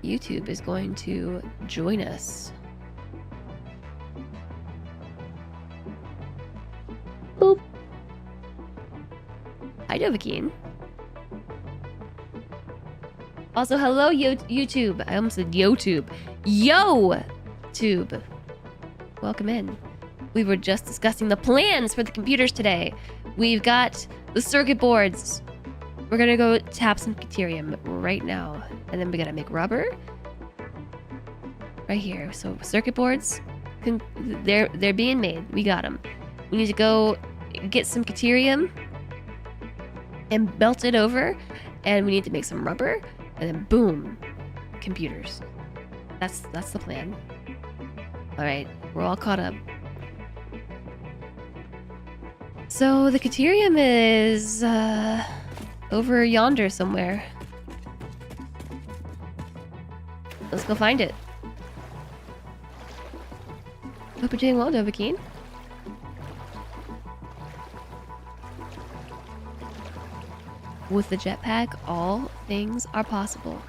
YouTube is going to join us. Boop. Hi, Dovahkiin. Also, hello, YouTube. I almost said YouTube. Yo-tube. Welcome in. We were just discussing the plans for the computers today. We've got the circuit boards. We're gonna go tap some deuterium right now. And then we gotta make rubber. Right here. So circuit boards, they're being made. We got them. We need to go get some deuterium and melt it over. And we need to make some rubber. And then boom, computers. That's the plan. All right, we're all caught up. So the deuterium is over yonder somewhere. Let's go find it. Hope you're doing well, Dovahkiin. With the jetpack, all things are possible.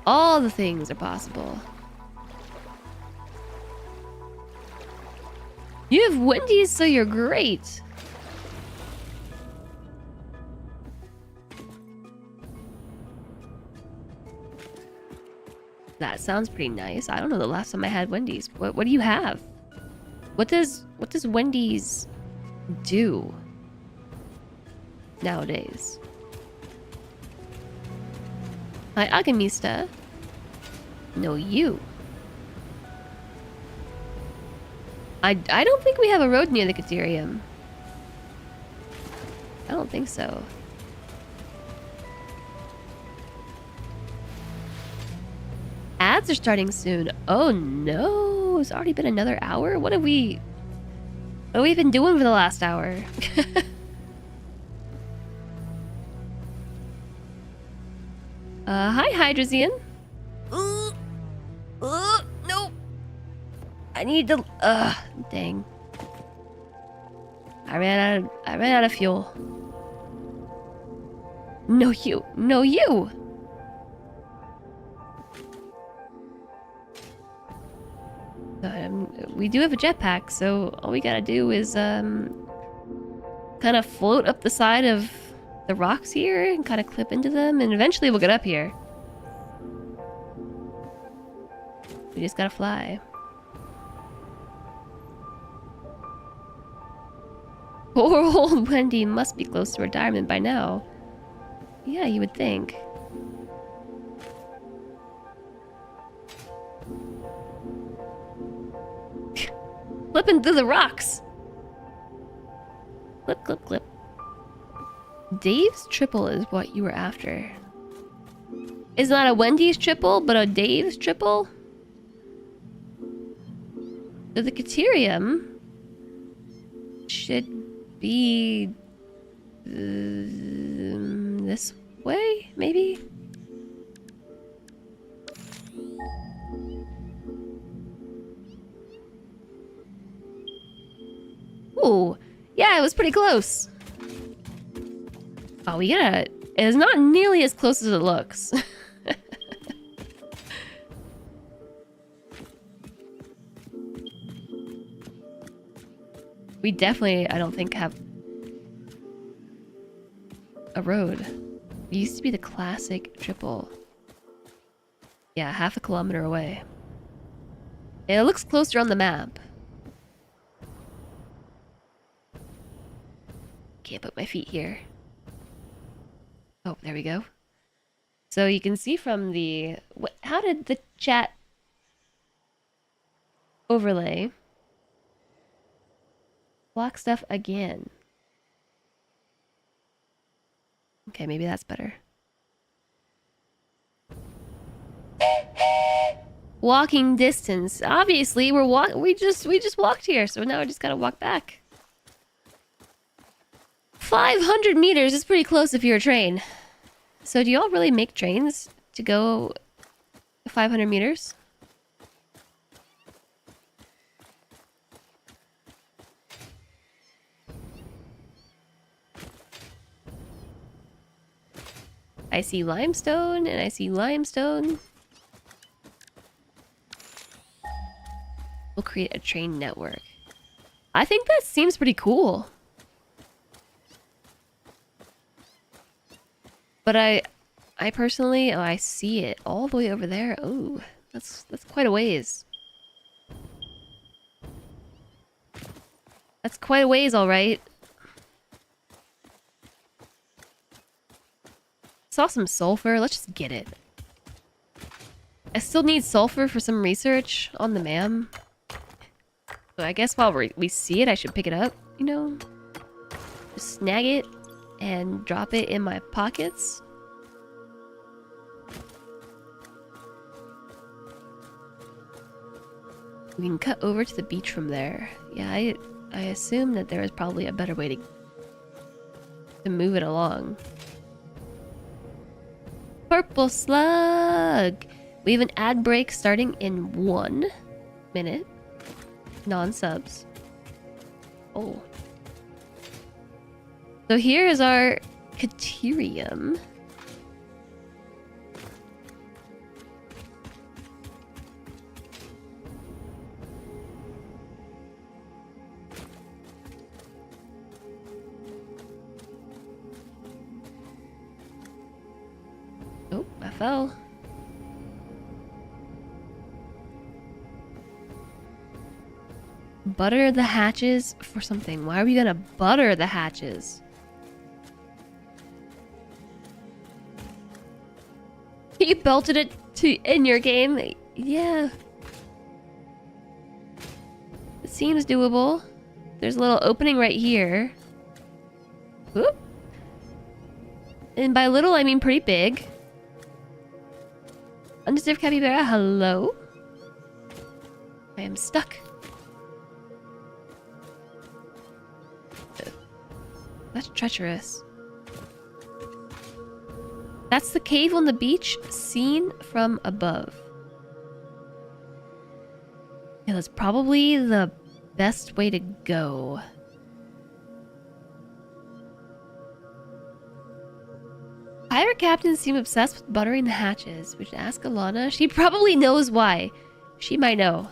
All the things are possible. You have Wendy's, so you're great. That sounds pretty nice. I don't know the last time I had Wendy's. What do you have? What does Wendy's do nowadays? Hi, Agamista. No, you. I don't think we have a road near the deuterium. I don't think so. Ads are starting soon. Oh no, it's already been another hour? What have we been doing for the last hour? Hi, Hydrozian. No. I need to. Dang. I ran out of fuel. No, you. No, you. We do have a jetpack, so all we gotta do is kind of float up the side of the rocks here and kind of clip into them, and eventually we'll get up here. We just gotta fly. Poor old Wendy must be close to retirement by now. Yeah, you would think. Flipping through the rocks. Clip, clip, clip. Dave's triple is what you were after. It's not a Wendy's triple, but a Dave's triple? So the deuterium should be this way, maybe? Ooh, yeah, it was pretty close. Oh, we gotta... It's not nearly as close as it looks. We definitely, I don't think, have a road. It used to be the classic triple. Yeah, half a kilometer away. It looks closer on the map. Can't put my feet here. Oh, there we go. So you can see from the... How did the chat overlay block stuff again? Okay, maybe that's better. Walking distance. Obviously, we just walked here, so now I just gotta walk back. 500 meters is pretty close if you're a train. So do y'all really make trains to go 500 meters? I see limestone and I see limestone. We'll create a train network. I think that seems pretty cool. But I personally, oh, I see it all the way over there. Oh, that's quite a ways. That's quite a ways, all right. Saw some sulfur. Let's just get it. I still need sulfur for some research on the MAM. So I guess while we see it, I should pick it up, you know? Just snag it and drop it in my pockets. We can cut over to the beach from there. Yeah, I assume that there is probably a better way to move it along. Purple slug! We have an ad break starting in 1 minute. Non-subs. Oh. So here is our Caterium. Oh, I fell. Butter the hatches for something. Why are we gonna butter the hatches? You belted it in your game? Yeah. It seems doable. There's a little opening right here. Whoop. And by little, I mean pretty big. Undeserved capybara, hello? I am stuck. That's treacherous. That's the cave on the beach, seen from above. Yeah, that's probably the best way to go. Pirate captains seem obsessed with buttering the hatches. We should ask Alana. She probably knows why. She might know.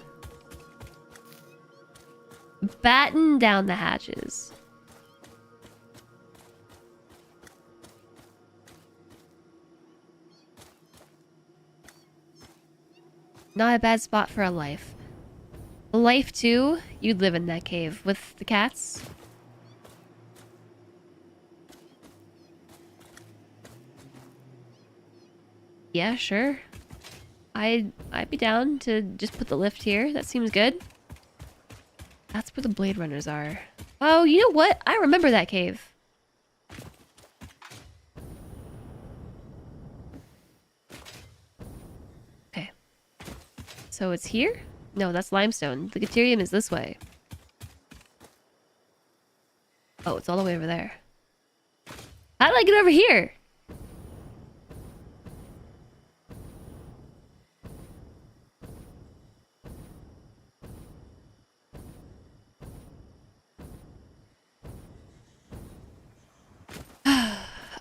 Batten down the hatches. Not a bad spot for a life. A life too? You'd live in that cave with the cats? Yeah, sure. I'd be down to just put the lift here. That seems good. That's where the Blade Runners are. Oh, you know what? I remember that cave. Okay. So it's here? No, that's limestone. The Caterium is this way. Oh, it's all the way over there. How did I get over here?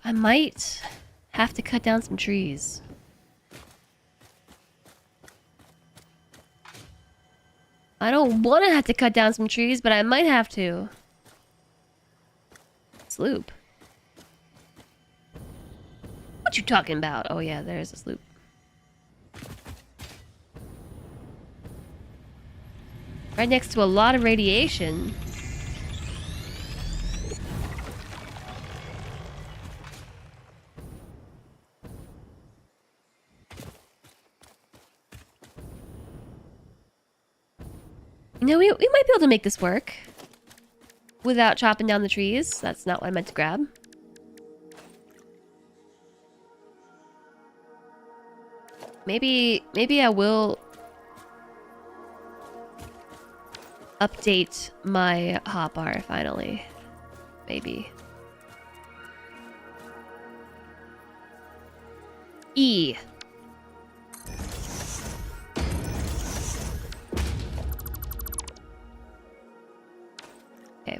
I might have to cut down some trees. I don't want to have to cut down some trees, but I might have to. Sloop. What you talking about? Oh yeah, there's a sloop. Right next to a lot of radiation. You know, we might be able to make this work. Without chopping down the trees. That's not what I meant to grab. Maybe I will update my hotbar finally. Maybe. E. Okay.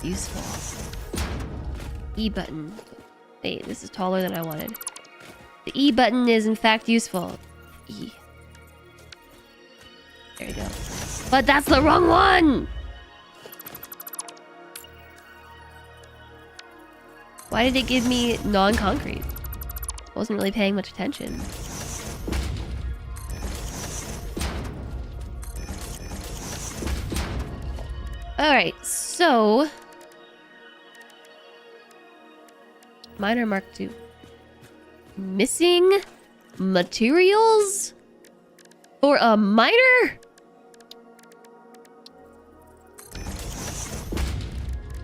Useful. E button. Wait, this is taller than I wanted. The E button is in fact useful. E. There we go. But that's the wrong one! Why did it give me non-concrete? I wasn't really paying much attention. Alright, so... Miner Mark II. Missing materials? For a miner?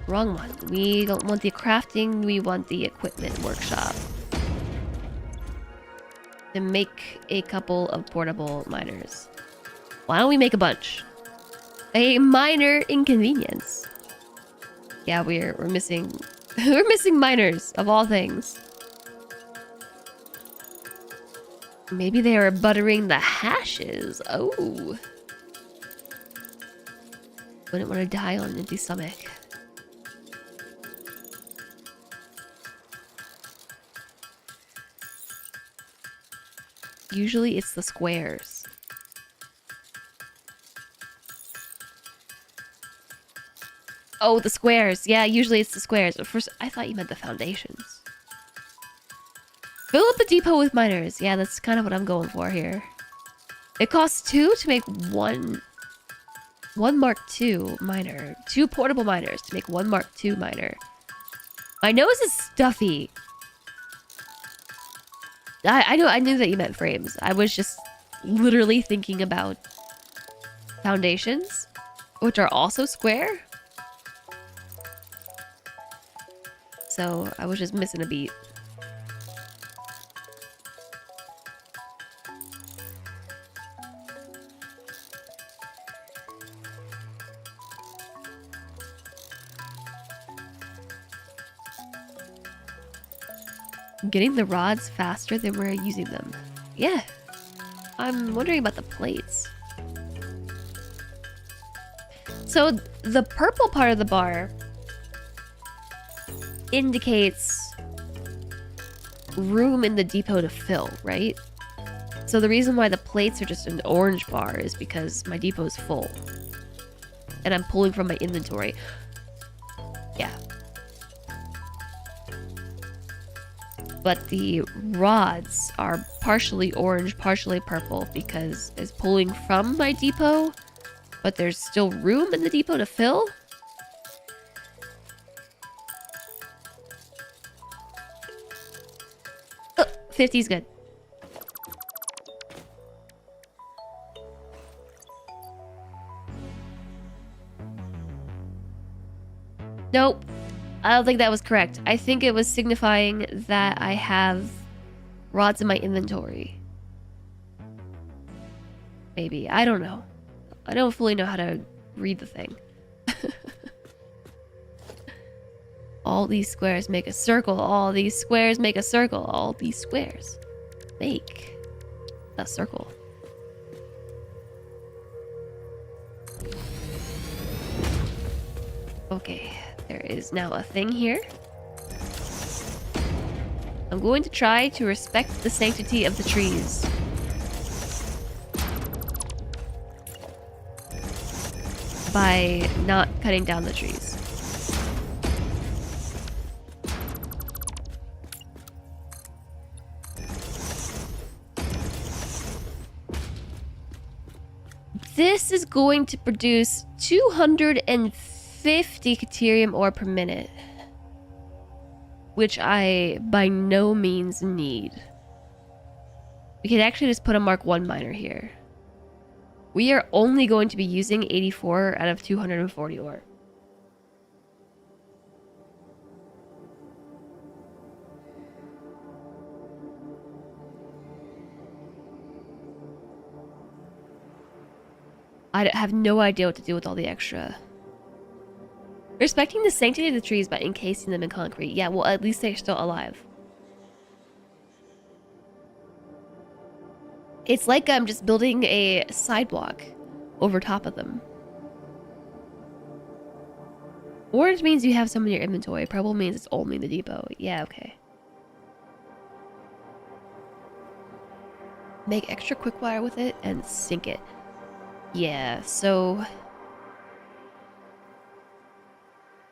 Wrong one. We don't want the crafting, we want the equipment workshop. To make a couple of portable miners. Why don't we make a bunch? A minor inconvenience. Yeah, we're missing we're missing miners of all things. Maybe they are buttering the hashes. Oh. Wouldn't want to die on an empty stomach. Usually it's the squares. Oh, the squares. Yeah, usually it's the squares. But first, I thought you meant the foundations. Fill up the depot with miners. Yeah, that's kind of what I'm going for here. It costs 2 to make one Mark II miner. 2 portable miners to make 1 Mark II miner. My nose is stuffy. I knew that you meant frames. I was just literally thinking about foundations, which are also square. So I was just missing a beat. Getting the rods faster than we're using them. Yeah. I'm wondering about the plates. So the purple part of the bar indicates room in the depot to fill, right? So the reason why the plates are just an orange bar is because my depot is full. And I'm pulling from my inventory. Yeah. But the rods are partially orange, partially purple because it's pulling from my depot, but there's still room in the depot to fill. Oh, 50's good. Nope. I don't think that was correct. I think it was signifying that I have rods in my inventory. Maybe. I don't know. I don't fully know how to read the thing. All these squares make a circle. All these squares make a circle. All these squares make a circle. Okay. There is now a thing here. I'm going to try to respect the sanctity of the trees. By not cutting down the trees. This is going to produce 250 Caterium ore per minute, which I by no means need. We could actually just put a Mark 1 miner here. We are only going to be using 84 out of 240 ore. I have no idea what to do with all the extra. Respecting the sanctity of the trees by encasing them in concrete. Yeah, well, at least they're still alive. It's like I'm just building a sidewalk over top of them. Orange means you have some in your inventory. Purple means it's only in the depot. Yeah, okay. make extra quick wire with it and sink it. Yeah, so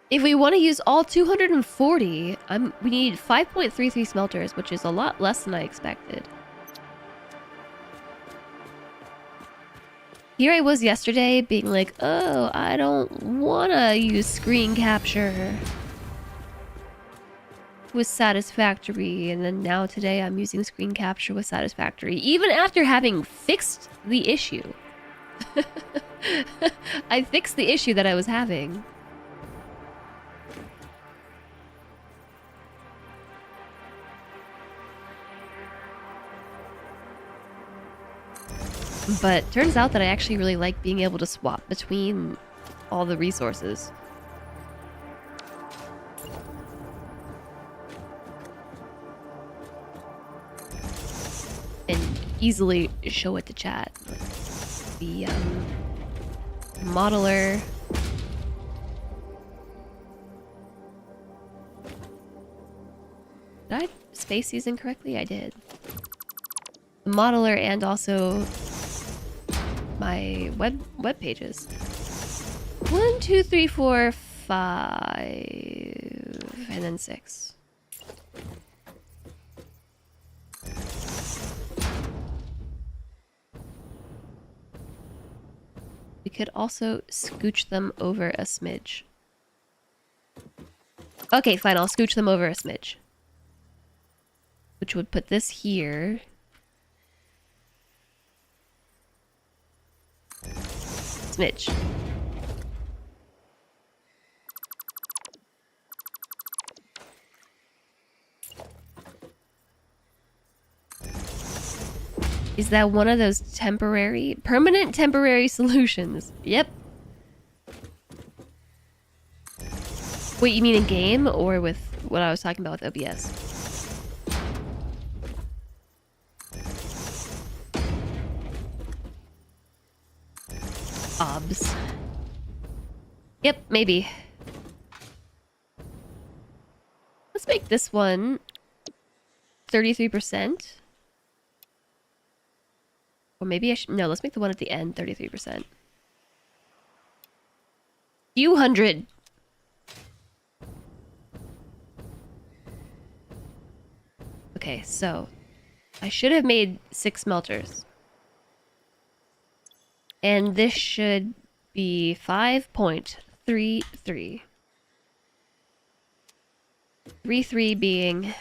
if we want to use all 240, we need 5.33 smelters, which is a lot less than I expected. Here I was yesterday being like, oh, I don't want to use screen capture with Satisfactory, and then now today I'm using screen capture with Satisfactory, even after having fixed the issue. I fixed the issue that I was having. But turns out that I actually really like being able to swap between all the resources. And easily show it to chat. The modeler. Did I space these incorrectly? I did. The modeler and also my web pages. 1, 2, 3, 4, 5, and then 6. We could also scooch them over a smidge. Okay, fine, I'll scooch them over a smidge. Which would put this here. Smidge. Is that one of those permanent temporary solutions? Yep. Wait, you mean in game or with what I was talking about with OBS? Obs. Yep, maybe. Let's make this one 33%. Or maybe I should... No, let's make the one at the end 33%. Few hundred. Okay, so I should have made 6 smelters. And this should be 5.33. 33 being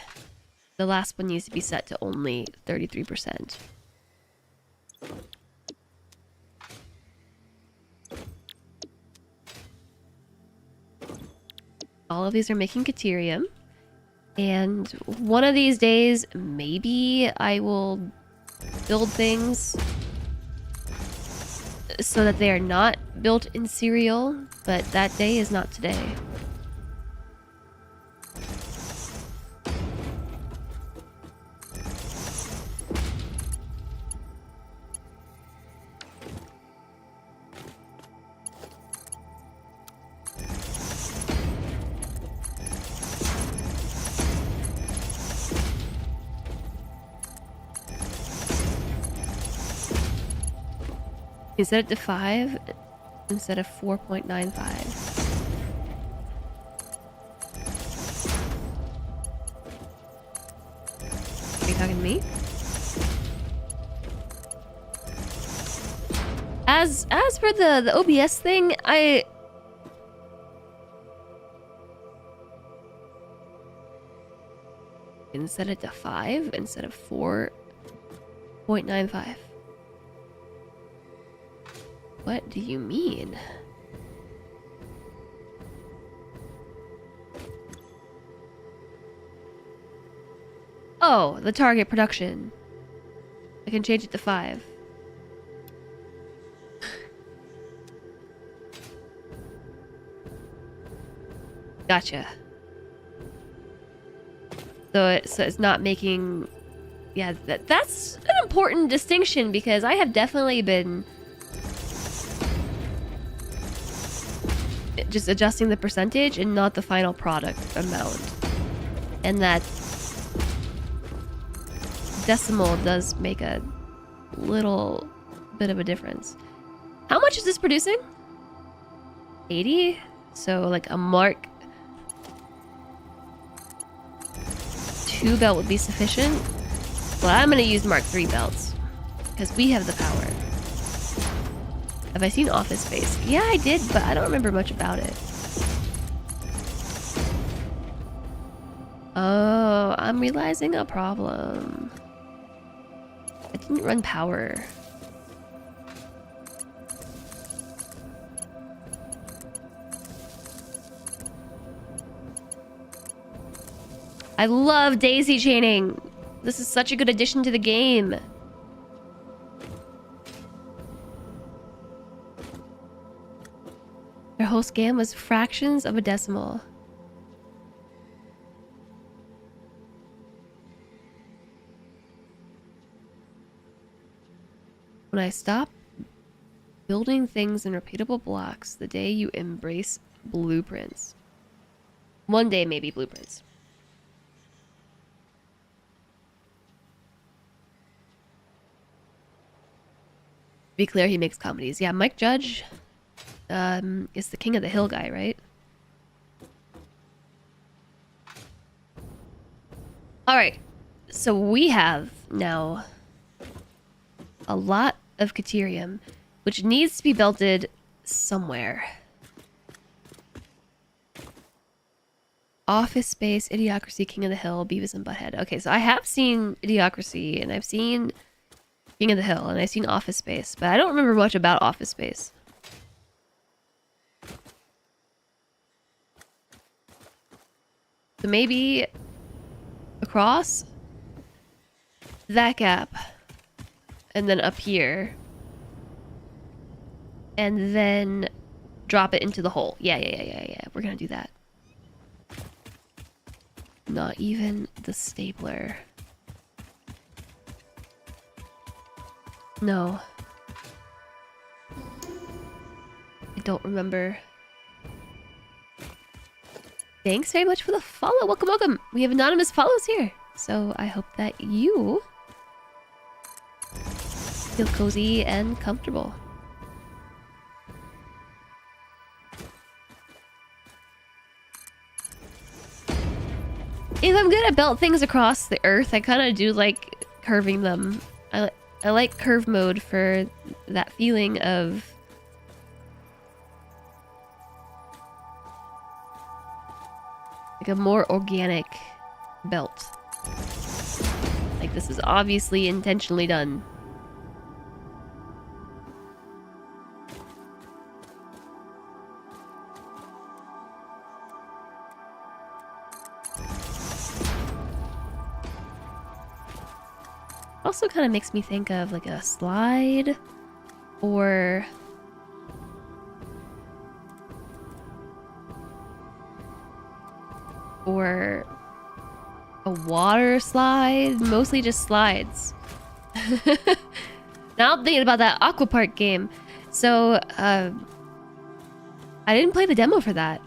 the last one needs to be set to only 33%. All of these are making Caterium. And one of these days, maybe I will build things so that they are not built in serial, but that day is not today. You set it to 5 instead of 4.95. Are you talking to me? As for the OBS thing, I can set it to 5 instead of 4.95. What do you mean? Oh, the target production. I can change it to 5. Gotcha. So it's not making... Yeah, that's an important distinction because I have definitely been just adjusting the percentage and not the final product amount. And that decimal does make a little bit of a difference. How much is this producing? 80? So like a Mark 2 belt would be sufficient. But I'm gonna use Mark 3 belts because we have the power. Have I seen Office Space? Yeah, I did, but I don't remember much about it. Oh, I'm realizing a problem. I didn't run power. I love daisy chaining. This is such a good addition to the game. Their whole scam was fractions of a decimal. When I stop building things in repeatable blocks, the day you embrace blueprints. One day, maybe blueprints. Be clear, he makes comedies. Yeah, Mike Judge is the King of the Hill guy, right? Alright, so we have now a lot of Caterium, which needs to be belted somewhere. Office Space, Idiocracy, King of the Hill, Beavis and Butthead. Okay, so I have seen Idiocracy, and I've seen King of the Hill, and I've seen Office Space, but I don't remember much about Office Space. So maybe across that gap, and then up here, and then drop it into the hole. Yeah. We're gonna do that. Not even the stapler. No. I don't remember. Thanks very much for the follow. Welcome, welcome. We have anonymous follows here. So I hope that you feel cozy and comfortable. If I'm gonna belt things across the earth, I kind of do like curving them. I like curve mode for that feeling of like a more organic belt. Like this is obviously intentionally done. Also kind of makes me think of like a slide or a water slide, mostly just slides. Now I'm thinking about that Aqua Park game. So I didn't play the demo for that,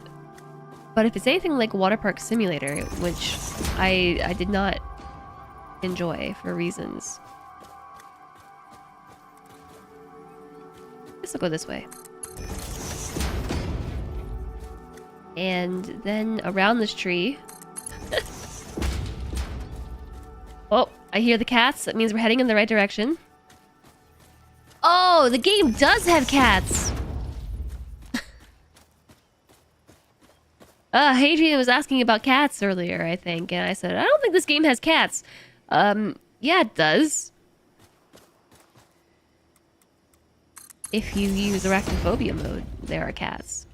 but if it's anything like Water Park Simulator, which I did not enjoy for reasons. Guess I'll go this way. And then around this tree. Oh, I hear the cats. That means we're heading in the right direction. Oh, the game does have cats. Hadrian was asking about cats earlier, I think, and I said, I don't think this game has cats. Yeah, it does. If you use arachnophobia mode, there are cats.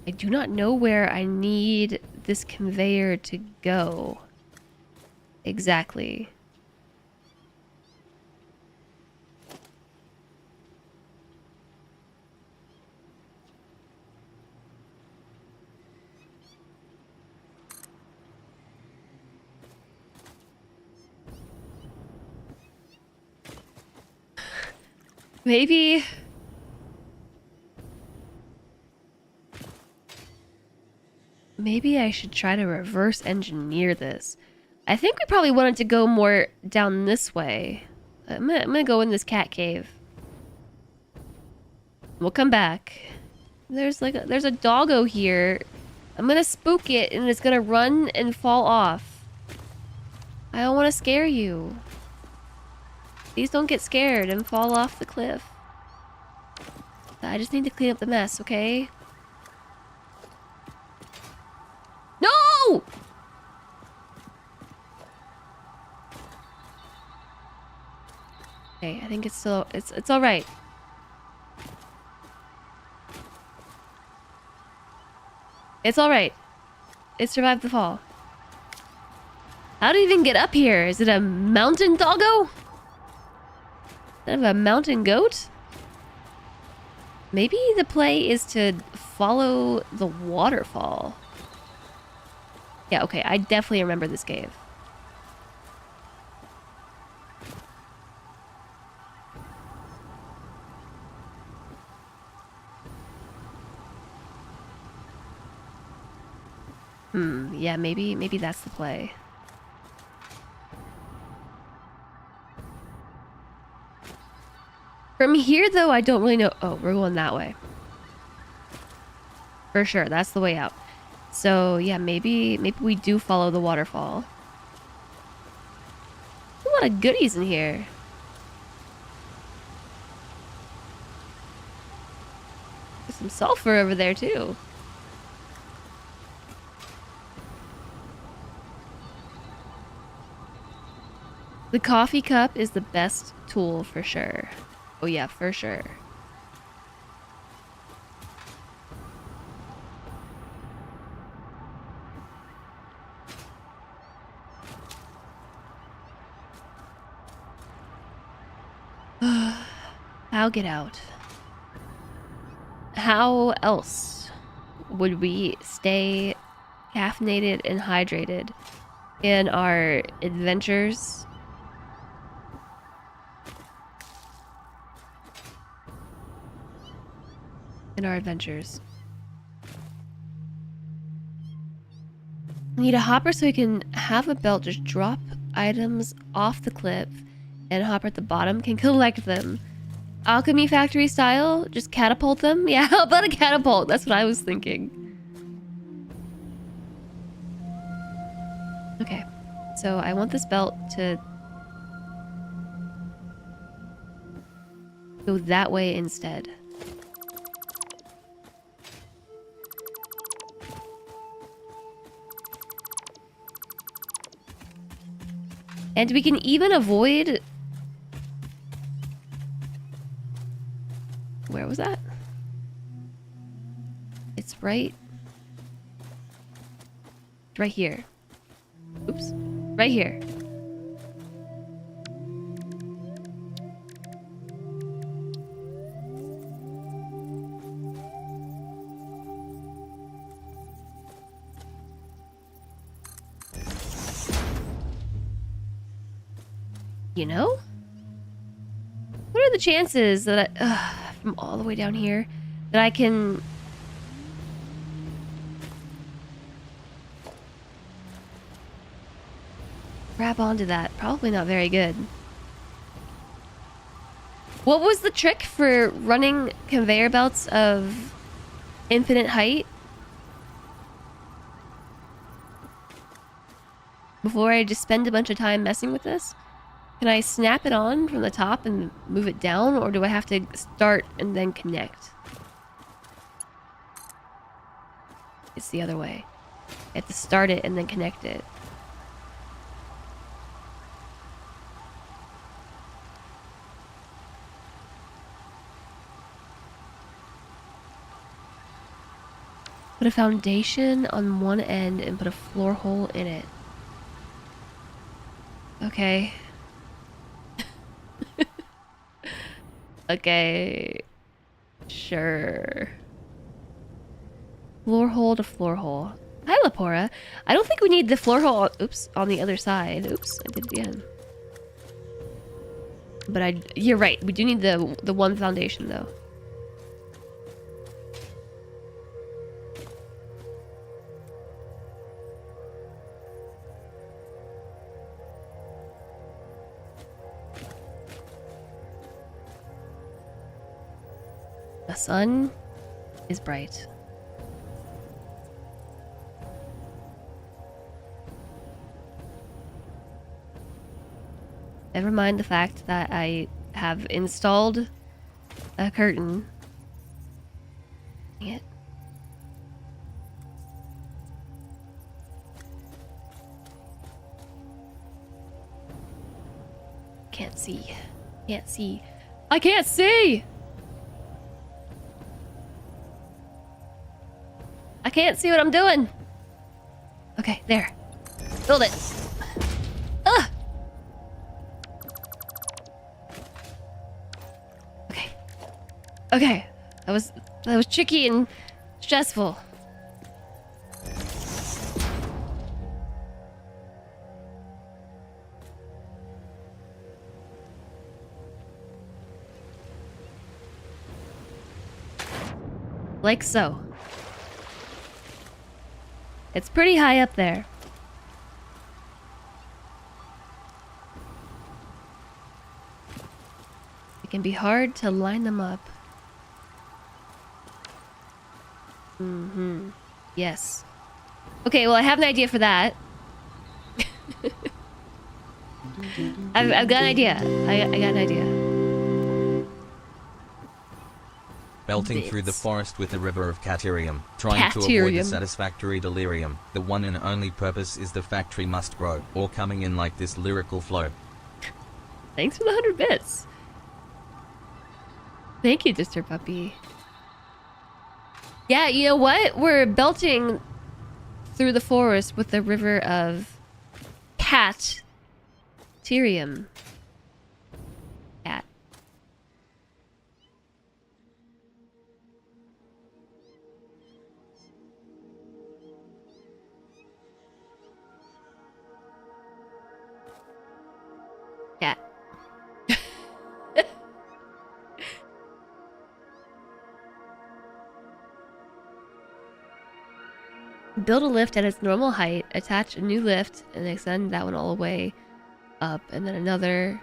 I do not know where I need this conveyor to go. Exactly. Maybe... Maybe I should try to reverse engineer this. I think we probably wanted to go more down this way. I'm gonna go in this cat cave. We'll come back. There's there's a doggo here. I'm gonna spook it and it's gonna run and fall off. I don't want to scare you. Please don't get scared and fall off the cliff. I just need to clean up the mess, okay? No! Okay, I think it's still it's all right. It's all right. It survived the fall. How do you even get up here? Is it a mountain doggo? Kind of a mountain goat? Maybe the play is to follow the waterfall. Yeah, okay, I definitely remember this cave. Yeah, maybe that's the play. From here, though, I don't really know. Oh, we're going that way. For sure, that's the way out. So, yeah, maybe we do follow the waterfall. A lot of goodies in here. There's some sulfur over there, too. The coffee cup is the best tool for sure. Oh yeah, for sure. I'll get out. How else would we stay caffeinated and hydrated in our adventures? I need a hopper so we can have a belt just drop items off the cliff, and a hopper at the bottom can collect them. Alchemy factory style? Just catapult them? Yeah, how about a catapult? That's what I was thinking. Okay, so I want this belt to go that way instead. And we can even avoid... Where was that? It's right here. Oops. Right here. You know? What are the chances that from all the way down here that I can grab onto that? Probably not very good. What was the trick for running conveyor belts of infinite height? Before I just spend a bunch of time messing with this? Can I snap it on from the top and move it down, or do I have to start and then connect? It's the other way. I have to start it and then connect it. Put a foundation on one end and put a floor hole in it. Okay. Okay. Sure. Floor hole to floor hole. Hi, Lapora. I don't think we need the floor hole. Oops, on the other side. Oops, I did it again. But you're right. We do need the one foundation though. The sun is bright. Never mind the fact that I have installed a curtain. Dang it. Can't see. Can't see. I can't see! I can't see what I'm doing. Okay, there. Build it. Ugh! Okay. Okay. That was tricky and stressful. Like so. It's pretty high up there. It can be hard to line them up. Mm-hmm. Yes. Okay, well, I have an idea for that. I've got an idea. I got an idea. Belting through the forest with a river of caterium, trying to avoid the satisfactory delirium. The one and only purpose is the factory must grow, or coming in like this lyrical flow. Thanks for the 100 bits. Thank you, Disturb Puppy. Yeah, you know what? We're belting through the forest with the river of caterium. Cat. Cat. Build a lift at its normal height, attach a new lift, and extend that one all the way up, and then another.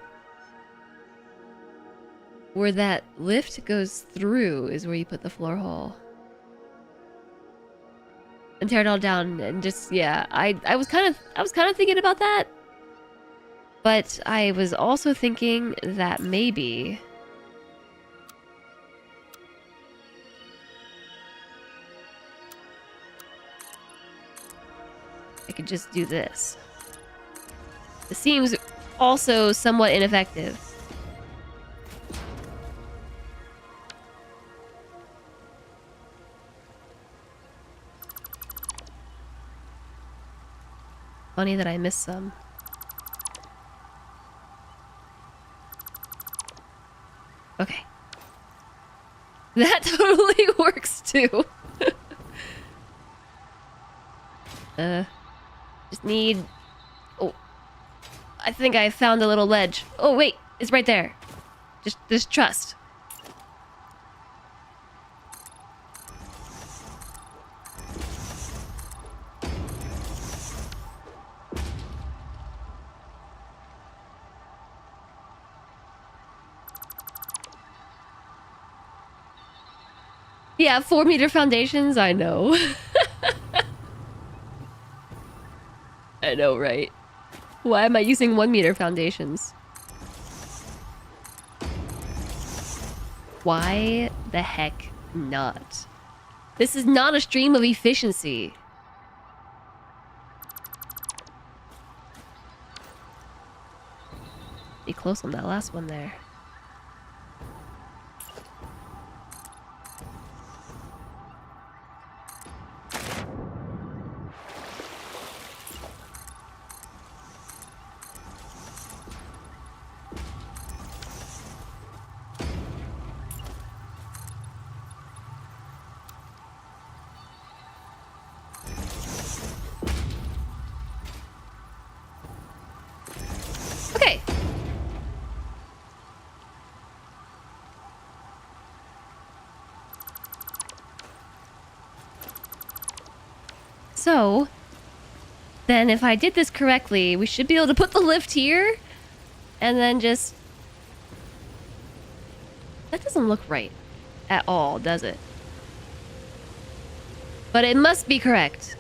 Where that lift goes through is where you put the floor hole. And tear it all down and just, yeah, I was kind of thinking about that. But I was also thinking that maybe I could just do this. It seems also somewhat ineffective. Funny that I missed some. Okay. That totally works too. Just need... Oh. I think I found a little ledge. Oh, wait. It's right there. Just trust. Yeah, 4-meter foundations, I know. I know, right? Why am I using 1-meter foundations? Why the heck not? This is not a stream of efficiency. Be close on that last one there. So, then if I did this correctly, we should be able to put the lift here and then just... That doesn't look right at all, does it? But it must be correct.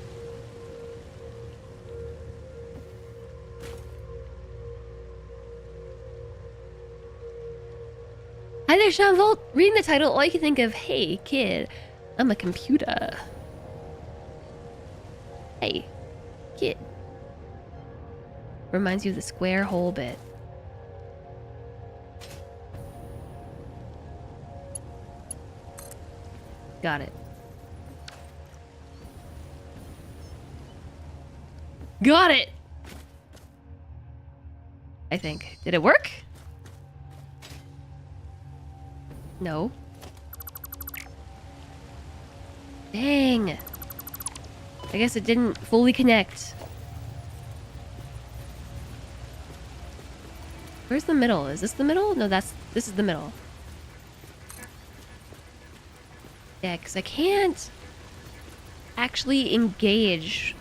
Hi there, Sean Volt. Reading the title, all you can think of, hey, kid, I'm a computer. Hey, kid. Reminds you of the square hole bit. Got it. Got it! I think. Did it work? No. Dang. I guess it didn't fully connect. Where's the middle? Is this the middle? No, this is the middle. Yeah, because I can't actually engage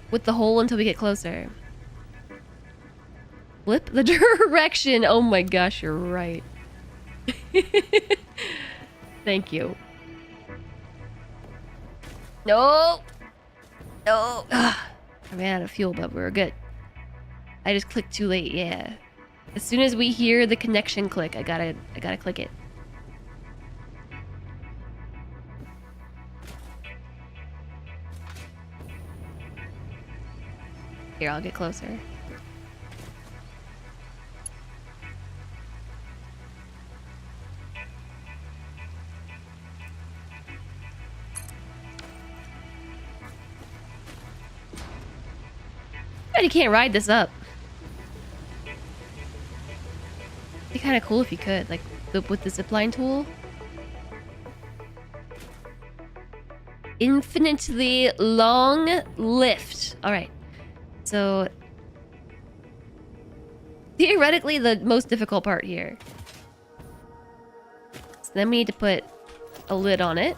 with the hole until we get closer. Flip the direction. Oh my gosh, you're right. Thank you. No. No. Ugh. I ran out of fuel, but we're good. I just clicked too late. Yeah. As soon as we hear the connection click, I gotta click it. Here, I'll get closer. But you can't ride this up. It'd be kind of cool if you could, like with the zipline tool. Infinitely long lift. All right. So theoretically, the most difficult part here. So then we need to put a lid on it.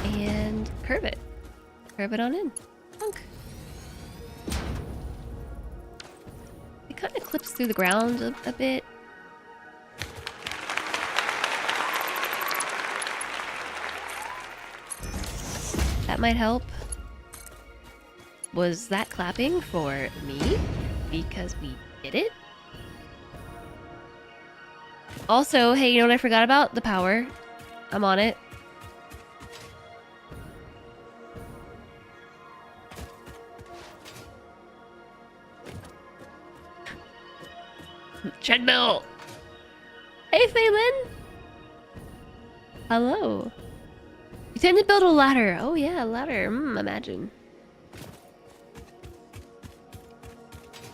And curve it. Curve it on in. Punk. It kind of clips through the ground a bit. That might help. Was that clapping for me? Because we did it? Also, hey, you know what I forgot about? The power. I'm on it. Treadmill! Hey, Phelan! Hello. You tend to build a ladder. Oh yeah, a ladder. Imagine.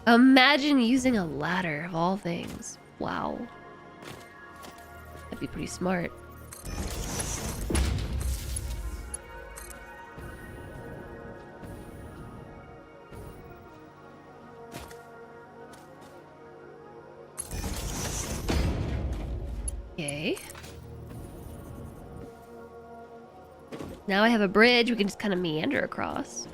Imagine using a ladder of all things. Wow. That'd be pretty smart. Okay. Now I have a bridge we can just kind of meander across.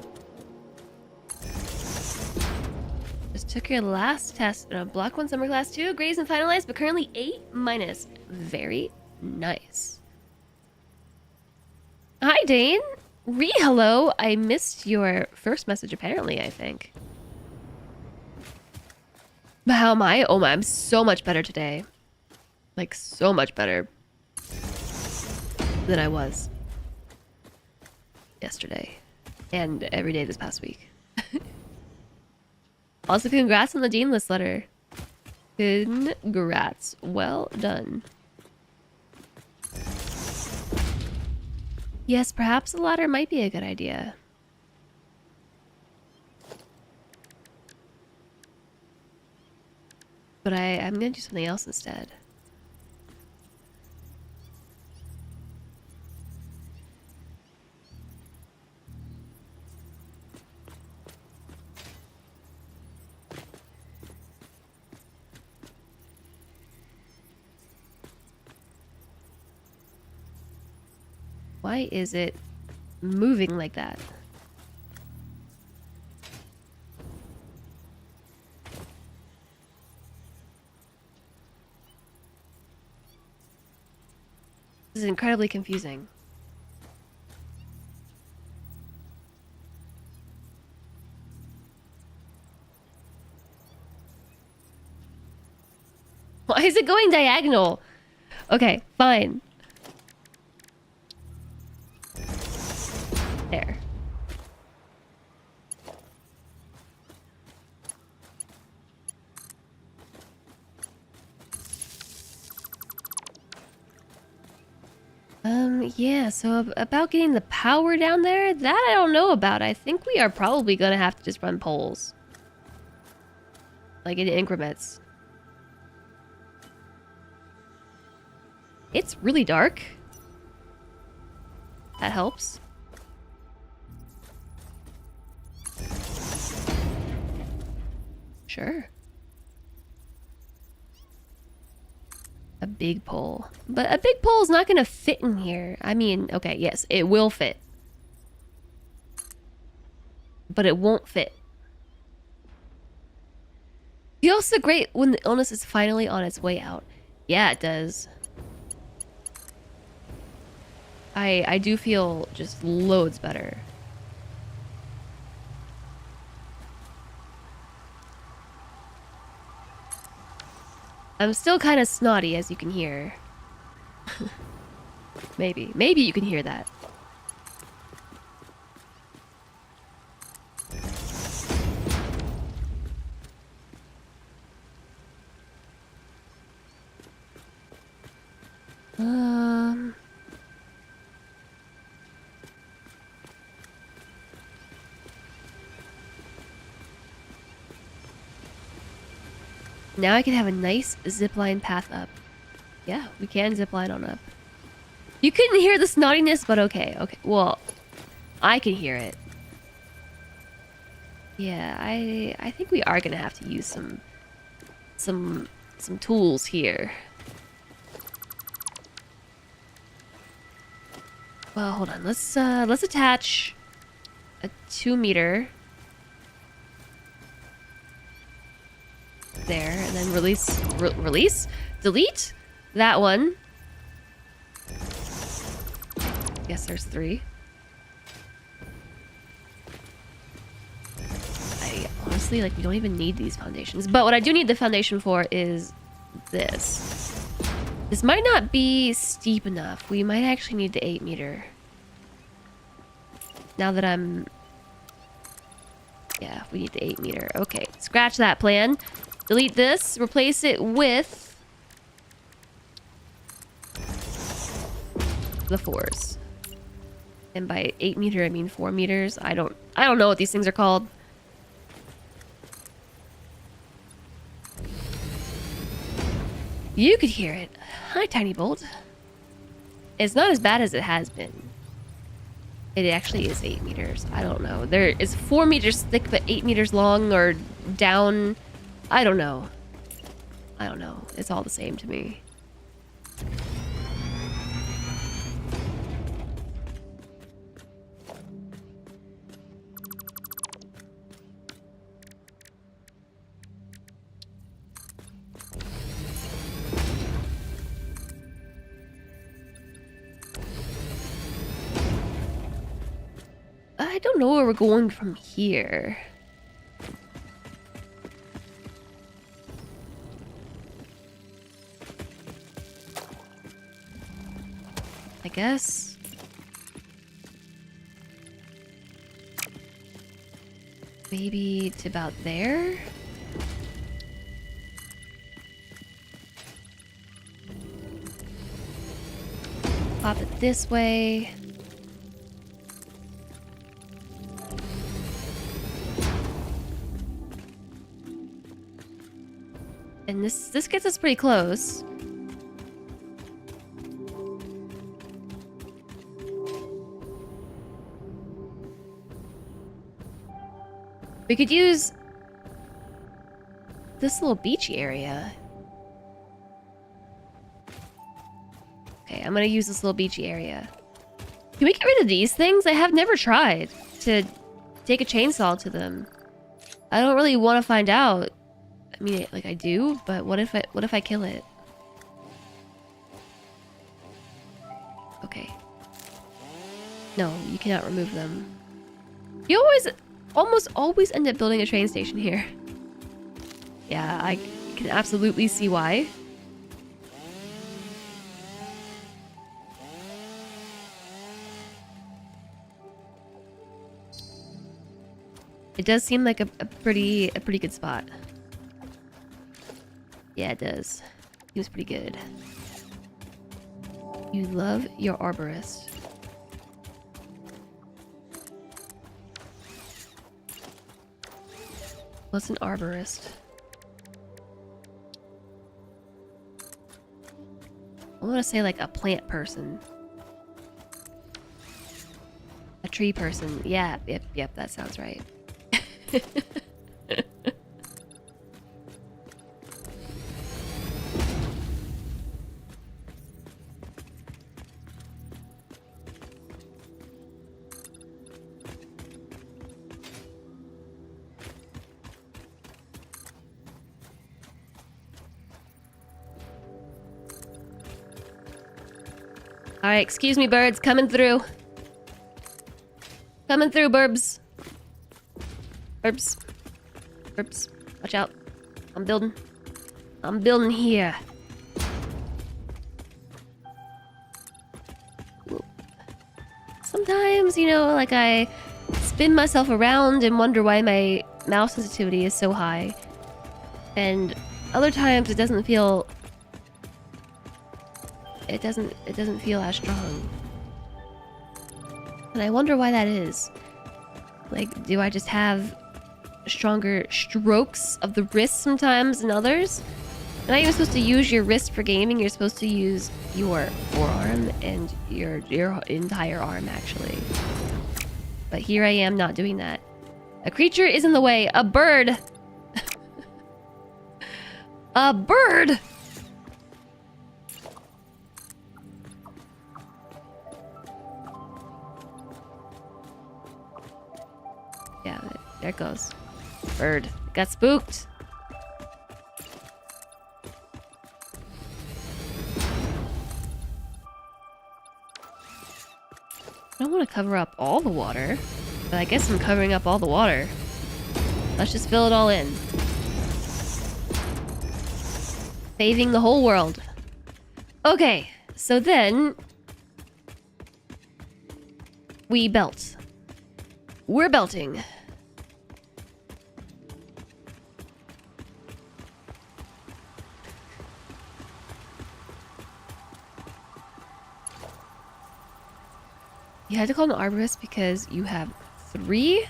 Just took your last test in a Block 1 Summer Class 2. Grades and finalized, but currently A-. Very nice. Hi, Dane. Hello. I missed your first message, apparently, I think. But how am I? Oh my, I'm so much better today. Like, so much better than I was yesterday and every day this past week. Also, congrats on the Dean List letter. Congrats. Well done. Yes, perhaps a ladder might be a good idea. But I'm gonna do something else instead. Why is it moving like that? This is incredibly confusing. Why is it going diagonal? Okay, fine. There. Yeah, so about getting the power down there, that I don't know about. I think we are probably gonna have to just run poles. Like in increments. It's really dark. That helps. Sure. A big pole. But a big pole is not going to fit in here. I mean, okay, yes, it will fit. But it won't fit. Feels so great when the illness is finally on its way out. Yeah, it does. I do feel just loads better. I'm still kind of snotty, as you can hear. Maybe you can hear that. Now I can have a nice zipline path up. Yeah, we can zipline on up. You couldn't hear the snottiness, but okay. Well, I can hear it. Yeah, I think we are gonna have to use some tools here. Well, hold on. Let's attach a 2 meter there, and then delete that one. Guess there's 3. I honestly, like, we don't even need these foundations, but what I do need the foundation for is this. This might not be steep enough. We might actually need the 8 meter. Now that I'm... Yeah, we need the 8 meter. Okay, scratch that plan. Delete this. Replace it with... the 4s. And by 8 meter, I mean 4 meters. I don't know what these things are called. You could hear it. Hi, Tiny Bolt. It's not as bad as it has been. It actually is 8 meters. I don't know. There is 4 meters thick, but 8 meters long, or down. I don't know. I don't know. It's all the same to me. I don't know where we're going from here. I guess. Maybe to about there? Pop it this way. And this gets us pretty close. We could use this little beachy area. Okay, I'm gonna use this little beachy area. Can we get rid of these things? I have never tried to take a chainsaw to them. I don't really want to find out. I mean, like I do, but what if I kill it? Okay. No, you cannot remove them. You almost always end up building a train station here. Yeah, I can absolutely see why. It does seem like a pretty good spot. Yeah, it does. Seems pretty good. You love your arborist. What's an arborist? I want to say like a plant person. A tree person. Yeah, yep, that sounds right. Alright, excuse me, birds. Coming through. Coming through, burbs. Burbs. Burbs. Watch out. I'm building. I'm building here. Sometimes, you know, like I spin myself around and wonder why my mouse sensitivity is so high. And other times it doesn't feel... It doesn't feel as strong. And I wonder why that is. Like, do I just have stronger strokes of the wrist sometimes than others? You're not even supposed to use your wrist for gaming. You're supposed to use your forearm and your entire arm, actually. But here I am not doing that. A creature is in the way. A bird! A bird! Yeah, there it goes. Bird. Got spooked. I don't want to cover up all the water, but I guess I'm covering up all the water. Let's just fill it all in. Saving the whole world. Okay, so then... we belt. We're belting. You had to call an arborist because you have 3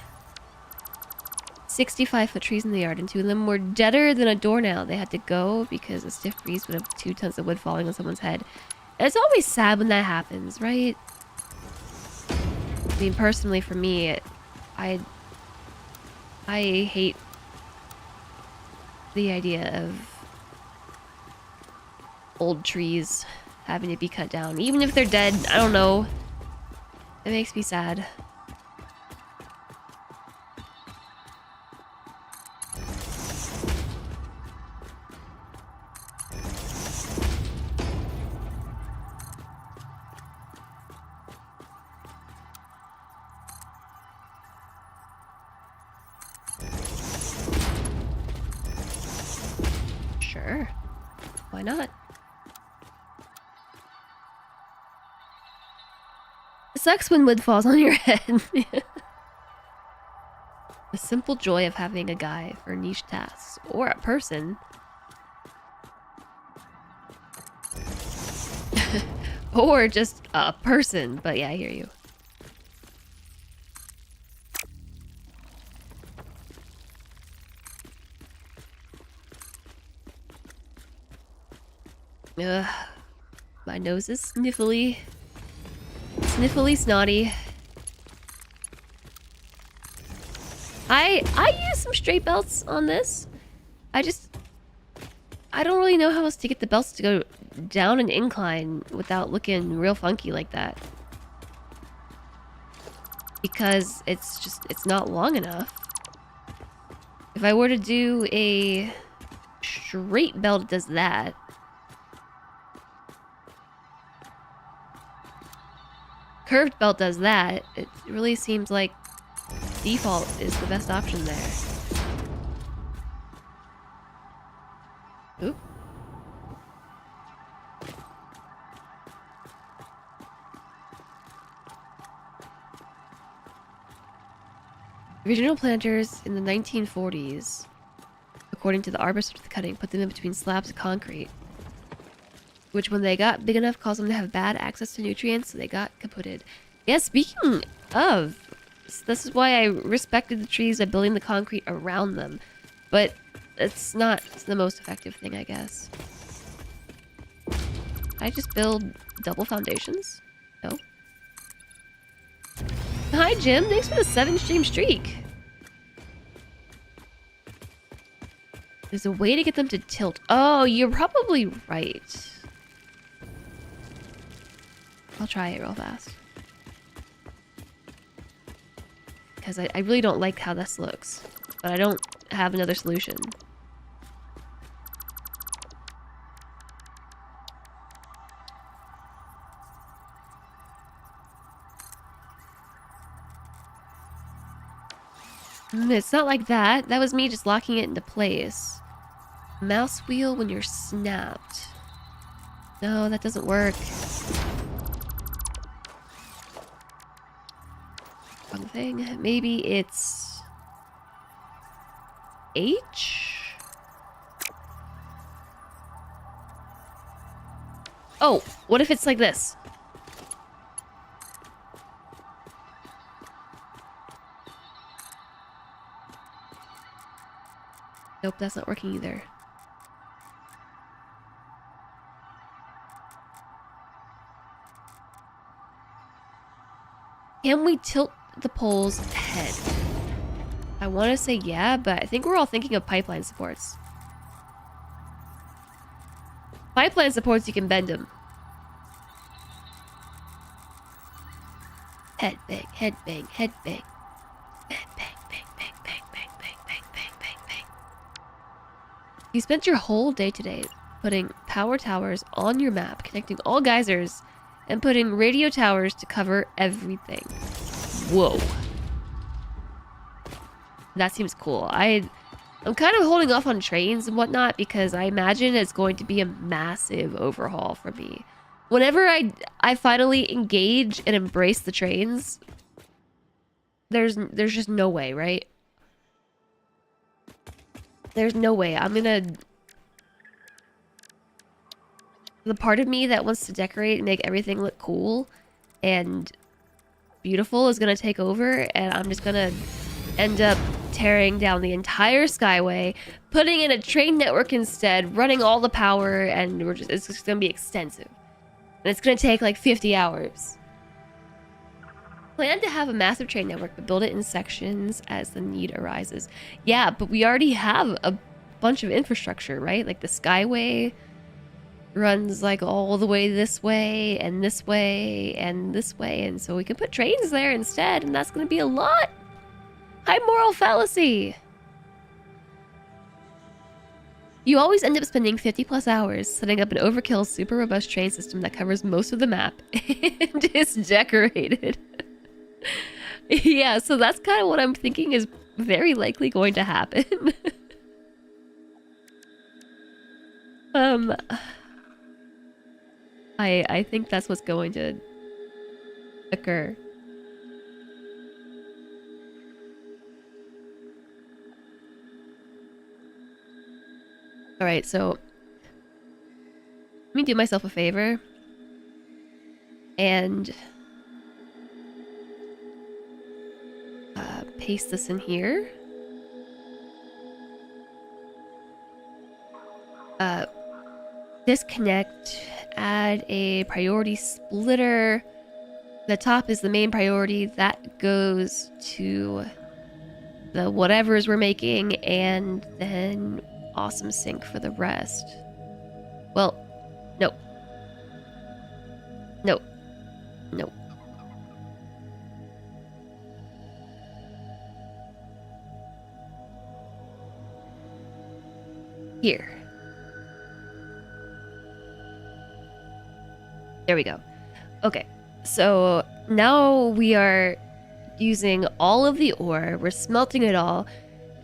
65-foot trees in the yard, and 2 of them were deader than a doornail. They had to go because a stiff breeze would have 2 tons of wood falling on someone's head. And it's always sad when that happens, right? I mean, personally, for me, I hate the idea of old trees having to be cut down. Even if they're dead, I don't know. It makes me sad. Sure. Why not? It sucks when wood falls on your head. The simple joy of having a guy for niche tasks, or a person. Or just a person, but yeah, I hear you. Ugh. My nose is sniffly. Sniffly snotty. I use some straight belts on this. I don't really know how else to get the belts to go down an incline without looking real funky like that. because it's not long enough. If I were to do a straight belt, it does that. Curved belt does that. It really seems like default is the best option there. Oop. Original planters in the 1940s, according to the arborist of the cutting, put them in between slabs of concrete, which when they got big enough caused them to have bad access to nutrients, so they got kaputted. Yeah, speaking of, this is why I respected the trees by building the concrete around them, but it's not the most effective thing, I guess. I just build double foundations? No. Hi, Jim. Thanks for the 7-stream streak. There's a way to get them to tilt. Oh, you're probably right. I'll try it real fast. Because I really don't like how this looks. But I don't have another solution. It's not like that. That was me just locking it into place. Mouse wheel when you're snapped. No, that doesn't work. Wrong thing. Maybe it's H? Oh, what if it's like this? Nope, that's not working either. Can we tilt the pole's head? I want to say yeah, but I think we're all thinking of pipeline supports. Pipeline supports, you can bend them. Head bang, head bang, head bang. Bang, bang, bang, bang, bang, bang, bang, bang, bang, bang, bang. You spent your whole day today putting power towers on your map, connecting all geysers, and putting radio towers to cover everything. Whoa. That seems cool. I'm kind of holding off on trains and whatnot because I imagine it's going to be a massive overhaul for me. Whenever I finally engage and embrace the trains, there's just no way, right? There's no way. I'm gonna... The part of me that wants to decorate and make everything look cool and beautiful is gonna take over, and I'm just gonna end up tearing down the entire skyway, putting in a train network instead, running all the power, and it's just gonna be extensive. And it's gonna take like 50 hours. Plan to have a massive train network, but build it in sections as the need arises. Yeah, but we already have a bunch of infrastructure, right? Like the skyway runs like all the way this way and this way and this way, and so we can put trains there instead, and that's gonna be a lot. High moral fallacy. You always end up spending 50+ hours setting up an overkill super robust train system that covers most of the map and is decorated. Yeah, so that's kind of what I'm thinking is very likely going to happen. I think that's what's going to occur. All right, so let me do myself a favor and paste this in here. Disconnect, add a priority splitter. The top is the main priority. That goes to the whatevers we're making, and then awesome sync for the rest. Well, no. No. No. here. There we go. Okay, so now we are using all of the ore. We're smelting it all.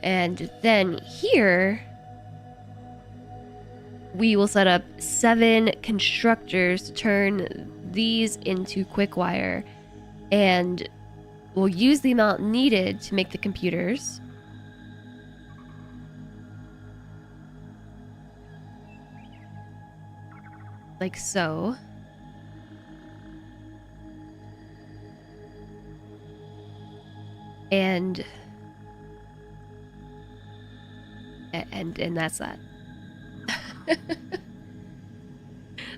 And then here, we will set up 7 constructors to turn these into quick wire. And we'll use the amount needed to make the computers. Like so. And that's that.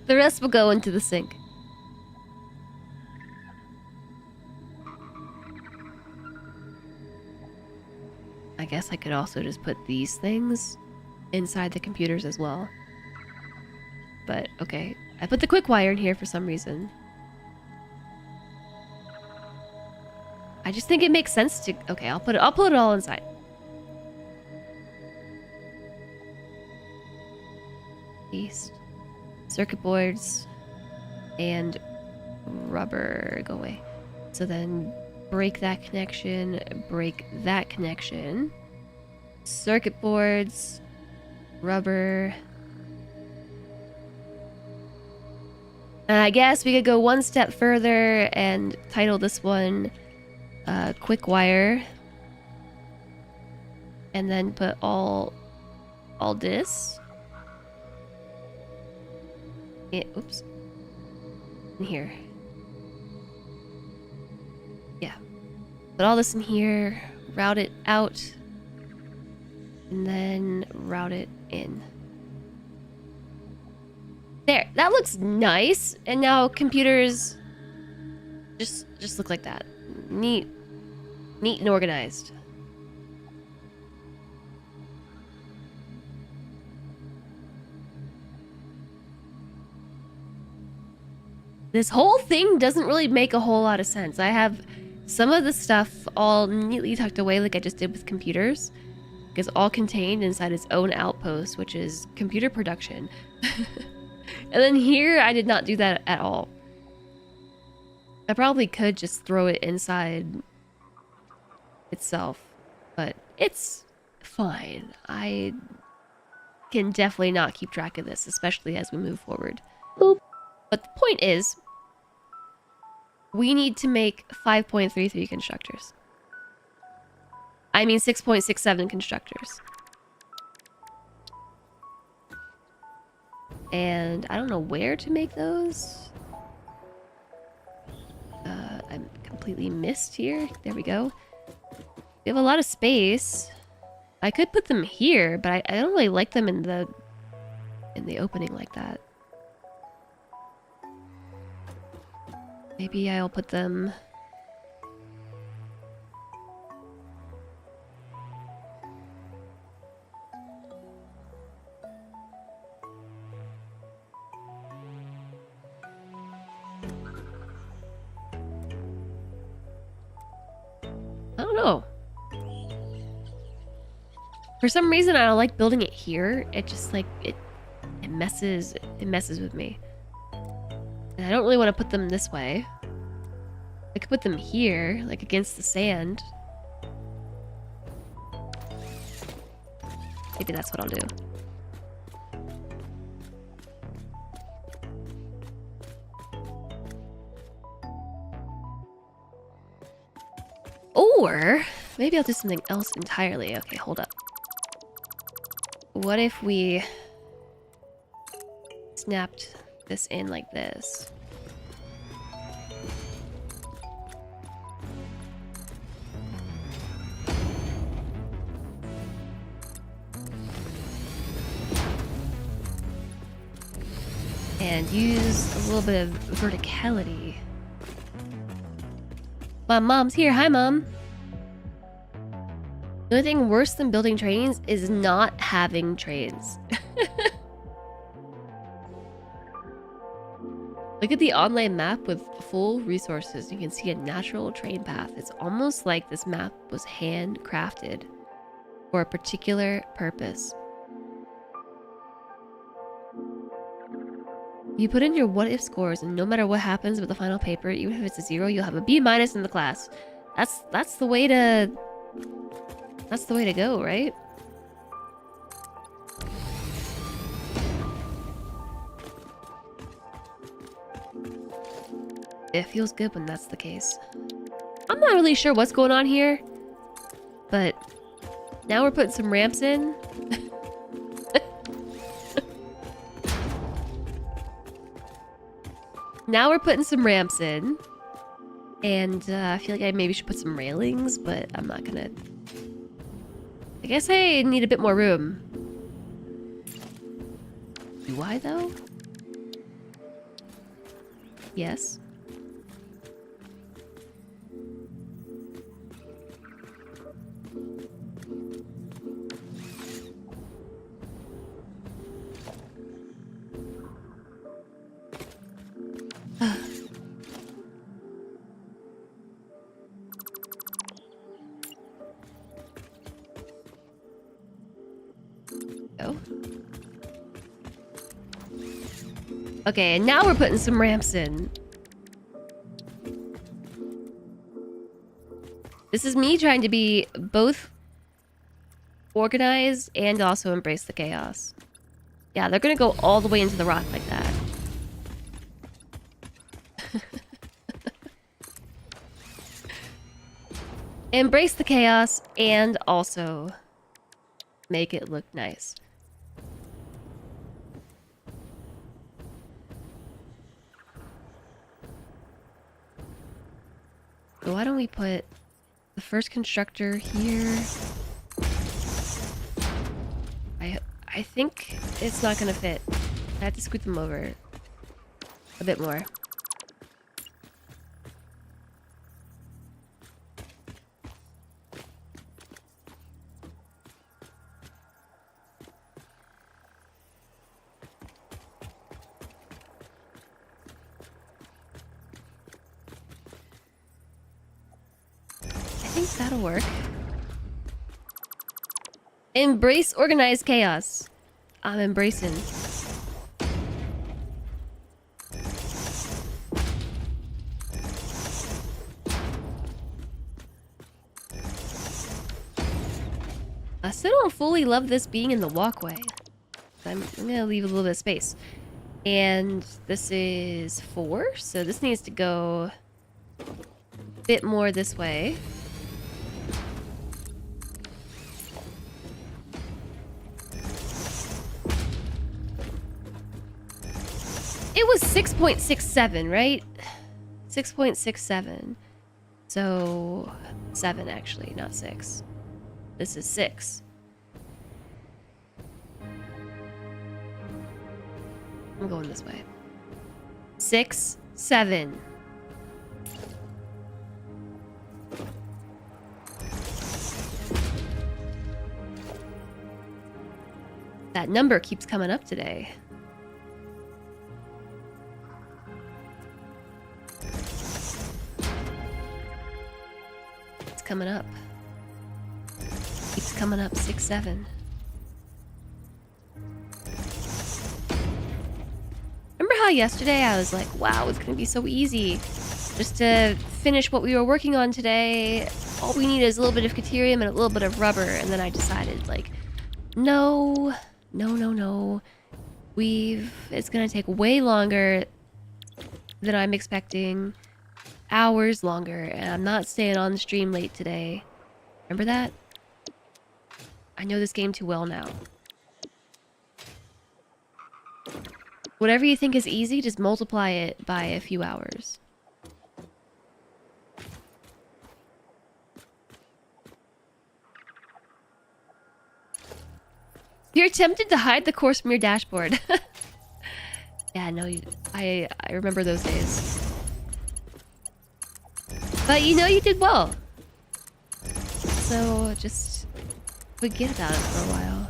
The rest will go into the sink. I guess I could also just put these things inside the computers as well. But okay, I put the quick wire in here for some reason. I just think it makes sense to... Okay, I'll put it all inside. East. Circuit boards. And rubber. Go away. So then break that connection. Break that connection. Circuit boards. Rubber. And I guess we could go one step further and title this one... quick wire, and then put all this oops, in here. Yeah, put all this in here, route it out, and then route it in. There, that looks nice. And now computers just look like that. Neat and organized. This whole thing doesn't really make a whole lot of sense. I have some of the stuff all neatly tucked away like I just did with computers. It's all contained inside its own outpost, which is computer production. And then here, I did not do that at all. I probably could just throw it inside itself, but it's fine. I can definitely not keep track of this, especially as we move forward. Boop. But the point is, we need to make 5.33 constructors. I mean 6.67 constructors. And I don't know where to make those. I'm completely missed here. There we go. We have a lot of space. I could put them here, but I don't really like them in the opening like that. Maybe I'll put them... I don't know. For some reason, I don't like building it here. It just like it messes with me. And I don't really want to put them this way. I could put them here, like against the sand. Maybe that's what I'll do. Or maybe I'll do something else entirely. Okay, hold up. What if we snapped this in like this? And use a little bit of verticality. My mom's here. Hi, Mom. The only thing worse than building trains is not having trains. Look at the online map with full resources. You can see a natural train path. It's almost like this map was handcrafted for a particular purpose. You put in your what-if scores, and no matter what happens with the final paper, even if it's a 0, you'll have a B- in the class. That's the way to... That's the way to go, right? It feels good when that's the case. I'm not really sure what's going on here, but now we're putting some ramps in. Now we're putting some ramps in. And I feel like I maybe should put some railings, but I'm not gonna... I guess I need a bit more room. Do I, though? Yes. Go. Okay, and now we're putting some ramps in. This is me trying to be both organized and also embrace the chaos. Yeah, they're gonna go all the way into the rock like that. Embrace the chaos and also make it look nice. So why don't we put the first constructor here? I think it's not gonna fit. I have to scoot them over a bit more. I think that'll work. Embrace organized chaos. I'm embracing. I still don't fully love this being in the walkway. I'm gonna leave a little bit of space. And this is 4, so this needs to go a bit more this way. It was 6.67, right? 6.67. So 7 actually, not 6. This is 6. I'm going this way. 6, 7. That number keeps coming up today. It's coming up. Keeps coming up. 6, 7. Remember how yesterday I was like, wow, it's gonna be so easy just to finish what we were working on today. All we need is a little bit of Caterium and a little bit of rubber. And then I decided, like, no. It's gonna take way longer than I'm expecting. Hours longer, and I'm not staying on the stream late today. Remember that? I know this game too well now. Whatever you think is easy, just multiply it by a few hours. You're tempted to hide the course from your dashboard. Yeah, no, I remember those days. But you know you did well. So just forget about it for a while.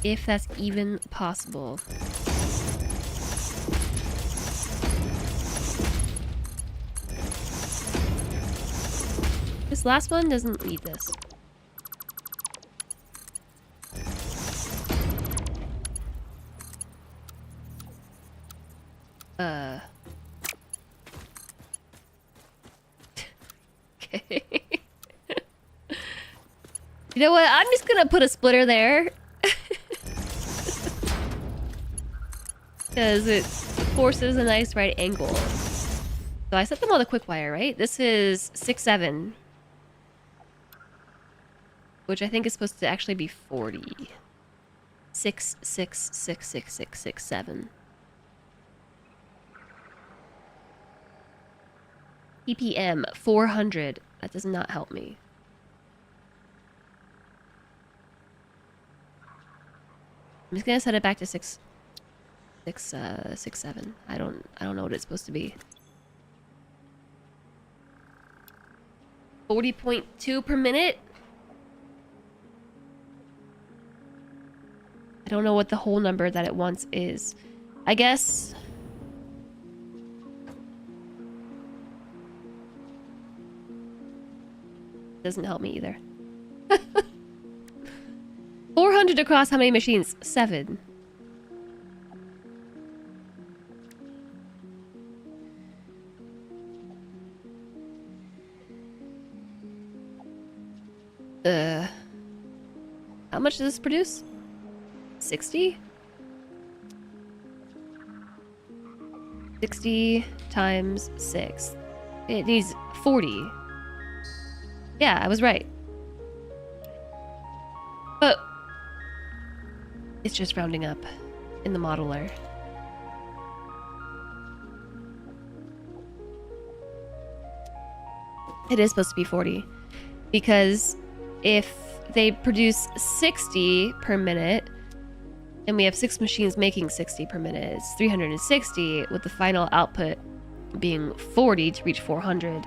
If that's even possible. This last one doesn't need this. Okay. You know what? I'm just gonna put a splitter there. Because it forces a nice right angle. So I set them on the quick wire, right? This is 6/7. Which I think is supposed to actually be 40. 6, 6, 6, 6, 6, 6, 7. PPM 400. That does not help me. I'm just gonna set it back to 6, 7. I don't know what it's supposed to be. 40.2 per minute. I don't know what the whole number that it wants is. I guess. Doesn't help me either. 400 across how many machines? 7. How much does this produce? 60? 60 times 6. It needs 40. Yeah, I was right. But it's just rounding up in the modeler. It is supposed to be 40. Because if they produce 60 per minute, and we have 6 machines making 60 per minute, it's 360, with the final output being 40 to reach 400.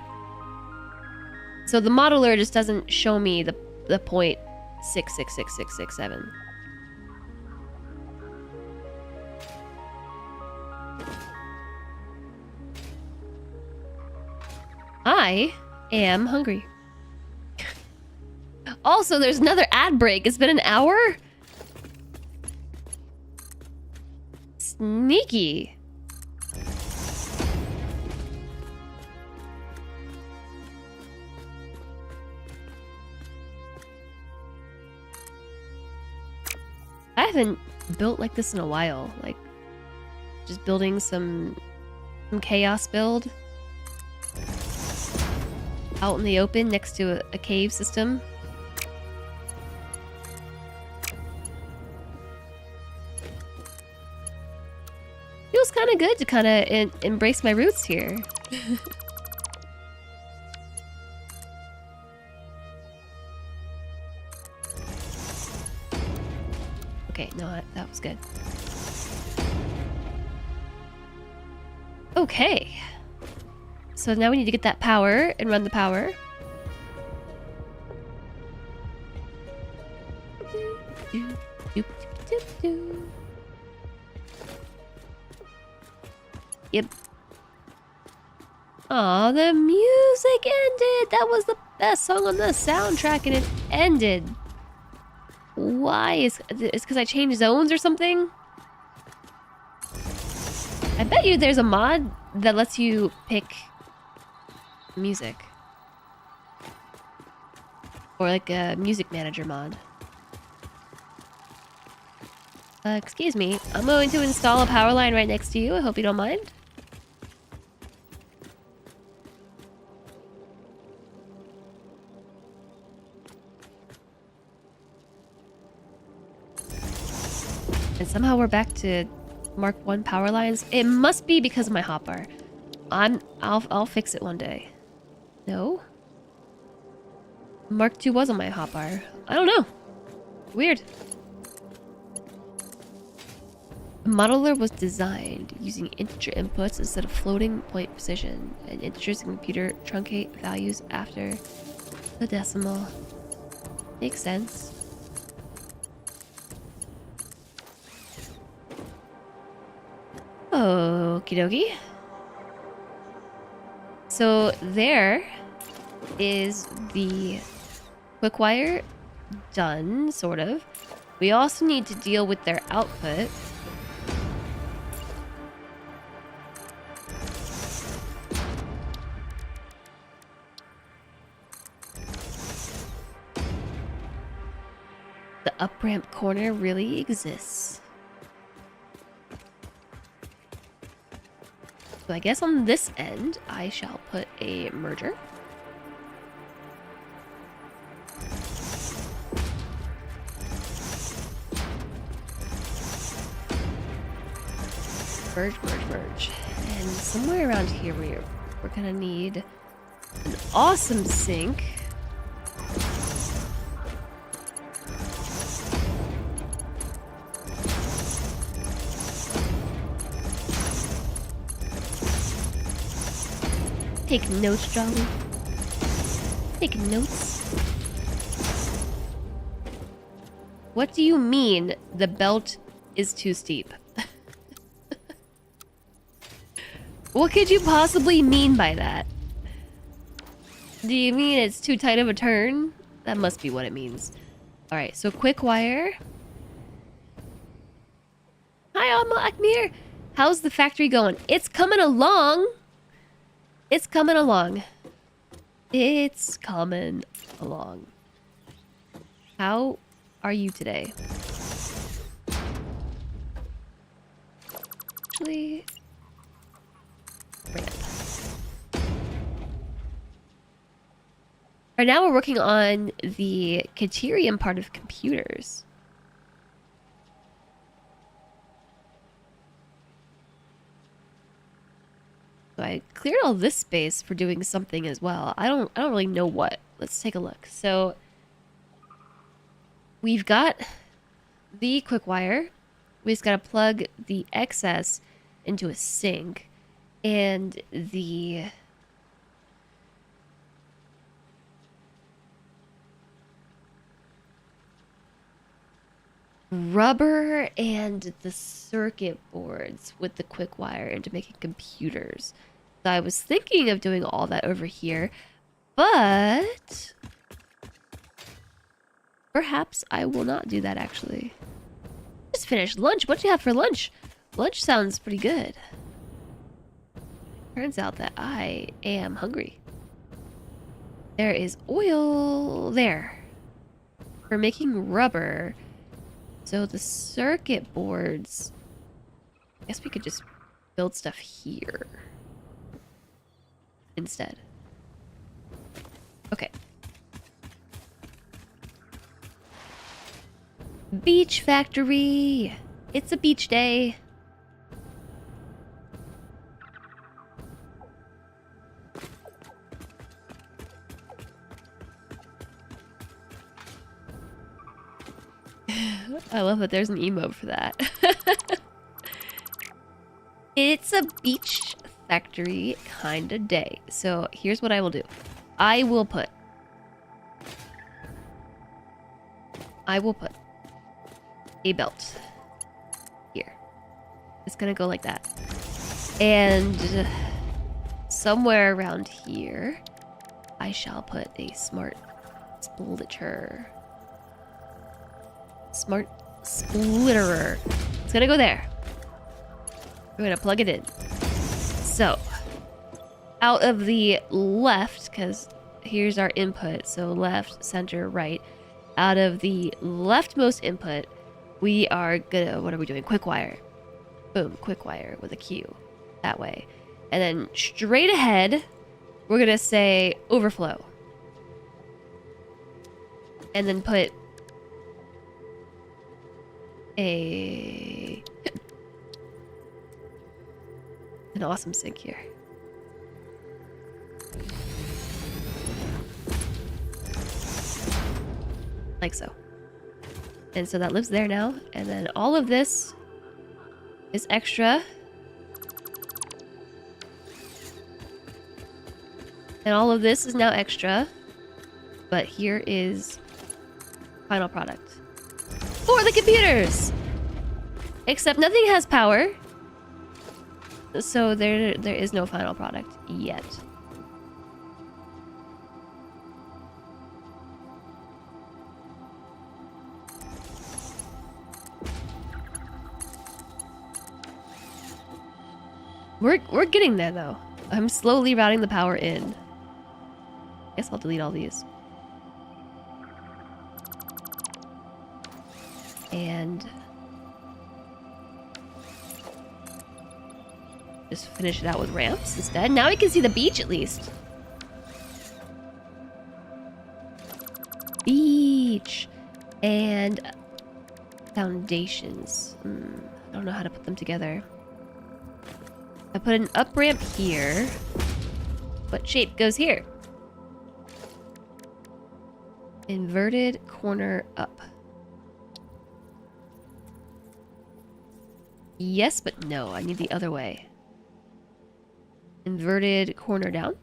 So the modeler just doesn't show me the point 6666667. I am hungry. Also, there's another ad break. It's been an hour? Sneaky. I haven't built like this in a while. Like, just building some chaos build out in the open next to a cave system. Feels kind of good to kind of embrace my roots here. Okay, no, that was good. Okay. So now we need to get that power and run the power. Yep. Aw, the music ended! That was the best song on the soundtrack and it ended. Why? It's because I changed zones or something? I bet you there's a mod that lets you pick music. Or like a music manager mod. Excuse me. I'm going to install a power line right next to you. I hope you don't mind. And somehow we're back to Mark 1 power lines. It must be because of my hotbar. I'll fix it one day. No? Mark 2 was on my hotbar. I don't know. Weird. The modeler was designed using integer inputs instead of floating point precision, and integers in computer truncate values after the decimal. Makes sense. Okie dokie. So there is the quick wire done, sort of. We also need to deal with their output. up ramp corner really exists. So I guess on this end, I shall put a merger. Merge, merge, merge. And somewhere around here we're gonna need an awesome sink. Take notes, Jolly. Take notes. What do you mean the belt is too steep? What could you possibly mean by that? Do you mean it's too tight of a turn? That must be what it means. Alright, so quick wire. Hi, Alma Akmir. How's the factory going? It's coming along. It's coming along. It's coming along. How are you today? Actually, ramp. Right now we're working on the Caterium part of computers. So I cleared all this space for doing something as well. I don't really know what. Let's take a look. So we've got the quick wire. We just gotta plug the excess into a sink, and the rubber and the circuit boards with the quick wire into making computers. So I was thinking of doing all that over here, but perhaps I will not do that actually. Just finished lunch. What do you have for lunch? Lunch sounds pretty good. Turns out that I am hungry. There is oil there for making rubber. So the circuit boards, I guess we could just build stuff here instead. Okay. Beach factory. It's a beach day. I love that there's an emote for that. It's a beach factory kind of day. So here's what I will do. I will put a belt here. It's gonna go like that. And somewhere around here, I shall put a smart splitter. Smart splitterer. It's gonna go there. We're gonna plug it in. So, out of the left, because here's our input, so left, center, right. Out of the leftmost input, we are gonna, what are we doing? Quick wire. Boom, quick wire with a Q. That way. And then straight ahead, we're gonna say overflow. And then put an awesome sink here. Like so. And so that lives there now. And then all of this is extra. And all of this is now extra. But here is final product. For the computers! Except nothing has power. So there is no final product yet. We're getting there though. I'm slowly routing the power in. Guess I'll delete all these. And just finish it out with ramps instead. Now we can see the beach at least. Beach. And foundations. I don't know how to put them together. I put an up ramp here. What shape goes here? Inverted corner up. Yes, but no. I need the other way. Inverted corner down.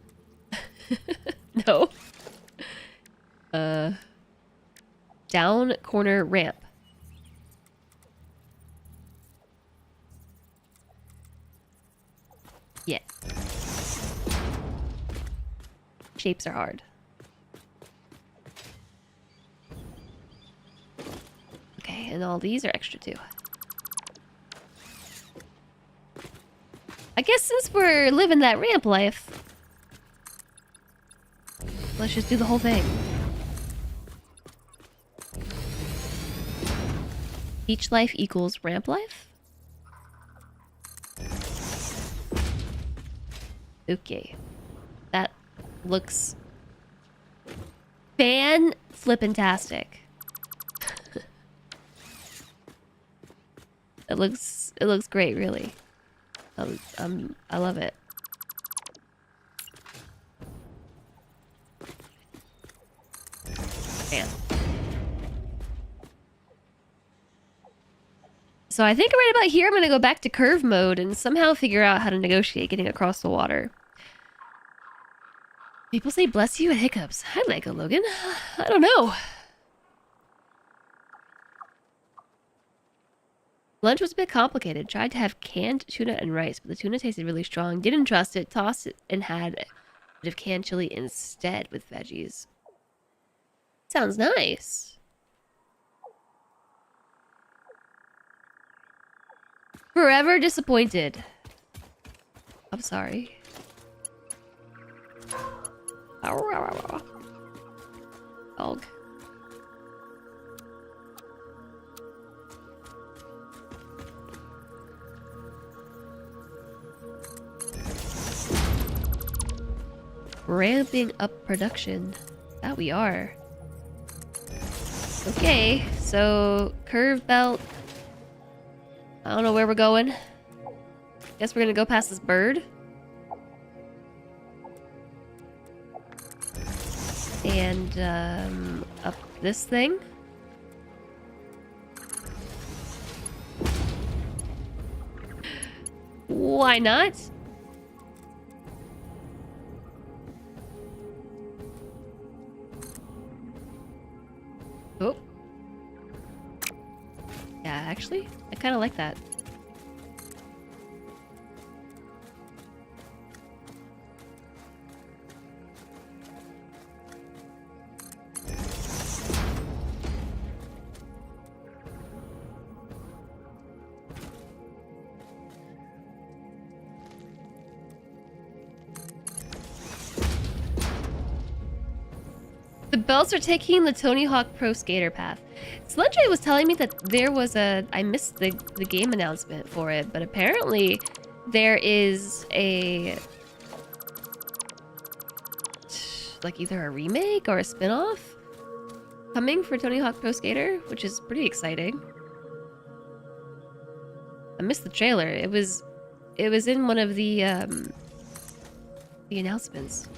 No. Down corner ramp. Yeah. Shapes are hard. Okay, and all these are extra too. I guess since we're living that ramp life, let's just do the whole thing. Beach life equals ramp life? Okay. That looks fan-flippin-tastic. It looks great, really. I love it. Man. So I think right about here, I'm going to go back to curve mode and somehow figure out how to negotiate getting across the water. People say bless you and hiccups. Hi, Lego Logan. I don't know. Lunch was a bit complicated. Tried to have canned tuna and rice, but the tuna tasted really strong. Didn't trust it. Tossed it and had a bit of canned chili instead with veggies. Sounds nice. Forever disappointed. I'm sorry. Dog. Ramping up production. That we are. Okay, so curve belt. I don't know where we're going. Guess we're gonna go past this bird. And up this thing. Why not? Oh. Yeah, actually, I kind of like that. The belts are taking the Tony Hawk Pro Skater path. Sledge was telling me that there was a... I missed the game announcement for it, but apparently there is a... like either a remake or a spin-off coming for Tony Hawk Pro Skater, which is pretty exciting. I missed the trailer. It was in one of the announcements.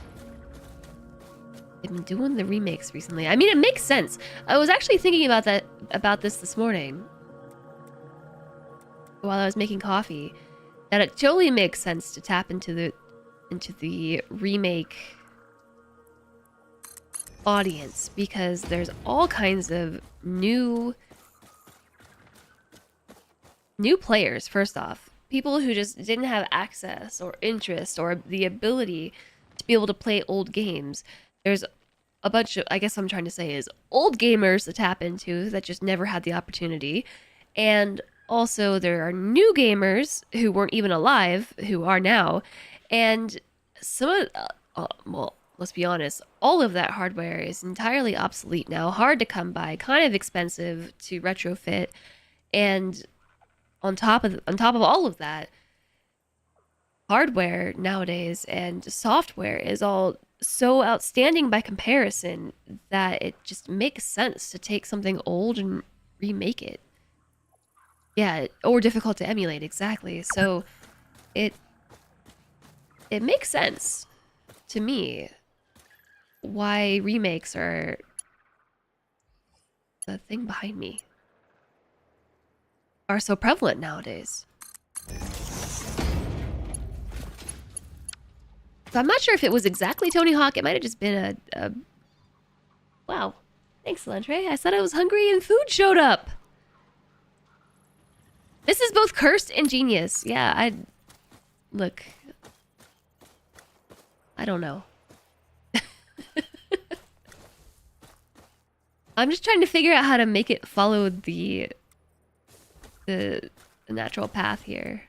They've been doing the remakes recently. I mean, it makes sense. I was actually thinking about this morning while I was making coffee, that it totally makes sense to tap into the remake audience, because there's all kinds of new players. First off, people who just didn't have access or interest or the ability to be able to play old games. There's a bunch of, I guess what I'm trying to say is, old gamers to tap into that just never had the opportunity. And also there are new gamers who weren't even alive, who are now. And some of, well, let's be honest, all of that hardware is entirely obsolete now, hard to come by, kind of expensive to retrofit, and on top of all of that, hardware nowadays and software is all so outstanding by comparison that it just makes sense to take something old and remake it. Yeah, or difficult to emulate, exactly. So it makes sense to me why remakes are the thing behind me are so prevalent nowadays. So I'm not sure if it was exactly Tony Hawk. It might have just been a... Wow. Thanks, Landre. I said I was hungry and food showed up. This is both cursed and genius. Yeah, Look. I don't know. I'm just trying to figure out how to make it follow the natural path here.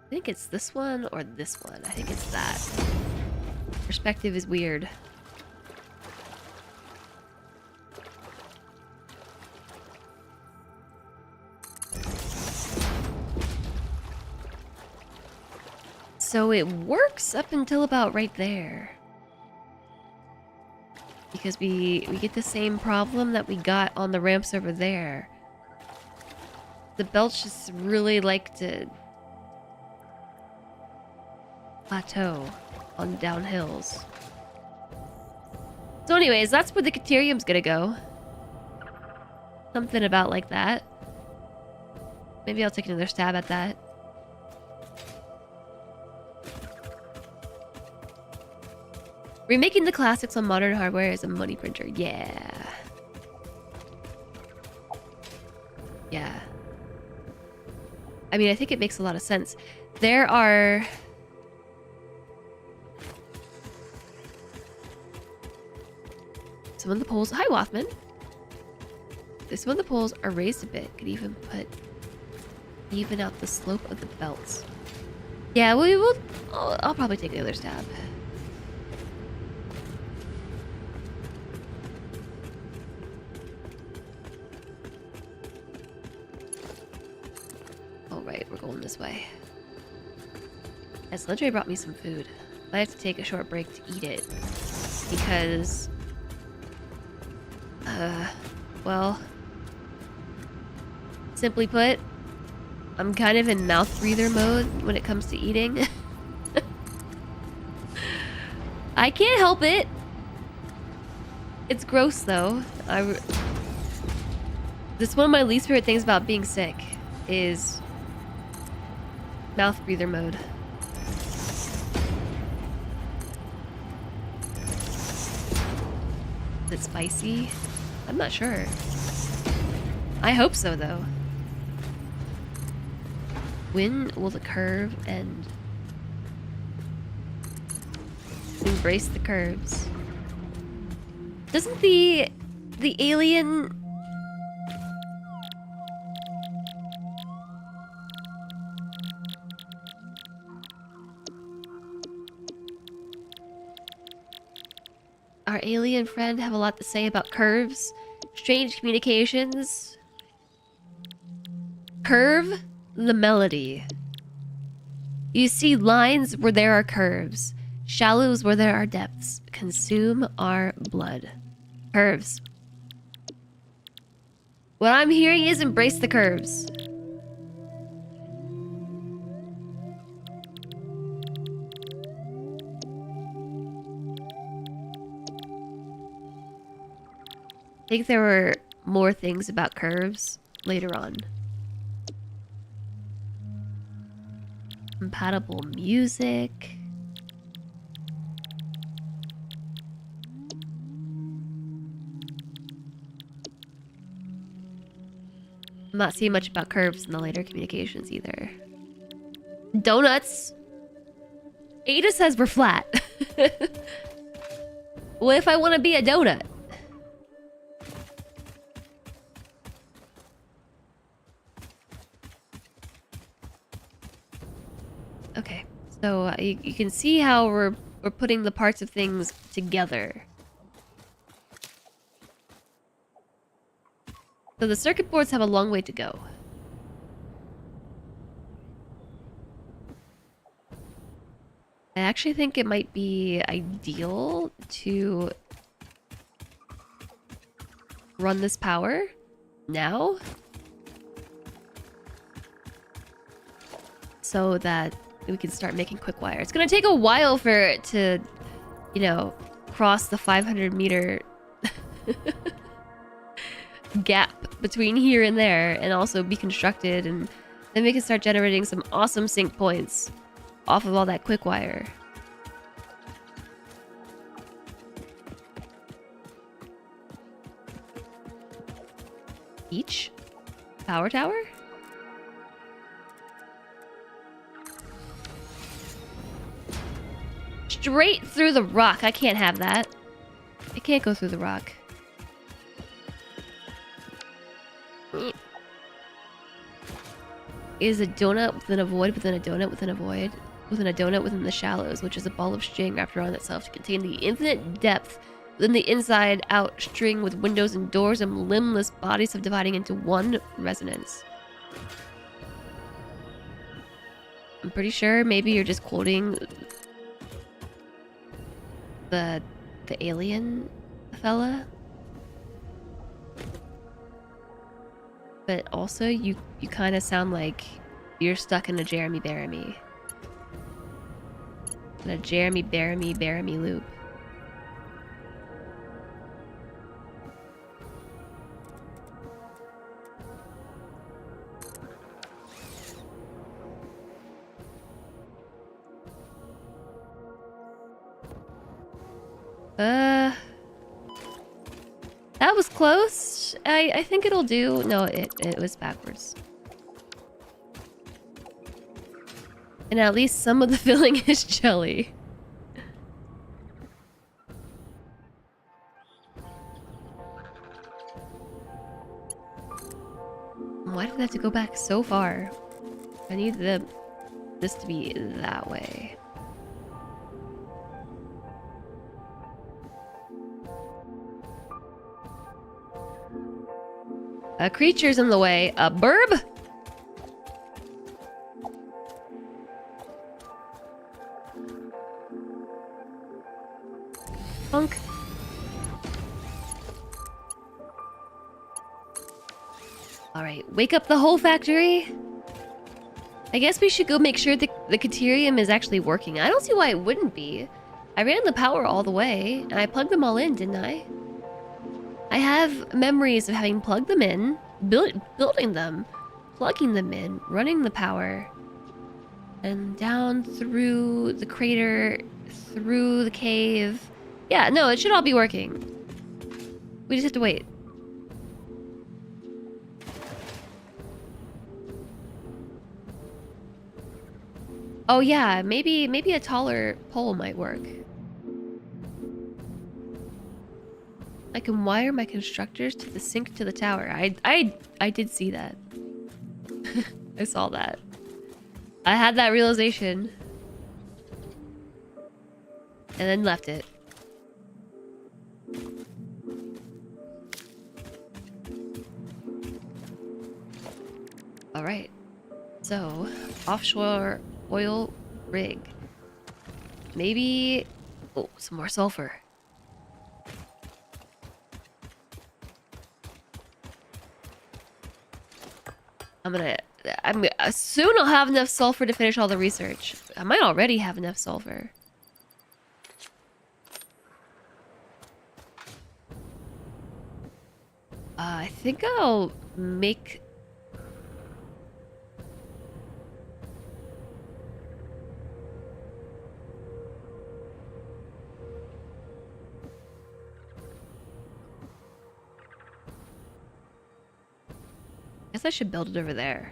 I think it's this one or this one. I think it's that. Perspective is weird. So it works up until about right there. Because we get the same problem that we got on the ramps over there. The belts just really like to plateau on downhills. So anyways, that's where the Caterium's gonna go. Something about like that. Maybe I'll take another stab at that. Remaking the classics on modern hardware is a money printer. Yeah. Yeah. I mean, I think it makes a lot of sense. There are... Some of the poles... Hi, Wathman. Some of the poles are raised a bit. Could even even out the slope of the belts. Yeah, we will... I'll probably take the other stab. Alright, we're going this way. Yes, Ledre brought me some food. I have to take a short break to eat it. Because... well... Simply put, I'm kind of in mouth breather mode when it comes to eating. I can't help it. It's gross though. This is one of my least favorite things about being sick is mouth breather mode. Is it spicy? I'm not sure. I hope so though. When will the curve end? Embrace the curves. Doesn't the alien... Our alien friend have a lot to say about curves? Strange communications? Curve the melody. You see lines where there are curves. Shallows where there are depths. Consume our blood. Curves. What I'm hearing is embrace the curves. I think there were more things about curves later on. Compatible music. I'm not seeing much about curves in the later communications either. Donuts. Ada says we're flat. What if I want to be a donut? Okay, so you can see how we're putting the parts of things together. So the circuit boards have a long way to go. I actually think it might be ideal to run this power now so that we can start making quick wire. It's gonna take a while for it to, you know, cross the 500-meter gap between here and there and also be constructed, and then we can start generating some awesome sync points off of all that quick wire. Each power tower? Straight through the rock. I can't have that. I can't go through the rock. Is a donut within a void within a donut within a void within a donut within the shallows, which is a ball of string wrapped around itself to contain the infinite depth within the inside-out string with windows and doors and limbless bodies subdividing into one resonance. I'm pretty sure maybe you're just quoting the alien fella. But also, you kind of sound like you're stuck in a Jeremy Bearimy. In a Jeremy Bearimy loop. That was close. I think it'll do. No, it was backwards. And at least some of the filling is jelly. Why did I have to go back so far? I need this to be that way. A creature's in the way. A burb? Punk. Alright, wake up the whole factory. I guess we should go make sure the Caterium is actually working. I don't see why it wouldn't be. I ran the power all the way, and I plugged them all in, didn't I? I have memories of having plugged them in, building them, plugging them in, running the power, and down through the crater, through the cave. Yeah, no, it should all be working. We just have to wait. Oh yeah, maybe a taller pole might work. I can wire my constructors to the sink to the tower. I did see that. I saw that. I had that realization. And then left it. Alright. So, offshore oil rig. Maybe... Oh, some more sulfur. Soon I'll have enough sulfur to finish all the research. I might already have enough sulfur. I think I'll make... Guess I should build it over there.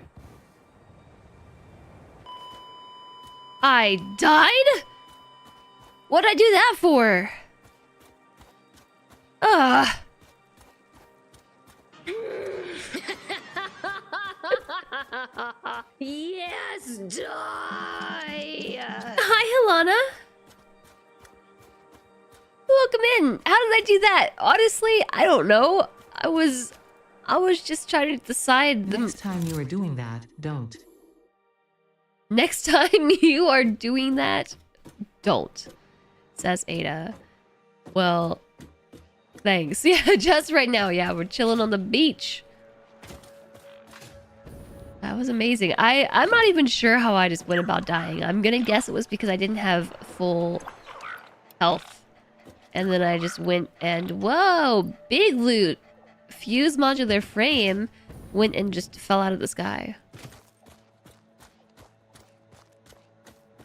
I died? What'd I do that for? Ugh. Yes, die! Hi, Alana. Welcome in. How did I do that? Honestly, I don't know. I was just trying to decide. Next time you are doing that, don't. Next time you are doing that, don't, says Ada. Well, thanks. Yeah, just right now. Yeah, we're chilling on the beach. That was amazing. I'm not even sure how I just went about dying. I'm gonna guess it was because I didn't have full health. And then I just went and, whoa, big loot. Fuse modular frame went and just fell out of the sky.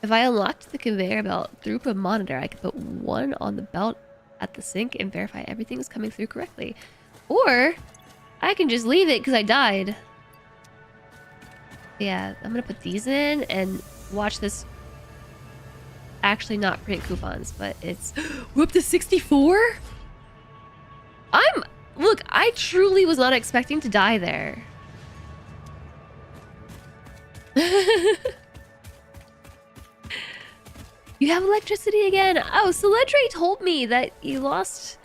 If I unlocked the conveyor belt throughput monitor, I could put one on the belt at the sink and verify everything is coming through correctly. Or I can just leave it because I died. Yeah, I'm gonna put these in and watch this. Actually not print coupons, but it's... We're up to 64? Look, I truly was not expecting to die there. You have electricity again. Oh, Celedre told me that you lost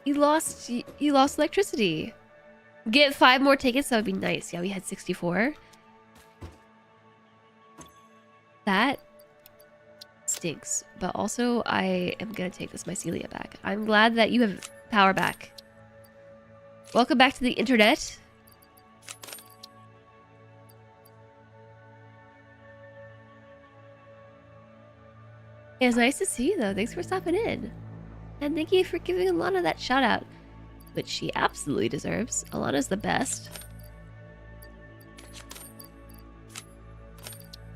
electricity. Get 5 more tickets, that would be nice. Yeah, we had 64. That stinks. But also, I am gonna take this mycelia back. I'm glad that you have power back. Welcome back to the internet. It was nice to see you, though. Thanks for stopping in. And thank you for giving Alana that shout out, which she absolutely deserves. Alana's the best.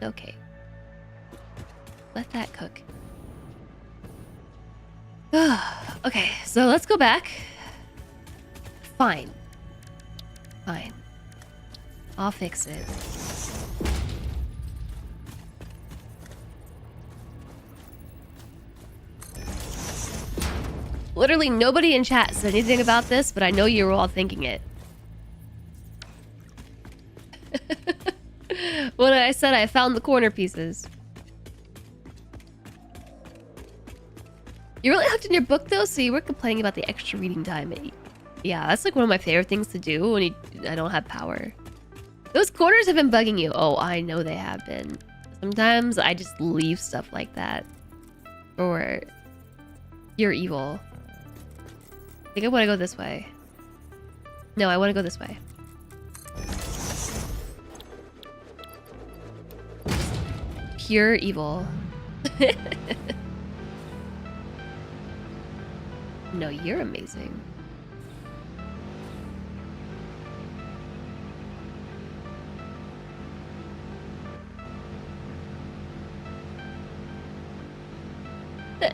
Okay. Let that cook. Okay, so let's go back. Fine. Fine. I'll fix it. Literally nobody in chat said anything about this, but I know you were all thinking it. When I said I found the corner pieces. You're really hooked in your book though, so you were complaining about the extra reading time. Yeah, that's like one of my favorite things to do when I don't have power. Those corners have been bugging you. Oh, I know they have been. Sometimes I just leave stuff like that. Or you're evil. I think I want to go this way. No, I want to go this way. Pure evil. No, you're amazing.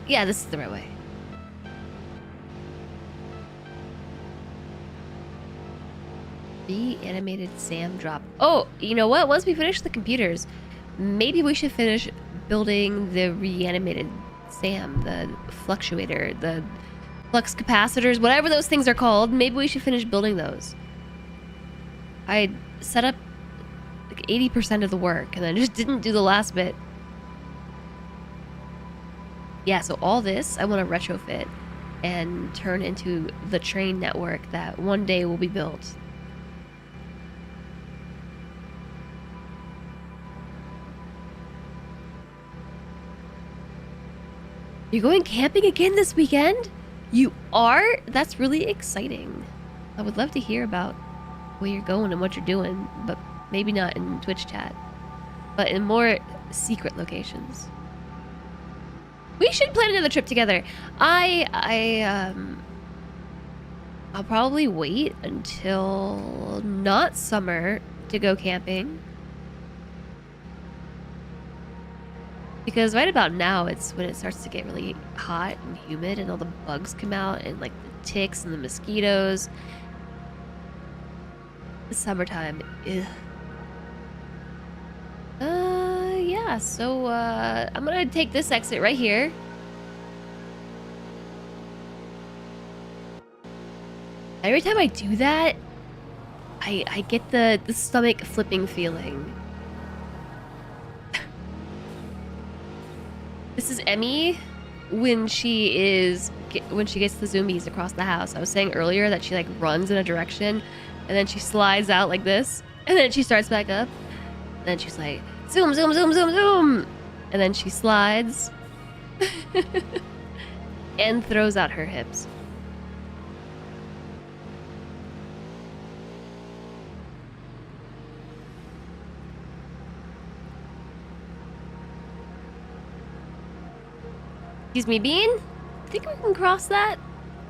Yeah, this is the right way. Reanimated Sam drop. Oh, you know what? Once we finish the computers, maybe we should finish building the reanimated Sam, the fluctuator, the flux capacitors, whatever those things are called. Maybe we should finish building those. I set up like 80% of the work and then just didn't do the last bit. Yeah, so all this I want to retrofit and turn into the train network that one day will be built. You're going camping again this weekend? You are? That's really exciting. I would love to hear about where you're going and what you're doing, but maybe not in Twitch chat, but in more secret locations. We should plan another trip together. I'll probably wait until not summer to go camping. Because right about now, it's when it starts to get really hot and humid and all the bugs come out and like the ticks and the mosquitoes. The summertime, ugh. Yeah, yeah, so I'm gonna take this exit right here. Every time I do that, I get the stomach flipping feeling. This is Emmy when she gets the zombies across the house. I was saying earlier that she like runs in a direction and then she slides out like this and then she starts back up. And then she's like, zoom, zoom, zoom, zoom, zoom. And then she slides and throws out her hips. Excuse me, Bean? Think we can cross that?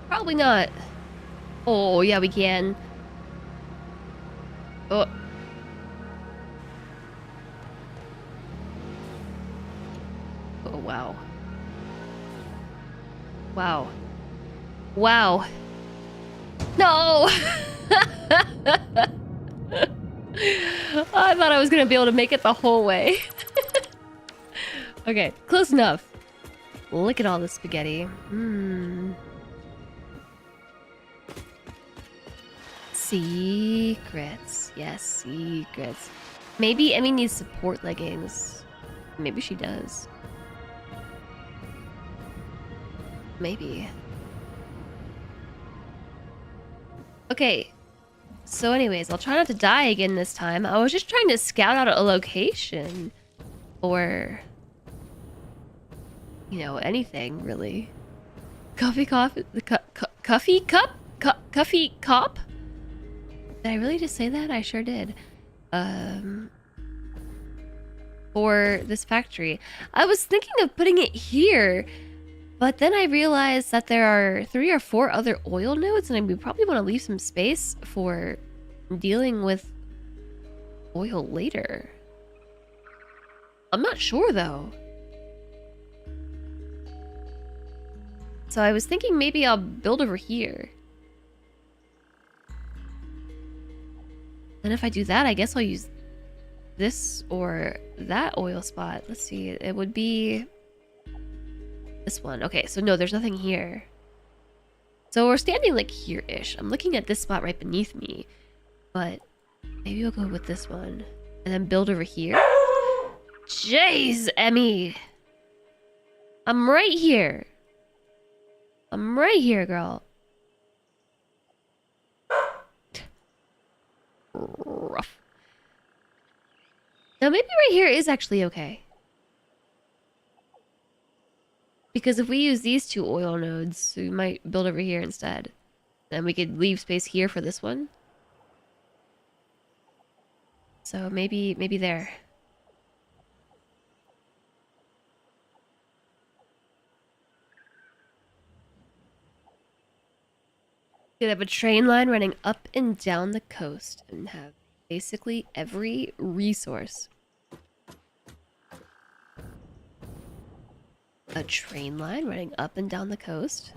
Probably not. Oh, yeah, we can. Oh. Oh, wow. Wow. Wow. No! I thought I was gonna be able to make it the whole way. Okay, close enough. Look at all this spaghetti. Secrets. Yes, secrets. Maybe Emmy needs support leggings. Maybe she does. Maybe. Okay. So anyways, I'll try not to die again this time. I was just trying to scout out a location. Or... you know, anything, really. Coffee cup? Coffee cup? Coffee cop? Did I really just say that? I sure did. For this factory. I was thinking of putting it here, but then I realized that there are 3 or 4 other oil nodes, and we probably want to leave some space for dealing with oil later. I'm not sure, though. So I was thinking maybe I'll build over here. And if I do that, I guess I'll use this or that oil spot. Let's see. It would be this one. Okay, so no, there's nothing here. So we're standing like here-ish. I'm looking at this spot right beneath me. But maybe we'll go with this one. And then build over here. Jeez, Emmy. I'm right here. I'm right here, girl. Rough. Now, maybe right here is actually okay. Because if we use these 2 oil nodes, we might build over here instead. Then we could leave space here for this one. So maybe there. Could have a train line running up and down the coast and have basically every resource. A train line running up and down the coast?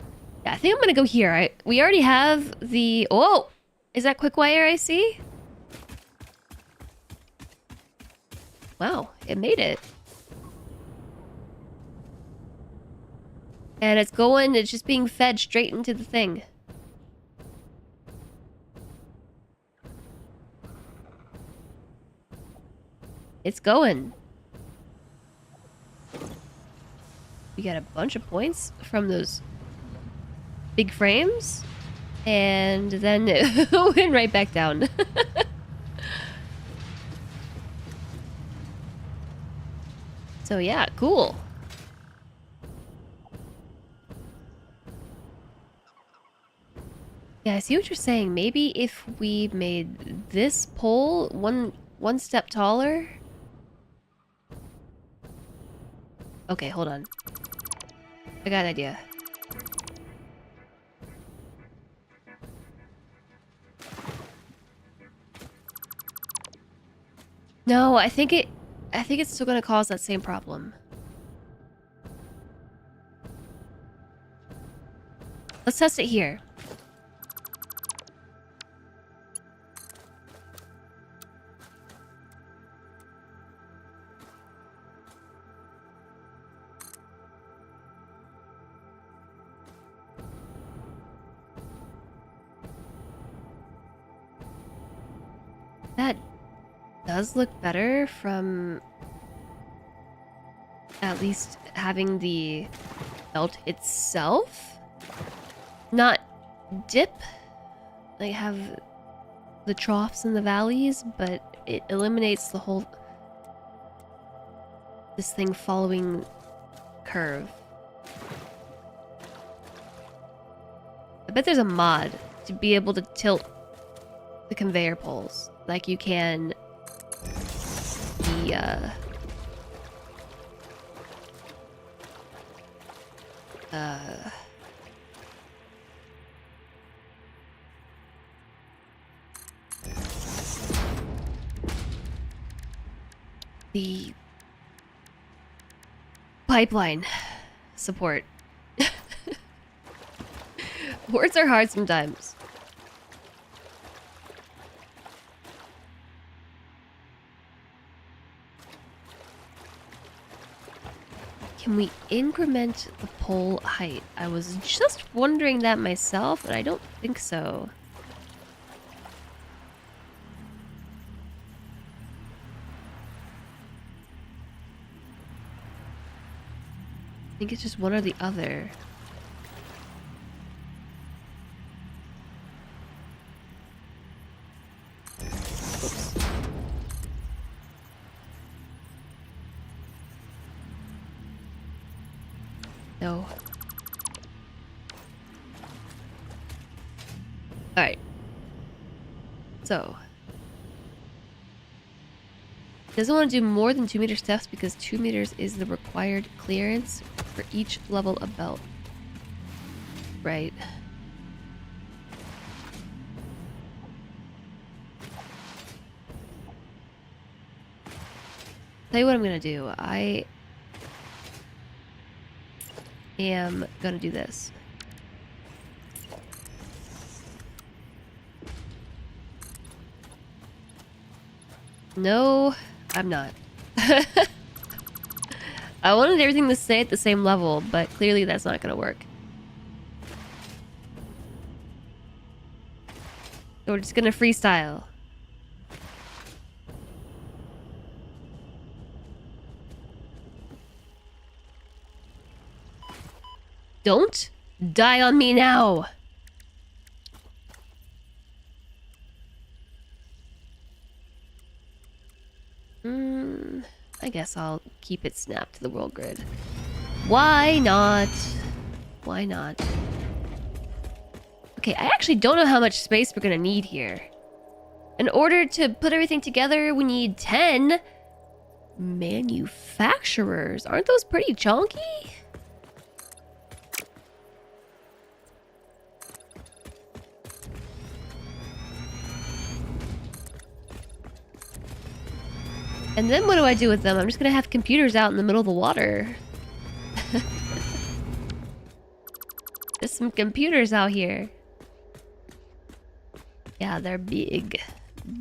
Yeah, I think I'm gonna go here. We already have the... Oh! Is that quick wire I see? Wow, it made it. And it's just being fed straight into the thing. It's going. We got a bunch of points from those big frames. And then it went right back down. So yeah, cool. Yeah, I see what you're saying. Maybe if we made this pole one step taller. Okay, hold on. I got an idea. No, I think it's still gonna cause that same problem. Let's test it here. That does look better from at least having the belt itself not dip. Like have the troughs and the valleys, but it eliminates the whole this thing following curve. I bet there's a mod to be able to tilt the conveyor poles like you can the pipeline support. Words are hard sometimes. Can we increment the pole height? I was just wondering that myself, but I don't think so. I think it's just one or the other. Oops. No. Alright. So. Doesn't want to do more than 2 meter steps because 2 meters is the required clearance for each level of belt. Right. Tell you what I'm gonna do. I am gonna do this. No, I'm not. I wanted everything to stay at the same level, but clearly that's not gonna work. So we're just gonna freestyle. Don't die on me now! I guess I'll keep it snapped to the world grid. Why not? Why not? Okay, I actually don't know how much space we're gonna need here. In order to put everything together, we need 10 manufacturers. Aren't those pretty chunky? And then what do I do with them? I'm just gonna have computers out in the middle of the water. There's some computers out here. Yeah, they're big.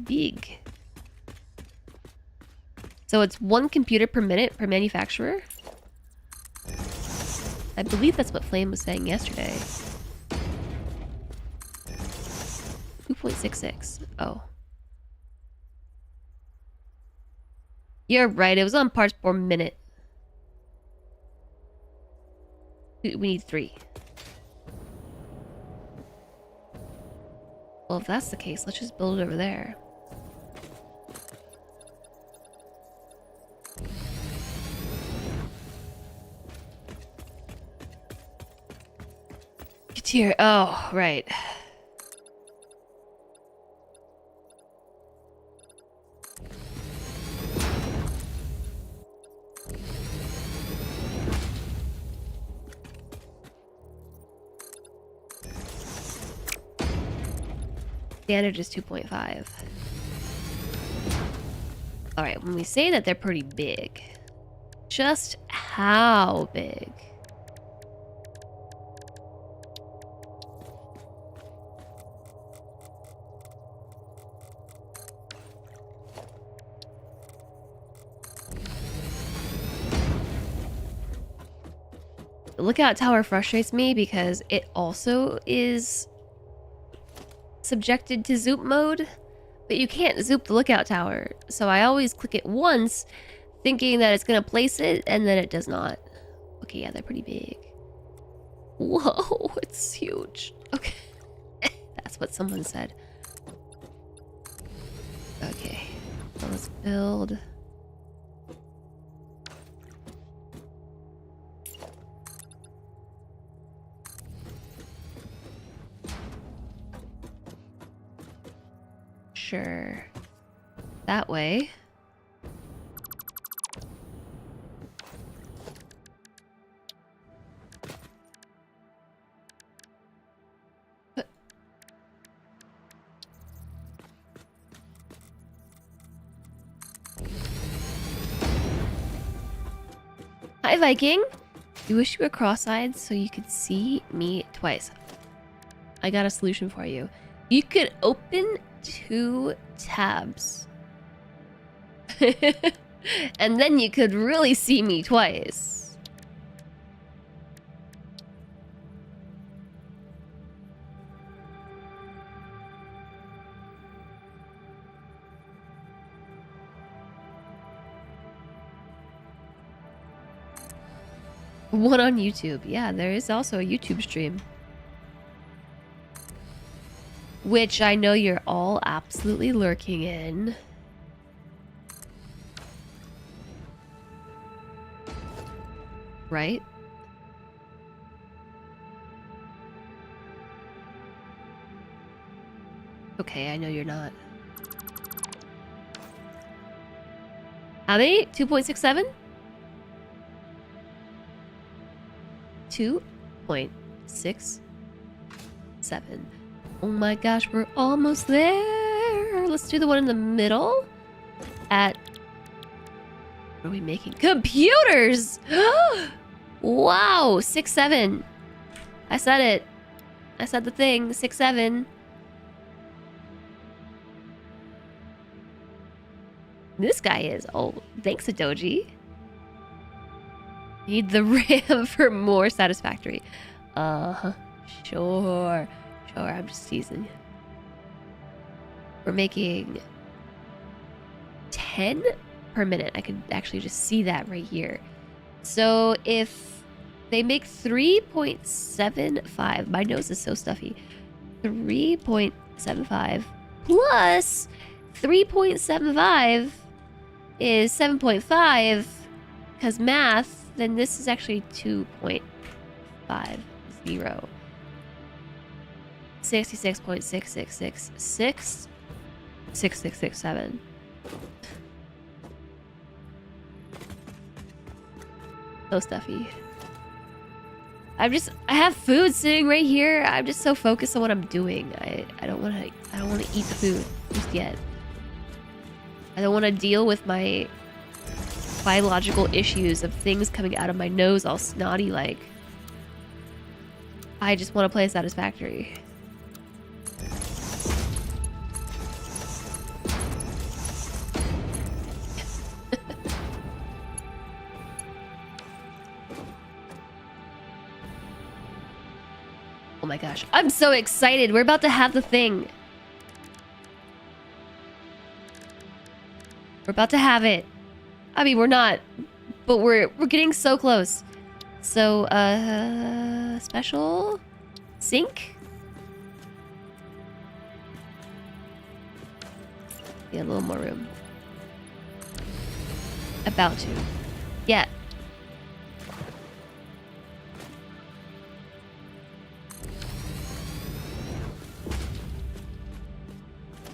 Big. So it's 1 computer per minute per manufacturer? I believe that's what Flame was saying yesterday. 2.66. Oh. You're right, it was on parts per minute. We need 3. Well, if that's the case, let's just build it over there. Get here. Oh, right. Standard is 2.5. Alright, when we say that they're pretty big, just how big? The lookout tower frustrates me because it also is subjected to zoop mode, but you can't zoop the lookout tower. So I always click it once, thinking that it's gonna place it, and then it does not. Okay, yeah, they're pretty big. Whoa, it's huge. Okay. That's what someone said. Okay, so let's build. Sure. That way. Hi, Viking. You wish you were cross-eyed so you could see me twice. I got a solution for you. You could open 2 tabs. And then you could really see me twice. One on YouTube. Yeah, there is also a YouTube stream. Which I know you're all absolutely lurking in. Right? Okay, I know you're not. How many? 2.67? 2.67. Oh my gosh, we're almost there. Let's do the one in the middle. What are we making? Computers! Wow, 6.7. I said it. I said the thing. 6.7. This guy is. Oh, thanks, Adoji. Need the RAM for more Satisfactory. Uh-huh. Sure. Sure, I'm just teasing. We're making 10 per minute. I could actually just see that right here. So if they make 3.75, my nose is so stuffy. 3.75 plus 3.75 is 7.5, because math. Then this is actually 2.50. 66.66666667. So stuffy. I have food sitting right here. I'm just so focused on what I'm doing. I don't want to eat the food just yet. I don't want to deal with my biological issues of things coming out of my nose all snotty like. I just want to play Satisfactory. Oh my gosh, I'm so excited. We're about to have the thing. We're about to have it. I mean, we're not, but we're getting so close. So, special sink. Yeah, a little more room. About to. Yeah.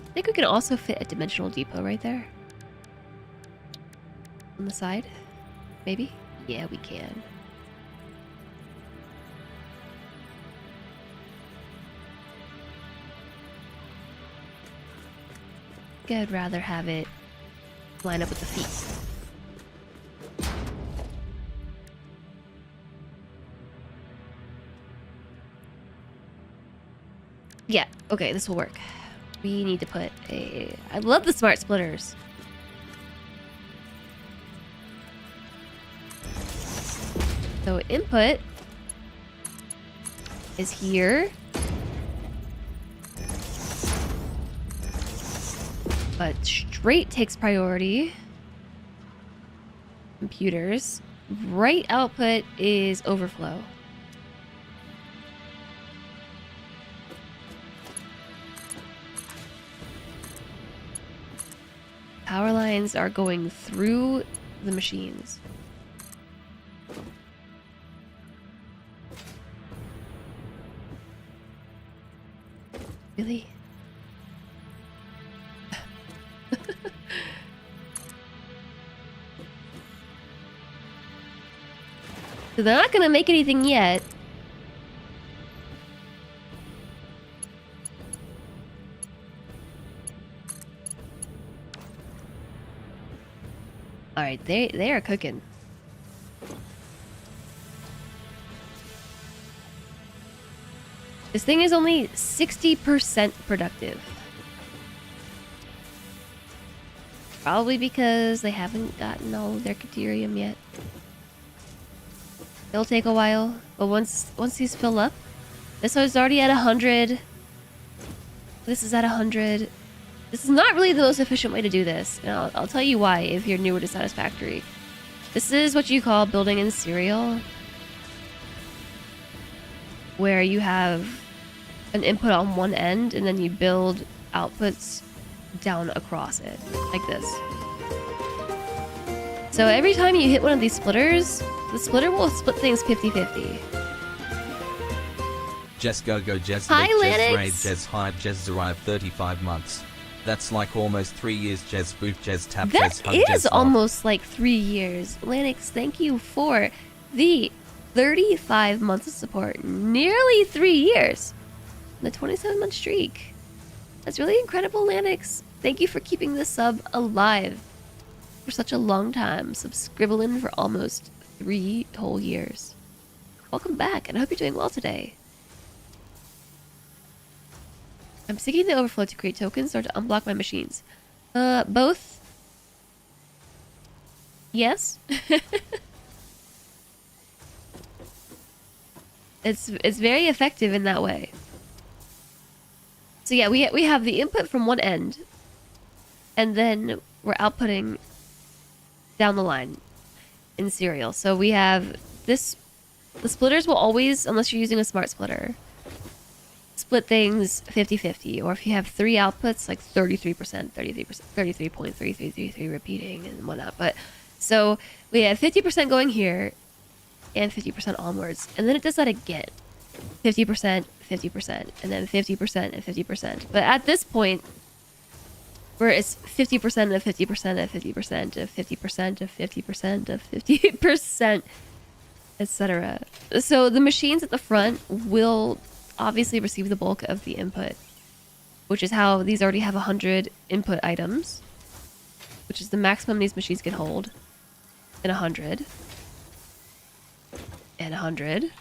I think we can also fit a dimensional depot right there. On the side, maybe? Yeah, we can. I'd rather have it line up with the feet. Yeah, okay, this will work. We need to put a... I love the smart splitters. So input is here. But straight takes priority. Computers. Right output is overflow. Power lines are going through the machines. Really? So they're not gonna make anything yet. Alright, they are cooking. This thing is only 60% productive. Probably because they haven't gotten all of their Caterium yet. It'll take a while, but once these fill up, this one's already at 100. This is at 100. This is not really the most efficient way to do this, and I'll tell you why if you're newer to Satisfactory. This is what you call building in serial, where you have an input on one end and then you build outputs down across it, like this. So every time you hit one of these splitters, the splitter will split things 50-50. Jess go Jess Hi, Lick, Jess Linux. Raid, Jess Hype, Jess Zarive, 35 months. That's like almost 3 years. Jess Boot, Jess Tap, Jess That Hug, Jess is Love. almost like 3 years. Lanix, thank you for the 35 months of support. Nearly 3 years. The 27-month streak. That's really incredible, Lanix. Thank you for keeping the sub alive for such a long time. Subscribbling for almost 3 whole years. Welcome back, and I hope you're doing well today. I'm seeking the overflow to create tokens or to unblock my machines. Both. Yes. It's very effective in that way. So yeah, we have the input from one end, and then we're outputting down the line in serial. So we have this. The splitters will always, unless you're using a smart splitter, split things 50-50, or if you have 3 outputs, like 33%, 33.3333 repeating and whatnot. But so we have 50% going here and 50% onwards, and then it does that again. 50%, 50%, and then 50% and 50%. But at this point, where it's 50% of 50% of 50% of 50% of 50% of 50%, etc. So the machines at the front will obviously receive the bulk of the input, which is how these already have 100 input items, which is the maximum these machines can hold, and 100, and 100,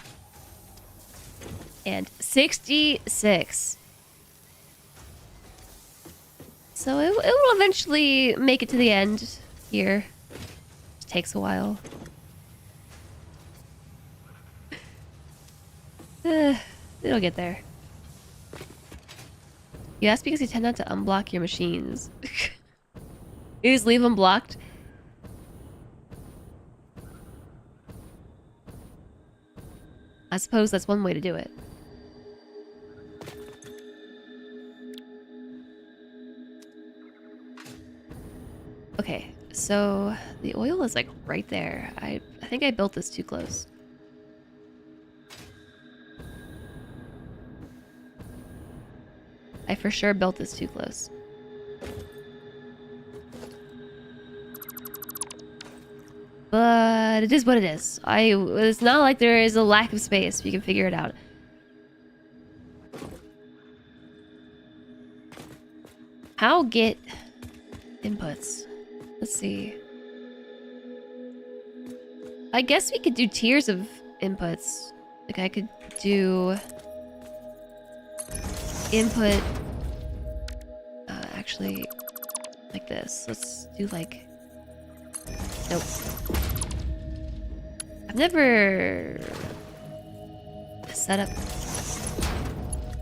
and 66. So it will eventually make it to the end here. It takes a while. It'll get there. You asked because you tend not to unblock your machines. You just leave them blocked. I suppose that's one way to do it. Okay, so the oil is like right there. I think I built this too close. I for sure built this too close. But it is what it is. It's not like there is a lack of space. You can figure it out. How get inputs? Let's see. I guess we could do tiers of inputs. Like I could do input actually like this. Let's do like, nope. I've never set up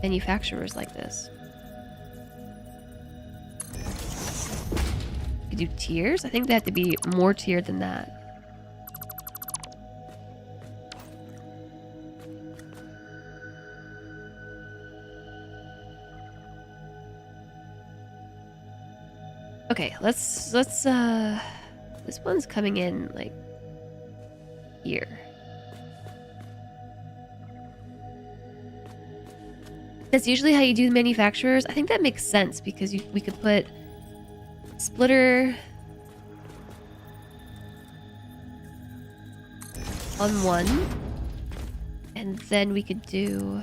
manufacturers like this. could do tiers. I think they have to be more tiered than that. Okay, let's this one's coming in like here. That's usually how you do the manufacturers. I think that makes sense because we could put splitter on one, and then we could do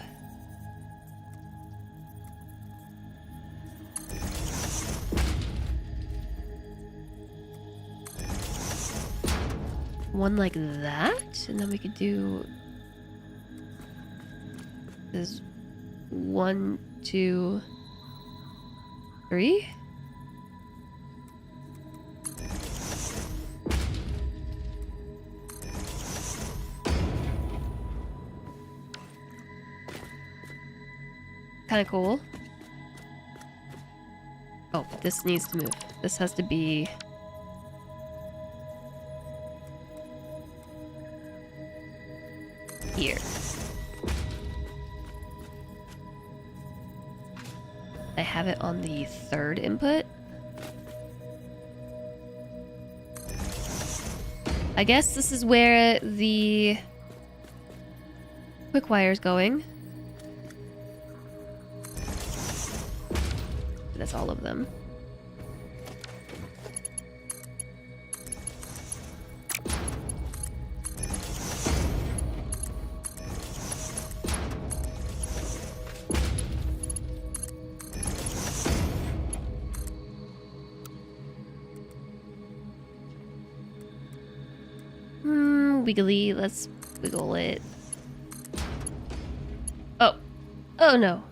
one like that, and then we could do this 1, 2, 3. Kind of cool. Oh, this needs to move. This has to be here. I have it on the third input. I guess this is where the quick wire is going. That's all of them. Wiggly, let's wiggle it. Oh. Oh no.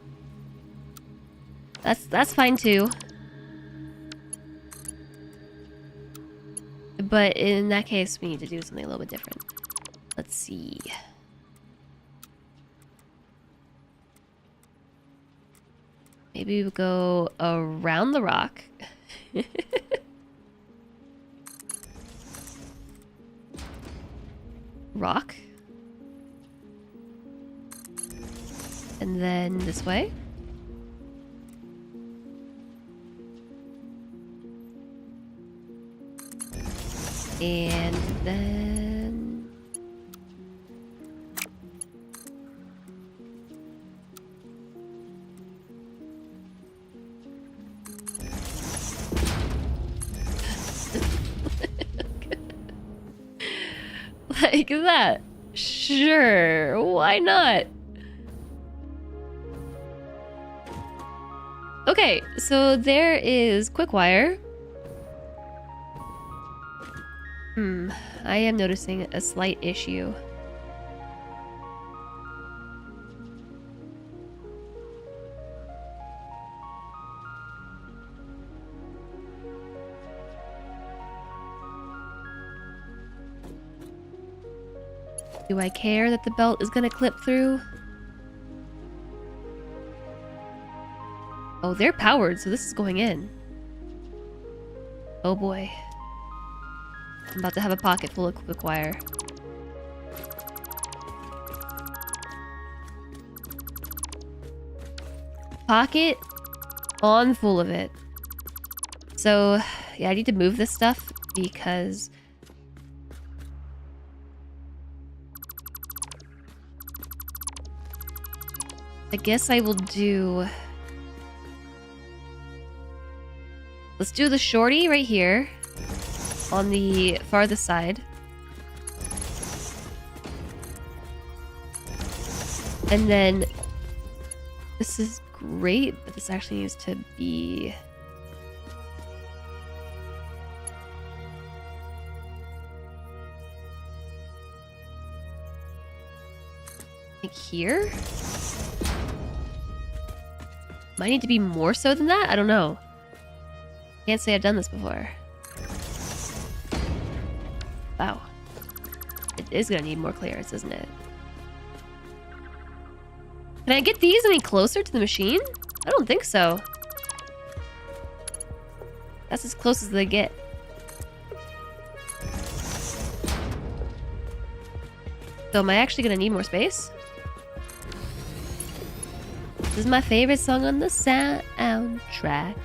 That's fine too. But in that case, we need to do something a little bit different. Let's see. Maybe we'll go around the rock. Rock. And then this way. And then like that. Sure, why not? Okay, so there is quick wire. I am noticing a slight issue. Do I care that the belt is gonna clip through? Oh, they're powered, so this is going in. Oh boy. I'm about to have a pocket full of quick wire. Pocket on full of it. So, yeah, I need to move this stuff because I guess I will do... Let's do the shorty right here on the farthest side. And then this is great, but this actually needs to be... like here? Might need to be more so than that? I don't know. Can't say I've done this before. Wow. It is gonna need more clearance, isn't it? Can I get these any closer to the machine? I don't think so. That's as close as they get. So am I actually gonna need more space? This is my favorite song on the soundtrack.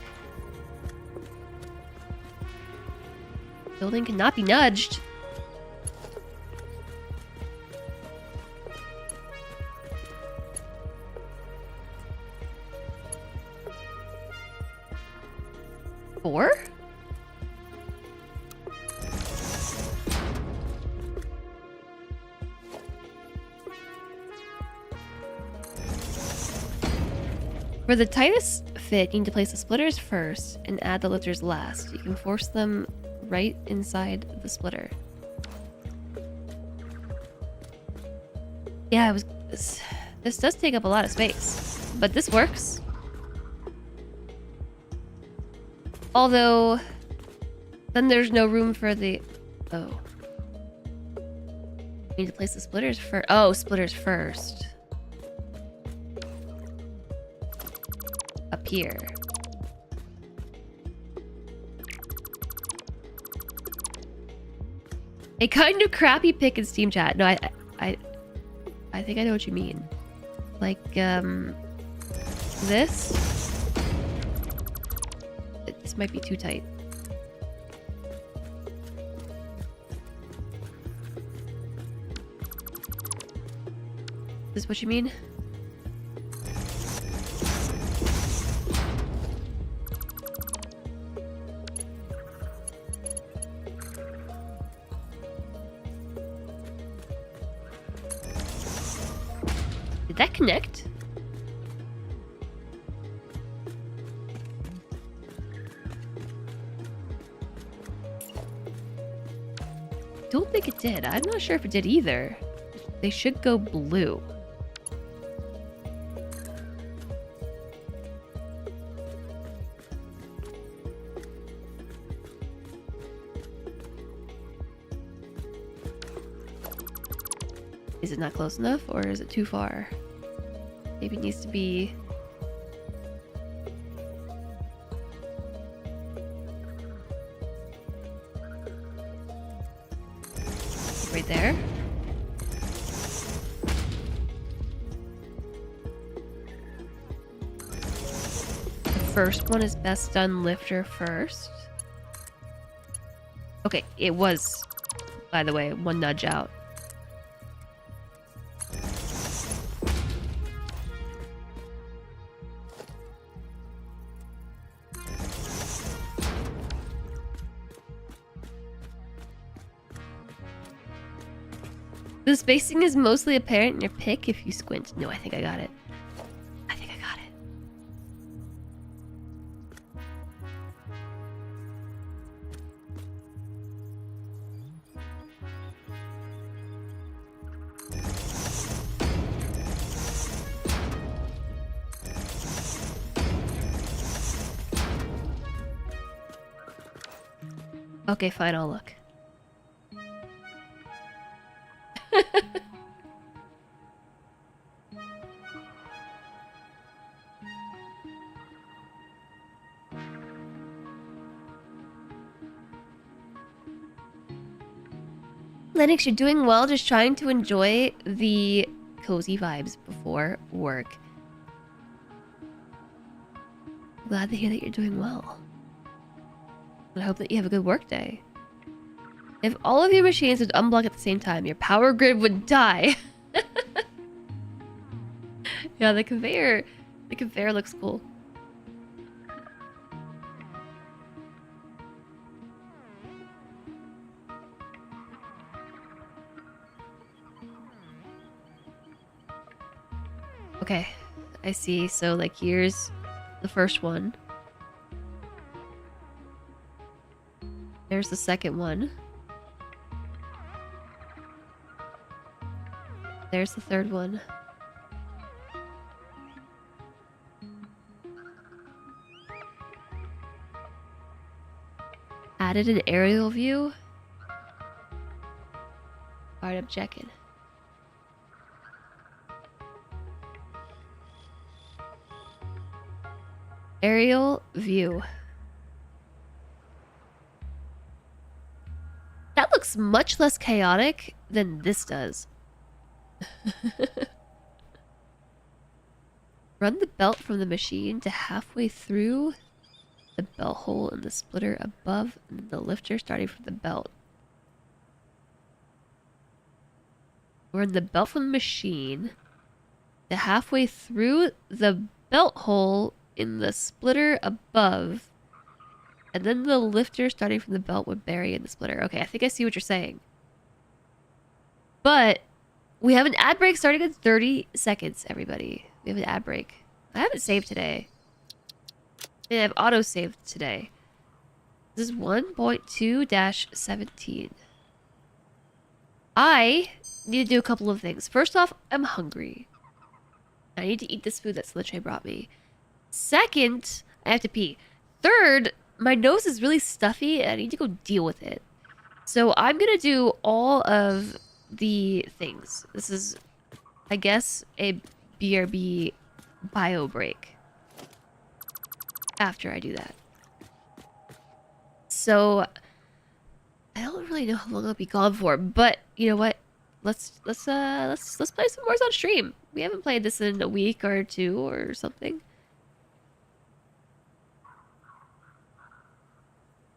Building cannot be nudged. Four? For the tightest fit, you need to place the splitters first and add the lifters last. You can force them right inside the splitter. Yeah, this does take up a lot of space, but this works. Although, then there's no room for the... Oh. You need to place the splitters first. Oh, splitters first. Up here. A kind of crappy pick in Steam chat. No, I think I know what you mean. Like, this? This might be too tight. Is this what you mean? Did that connect? Don't think it did. I'm not sure if it did either. They should go blue. Is it not close enough, or is it too far? Maybe it needs to be... right there. The first one is best done lifter first. Okay, it was, by the way, one nudge out. The spacing is mostly apparent in your pick if you squint. No, I think I got it. I think I got it. Okay, fine, I'll look. Lennox, you're doing well, just trying to enjoy the cozy vibes before work. Glad to hear that you're doing well. I hope that you have a good work day. If all of your machines would unblock at the same time, your power grid would die. Yeah, the conveyor looks cool. Okay, I see. So, like, here's the first one. There's the second one. There's the third one. Added an aerial view. Alright, I'm checking. Aerial view. That looks much less chaotic than this does. Run the belt from the machine to halfway through the belt hole in the splitter above and the lifter starting from the belt. Run the belt from the machine to halfway through the belt hole in the splitter above, and then the lifter starting from the belt would bury in the splitter. Okay, I think I see what you're saying. But we have an ad break starting in 30 seconds, everybody. We have an ad break. I haven't saved today. And I've auto-saved today. This is 1.2-17. I need to do a couple of things. First off, I'm hungry. I need to eat this food that Sliche brought me. Second, I have to pee. Third, my nose is really stuffy and I need to go deal with it. So I'm gonna do all of the things. This is, I guess, a BRB bio break. After I do that. So I don't really know how long I'll be gone for, but you know what? Let's play some Warzone stream. We haven't played this in a week or two or something.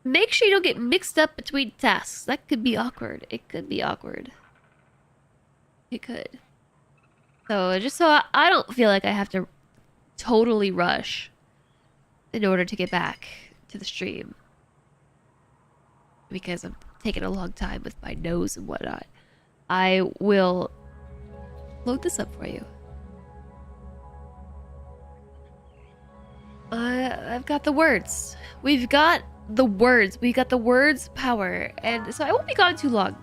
Make sure you don't get mixed up between tasks. That could be awkward. It could be awkward. It could. So just so I don't feel like I have to totally rush in order to get back to the stream. Because I'm taking a long time with my nose and whatnot. I will load this up for you. I've got the words. We've got the words. We got the words power. And so I won't be gone too long.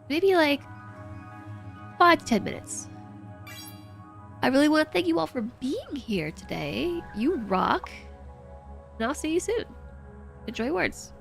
Maybe like 5 to 10 minutes. I really want to thank you all for being here today. You rock. And I'll see you soon. Enjoy words.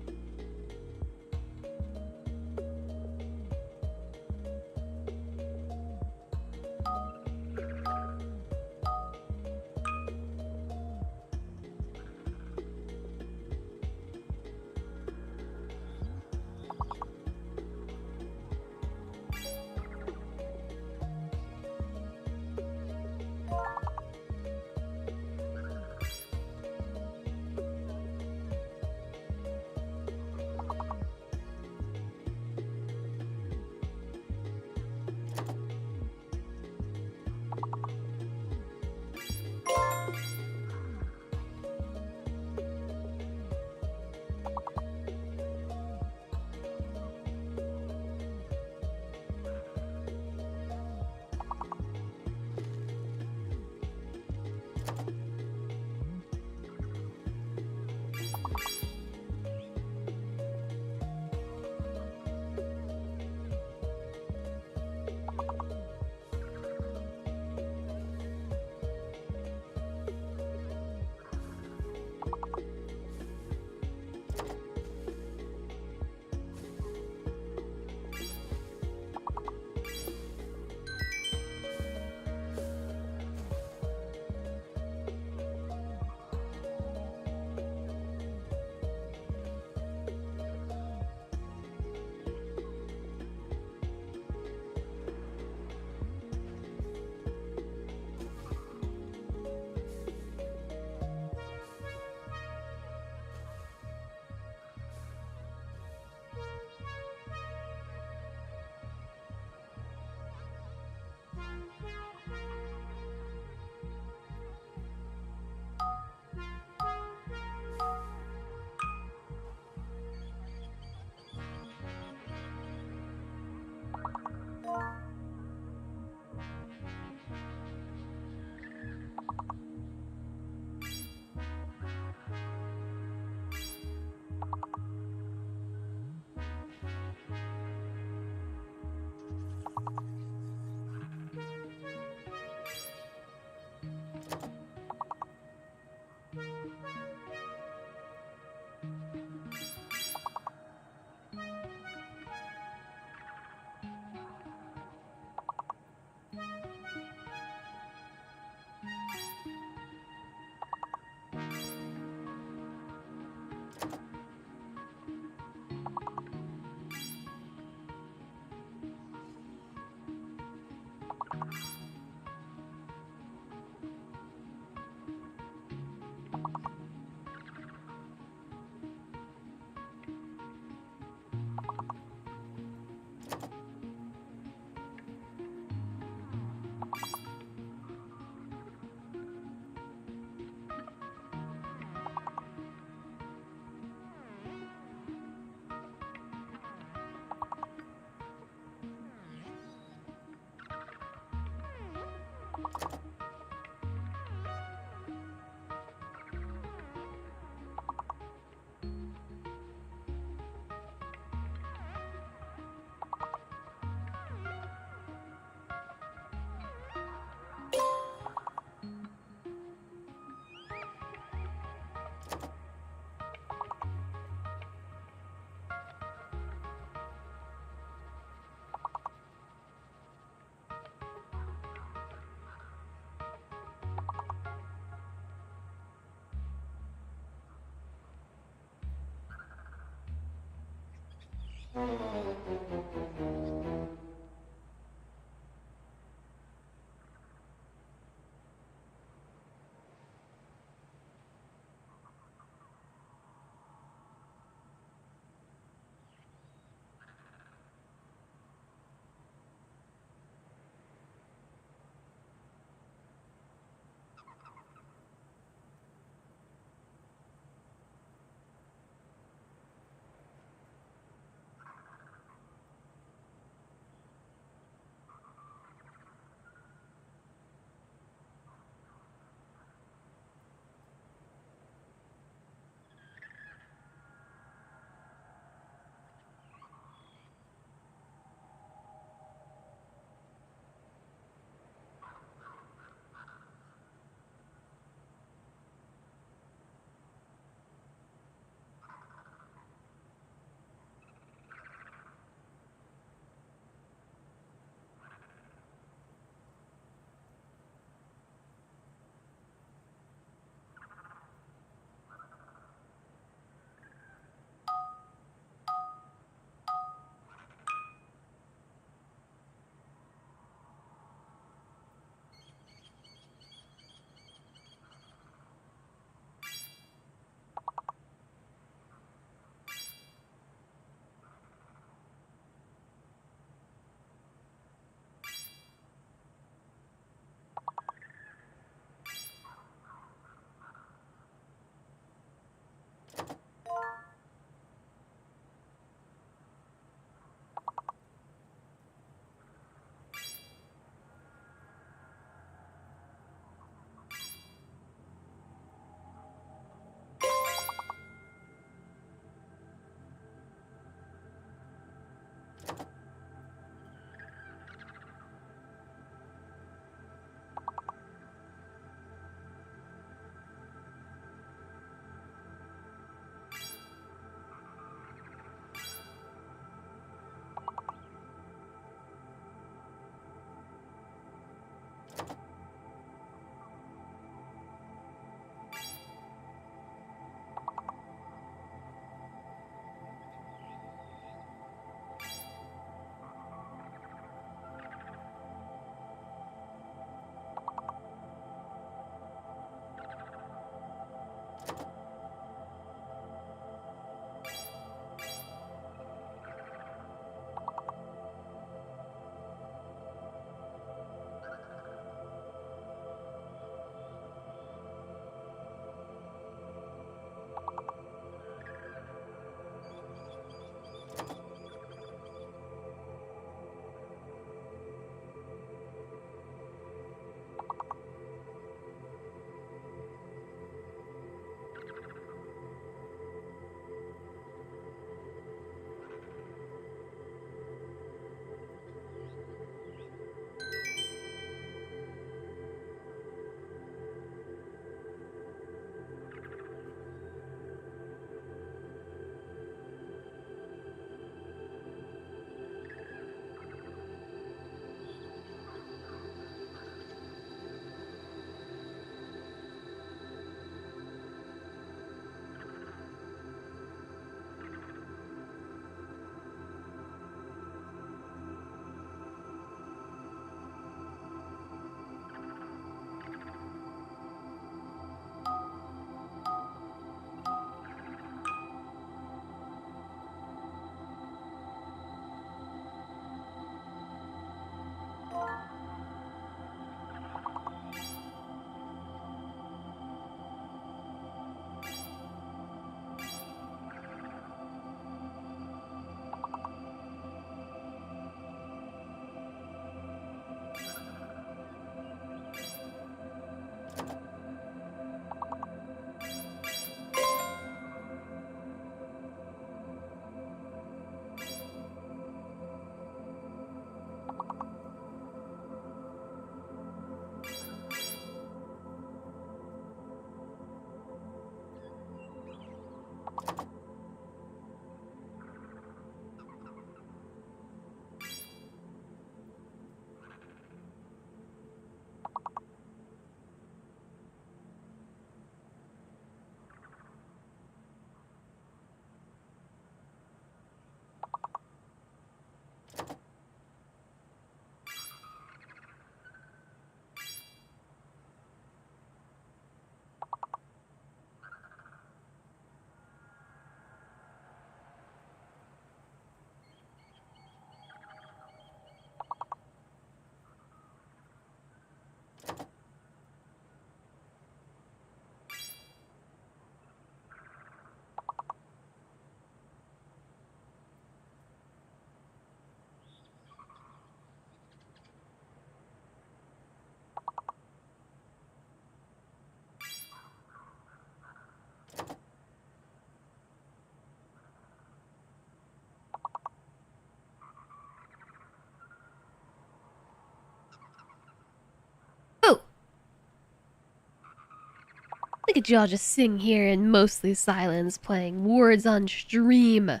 Look at y'all just sitting here in mostly silence playing words on stream.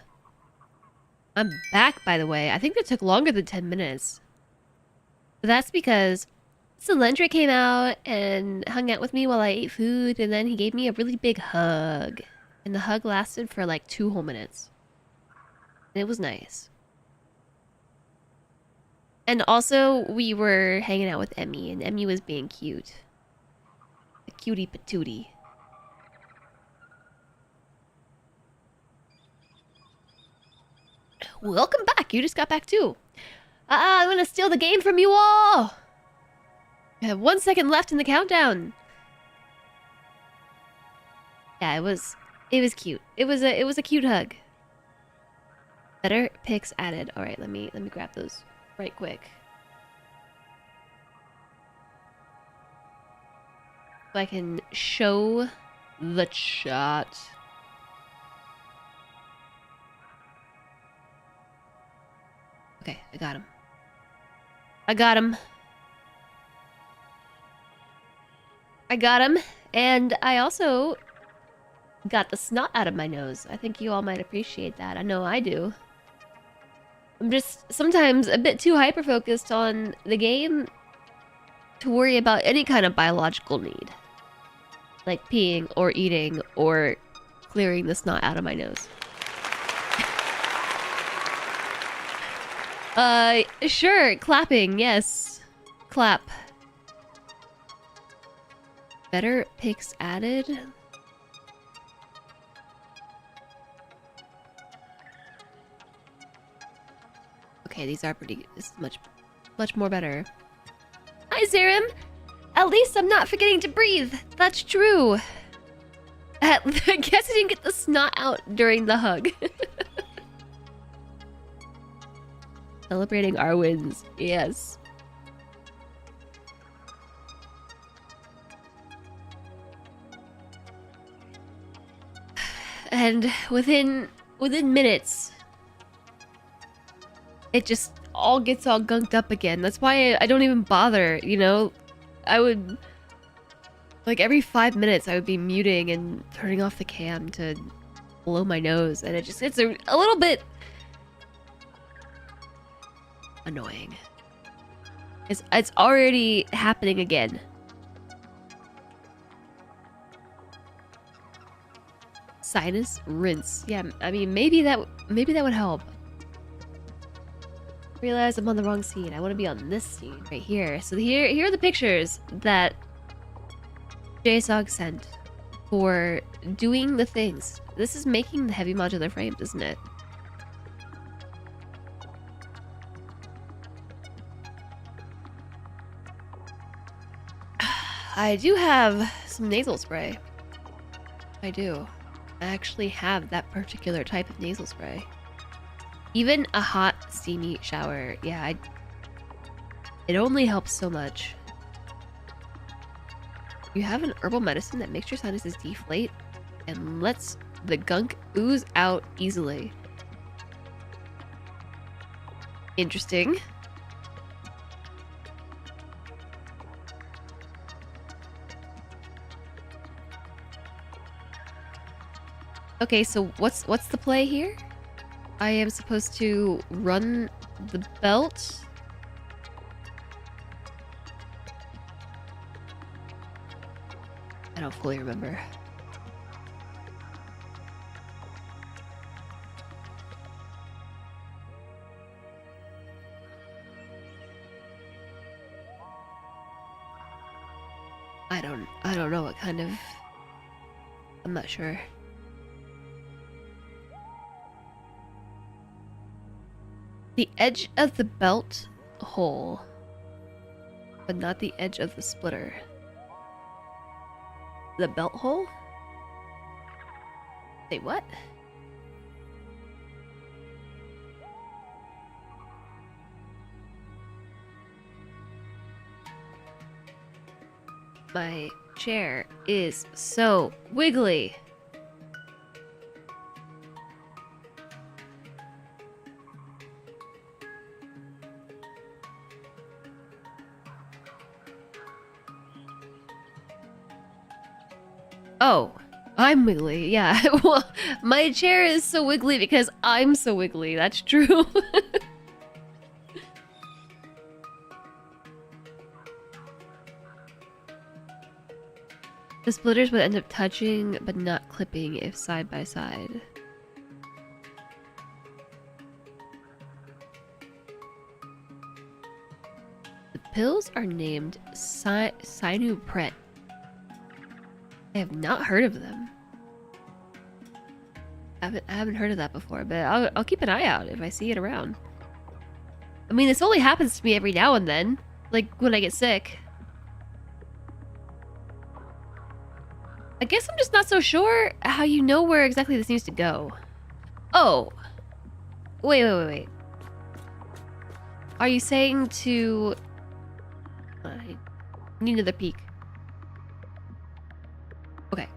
I'm back, by the way. I think that took longer than 10 minutes. But that's because Solentra came out and hung out with me while I ate food, and then he gave me a really big hug. And the hug lasted for like 2 whole minutes. And it was nice. And also, we were hanging out with Emmy, and Emmy was being cute. A cutie patootie. Welcome back. You just got back too. I'm gonna steal the game from you all. I have 1 second left in the countdown. Yeah, it was cute. It was a cute hug. Better pics added. All right, let me grab those right quick. So I can show the chat. Okay, I got him. I got him. I got him. And I also got the snot out of my nose. I think you all might appreciate that. I know I do. I'm just sometimes a bit too hyper-focused on the game to worry about any kind of biological need. Like peeing or eating or clearing the snot out of my nose. Sure, clapping, yes. Clap. Better pics added? Okay, these are pretty... This is much more better. Hi, Zerim! At least I'm not forgetting to breathe. That's true. I guess I didn't get the snot out during the hug. Celebrating our wins. Yes. And within minutes, it just all gets all gunked up again. That's why I don't even bother, you know? I would... Like, every 5 minutes, I would be muting and turning off the cam to blow my nose. And it's a little bit... annoying. It's already happening again. Sinus rinse. Yeah, I mean, maybe that would help. Realize I'm on the wrong scene. I want to be on this scene right here. So here are the pictures that JSOG sent for doing the things. This is making the heavy modular frames, isn't it? I do have some nasal spray. I do. I actually have that particular type of nasal spray. Even a hot, steamy shower. Yeah, it only helps so much. You have an herbal medicine that makes your sinuses deflate and lets the gunk ooze out easily. Interesting. Okay, so what's the play here? I am supposed to run the belt. I don't fully remember. I don't know what kind of... I'm not sure. The edge of the belt hole, but not the edge of the splitter. The belt hole? Wait, what? My chair is so wiggly. Oh, I'm wiggly. Yeah. Well, my chair is so wiggly because I'm so wiggly. That's true. The splitters would end up touching but not clipping if side by side. The pills are named Sinupret. I have not heard of them. I haven't heard of that before, but I'll keep an eye out if I see it around. I mean, this only happens to me every now and then, like when I get sick. I guess I'm just not so sure how you know where exactly this needs to go. Oh. Wait. Are you saying to... I need another peek. Okay.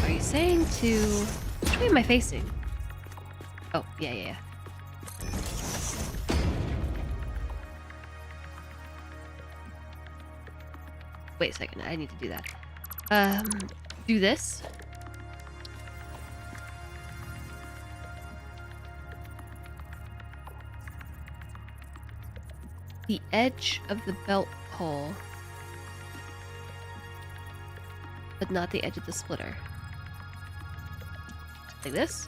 Are you saying to... Which way am I facing? Oh, yeah. Wait a second, I need to do that. Do this. The edge of the belt hole. But not the edge of the splitter. Like this.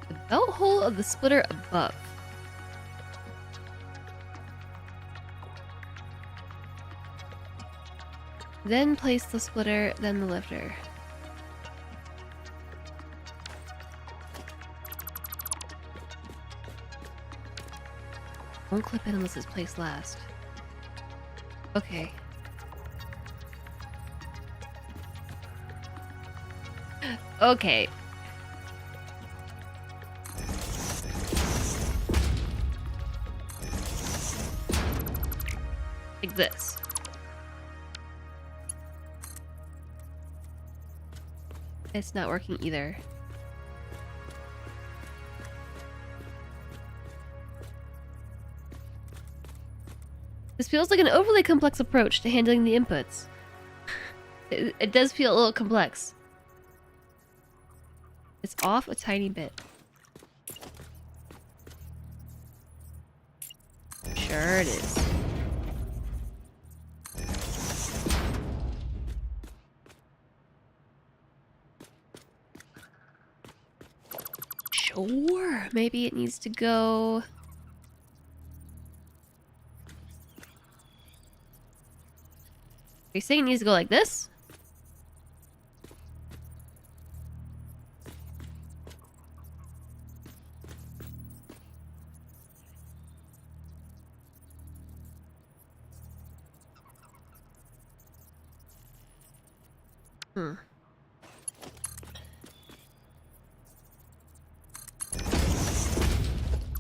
The belt hole of the splitter above. Then place the splitter, then the lifter. Won't clip it unless it's placed last. Okay. Okay. Like this. It's not working either. This feels like an overly complex approach to handling the inputs. It does feel a little complex. It's off a tiny bit. Sure it is. Sure, maybe it needs to go... Are you saying it needs to go like this?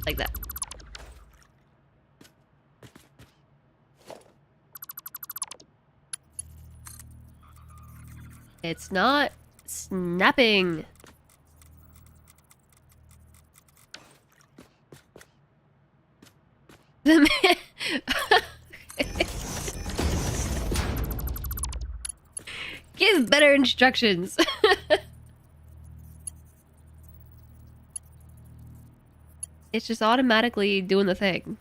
Like that. It's not snapping. The man... Give better instructions. It's just automatically doing the thing.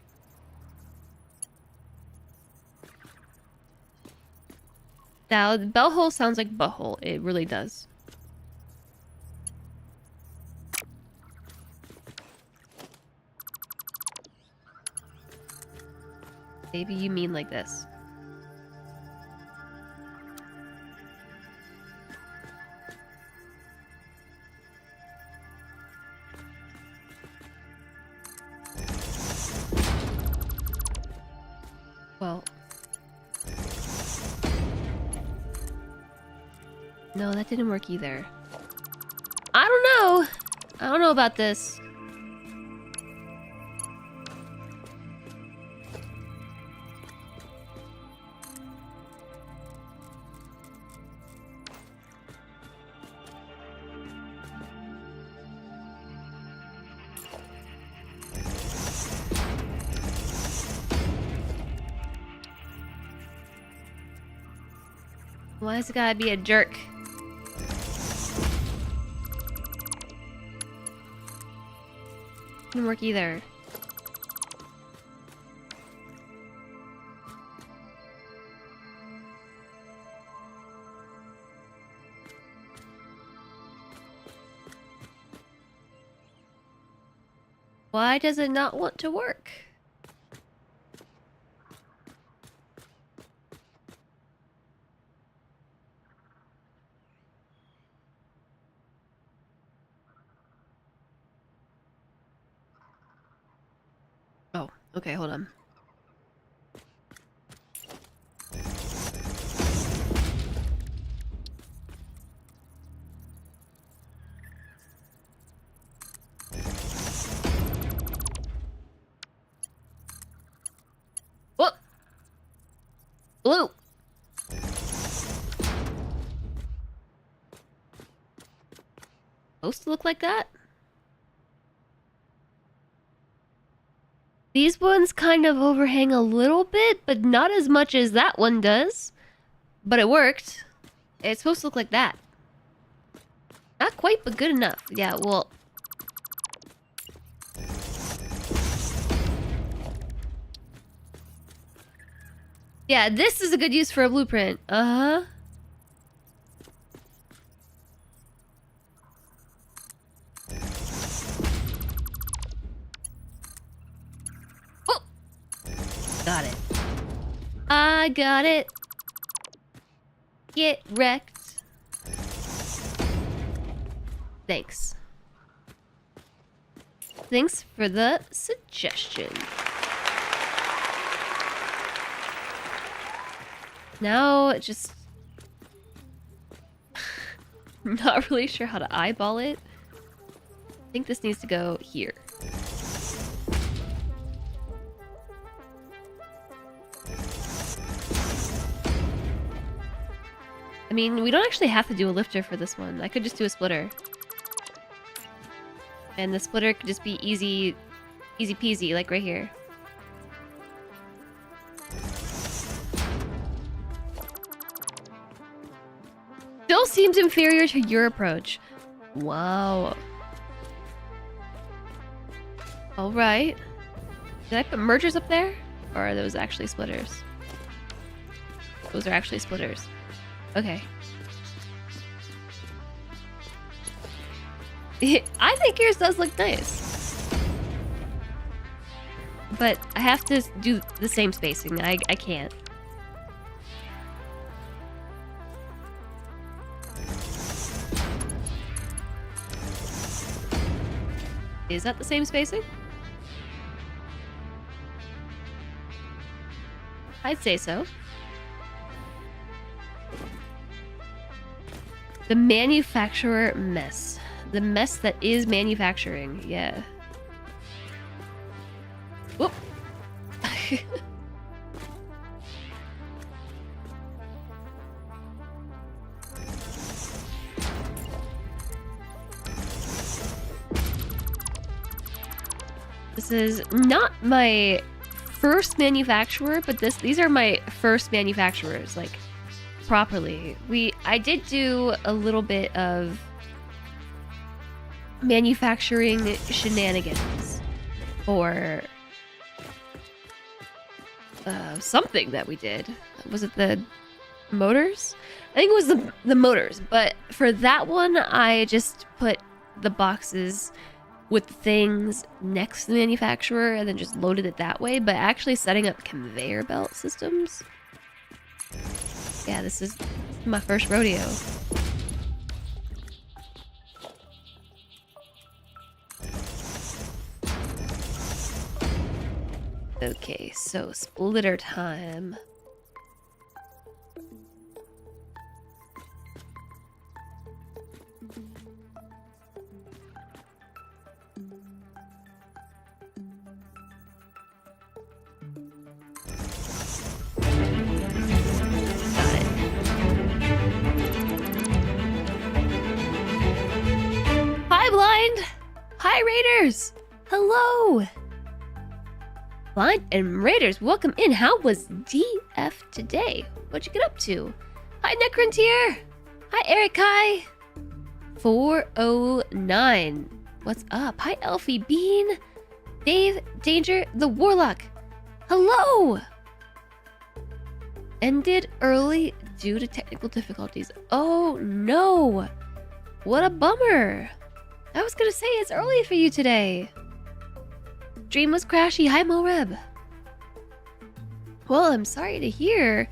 Now, the bell hole sounds like butthole. It really does. Maybe you mean like this. Well, No, that didn't work either. I don't know. I don't know about this. Why has it gotta be a jerk? Didn't work either. Why does it not want to work? Oh, okay, hold on. Whoop! Blue! Supposed to look like that? These ones kind of overhang a little bit, but not as much as that one does. But it worked. It's supposed to look like that. Not quite, but good enough. Yeah, well... Yeah, this is a good use for a blueprint. Uh-huh. Oh! Got it. I got it. Get wrecked. Thanks. Thanks for the suggestion. Now, just... not really sure how to eyeball it. I think this needs to go here. I mean, we don't actually have to do a lifter for this one. I could just do a splitter. And the splitter could just be easy peasy, like right here. Still seems inferior to your approach. Wow. Alright. Did I put mergers up there? Or are those actually splitters? Those are actually splitters. Okay. I think yours does look nice. But I have to do the same spacing. I can't. Is that the same spacing? I'd say so. The manufacturer mess. The mess that is manufacturing. Yeah. Whoop. This is not my first manufacturer, but these are my first manufacturers, like, properly. I did do a little bit of manufacturing shenanigans or something that we did. Was it the motors? I think it was the motors, but for that one I just put the boxes with the things next to the manufacturer and then just loaded it that way. But actually setting up conveyor belt systems, yeah, this is my first rodeo. Okay, so splitter time. Hi, Raiders! Hello! Blind and Raiders, welcome in. How was DF today? What'd you get up to? Hi, Necrontier! Hi, Eric Kai! 409. What's up? Hi, Elfie Bean! Dave, Danger, the Warlock! Hello! Ended early due to technical difficulties. Oh no! What a bummer! I was gonna say it's early for you today. Dream was crashy. Hi, Moreb. Well, I'm sorry to hear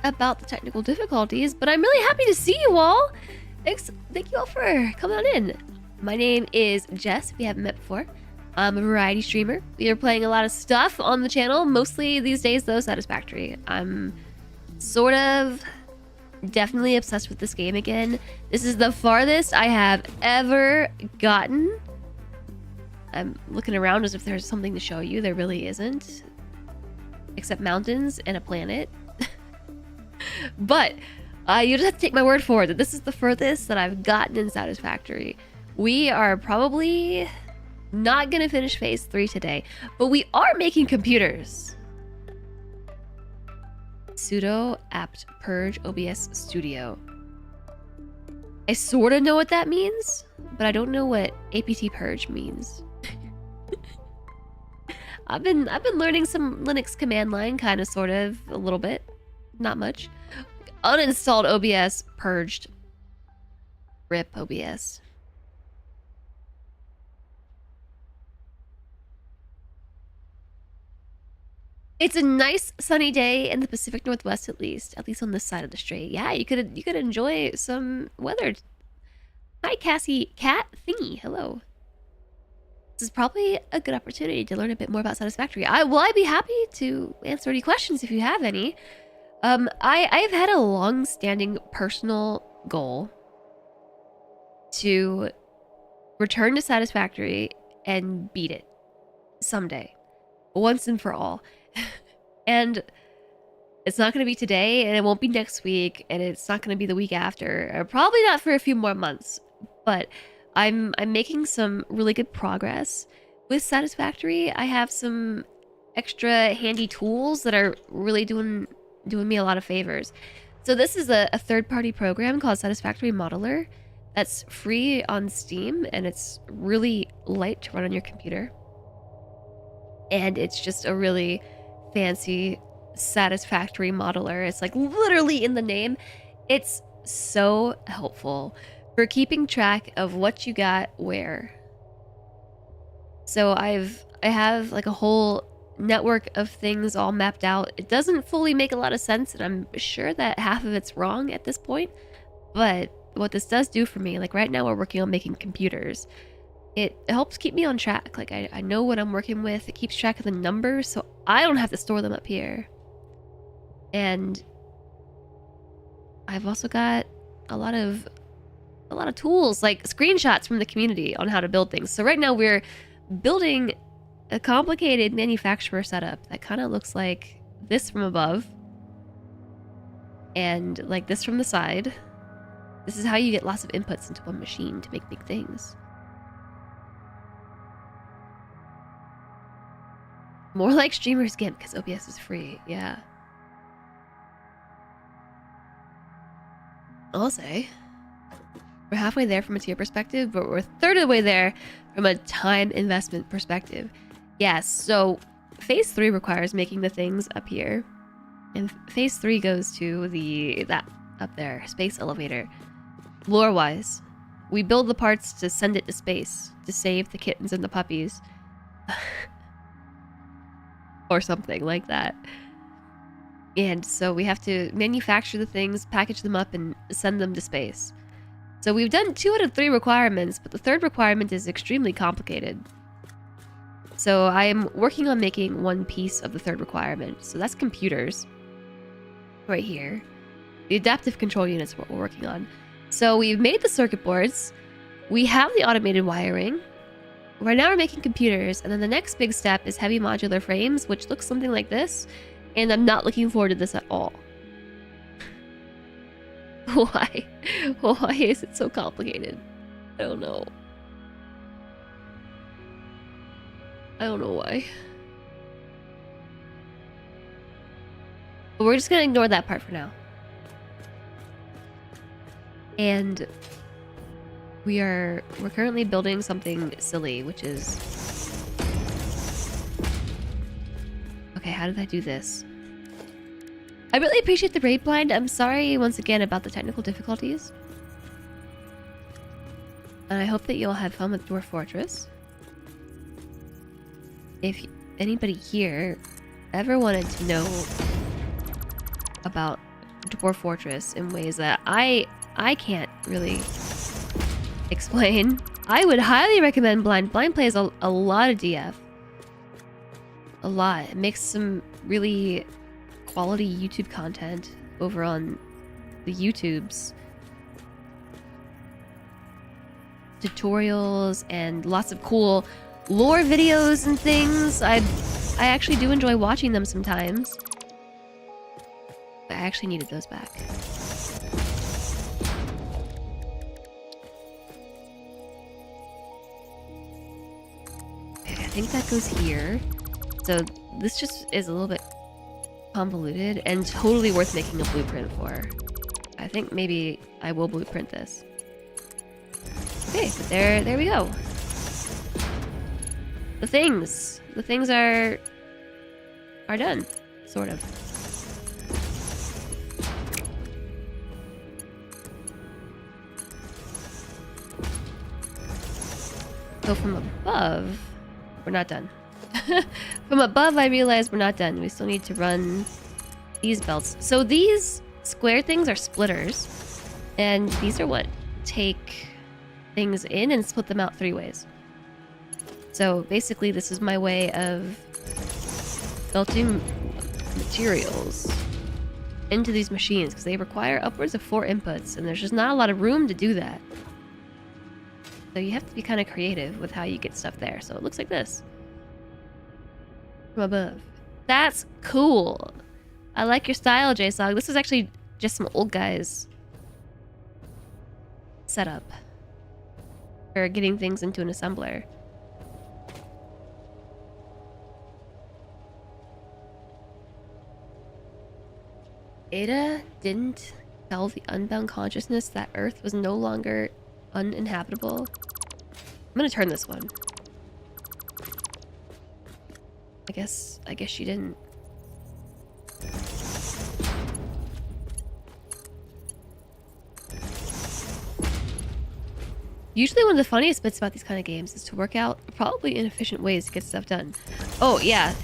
about the technical difficulties, but I'm really happy to see you all. Thank you all for coming on in. My name is Jess, if you haven't met before. I'm a variety streamer. We are playing a lot of stuff on the channel, mostly these days, though, Satisfactory. I'm sort of definitely obsessed with this game again. This is the farthest I have ever gotten. I'm looking around as if there's something to show you. There really isn't. Except mountains and a planet. But you just have to take my word for it that this is the furthest that I've gotten in Satisfactory. We are probably not going to finish phase 3 today, but we are making computers. Sudo apt purge OBS studio. I sort of know what that means, but I don't know what apt purge means. I've been learning some Linux command line, kind of, sort of, a little bit, not much. Uninstalled OBS, purged. RIP OBS. It's a nice sunny day in the Pacific Northwest, at least on this side of the strait. Yeah, you could enjoy some weather. Hi, Cassie, cat thingy. Hello. This is probably a good opportunity to learn a bit more about Satisfactory. I'd be happy to answer any questions if you have any. I've had a long-standing personal goal to return to Satisfactory and beat it someday, once and for all. And it's not going to be today, and it won't be next week, and it's not going to be the week after, or probably not for a few more months. But I'm making some really good progress with Satisfactory. I have some extra handy tools that are really doing me a lot of favors. So this is a third-party program called Satisfactory Modeler that's free on Steam, and it's really light to run on your computer. And it's just a really fancy Satisfactory modeler. It's like literally in the name. It's so helpful for keeping track of what you got where. So I have like a whole network of things all mapped out. It doesn't fully make a lot of sense, and I'm sure that half of it's wrong at this point. But what this does do for me, like right now we're working on making computers. It helps keep me on track. Like I know what I'm working with. It keeps track of the numbers, so I don't have to store them up here. And I've also got a lot of tools, like screenshots from the community on how to build things. So right now we're building a complicated manufacturer setup that kind of looks like this from above and like this from the side. This is how you get lots of inputs into one machine to make big things. More like streamers GIMP because OBS is free. Yeah. I'll say. We're halfway there from a tier perspective, but we're a third of the way there from a time investment perspective. Yes, so phase 3 requires making the things up here. And phase 3 goes to that up there, space elevator. Lore-wise, we build the parts to send it to space, to save the kittens and the puppies. Or something like that. And so we have to manufacture the things, package them up, and send them to space. So we've done 2 out of 3 requirements, but the third requirement is extremely complicated. So I am working on making one piece of the third requirement. So that's computers. Right here. The adaptive control units is what we're working on. So we've made the circuit boards. We have the automated wiring. Right now we're making computers, and then the next big step is heavy modular frames, which looks something like this, and I'm not looking forward to this at all. Why? Why is it so complicated? I don't know. I don't know why. But we're just gonna ignore that part for now. And we're currently building something silly, which is... Okay, how did I do this? I really appreciate the raid blind. I'm sorry once again about the technical difficulties. And I hope that you'll have fun with Dwarf Fortress. If anybody here ever wanted to know about Dwarf Fortress in ways that I can't really explain, I would highly recommend Blind. Blind plays a lot of DF. A lot. It makes some really quality YouTube content over on the YouTubes. Tutorials and lots of cool lore videos and things. I actually do enjoy watching them sometimes. I actually needed those back. Okay, I think that goes here. So this just is a little bit convoluted and totally worth making a blueprint for. I think maybe I will blueprint this. Okay, but there we go. The things are done, sort of. So from above, we're not done. From above, I realized we're not done. We still need to run these belts. So these square things are splitters, and these are what take things in and split them out 3 ways. So basically, this is my way of belting materials into these machines because they require upwards of 4 inputs, and there's just not a lot of room to do that. So you have to be kind of creative with how you get stuff there. So it looks like this. From above. That's cool. I like your style, JSOG. This is actually just some old guys setup for getting things into an assembler. Ada didn't tell the unbound consciousness that Earth was no longer uninhabitable. I'm gonna turn this one. I guess she didn't. Usually one of the funniest bits about these kind of games is to work out probably inefficient ways to get stuff done. Oh, yeah.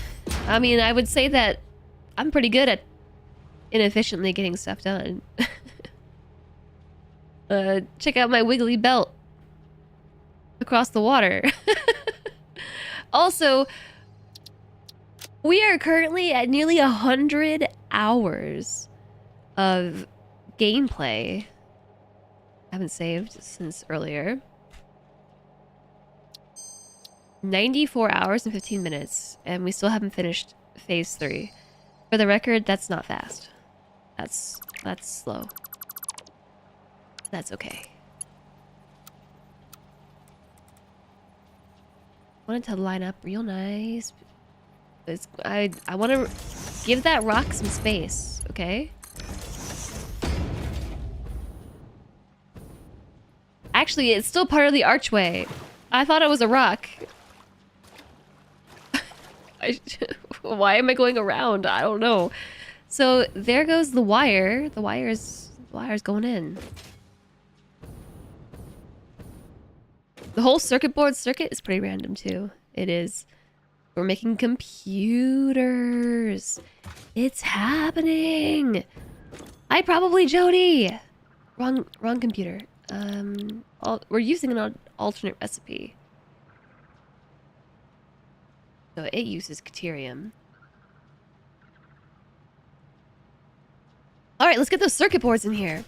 I mean, I would say that I'm pretty good at inefficiently getting stuff done. Check out my wiggly belt across the water. Also, we are currently at nearly 100 hours of gameplay. I haven't saved since earlier. 94 hours and 15 minutes, and we still haven't finished phase 3. For the record, that's not fast. That's slow. That's okay. Wanted to line up real nice. I want to give that rock some space, okay? Actually, it's still part of the archway. I thought it was a rock. Why am I going around? I don't know. So there goes the wire. The wire's going in. The whole circuit board circuit is pretty random too. It is. We're making computers. It's happening. Hi, probably Jody. Wrong computer. We're using an alternate recipe. So it uses Caterium. All right, let's get those circuit boards in here.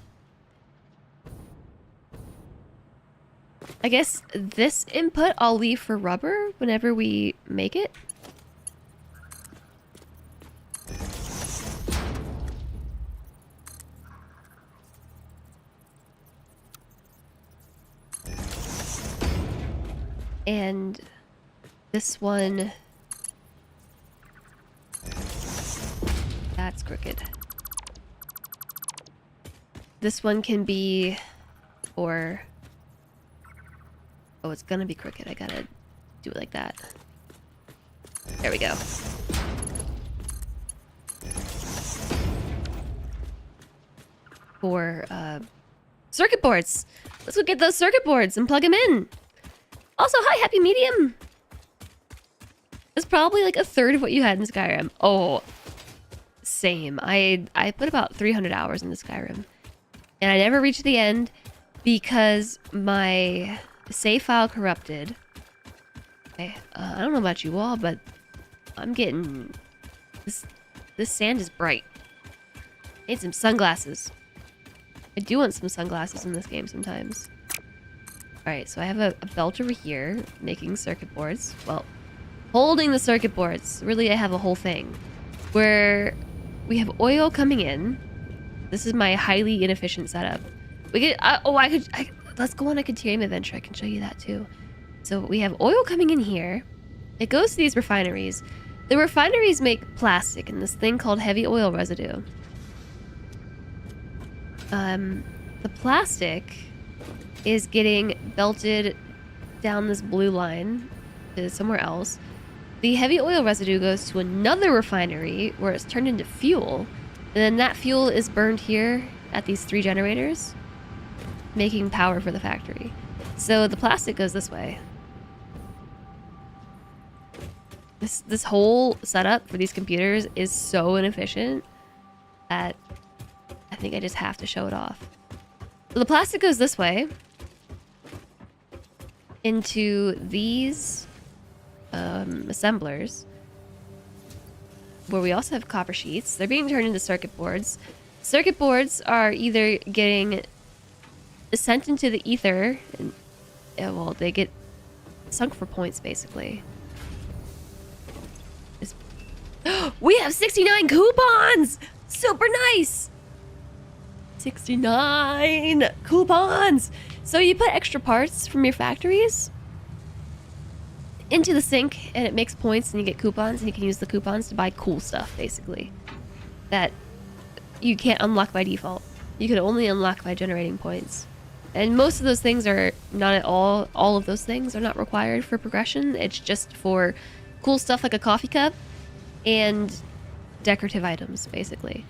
I guess this input I'll leave for rubber whenever we make it. And This one... That's crooked. This one can be... Or... Oh, it's gonna be crooked. I gotta do it like that. There we go. For, circuit boards! Let's go get those circuit boards and plug them in! Also, hi, Happy Medium! It's probably like a third of what you had in Skyrim. Oh, same. I put about 300 hours into Skyrim. And I never reached the end because my save file corrupted. Okay, I don't know about you all, but I'm getting... This sand is bright. I need some sunglasses. I do want some sunglasses in this game sometimes. Alright, so I have a belt over here making circuit boards. Well, holding the circuit boards. Really, I have a whole thing where we have oil coming in. This is my highly inefficient setup. We get... let's go on a Caterium adventure. I can show you that too. So we have oil coming in here. It goes to these refineries. The refineries make plastic and this thing called heavy oil residue. The plastic is getting belted down this blue line to somewhere else. The heavy oil residue goes to another refinery where it's turned into fuel. And then that fuel is burned here at these 3 generators, making power for the factory. So the plastic goes this way. This whole setup for these computers is so inefficient that I think I just have to show it off. So the plastic goes this way into these assemblers, where we also have copper sheets. They're being turned into circuit boards. Circuit boards are either getting sent into the ether, and well, they get sunk for points basically. We have 69 coupons! Super nice! 69 coupons! So you put extra parts from your factories into the sink and it makes points and you get coupons and you can use the coupons to buy cool stuff basically that you can't unlock by default. You can only unlock by generating points. And most of those things are not at all of those things are not required for progression. It's just for cool stuff like a coffee cup and decorative items basically.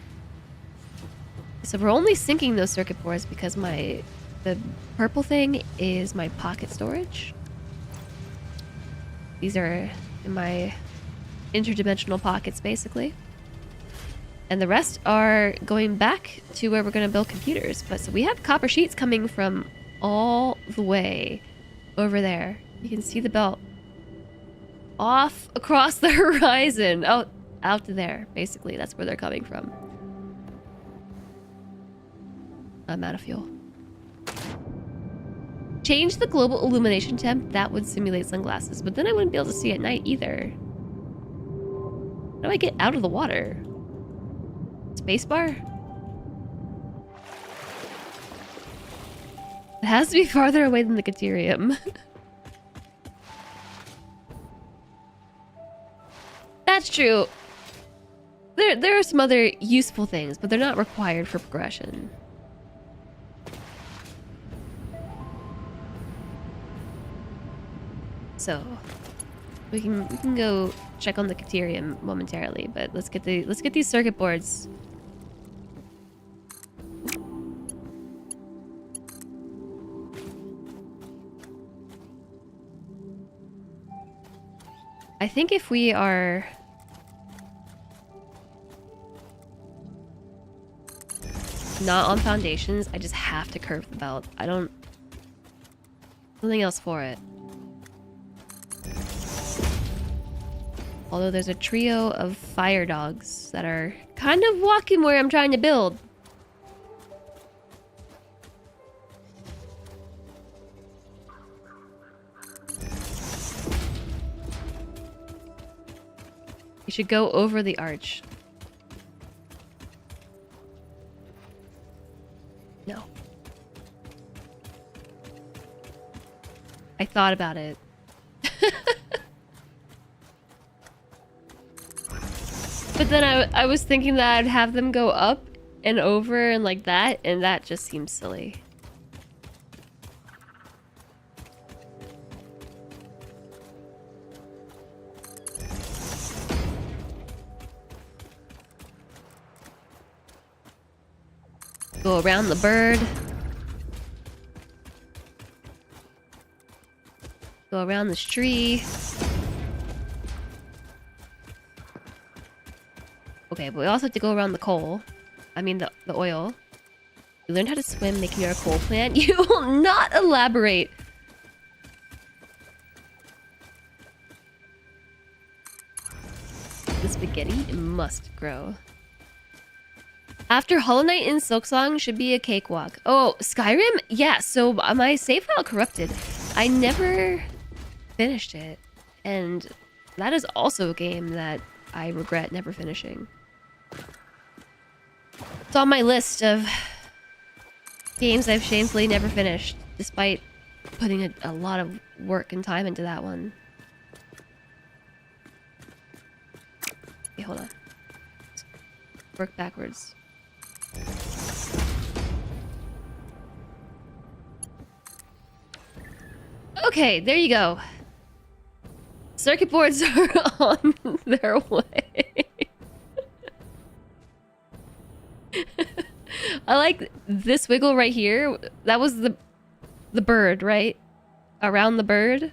So we're only syncing those circuit boards because the purple thing is my pocket storage. These are in my interdimensional pockets basically. And the rest are going back to where we're going to build computers. But so we have copper sheets coming from all the way over there. You can see the belt off across the horizon. Oh, out to there. Basically, that's where they're coming from. I'm out of fuel. Change the global illumination temp. That would simulate sunglasses. But then I wouldn't be able to see at night either. How do I get out of the water? Spacebar? It has to be farther away than the Caterium. That's true. There are some other useful things, but they're not required for progression. So we can go check on the Caterium momentarily, but let's get these circuit boards. I think if we are not on foundations, I just have to curve the belt. I don't... Something else for it. Although there's a trio of fire dogs that are kind of walking where I'm trying to build. You should go over the arch. No. I thought about it. But then I was thinking that I'd have them go up and over and like that, and that just seems silly. Go around the bird. Go around this tree. Okay, but we also have to go around the coal. I mean the oil. You learned how to swim making your coal plant. You will not elaborate. The spaghetti must grow. After Hollow Knight and Silksong should be a cakewalk. Oh, Skyrim? Yeah, so my save file corrupted. I never finished it. And that is also a game that I regret never finishing. It's on my list of games I've shamefully never finished, despite putting a lot of work and time into that one. Okay, hold on. Work backwards. Okay, there you go. Circuit boards are on their way. I like this wiggle right here. That was the bird, right? Around the bird.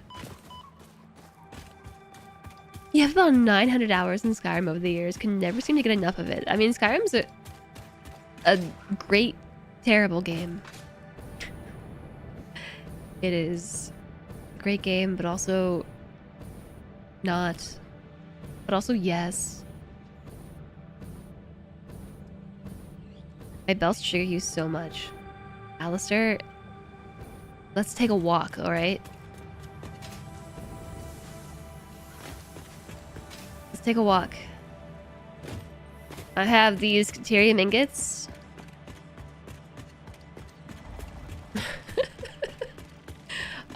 You have about 900 hours in Skyrim over the years. Can never seem to get enough of it. I mean, Skyrim's a great, terrible game. It is a great game, but also not. But also yes. My belts trigger you so much. Alistair, let's take a walk, alright? Let's take a walk. I have these Caterium ingots.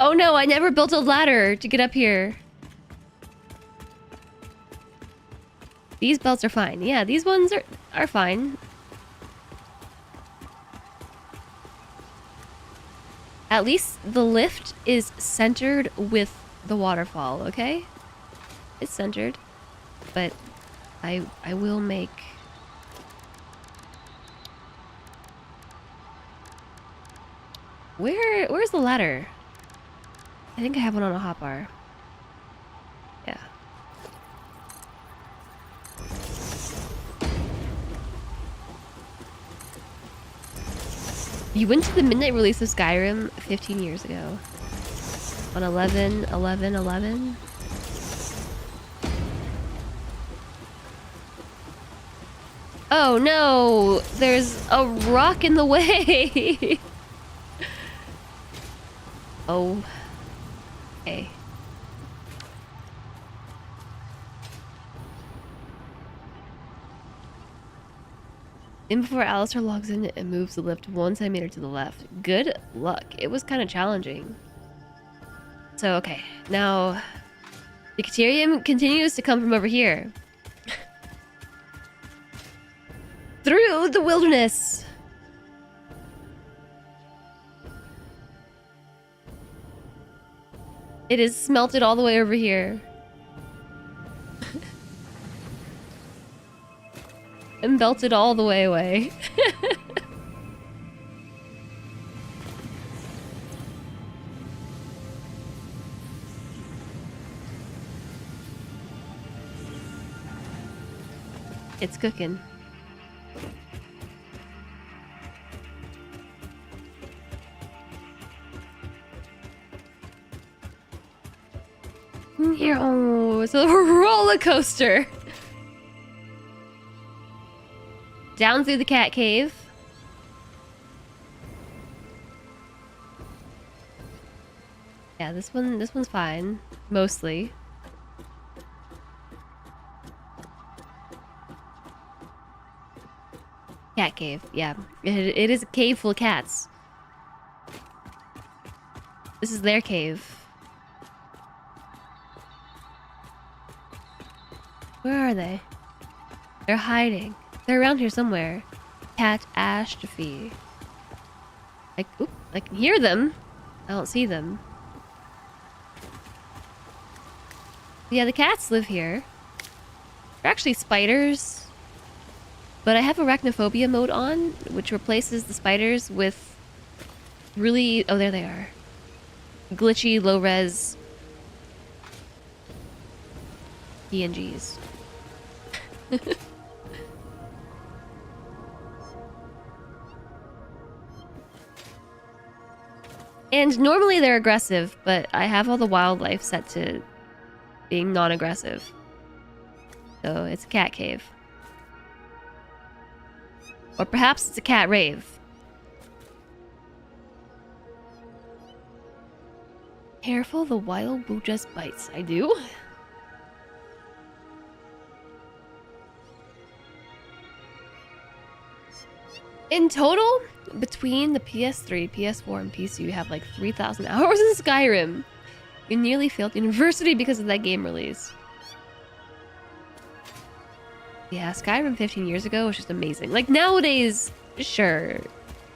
Oh no, I never built a ladder to get up here. These belts are fine. Yeah, these ones are fine. At least the lift is centered with the waterfall, okay? It's centered. But I will make... Where's the ladder? I think I have one on a hotbar. Yeah. You went to the midnight release of Skyrim 15 years ago. On 11/11/11. Oh no! There's a rock in the way! Oh. Okay. In before Alistair logs in and moves the lift 1 centimeter to the left. Good luck. It was kind of challenging. So, okay. Now, the Caterium continues to come from over here. Through the wilderness! It is smelted all the way over here. And belted all the way away. It's cooking. Here, oh, it's a roller coaster. Down through the cat cave. Yeah, this one's fine, mostly. Cat cave, yeah. It is a cave full of cats. This is their cave. Where are they? They're hiding. They're around here somewhere. Catastrophe. Oop, I can hear them. I don't see them. Yeah, the cats live here. They're actually spiders. But I have arachnophobia mode on, which replaces the spiders with really... Oh, there they are. Glitchy, low-res PNGs. And normally they're aggressive, but I have all the wildlife set to being non-aggressive. So it's a cat cave. Or perhaps it's a cat rave. Careful, the wild woahhjess bites. I do. In total, between the PS3, PS4, and PC, you have like 3,000 hours in Skyrim. You nearly failed university because of that game release. Yeah, Skyrim 15 years ago was just amazing. Like, nowadays, sure,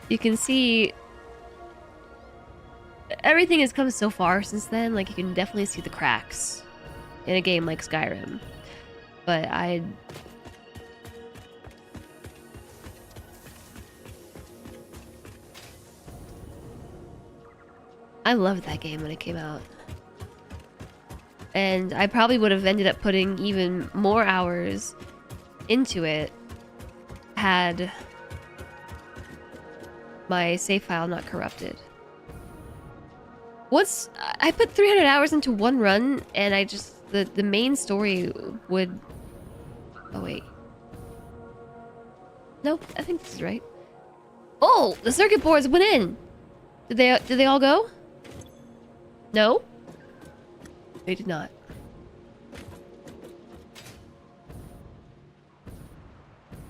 you can see... Everything has come so far since then, like, you can definitely see the cracks in a game like Skyrim. But I loved that game when it came out. And I probably would have ended up putting even more hours into it had my save file not corrupted. Once I put 300 hours into one run, and I just the main story would... Oh wait, nope, I think this is right. Oh, the circuit boards went in. Did they all go? No, they did not.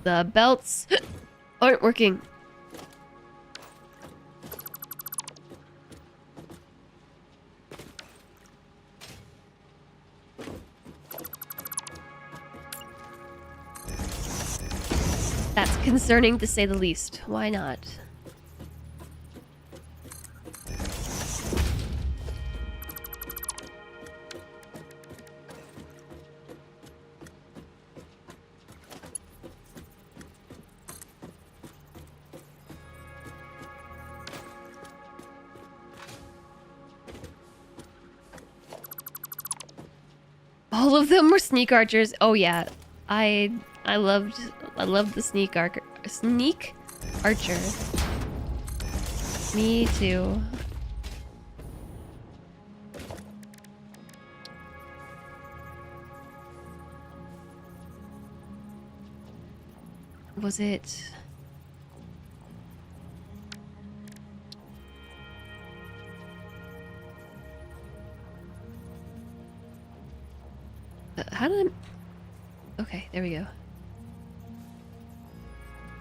The belts aren't working. That's concerning to say the least. Why not? All of them were sneak archers. Oh yeah, I loved the sneak archer. Me too. Was it? How did I... Okay, there we go.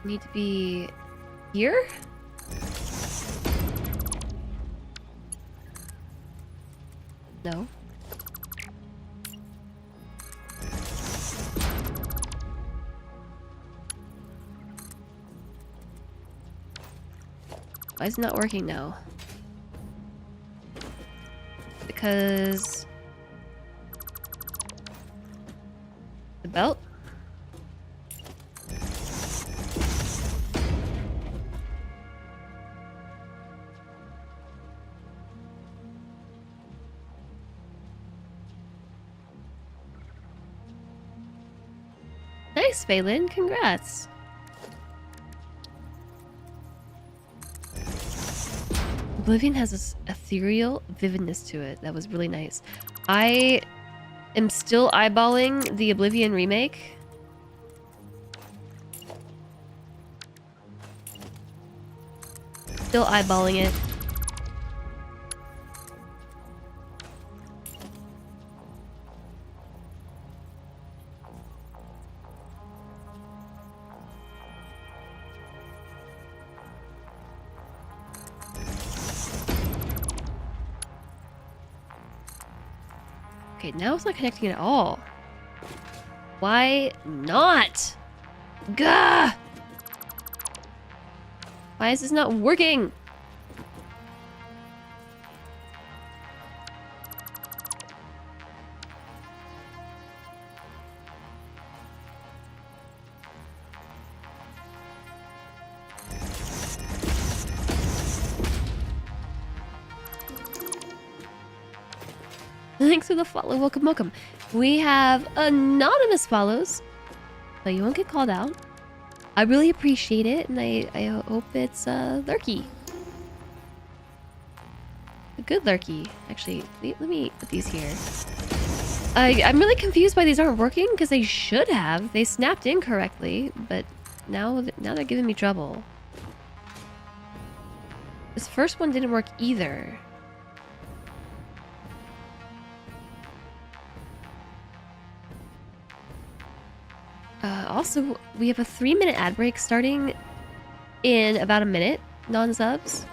Need to be here? No. Why is it not working now? Because... the belt? Nice, Phelan. Congrats. Oblivion has this ethereal vividness to it that was really nice. I am still eyeballing the Oblivion remake. Still eyeballing it. Okay, now it's not connecting at all. Why not? Gah! Why is this not working? Thanks for the follow. Welcome, welcome. We have anonymous follows, but you won't get called out. I really appreciate it, and I hope it's lurky. A good lurky. Actually, let me put these here. I'm really confused why these aren't working, because they should have. They snapped incorrectly, but now they're giving me trouble. This first one didn't work either. Also, we have a 3-minute ad break starting in about a minute, non-subs.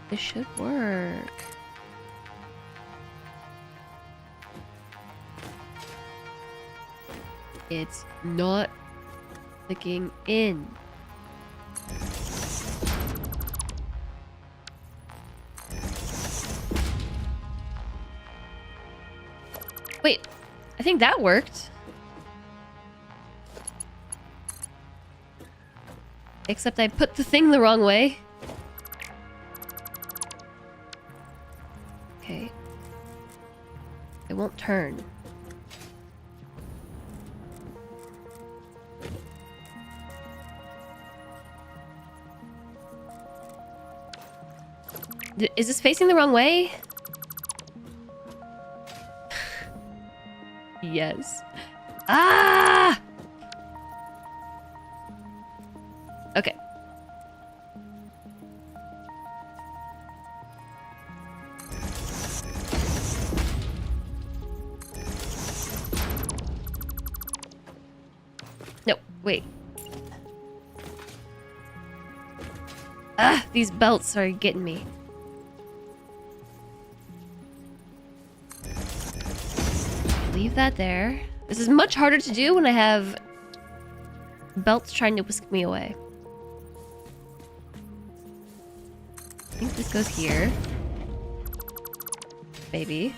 This should work. It's not clicking in. Wait, I think that worked. Except I put the thing the wrong way. Okay. It won't turn. Is this facing the wrong way? Yes. Ah! Okay. No, wait. Ah, these belts are getting me. Leave that there. This is much harder to do when I have belts trying to whisk me away. I think this goes here. Maybe.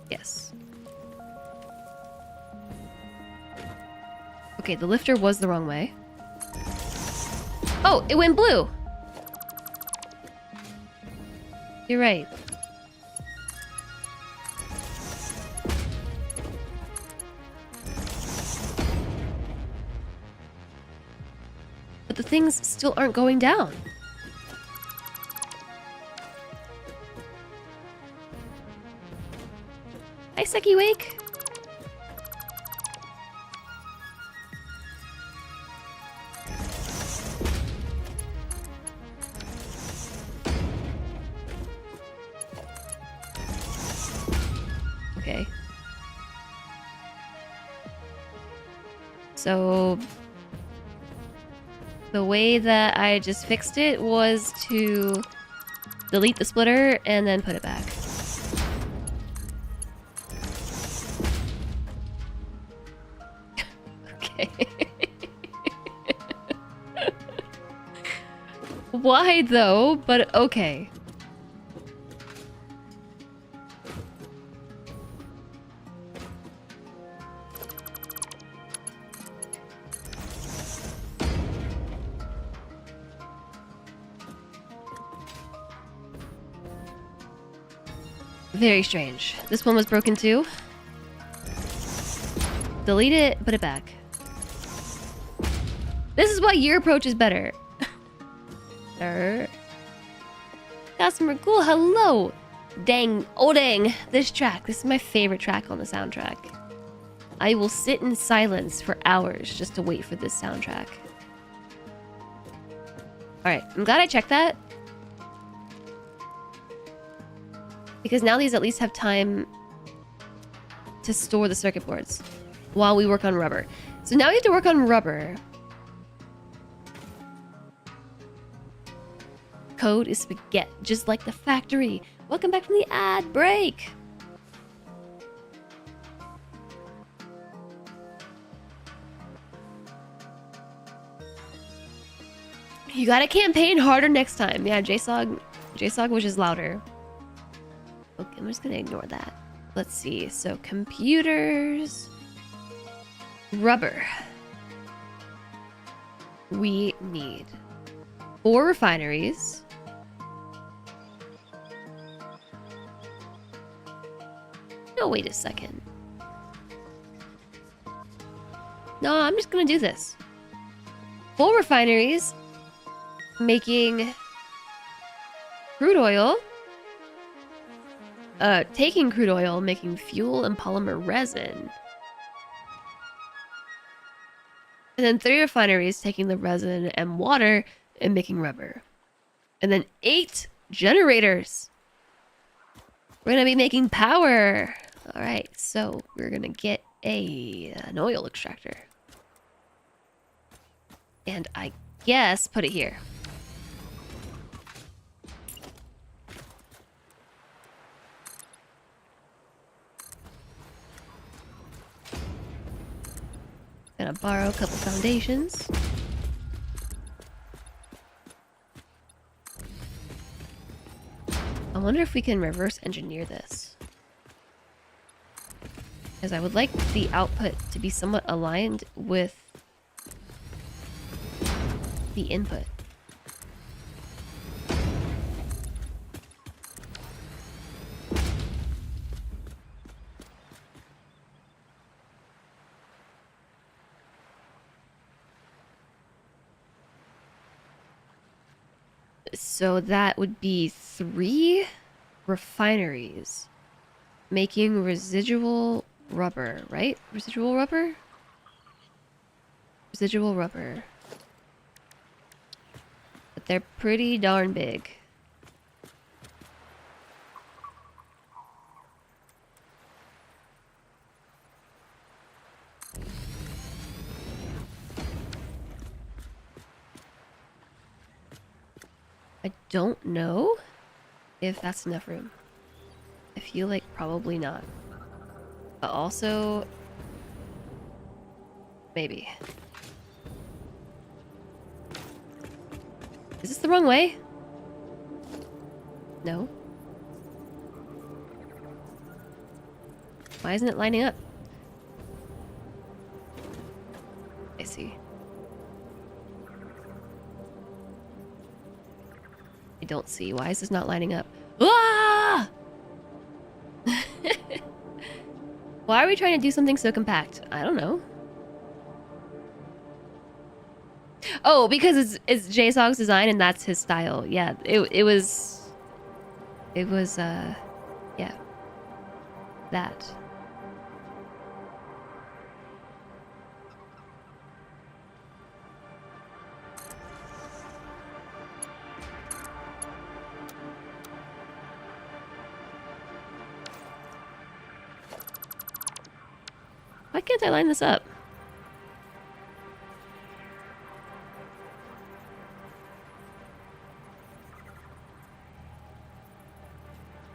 Yes. Okay, the lifter was the wrong way. Oh, it went blue! You're right. But the things still aren't going down. Hi, Seki Wake. Okay. So the way that I just fixed it was to delete the splitter and then put it back. Okay. Why though? But okay. Very strange. This one was broken too. Delete it, put it back. This is why your approach is better. Customer cool, hello! Dang, oh dang, this track. This is my favorite track on the soundtrack. I will sit in silence for hours just to wait for this soundtrack. Alright, I'm glad I checked that. Because now these at least have time to store the circuit boards. while we work on rubber. So now we have to work on rubber. Code is spaghetti, just like the factory. Welcome back from the ad break. You gotta campaign harder next time. Yeah, JSOG was just louder. Okay, I'm just gonna ignore that. Let's see. So computers, rubber. We need 4 refineries. No, wait a second. No, I'm just gonna do this. 4 refineries making crude oil. Taking crude oil, making fuel and polymer resin. And then 3 refineries taking the resin and water and making rubber. And then 8 generators. We're gonna be making power. All right, so we're gonna get an oil extractor. And I guess put it here. Gonna borrow a couple foundations. I wonder if we can reverse engineer this. Because I would like the output to be somewhat aligned with the input. So that would be 3 refineries making residual rubber, right? Residual rubber? Residual rubber. But they're pretty darn big. I don't know if that's enough room. I feel like probably not. But also, maybe. Is this the wrong way? No. Why isn't it lining up? I see. I don't see. Why is this not lining up? Ah! Why are we trying to do something so compact? I don't know. Oh, because it's JSOG's design and that's his style. Yeah, it was yeah. That. Why can't I line this up?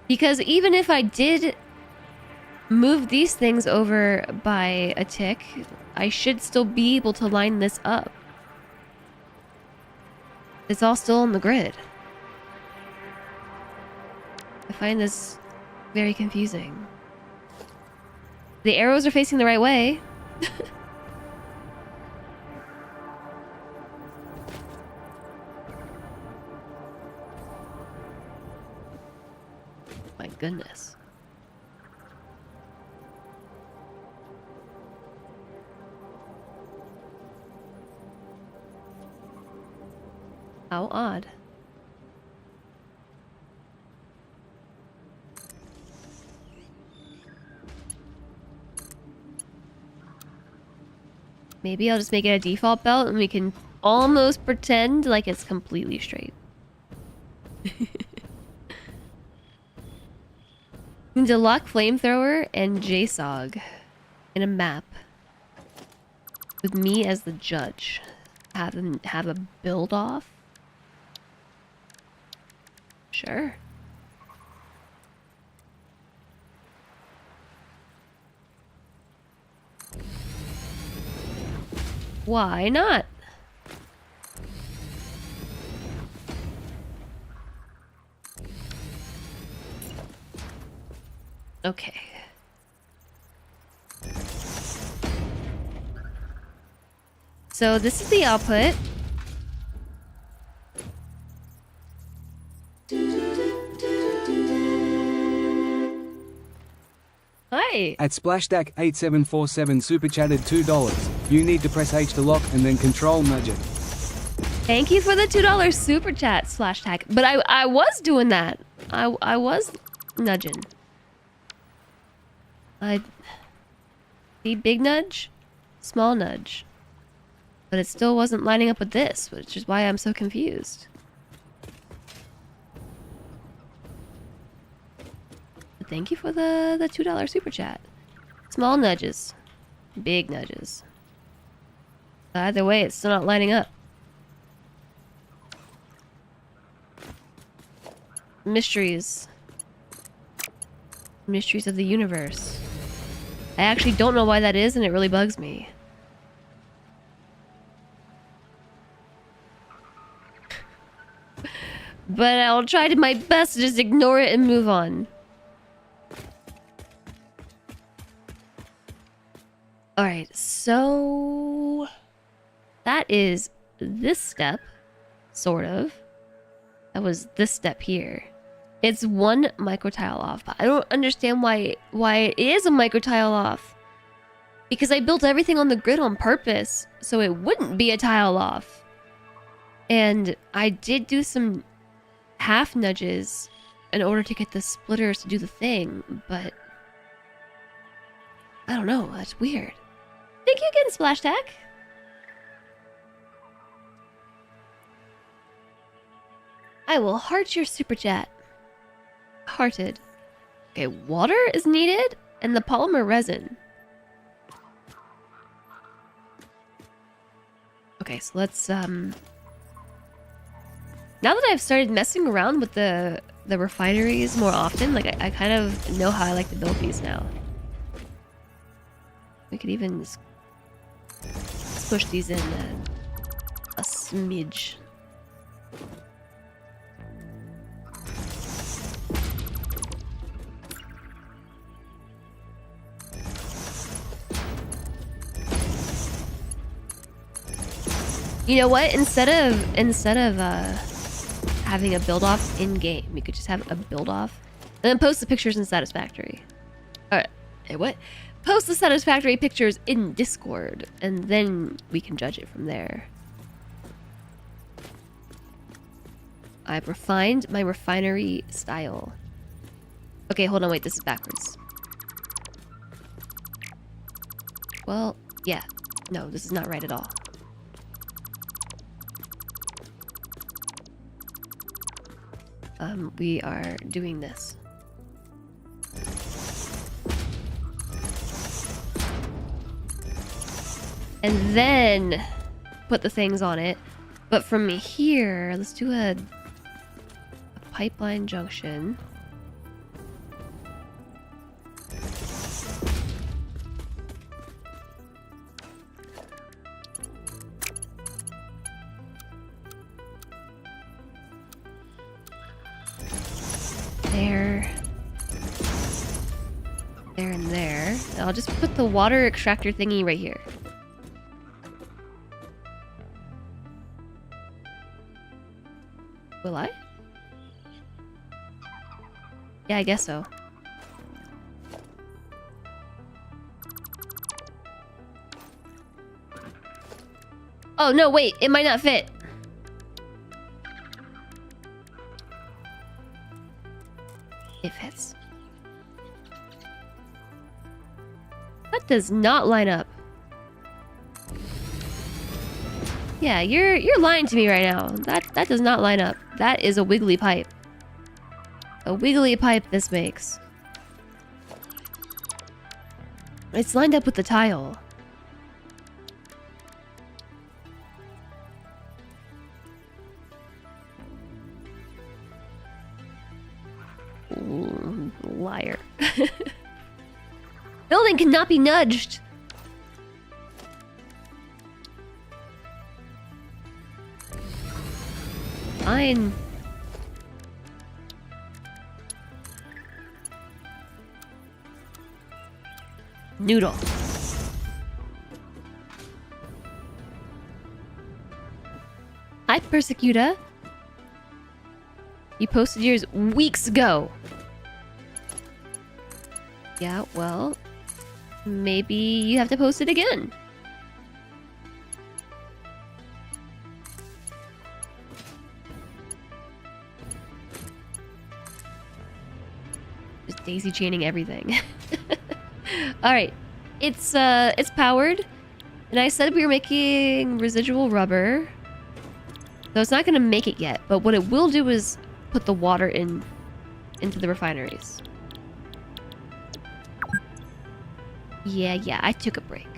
Because even if I did move these things over by a tick, I should still be able to line this up. It's all still on the grid. I find this very confusing. The arrows are facing the right way. My goodness. How odd. Maybe I'll just make it a default belt and we can almost pretend like it's completely straight. Deluxe flamethrower and JSOG in a map. With me as the judge. Have a build off? Sure. Why not? Okay. So this is the output. Hi. At Splashstack8747 super chatted $2. You need to press H to lock and then control nudge it. Thank you for the $2 super chat, /tag. But I was doing that. I was nudging. See, big nudge, small nudge. But it still wasn't lining up with this, which is why I'm so confused. But thank you for the $2 super chat. Small nudges, big nudges. Either way, it's still not lining up. Mysteries. Mysteries of the universe. I actually don't know why that is, and it really bugs me. But I'll try to my best to just ignore it and move on. Alright, so... that is this step, sort of. That was this step here. It's one micro tile off, but I don't understand why it is a micro tile off. Because I built everything on the grid on purpose, so it wouldn't be a tile off. And I did do some half nudges in order to get the splitters to do the thing, but I don't know, that's weird. Thank you again, /tag. I will heart your super chat. Hearted. Okay, water is needed and the polymer resin. Okay, so let's now that I've started messing around with the refineries more often, like I kind of know how I like to build these now. We could even just push these in a smidge. You know what? Instead of having a build off in game, we could just have a build off and then post the pictures in Satisfactory. Alright, hey, what? Post the Satisfactory pictures in Discord, and then we can judge it from there. I've refined my refinery style. Okay, hold on, wait, this is backwards. Well, yeah. No, this is not right at all. We are doing this. And then put the things on it. But from here, let's do a pipeline junction. There and there. And I'll just put the water extractor thingy right here. Will I? Yeah, I guess so. Oh, no, wait. It might not fit. It fits. That does not line up. Yeah, you're lying to me right now. That does not line up. That is a wiggly pipe. A wiggly pipe this makes. It's lined up with the tile. Liar. Building cannot be nudged. Fine. Noodle. Hi, Persecuta. You posted yours weeks ago. Yeah, well, maybe you have to post it again. Just daisy chaining everything. All right, it's powered, and I said we were making residual rubber. So it's not gonna make it yet, but what it will do is put the water into the refineries. Yeah, I took a break.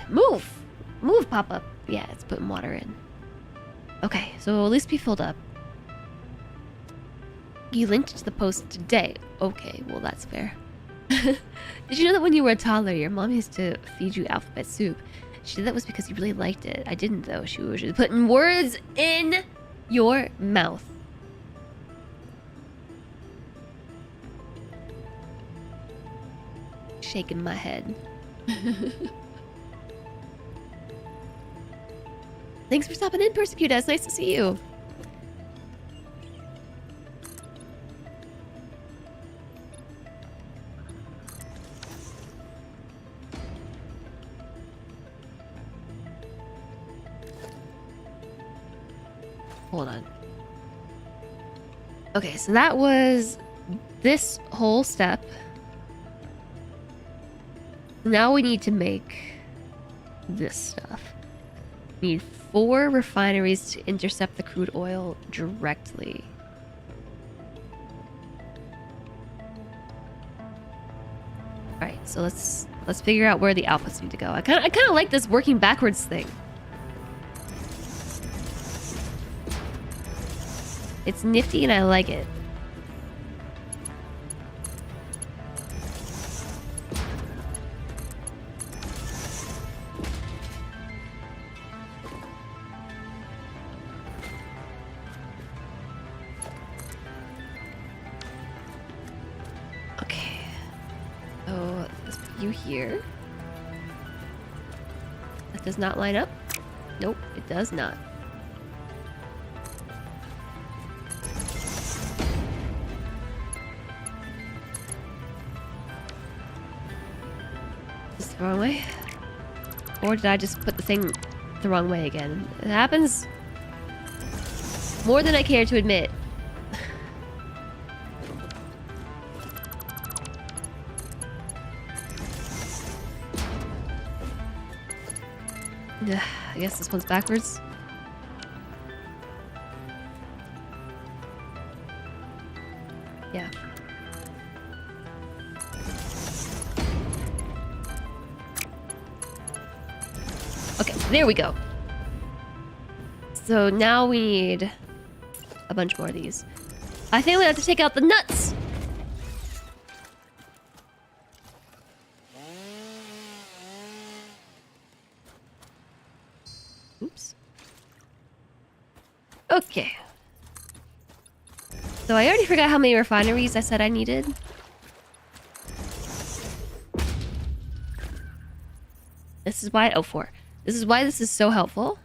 Move! Move, pop-up. Yeah, it's putting water in. Okay, so at least be filled up. You linked to the post today. Okay, well that's fair. Did you know that when you were a toddler, your mom used to feed you alphabet soup? She did that was because you really liked it. I didn't though. She was just putting words in your mouth. Shaking my head. Thanks for stopping in, Persecuta. It's nice to see you. Hold on. Okay, so that was this whole step. Now we need to make this stuff. We need 4 refineries to intercept the crude oil directly. Alright, so let's figure out where the outputs need to go. I kinda like this working backwards thing. It's nifty and I like it. Okay. So let's put you here. That does not line up. Nope, it does not. The wrong way? Or did I just put the thing the wrong way again? It happens more than I care to admit. I guess this one's backwards. Yeah. Okay, there we go. So now we need a bunch more of these. I think we have to take out the nuts. Oops. Okay. So I already forgot how many refineries I said I needed. This is why... Oh, 4. This is why this is so helpful.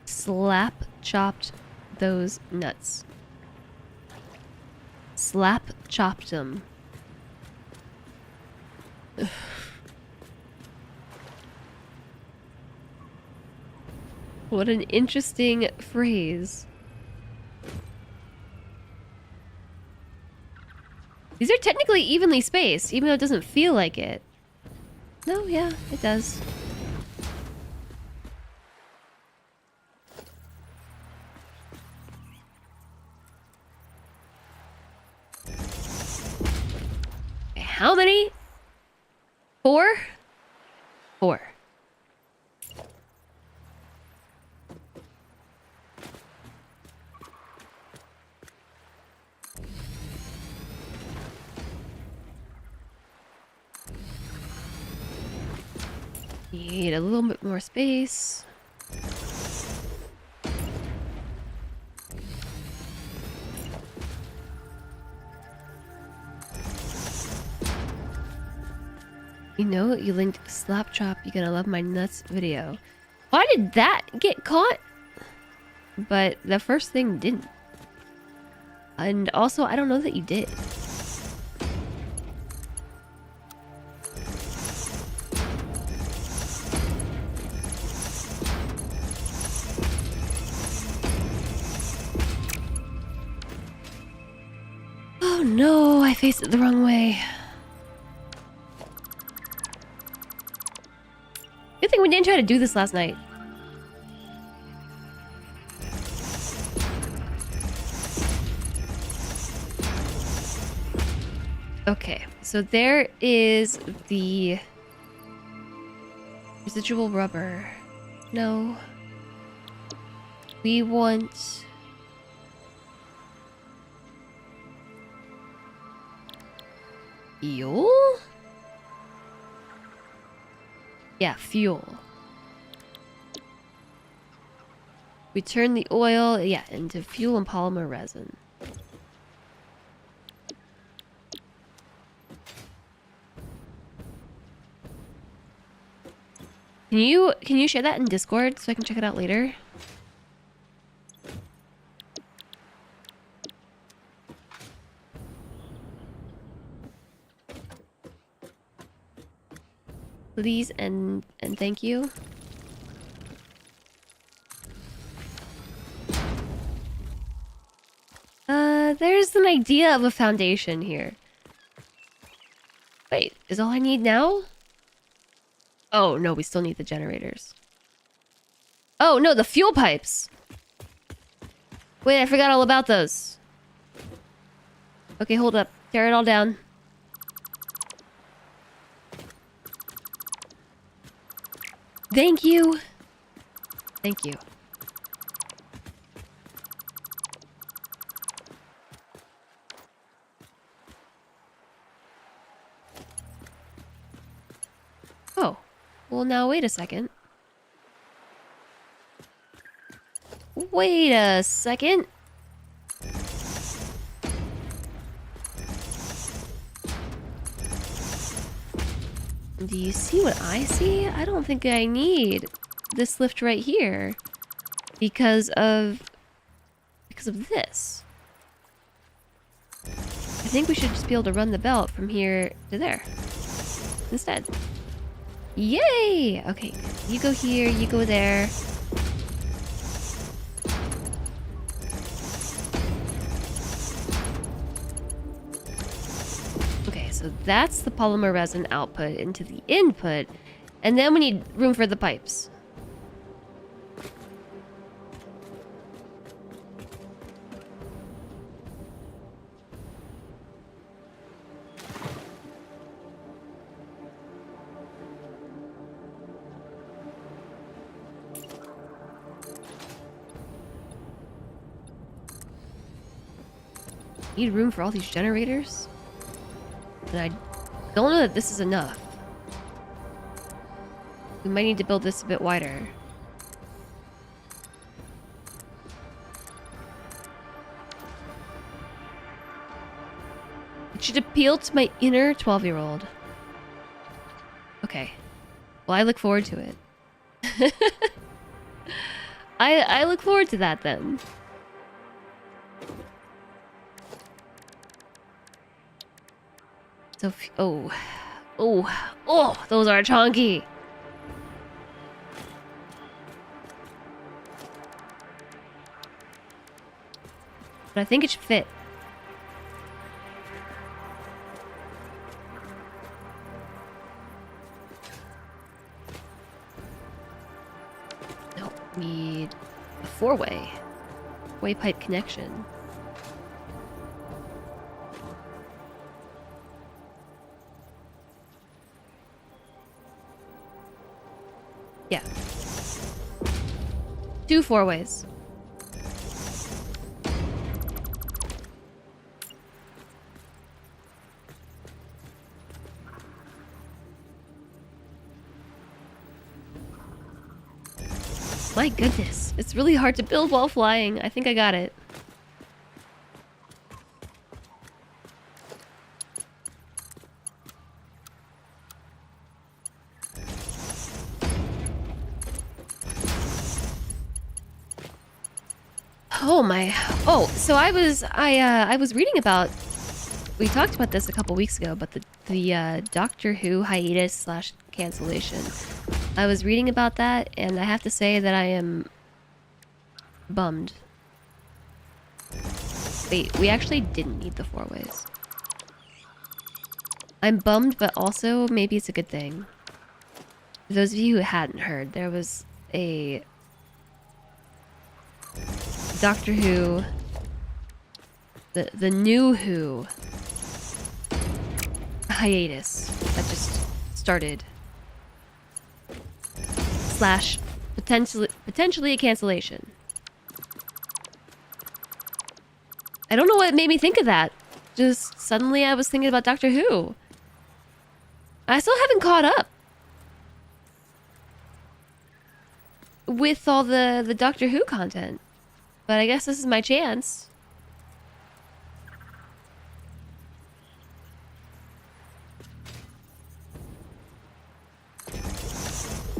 Slap chopped those nuts. Slap chopped them. What an interesting phrase. These are technically evenly spaced, even though it doesn't feel like it. No, yeah, it does. how many? 4? 4. Need a little bit more space. You know, you linked Slap Chop, you gonna love my nuts video. Why did that get caught? But the first thing didn't. And also, I don't know that you did. Oh no, I faced it the wrong way. Good thing we didn't try to do this last night. Okay, so there is the residual rubber. No. We want... fuel? Yeah, fuel. We turn the oil, yeah, into fuel and polymer resin. Can you share that in Discord so I can check it out later? Please and thank you. There's an idea of a foundation here. Wait, is all I need now? Oh, no, we still need the generators. Oh, no, the fuel pipes. Wait, I forgot all about those. Okay, hold up. Tear it all down. Thank you. Thank you. Oh. Well, now wait a second. Wait a second. Do you see what I see? I don't think I need this lift right here because of this. I think we should just be able to run the belt from here to there instead. Yay! Okay, you go here, you go there. Okay, so that's the polymer resin output into the input, and then we need room for the pipes. Need room for all these generators? And I don't know that this is enough. We might need to build this a bit wider. It should appeal to my inner 12-year-old. Okay. Well, I look forward to it. I look forward to that then. So, oh, those are chunky. But I think it should fit. No, need a four-way pipe connection. Yeah. 2 4-ways. My goodness, it's really hard to build while flying. I think I got it. Oh my. Oh, so I was reading about, we talked about this a couple weeks ago, but the Doctor Who hiatus slash cancellation. I was reading about that, and I have to say that I am bummed. Wait, we actually didn't need the 4-ways. I'm bummed, but also maybe it's a good thing. For those of you who hadn't heard, there was a Doctor Who, the new Who hiatus that just started. Slash potentially a cancellation. I don't know what made me think of that. Just suddenly I was thinking about Doctor Who. I still haven't caught up with all the Doctor Who content. But I guess this is my chance.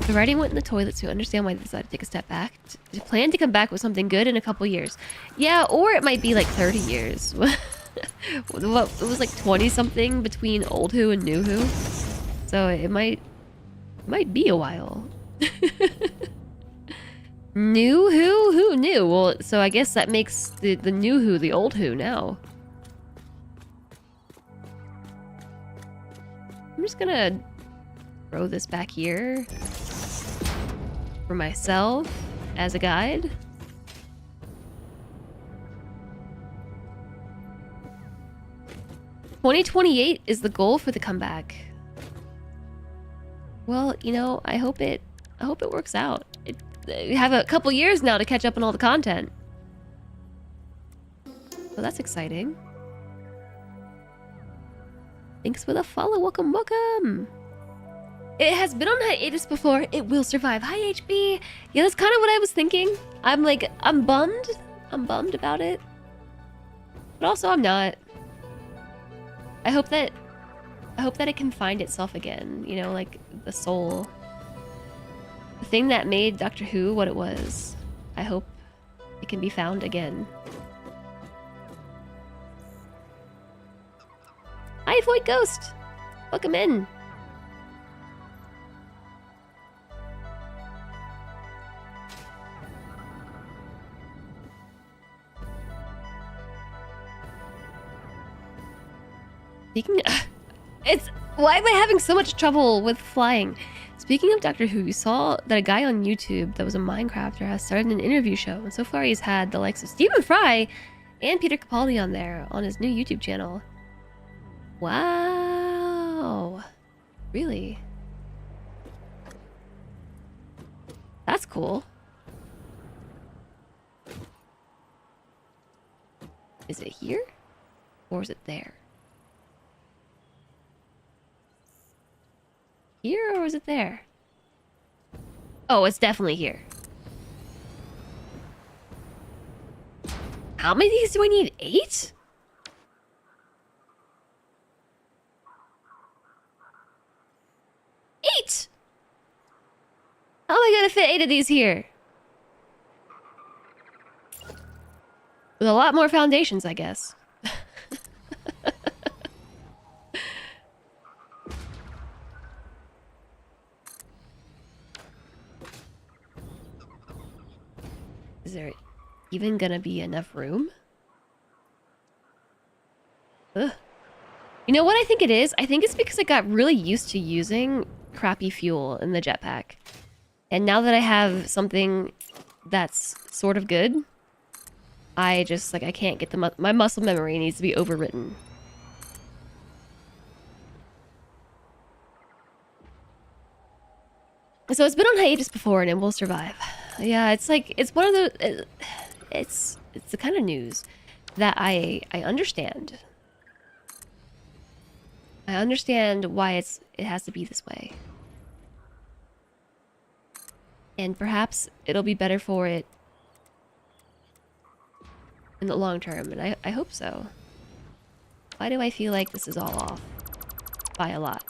The writing went in the toilet, so you understand why they decided to take a step back. To plan to come back with something good in a couple years. Yeah, or it might be like 30 years. It was like 20-something between old Who and new Who. So it might be a while. New Who? Who knew? Well, so I guess that makes the new Who the old Who now. I'm just gonna throw this back here for myself as a guide. "2028 is the goal for the comeback." Well, you know, I hope it works out. We have a couple years now to catch up on all the content. So that's exciting. Thanks for the follow. Welcome, welcome. It has been on hiatus before. It will survive. Hi, HB. Yeah, that's kind of what I was thinking. I'm bummed. I'm bummed about it. But also I'm not. I hope that it can find itself again. You know, like the soul. The thing that made Doctor Who what it was. I hope it can be found again. Hi, Void Ghost. Welcome in. Speaking of, why am I having so much trouble with flying? Speaking of Doctor Who, you saw that a guy on YouTube that was a Minecrafter has started an interview show, and so far he's had the likes of Stephen Fry and Peter Capaldi on there on his new YouTube channel. Wow. Really? That's cool. Is it here? Or is it there? Here or is it there? Oh, it's definitely here. How many of these do I need? 8? How am I gonna fit 8 of these here? With a lot more foundations, I guess. Is there even gonna be enough room? Ugh. You know what I think it is? I think it's because I got really used to using crappy fuel in the jetpack. And now that I have something that's sort of good, I just, like, I can't get my muscle memory needs to be overwritten. So it's been on hiatus before, and it will survive. Yeah, it's like it's one of the. It's the kind of news that I understand. I understand why it has to be this way. And perhaps it'll be better for it in the long term, and I hope so. Why do I feel like this is all off? By a lot.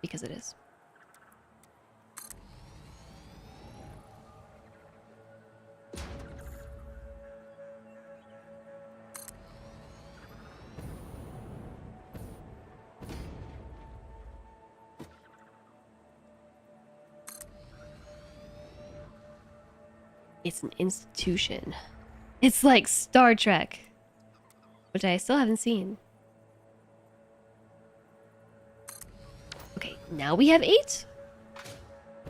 Because it is. It's an institution. It's like Star Trek, which I still haven't seen. Okay, now we have 8. So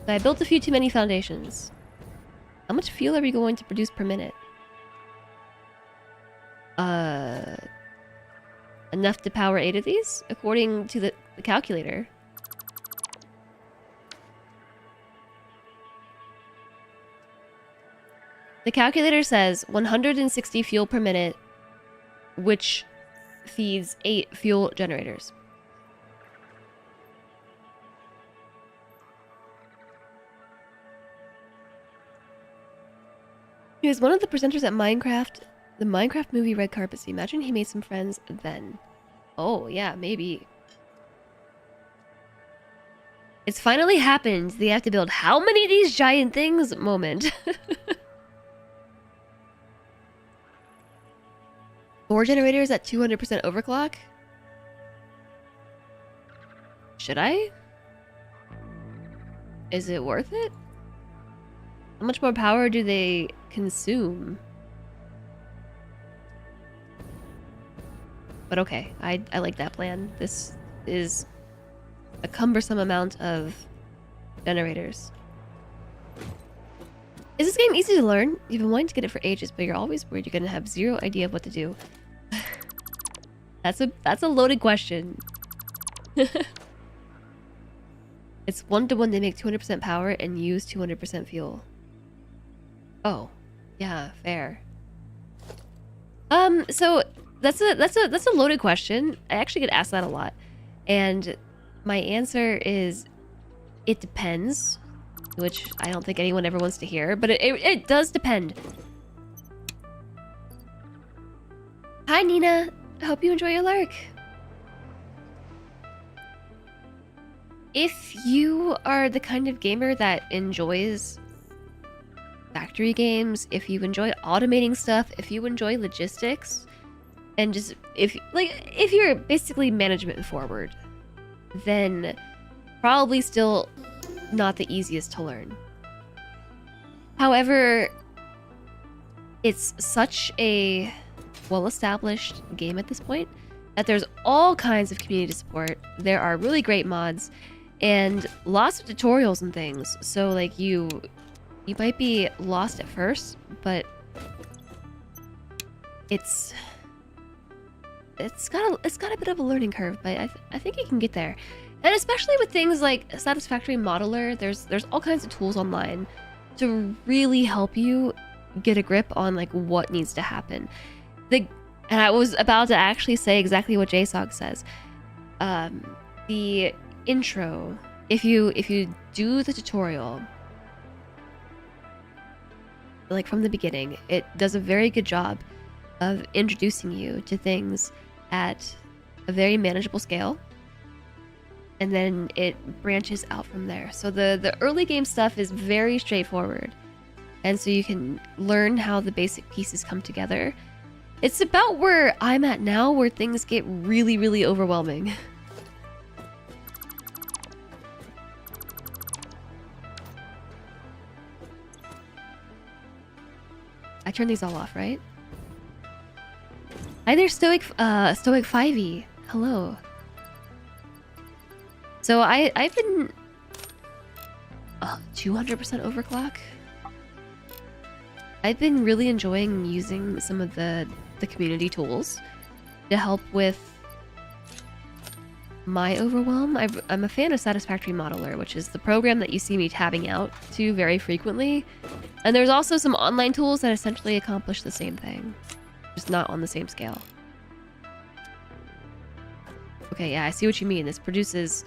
I built a few too many foundations. How much fuel are we going to produce per minute? Enough to power 8 of these, according to the calculator. The calculator says 160 fuel per minute, which feeds 8 fuel generators. He was one of the presenters at Minecraft, the Minecraft movie Red Carpet. So imagine he made some friends then. Oh, yeah, maybe. It's finally happened. They have to build how many of these giant things? Moment. 4 generators at 200% overclock? Should I? Is it worth it? How much more power do they consume? But okay, I like that plan. This is a cumbersome amount of generators. Is this game easy to learn? You've been wanting to get it for ages, but you're always worried you're gonna have zero idea of what to do. That's a loaded question. It's 1-to-1 they make 200% power and use 200% fuel. Oh, yeah, fair. So that's a loaded question. I actually get asked that a lot, and my answer is it depends, which I don't think anyone ever wants to hear, but it does depend. Hi, Nina. I hope you enjoy your lurk. If you are the kind of gamer that enjoys factory games, if you enjoy automating stuff, if you enjoy logistics, and just if you're basically management forward, then probably still not the easiest to learn. However, it's such a well-established game at this point that there's all kinds of community support. There are really great mods and lots of tutorials and things. So like you might be lost at first, but it's got a bit of a learning curve, but I think you can get there. And especially with things like Satisfactory Modeler, there's all kinds of tools online to really help you get a grip on like what needs to happen. And I was about to actually say exactly what JSOG says. The intro, if you do the tutorial like from the beginning, it does a very good job of introducing you to things at a very manageable scale, and then it branches out from there. So the early game stuff is very straightforward, and so you can learn how the basic pieces come together. It's about where I'm at now, where things get really, really overwhelming. I turned these all off, right? Hi there, Stoic 5e. Hello. So I've been 200% overclock. I've been really enjoying using some of the community tools to help with my overwhelm. I'm a fan of Satisfactory Modeler, which is the program that you see me tabbing out to very frequently. And there's also some online tools that essentially accomplish the same thing, just not on the same scale. Okay, yeah, I see what you mean. This produces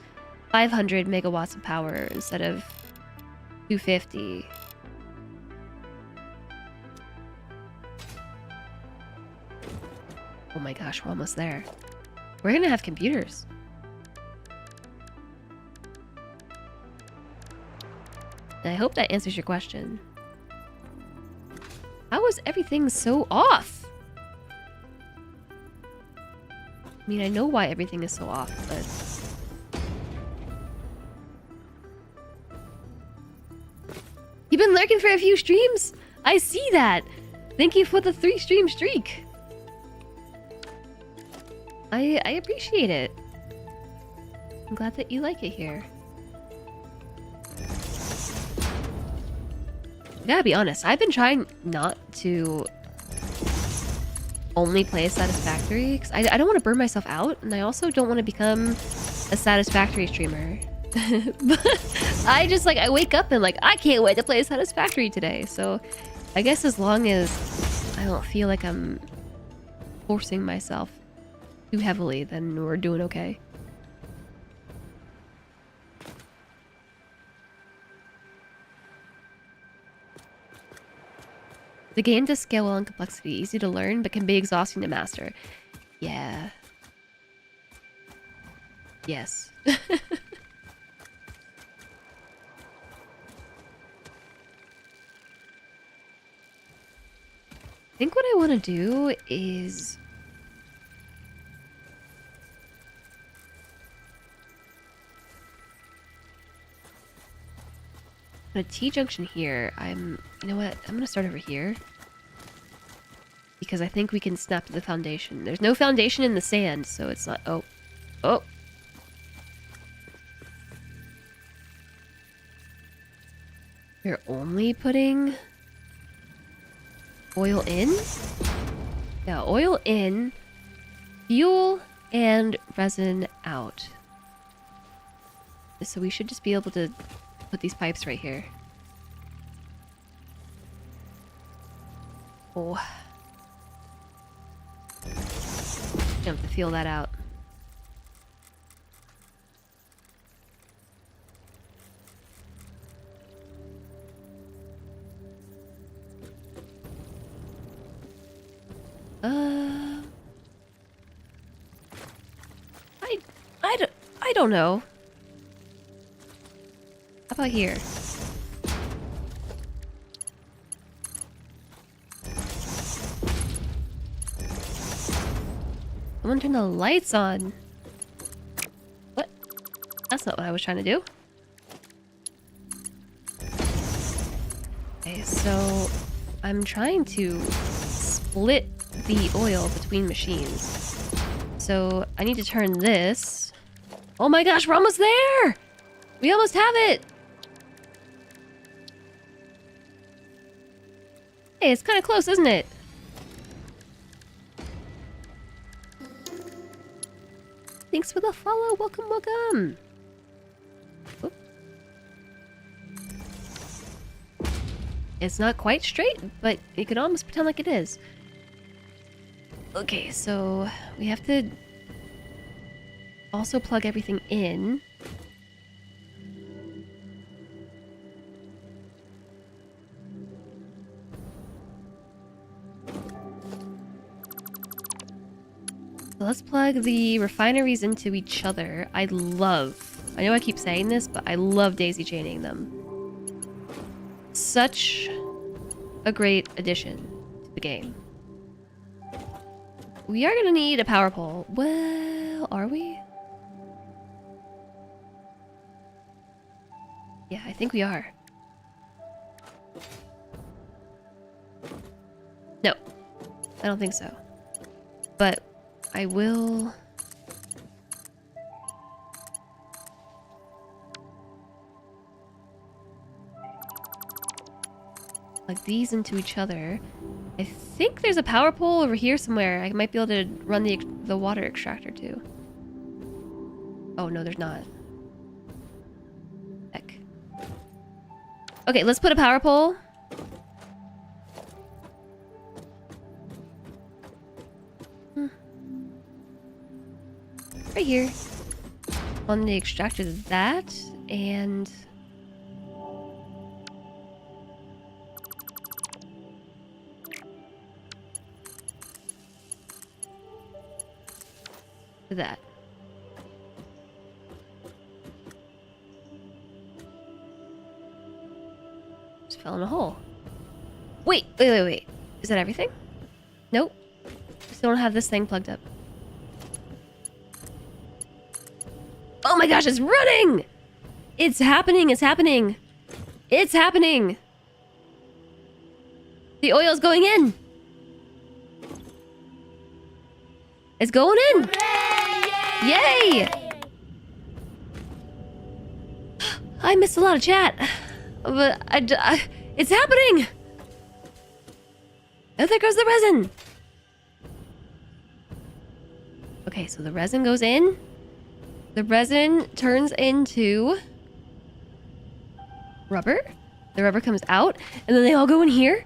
500 megawatts of power instead of 250. Oh my gosh, we're almost there. We're gonna have computers. And I hope that answers your question. How is everything so off? I mean, I know why everything is so off, but... You've been lurking for a few streams? I see that! Thank you for the 3-stream streak! I appreciate it. I'm glad that you like it here. I gotta be honest, I've been trying not to only play Satisfactory, because I don't want to burn myself out, and I also don't want to become a Satisfactory streamer. But I just, like, I wake up and, like, I can't wait to play Satisfactory today, so I guess as long as I don't feel like I'm forcing myself too heavily, then we're doing okay. The game does scale well in complexity, easy to learn, but can be exhausting to master. Yeah. Yes. I think what I want to do is... on a T-junction here, you know what? I'm gonna start over here. Because I think we can snap to the foundation. There's no foundation in the sand, so it's not... Oh. Oh! You're only putting... oil in? Yeah, oil in, fuel, and resin out. So we should just be able to put these pipes right here. Oh. You have to feel that out. I don't know. How about here? Someone turn the lights on. What? That's not what I was trying to do. Okay, so I'm trying to split the oil between machines. So I need to turn this. Oh my gosh, we're almost there! We almost have it! Hey, it's kind of close, isn't it? Thanks for the follow. Welcome, welcome. Oop. It's not quite straight, but you could almost pretend like it is. Okay, so we have to also plug everything in. So let's plug the refineries into each other. I know I keep saying this, but I love daisy chaining them. Such a great addition to the game. We are gonna need a power pole. Well, are we? Yeah, I think we are. No, I don't think so. But I will... plug these into each other. I think there's a power pole over here somewhere. I might be able to run the water extractor too. Oh, no, there's not. Heck. Okay, let's put a power pole. Right here. On the extractor, that, and... that. Just fell in a hole. Wait. Is that everything? Nope. Still don't have this thing plugged up. Oh my gosh, it's running! It's happening, it's happening. It's happening. The oil's going in. It's going in. Yay! I missed a lot of chat. But it's happening. Oh, there goes the resin. Okay, so the resin goes in. The resin turns into rubber. The rubber comes out, and then they all go in here,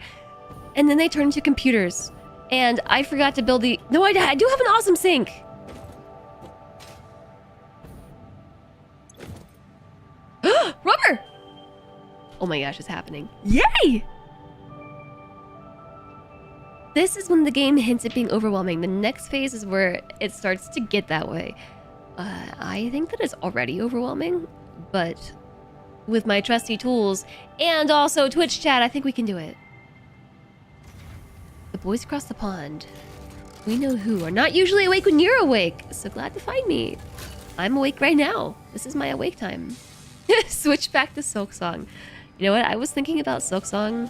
and then they turn into computers. And I forgot to build the... No, I do have an awesome sink. Rubber! Oh my gosh, it's happening. Yay! This is when the game hints at being overwhelming. The next phase is where it starts to get that way. I think that it's already overwhelming, but with my trusty tools and also Twitch chat, I think we can do it. The boys across the pond. We know who are not usually awake when you're awake. So glad to find me. I'm awake right now. This is my awake time. Switch back to Silk Song. You know what? I was thinking about Silk Song.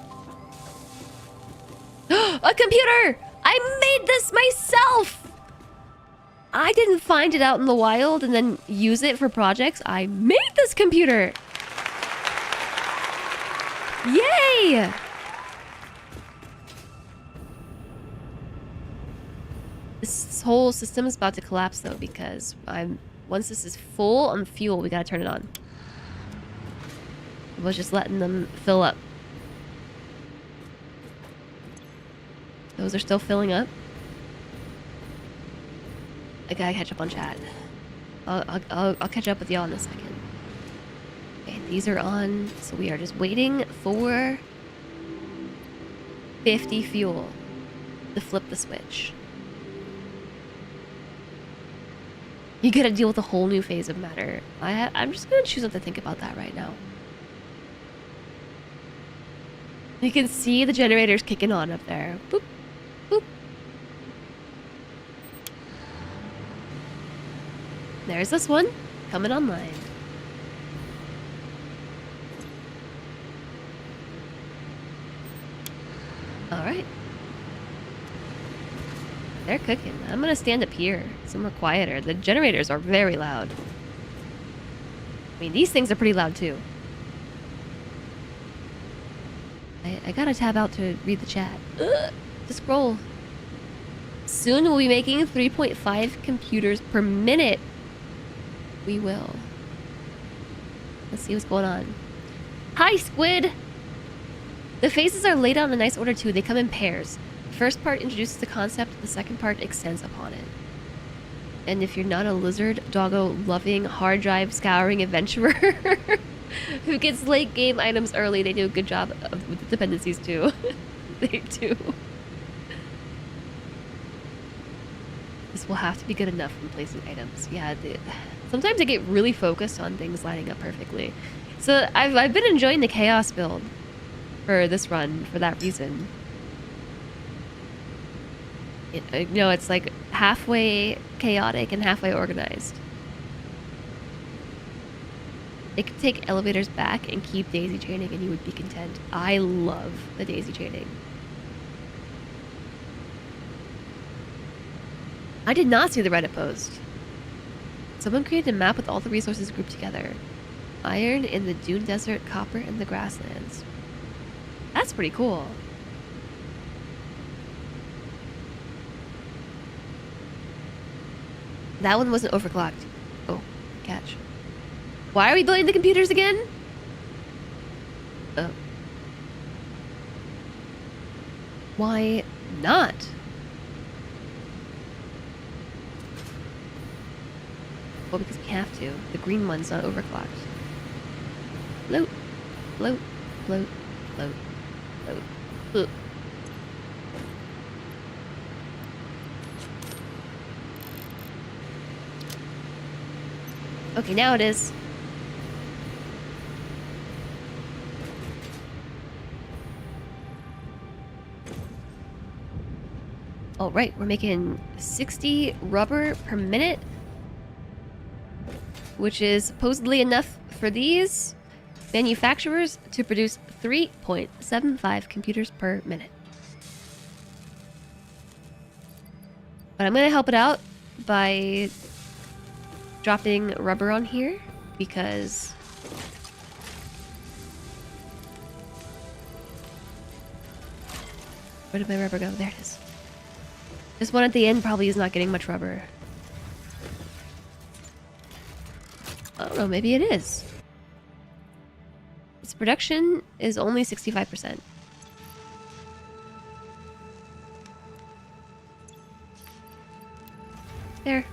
A computer! I made this myself! I didn't find it out in the wild and then use it for projects. I made this computer! Yay! This whole system is about to collapse though because once this is full on fuel, we gotta turn it on. I was just letting them fill up. Those are still filling up. I gotta catch up on chat. I'll catch up with y'all in a second. Okay, these are on, so we are just waiting for 50 fuel to flip the switch. You gotta deal with a whole new phase of matter. I'm just gonna choose not to think about that right now. You can see the generators kicking on up there. Boop, boop. There's this one coming online. All right. They're cooking. I'm gonna stand up here, somewhere quieter. The generators are very loud. I mean, these things are pretty loud too. I gotta tab out to read the chat. To scroll. Soon we'll be making 3.5 computers per minute. We will. Let's see what's going on. Hi, Squid! The phases are laid out in a nice order too. They come in pairs. The first part introduces the concept, the second part extends upon it. And if you're not a lizard, doggo, loving, hard drive, scouring adventurer who gets late game items early, they do a good job with the dependencies too. They do. This will have to be good enough when placing items. Yeah, sometimes I get really focused on things lining up perfectly. So I've been enjoying the chaos build for this run for that reason. You know, it's like halfway chaotic and halfway organized. It could take elevators back and keep daisy chaining and you would be content. I love the daisy chaining. I did not see the Reddit post. Someone created a map with all the resources grouped together. Iron in the dune desert, copper in the grasslands. That's pretty cool. That one wasn't overclocked. Oh, catch. Why are we building the computers again? Oh. Why not? Well, because we have to. The green one's not overclocked. Float, float, float, float, float. Ugh. Okay, now it is. All right, we're making 60 rubber per minute, which is supposedly enough for these manufacturers to produce 3.75 computers per minute. But I'm going to help it out by dropping rubber on here because where did my rubber go? There it is. This one at the end probably is not getting much rubber. I don't know, maybe it is. Its production is only 65%. There.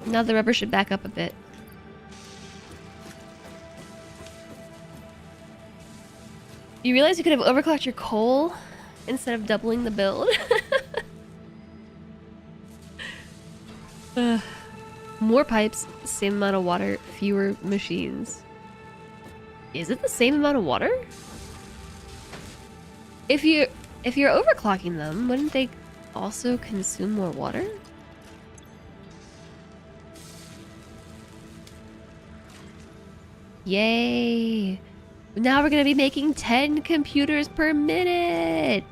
Now the rubber should back up a bit. You realize you could have overclocked your coal instead of doubling the build? More pipes, same amount of water, fewer machines. Is it the same amount of water? If you're overclocking them, wouldn't they also consume more water? Yay! Now we're gonna be making 10 computers per minute.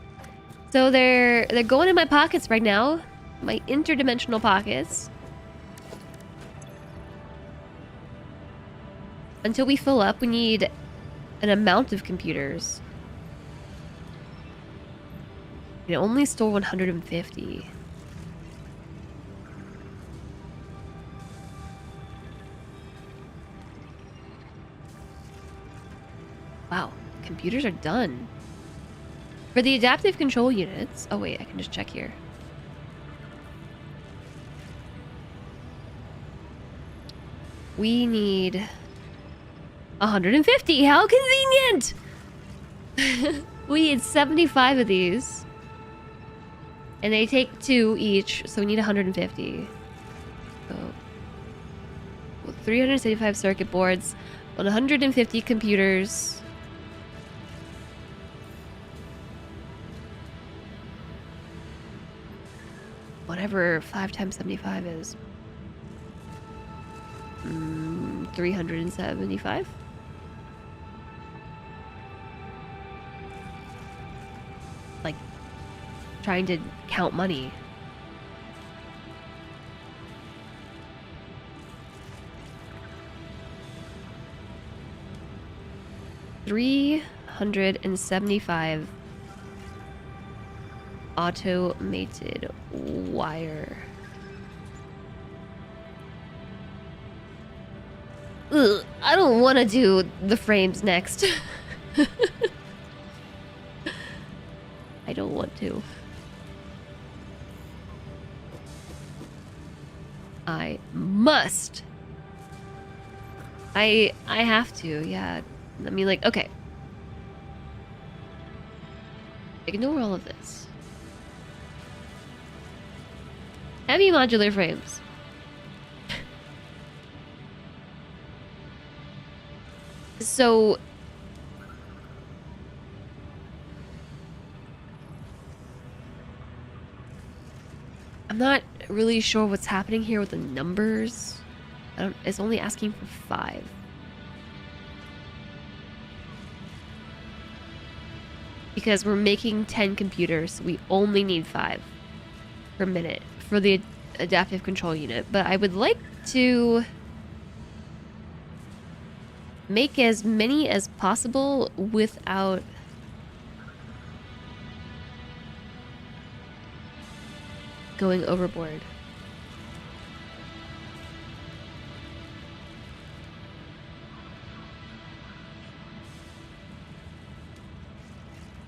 So they're going in my pockets right now, my interdimensional pockets. Until we fill up, we need an amount of computers. We can only store 150. Wow, computers are done. For the adaptive control units... Oh wait, I can just check here. We need 150. How convenient! We need 75 of these. And they take 2 each, so we need 150. So, 375 circuit boards, 150 computers. Whatever 5 times 75 is. 375? Like, trying to count money. $375 automated wire. Ugh, I don't want to do the frames next. I don't want to. I must. I have to, yeah. I mean, like, okay. Ignore all of this. Heavy modular frames. So... I'm not really sure what's happening here with the numbers. It's only asking for 5. Because we're making 10 computers, so we only need 5 per minute for the adaptive control unit. But I would like to make as many as possible without going overboard.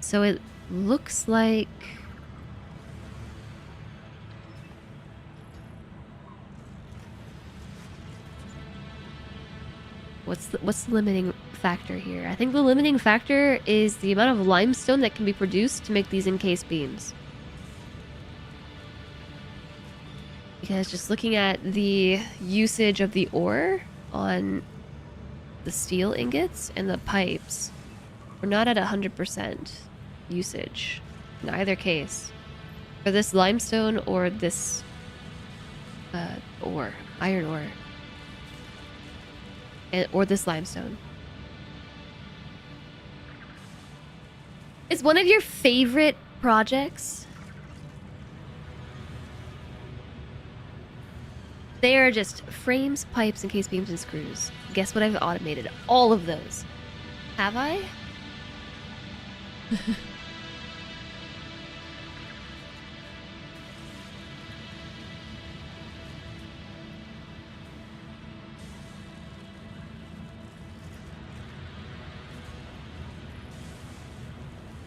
So it looks like... What's the limiting factor here? I think the limiting factor is the amount of limestone that can be produced to make these encased beams. Because just looking at the usage of the ore on the steel ingots and the pipes, we're not at 100% usage in either case. For this limestone or this ore, iron ore. Or this limestone. Is one of your favorite projects? They are just frames, pipes, encased beams, and screws. Guess what? I've automated all of those. Have I?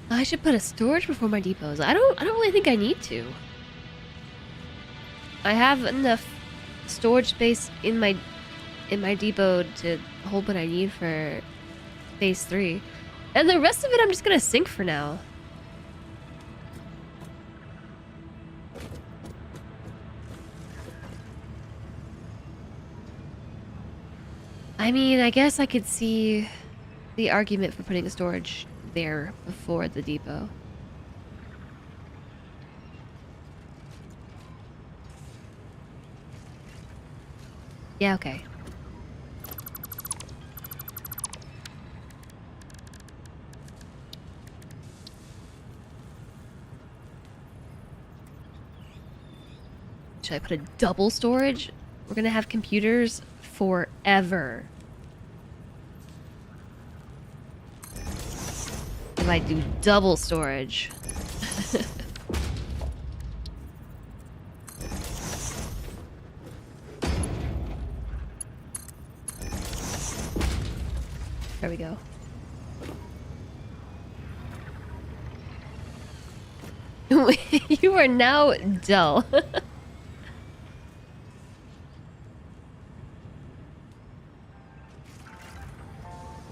I should put a storage before my depots. I don't really think I need to. I have enough storage space in my depot to hold what I need for phase 3. And the rest of it I'm just gonna sink for now. I mean, I guess I could see the argument for putting a storage there before the depot. Yeah, okay. Should I put a double storage? We're gonna have computers forever. If I do double storage. There we go. You are now dull.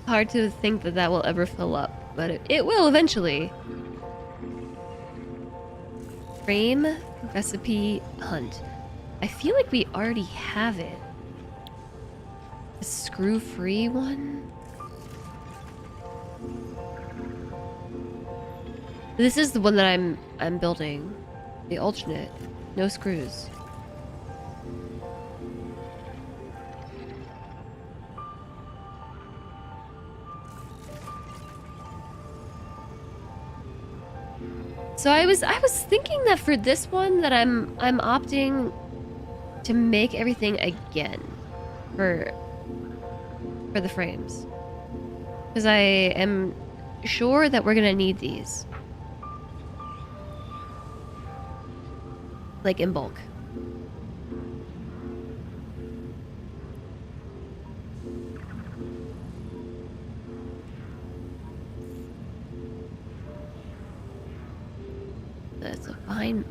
Hard to think that that will ever fill up, but it will eventually. Frame, recipe, hunt. I feel like we already have it. A screw-free one? This is the one that I'm building. The alternate. No screws. So I was thinking that for this one that I'm opting to make everything again for the frames. Because I am sure that we're gonna need these. Like in bulk.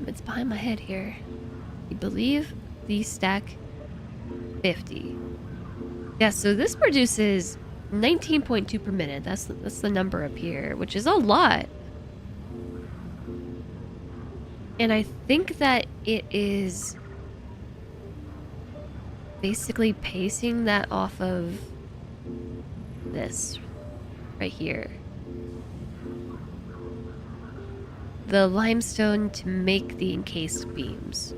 It's behind my head here. You believe these stack 50. Yeah, so this produces 19.2 per minute. That's the number up here, which is a lot. And I think that it is basically pacing that off of this right here. The limestone to make the encased beams.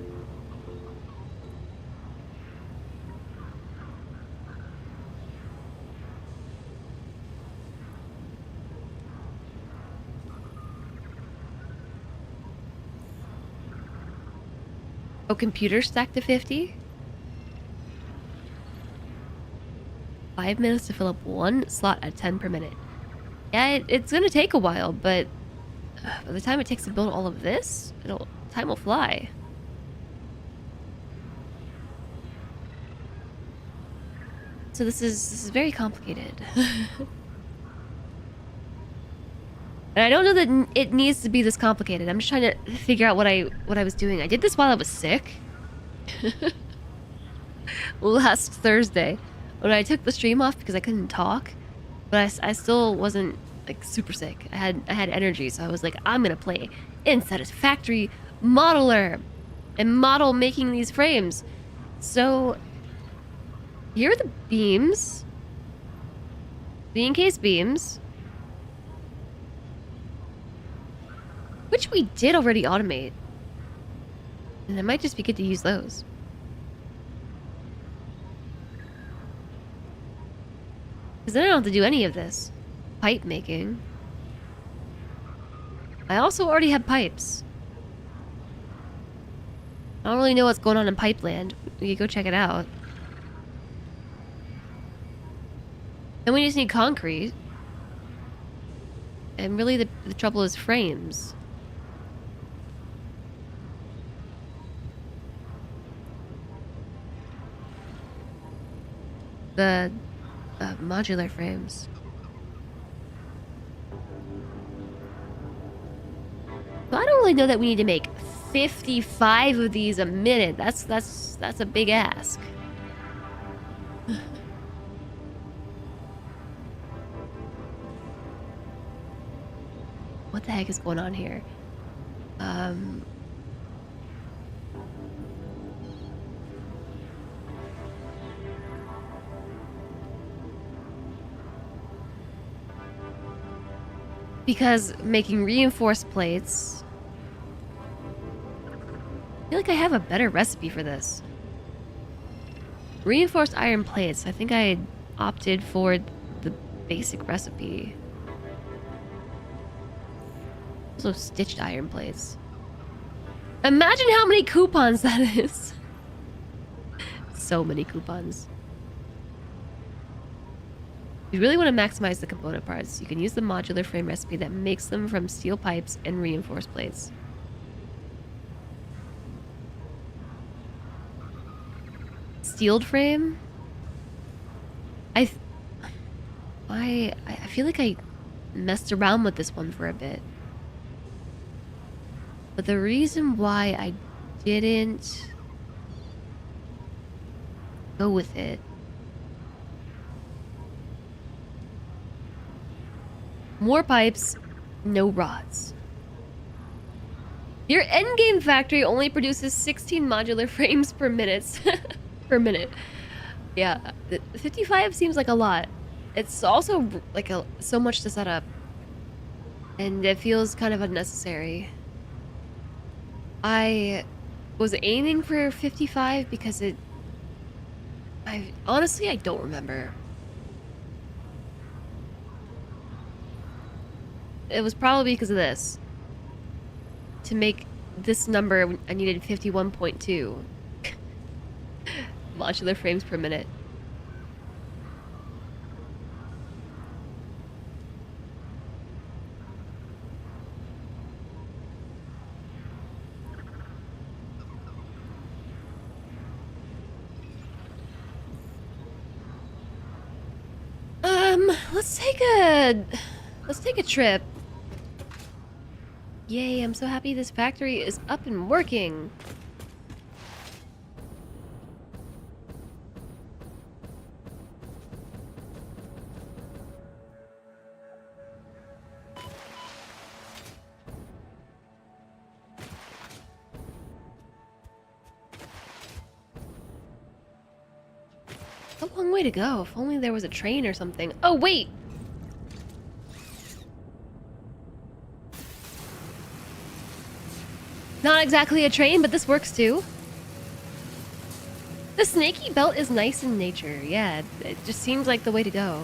Oh, computer stacked to 50? 5 minutes to fill up one slot at 10 per minute. Yeah, it's gonna take a while, but by the time it takes to build all of this, time will fly. So this is very complicated. And I don't know that it needs to be this complicated. I'm just trying to figure out what I was doing. I did this while I was sick. Last Thursday. When I took the stream off because I couldn't talk. But I still wasn't like super sick. I had energy, so I was like, I'm gonna play in Satisfactory Modeler and model making these frames. So here are the beams. The encased beams. Which we did already automate. And it might just be good to use those. Because then I don't have to do any of this. Pipe making. I also already have pipes. I don't really know what's going on in Pipeland. We could go check it out. Then we just need concrete. And really the trouble is frames. The modular frames. So I don't really know that we need to make 55 of these a minute. That's a big ask. What the heck is going on here? Because making reinforced plates... I feel like I have a better recipe for this. Reinforced iron plates. I think I opted for the basic recipe. Also stitched iron plates. Imagine how many coupons that is. So many coupons. If you really want to maximize the component parts, you can use the modular frame recipe that makes them from steel pipes and reinforced plates. Steeled frame? I feel like I messed around with this one for a bit. But the reason why I didn't go with it more pipes, no rods. Your endgame factory only produces 16 modular frames per minute. Per minute. Yeah, 55 seems like a lot. It's also like so much to set up. And it feels kind of unnecessary. I was aiming for 55 because honestly, I don't remember. It was probably because of this. To make this number, I needed 51.2 modular frames per minute. Let's take a trip. Yay, I'm so happy this factory is up and working. A long way to go. If only there was a train or something. Oh, wait! Not exactly a train, but this works too. The snaky belt is nice in nature. Yeah, it just seems like the way to go.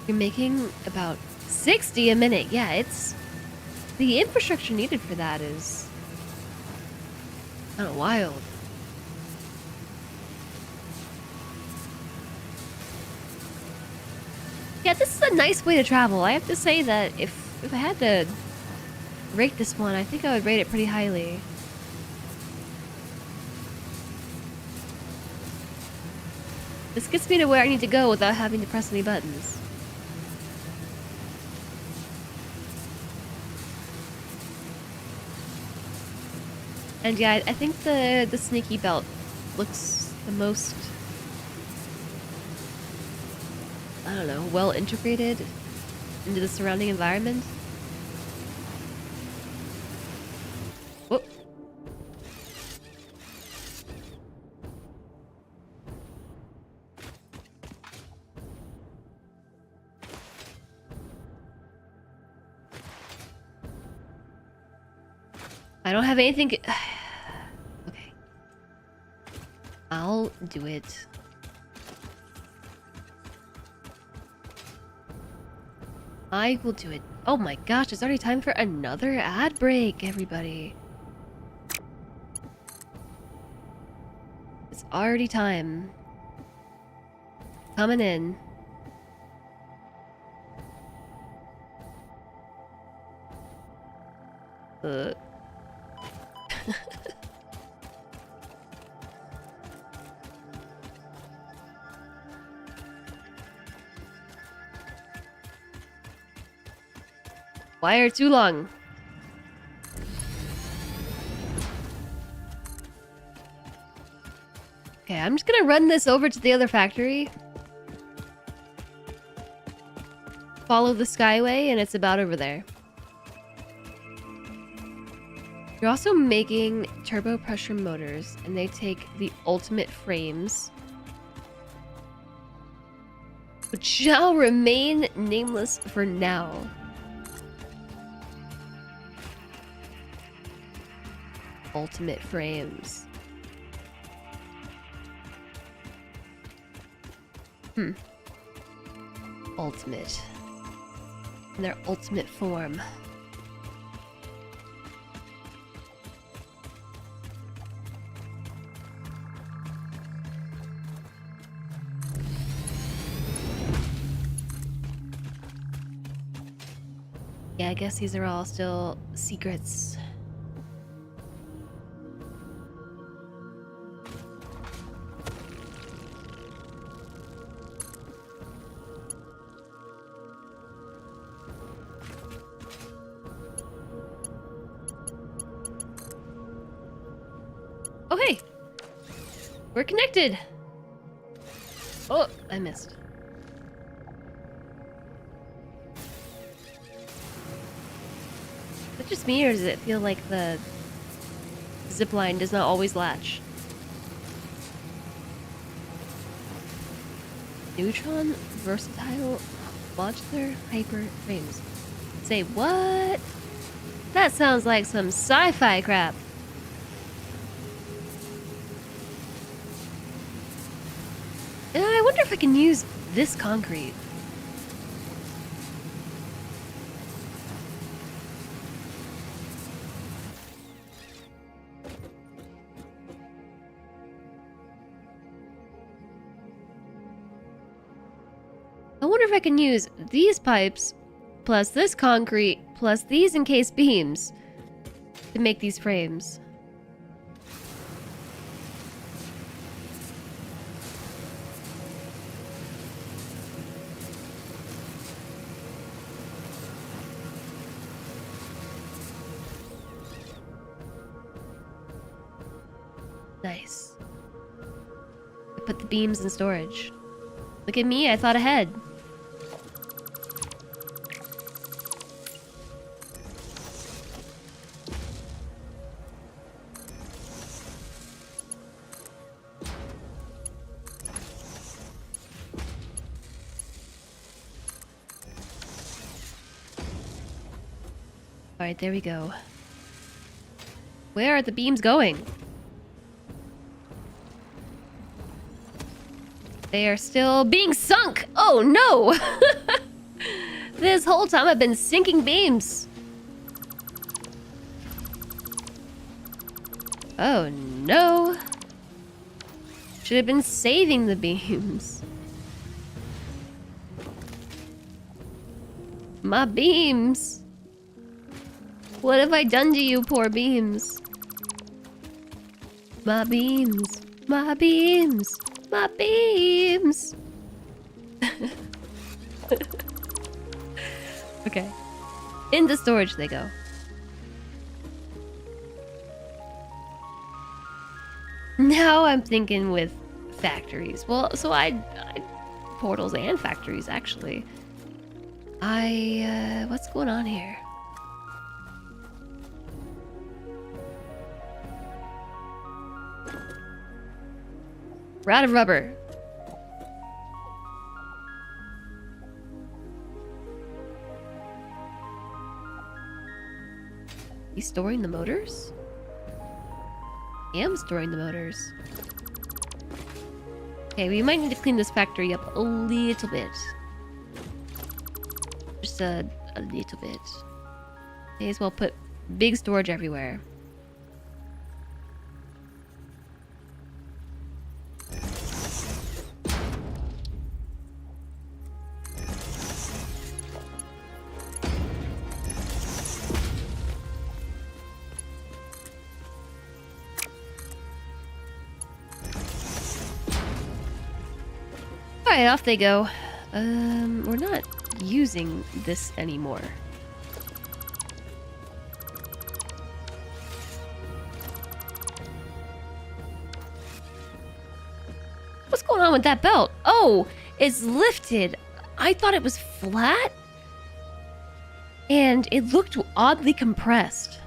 You're making about 60 a minute. Yeah, it's... The infrastructure needed for that is... kind of wild. Yeah, this is a nice way to travel. I have to say that if I had to rate this one, I think I would rate it pretty highly. This gets me to where I need to go without having to press any buttons. And yeah, I think the sneaky belt looks the most, I don't know, well integrated into the surrounding environment. Whoop. I don't have anything. Okay. I'll do it. I will do it. Oh my gosh, it's already time for another ad break, everybody. It's already time. Coming in. Wire too long. Okay, I'm just gonna run this over to the other factory. Follow the Skyway, and it's about over there. You're also making turbo pressure motors, and they take the ultimate frames, which shall remain nameless for now. Ultimate frames. Ultimate. In their ultimate form. Yeah, I guess these are all still secrets. Oh, hey! We're connected! Oh, I missed. Is it just me, or does it feel like the zipline does not always latch? Neutron versatile modular hyper frames. Say what? That sounds like some sci-fi crap. And I wonder if I can use this concrete. I wonder if I can use these pipes, plus this concrete, plus these encased beams to make these frames. Nice. I put the beams in storage. Look at me, I thought ahead. Alright, there we go. Where are the beams going? They are still being sunk! Oh no! This whole time I've been sinking beams. Oh no. Should have been saving the beams. My beams. What have I done to you, poor beams? My beams. My beams. My beams. Okay. Into storage they go. Now I'm thinking with factories. Well, so I portals and factories actually. What's going on here? We're out of rubber. He's storing the motors? I am storing the motors. Okay, we might need to clean this factory up a little bit. Just a little bit. May as well put big storage everywhere. Alright, off they go. We're not using this anymore. What's going on with that belt? Oh, it's lifted. I thought it was flat. And it looked oddly compressed.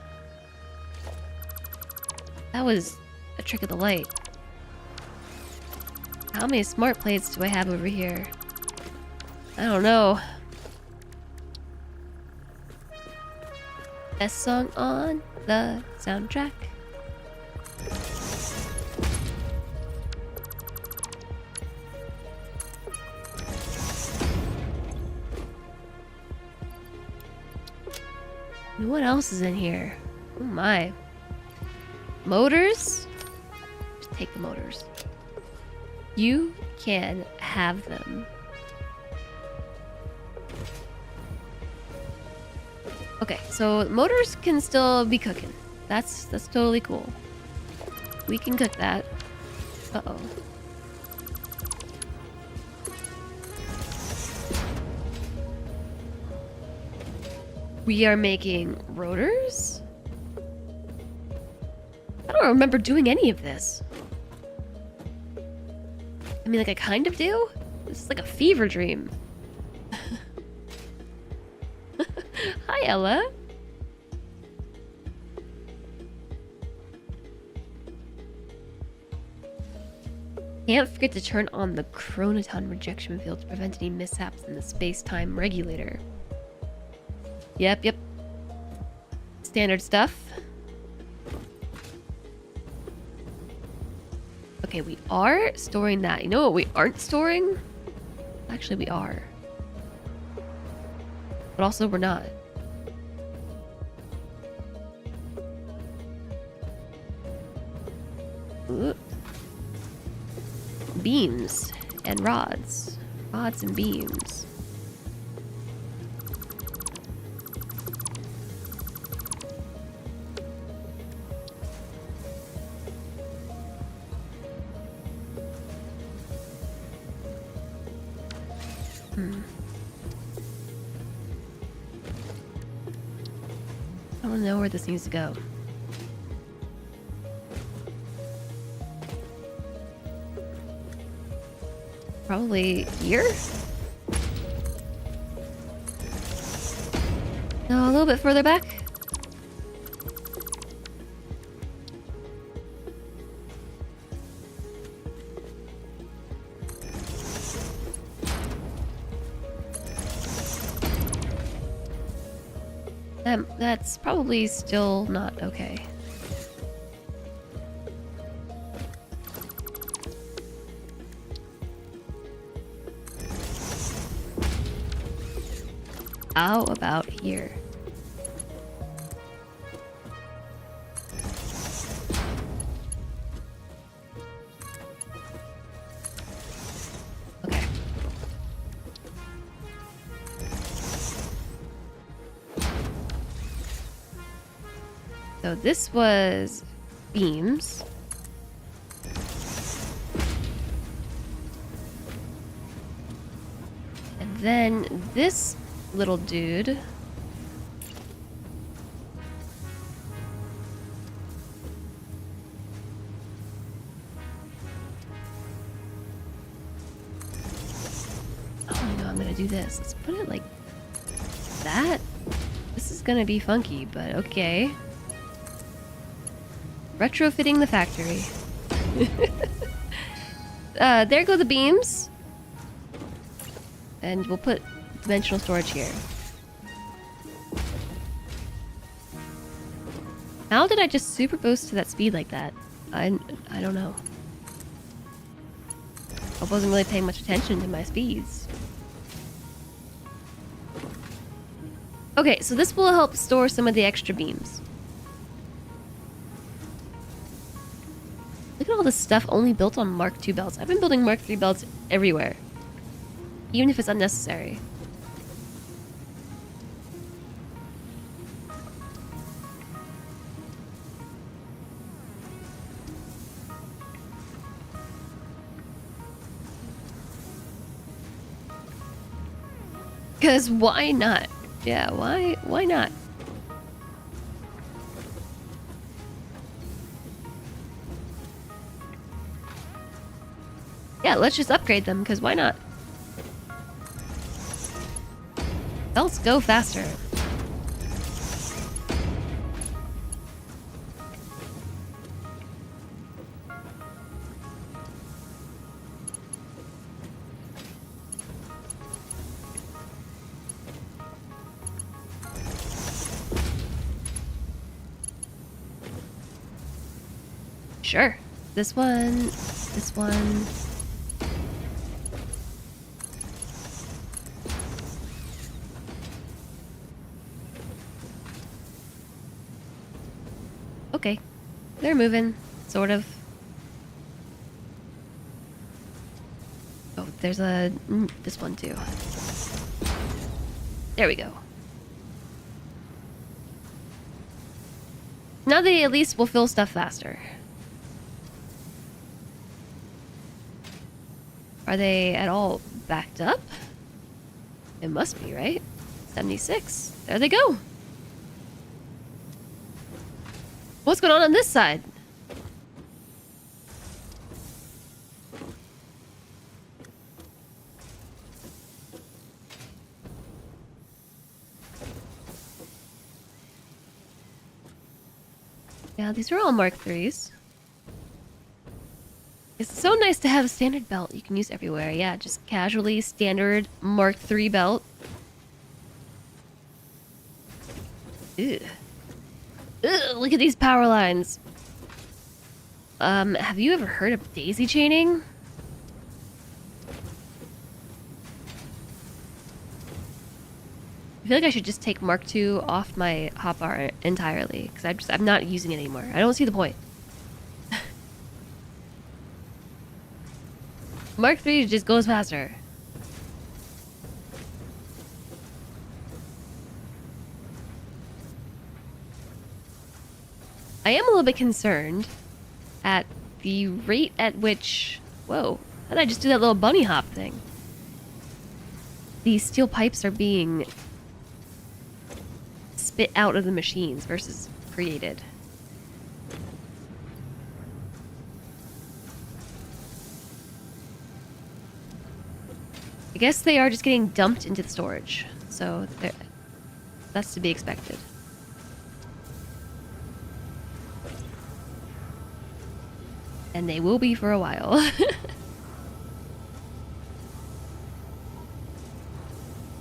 That was a trick of the light. How many smart plates do I have over here? I don't know. Best song on the soundtrack. And what else is in here? Oh my. Motors? Just take the motors. You can have them. Okay, so motors can still be cooking. That's totally cool. We can cook that. Uh-oh. We are making rotors? I don't remember doing any of this. I mean, like, I kind of do? This is like a fever dream. Hi, Ella. Can't forget to turn on the chronoton rejection field to prevent any mishaps in the space-time regulator. Yep. Standard stuff. Okay, we are storing that. You know what we aren't storing? Actually, we are. But also, we're not. Ooh. Beams and rods. Rods and beams. I don't know where this needs to go. Probably here? No, a little bit further back. That's probably still not okay. How about here? Okay. So this was beams. And then this little dude do this. Let's put it like that. This is gonna be funky, but okay. Retrofitting the factory. There go the beams. And we'll put dimensional storage here. How did I just super boost to that speed like that? I don't know. I wasn't really paying much attention to my speeds. Okay, so this will help store some of the extra beams. Look at all this stuff only built on Mark II belts. I've been building Mark III belts everywhere. Even if it's unnecessary. Because why not? Yeah, why not? Yeah, let's just upgrade them, because why not? Belts go faster. Sure. This one, this one. Okay. They're moving, sort of. Oh, there's a... this one too. There we go. Now they at least will fill stuff faster. Are they at all backed up? It must be, right? 76. There they go. What's going on this side? Yeah, these are all Mark IIIs. It's so nice to have a standard belt you can use everywhere. Yeah, just casually standard Mark III belt. Ew. Ugh, look at these power lines. Have you ever heard of daisy chaining? I feel like I should just take Mark II off my hotbar entirely, because I'm not using it anymore. I don't see the point. Mark III just goes faster. I am a little bit concerned at the rate at which... Whoa, how did I just do that little bunny hop thing? These steel pipes are being spit out of the machines versus created. I guess they are just getting dumped into the storage, so that's to be expected. And they will be for a while.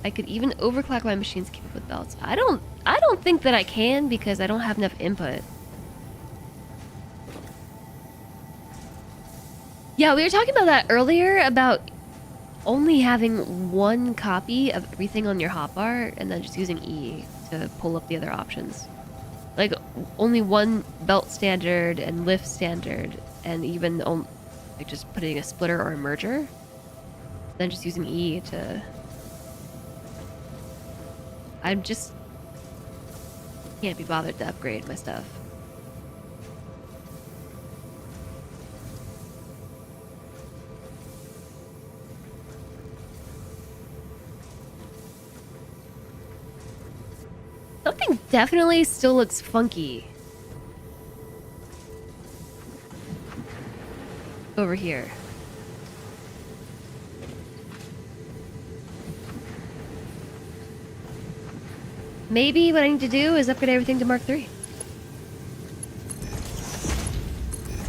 I could even overclock my machines to keep up with belts. I don't think that I can because I don't have enough input. Yeah, we were talking about that earlier, about only having one copy of everything on your hotbar and then just using E to pull up the other options. Like, only one belt standard and lift standard, and even like just putting a splitter or a merger. Then just using E to... I just can't be bothered to upgrade my stuff. Something definitely still looks funky over here. Maybe what I need to do is upgrade everything to Mark 3.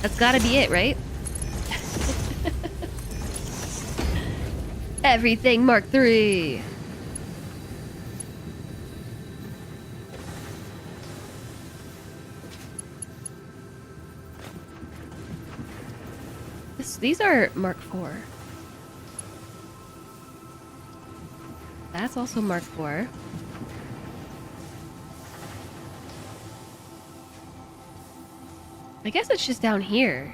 That's gotta be it, right? Everything Mark 3. These are Mark 4. That's also Mark 4. I guess it's just down here.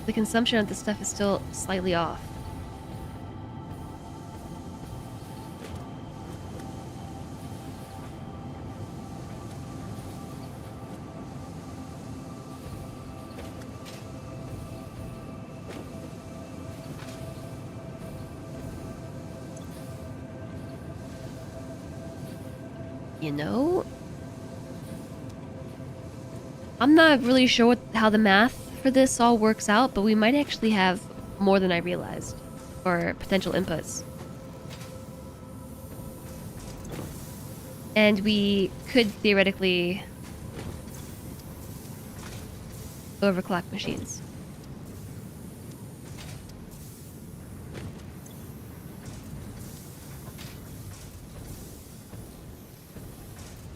The consumption of this stuff is still slightly off. You know, I'm not really sure how the math for this all works out, but we might actually have more than I realized for potential inputs. And we could theoretically overclock machines.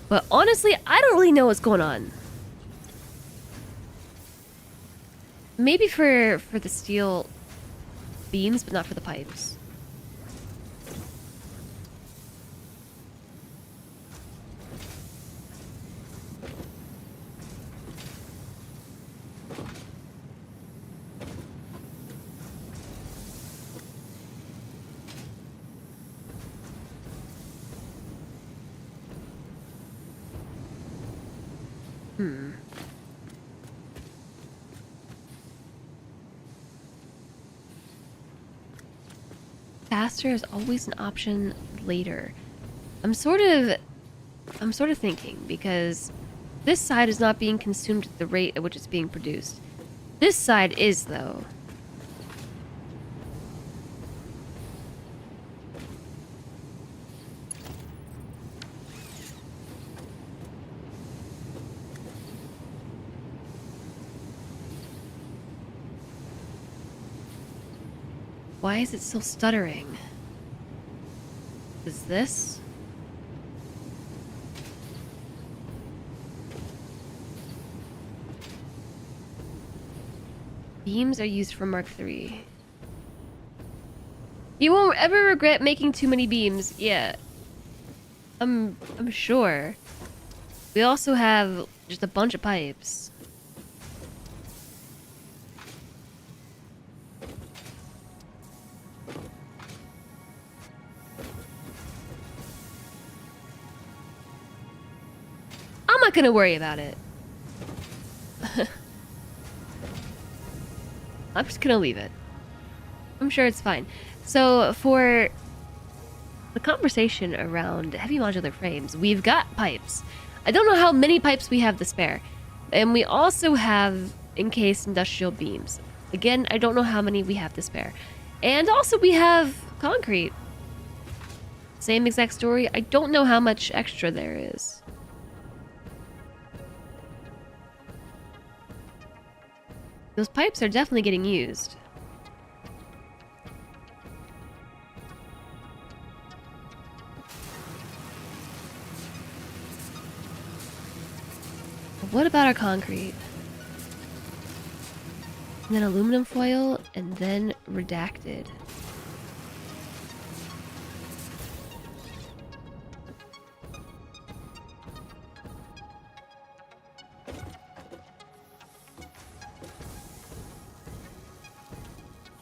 But honestly, I don't really know what's going on. Maybe for the steel beams, but not for the pipes. Faster is always an option later. I'm sort of thinking, because this side is not being consumed at the rate at which it's being produced. This side is, though. Why is it still stuttering? Is this? Beams are used for Mark III. You won't ever regret making too many beams. Yeah. I'm sure. We also have just a bunch of pipes. I'm not gonna worry about it. I'm just gonna leave it. I'm sure it's fine. So for the conversation around heavy modular frames, we've got pipes. I don't know how many pipes we have to spare. And we also have encased industrial beams. Again, I don't know how many we have to spare. And also we have concrete. Same exact story. I don't know how much extra there is. Those pipes are definitely getting used. What about our concrete? And then aluminum foil, and then redacted.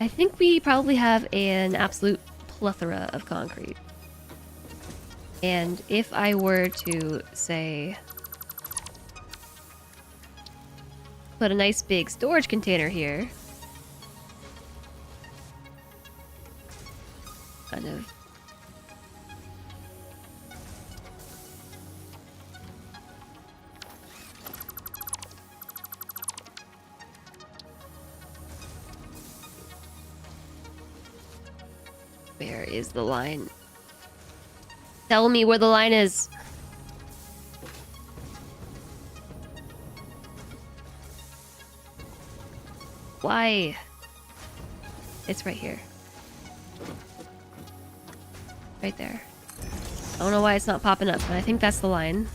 I think we probably have an absolute plethora of concrete. And if I were to, say, put a nice big storage container here, kind of where is the line? Tell me where the line is. Why? It's right here. Right there. I don't know why it's not popping up, but I think that's the line.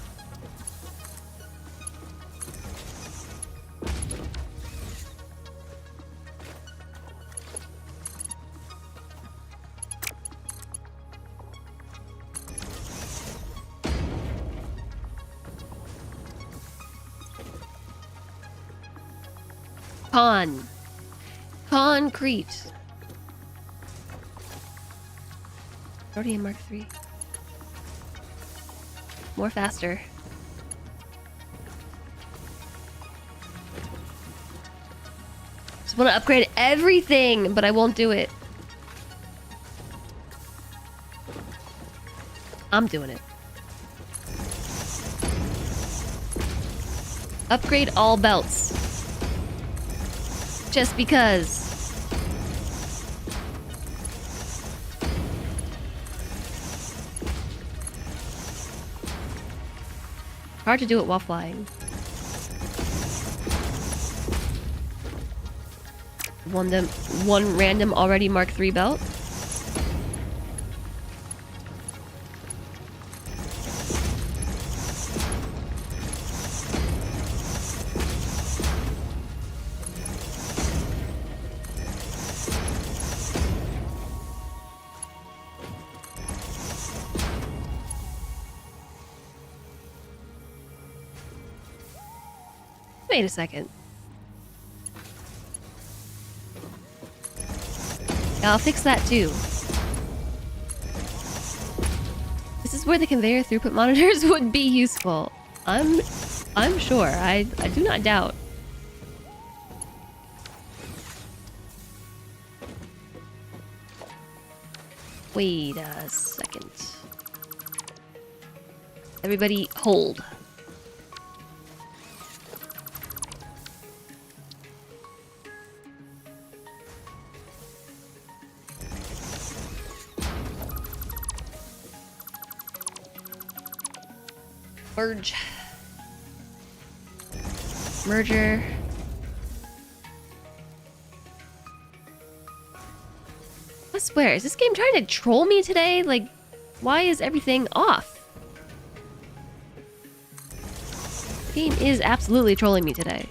Concrete. Already in Mark 3. More faster. Just want to upgrade everything, but I won't do it. I'm doing it. Upgrade all belts. Just because. Hard to do it while flying. One random already Mark 3 belt. Wait a second. Yeah, I'll fix that too. This is where the conveyor throughput monitors would be useful. I'm sure. I do not doubt. Wait a second. Everybody hold. Merge. Merger. I swear, is this game trying to troll me today? Like, why is everything off? The game is absolutely trolling me today.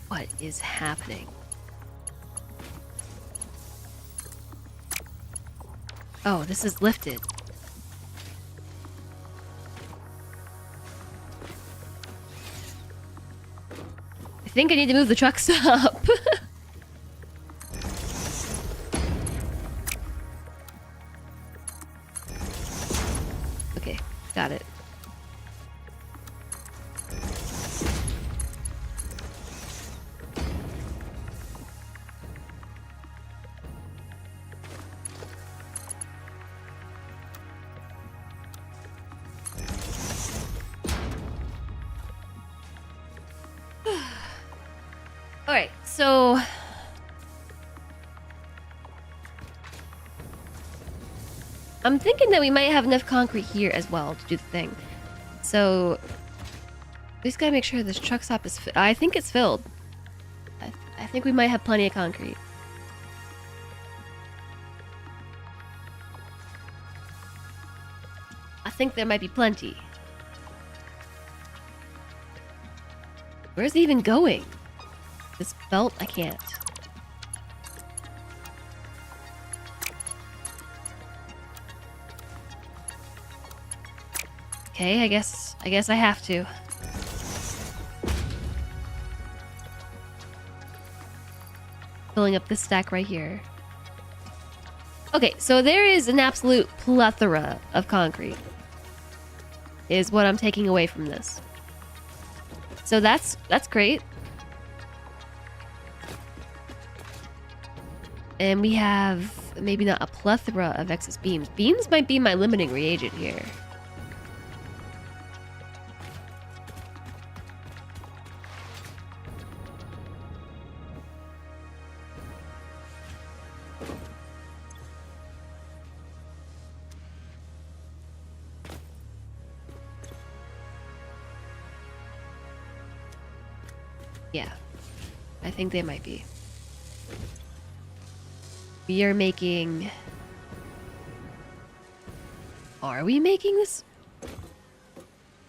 What is happening? Oh, this is lifted. I think I need to move the truck stop. Okay, got it. Alright, so... I'm thinking that we might have enough concrete here as well to do the thing. So... we just gotta make sure this truck stop is... I think it's filled. I think we might have plenty of concrete. I think there might be plenty. Where's it even going? This belt? I can't. Okay, I guess I have to. Filling up this stack right here. Okay, so there is an absolute plethora of concrete. Is what I'm taking away from this. So that's great. And we have maybe not a plethora of excess beams. Beams might be my limiting reagent here. Yeah, I think they might be. We are making... Are we making this?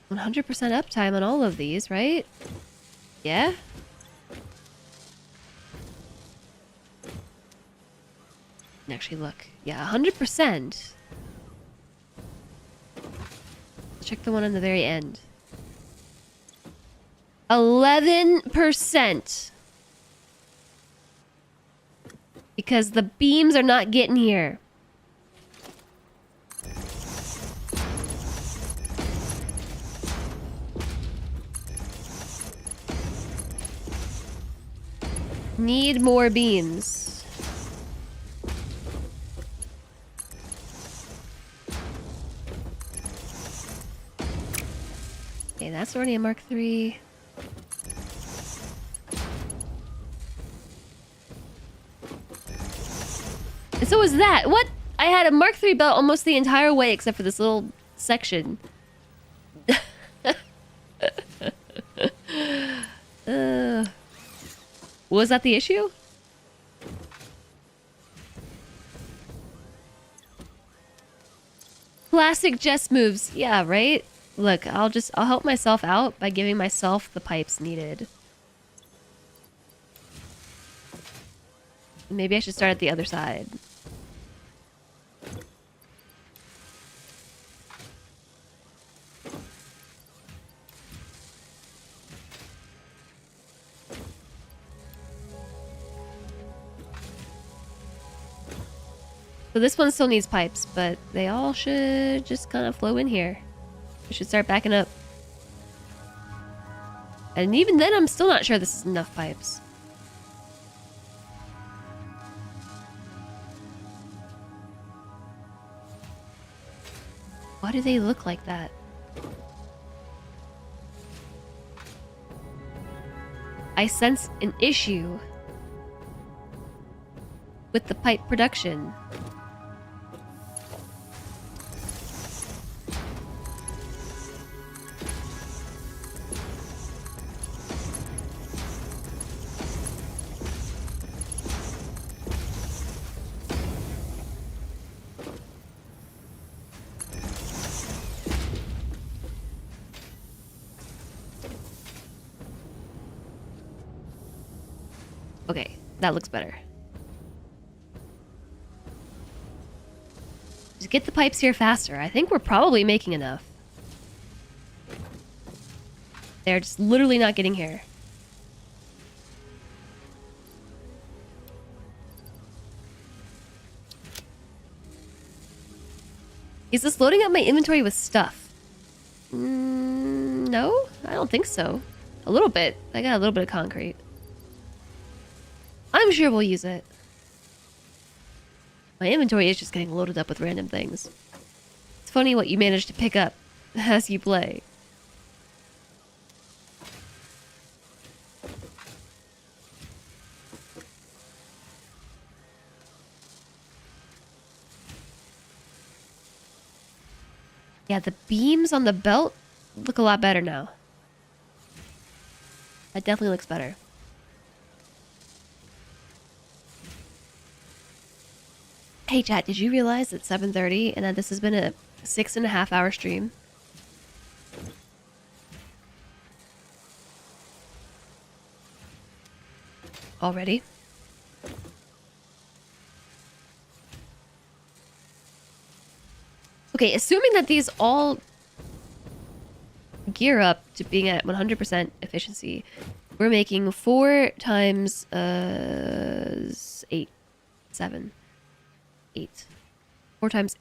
100% uptime on all of these, right? Yeah? Actually, look. Yeah, 100%. Let's check the one on the very end. 11%. Because the beams are not getting here. Need more beams. Okay, that's already a Mark III. And so is that. What? I had a Mark III belt almost the entire way except for this little section. Was that the issue? Classic Jess moves. Yeah, right? Look, I'll help myself out by giving myself the pipes needed. Maybe I should start at the other side. So this one still needs pipes, but they all should just kind of flow in here. I should start backing up. And even then, I'm still not sure this is enough pipes. Why do they look like that? I sense an issue with the pipe production. Okay, that looks better. Just get the pipes here faster. I think we're probably making enough. They're just literally not getting here. Is this loading up my inventory with stuff? No, I don't think so. A little bit. I got a little bit of concrete. I'm sure we'll use it. My inventory is just getting loaded up with random things. It's funny what you manage to pick up as you play. Yeah, the beams on the belt look a lot better now. That definitely looks better. Hey chat, did you realize it's 7:30 and that this has been a 6.5 hour stream? Already? Okay, assuming that these all gear up to being at 100% efficiency, we're making 4 times 8, 7. 8. 4 times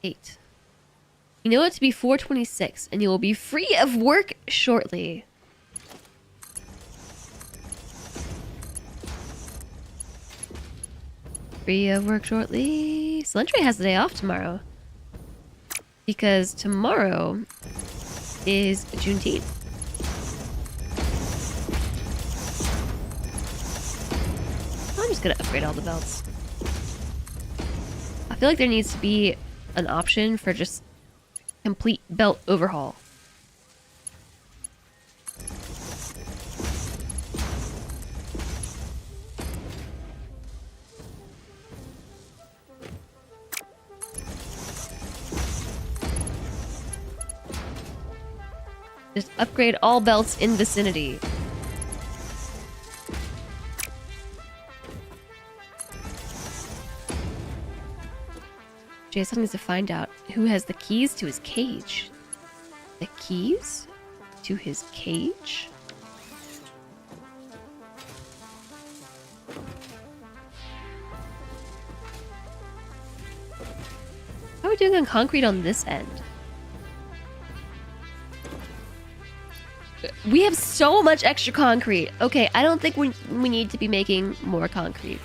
8. You know it to be 426, and you will be free of work shortly. free of work shortly. Celentry has the day off tomorrow. Because tomorrow is Juneteenth. I'm just gonna upgrade all the belts. I feel like there needs to be an option for just complete belt overhaul. Just upgrade all belts in vicinity. Jason needs to find out who has the keys to his cage. The keys to his cage? How are we doing on concrete on this end? We have so much extra concrete. Okay, I don't think we need to be making more concrete.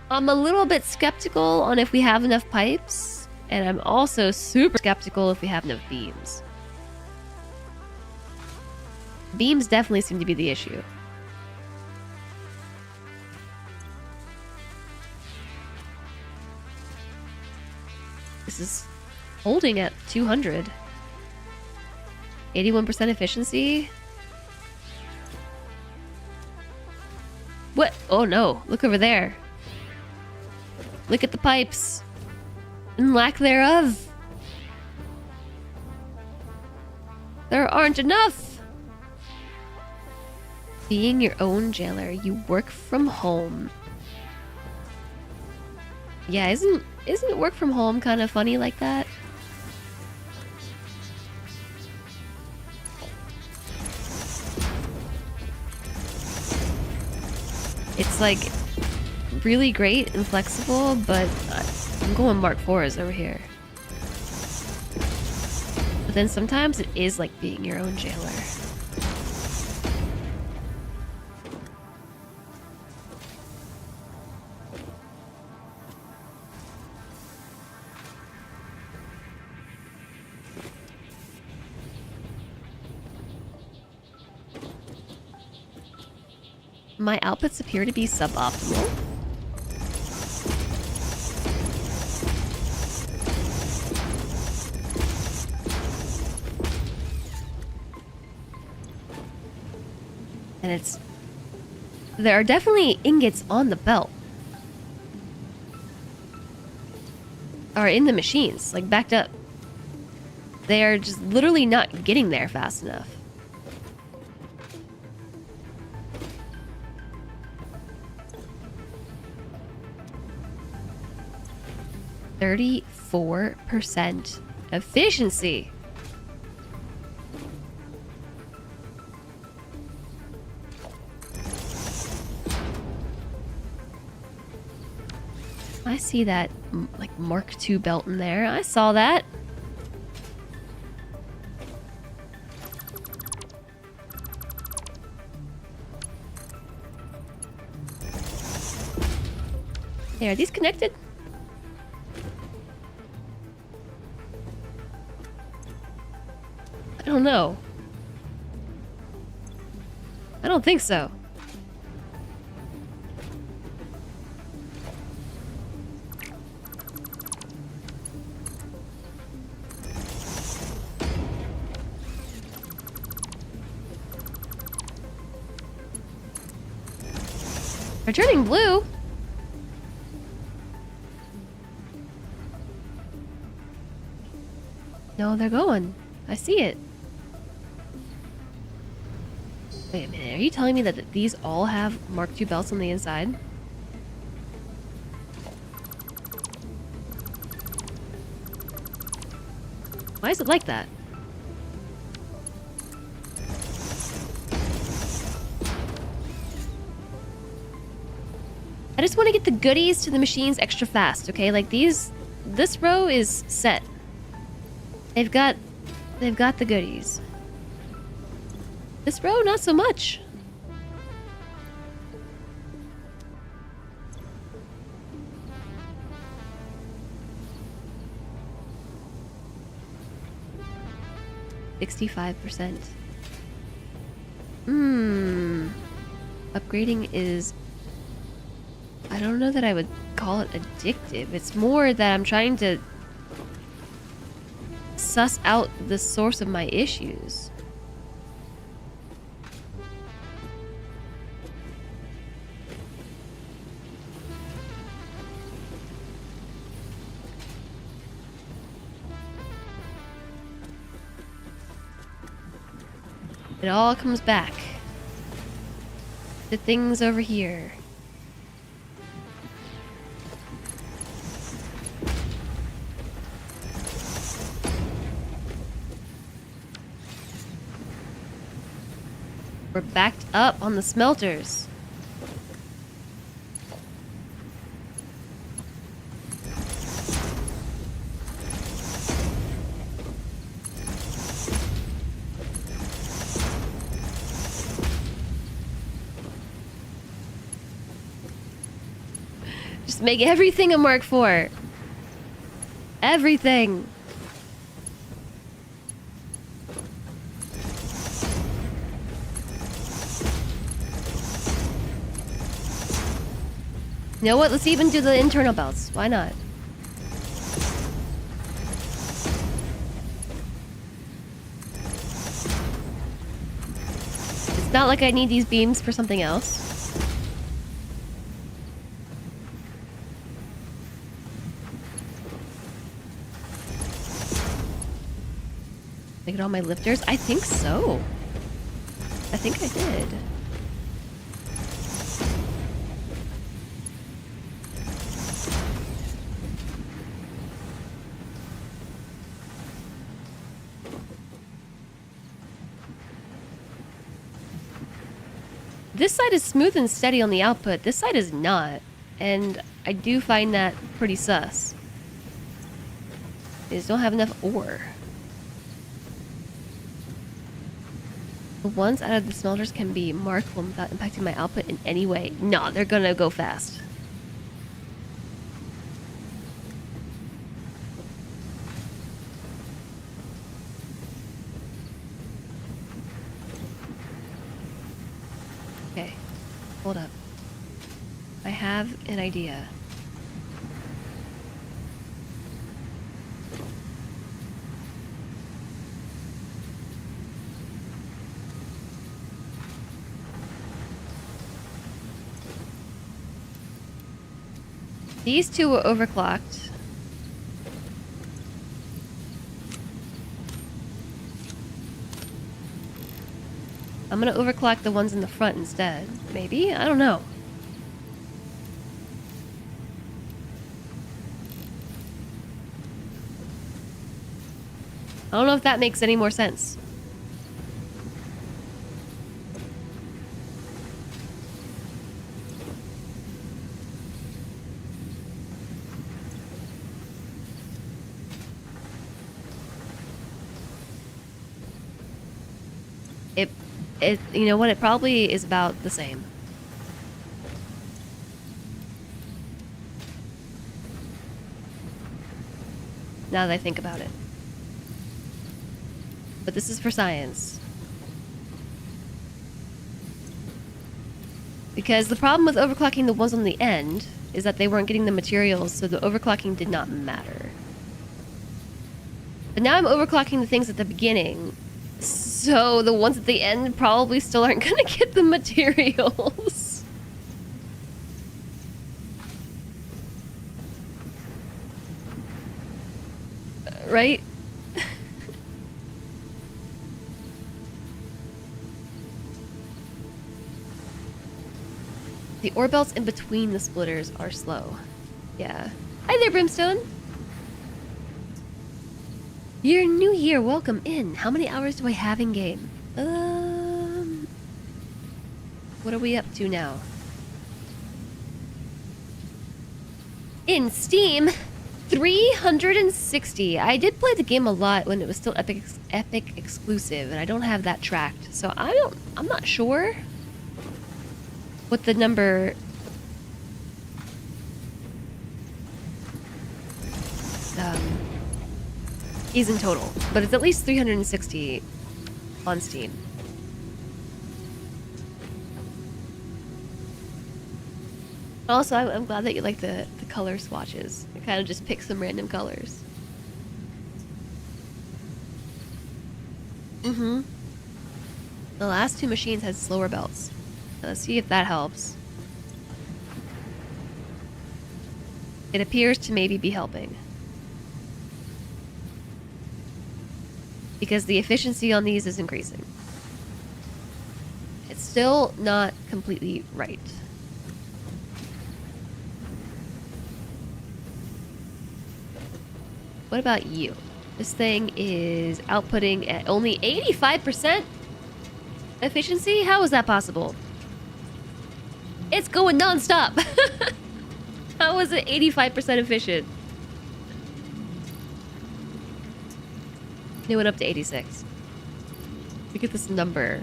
I'm a little bit skeptical on if we have enough pipes, and I'm also super skeptical if we have enough beams. Beams definitely seem to be the issue. This is holding at 200. 81% efficiency. What? Oh no, look over there. Look at the pipes. And lack thereof. There aren't enough. Being your own jailer, you work from home. Yeah, isn't work from home kind of funny like that? It's like really great and flexible, but I'm going Mark 4s over here. But then sometimes it is like being your own jailer. My outputs appear to be suboptimal. And there are definitely ingots on the belt. Or in the machines, like backed up. They are just literally not getting there fast enough. %34 efficiency. I see that like Mark II belt in there. I saw that. Hey, are these connected? I don't know. I don't think so. They're turning blue. No, they're going. I see it. Wait a minute, are you telling me that these all have Mark II belts on the inside? Why is it like that? I just want to get the goodies to the machines extra fast, okay? Like this row is set. They've got the goodies. This row, not so much. 65%. Upgrading is... I don't know that I would call it addictive. It's more that I'm trying to suss out the source of my issues. It all comes back to things over here. We're backed up on the smelters. Just make everything a Mark IV. Everything. You know what? Let's even do the internal belts. Why not? It's not like I need these beams for something else. Did I get all my lifters? I think so. I think I did. This side is smooth and steady on the output. This side is not. And I do find that pretty sus. They just don't have enough ore. The ones out of the smelters can be markable without impacting my output in any way. No, they're gonna go fast. Okay, hold up. I have an idea. These two were overclocked. I'm gonna overclock the ones in the front instead. Maybe? I don't know. I don't know if that makes any more sense. You know what? It probably is about the same. Now that I think about it. But this is for science. Because the problem with overclocking the ones on the end is that they weren't getting the materials, so the overclocking did not matter. But now I'm overclocking the things at the beginning, so the ones at the end probably still aren't gonna get the materials. Right? The ore belts in between the splitters are slow. Yeah. Hi there, Brimstone! You're new here, welcome in. How many hours do I have in game? What are we up to now? In Steam, 360. I did play the game a lot when it was still Epic exclusive, and I don't have that tracked, so I'm not sure what the number is in total, but it's at least 360 on Steam. Also, I'm glad that you like the color swatches. You kind of just pick some random colors. Mm-hmm. The last two machines had slower belts. Let's see if that helps. It appears to maybe be helping. Because the efficiency on these is increasing. It's still not completely right. What about you? This thing is outputting at only 85% efficiency? How is that possible? It's going non-stop. How is it 85% efficient? It went up to 86. Look at this number.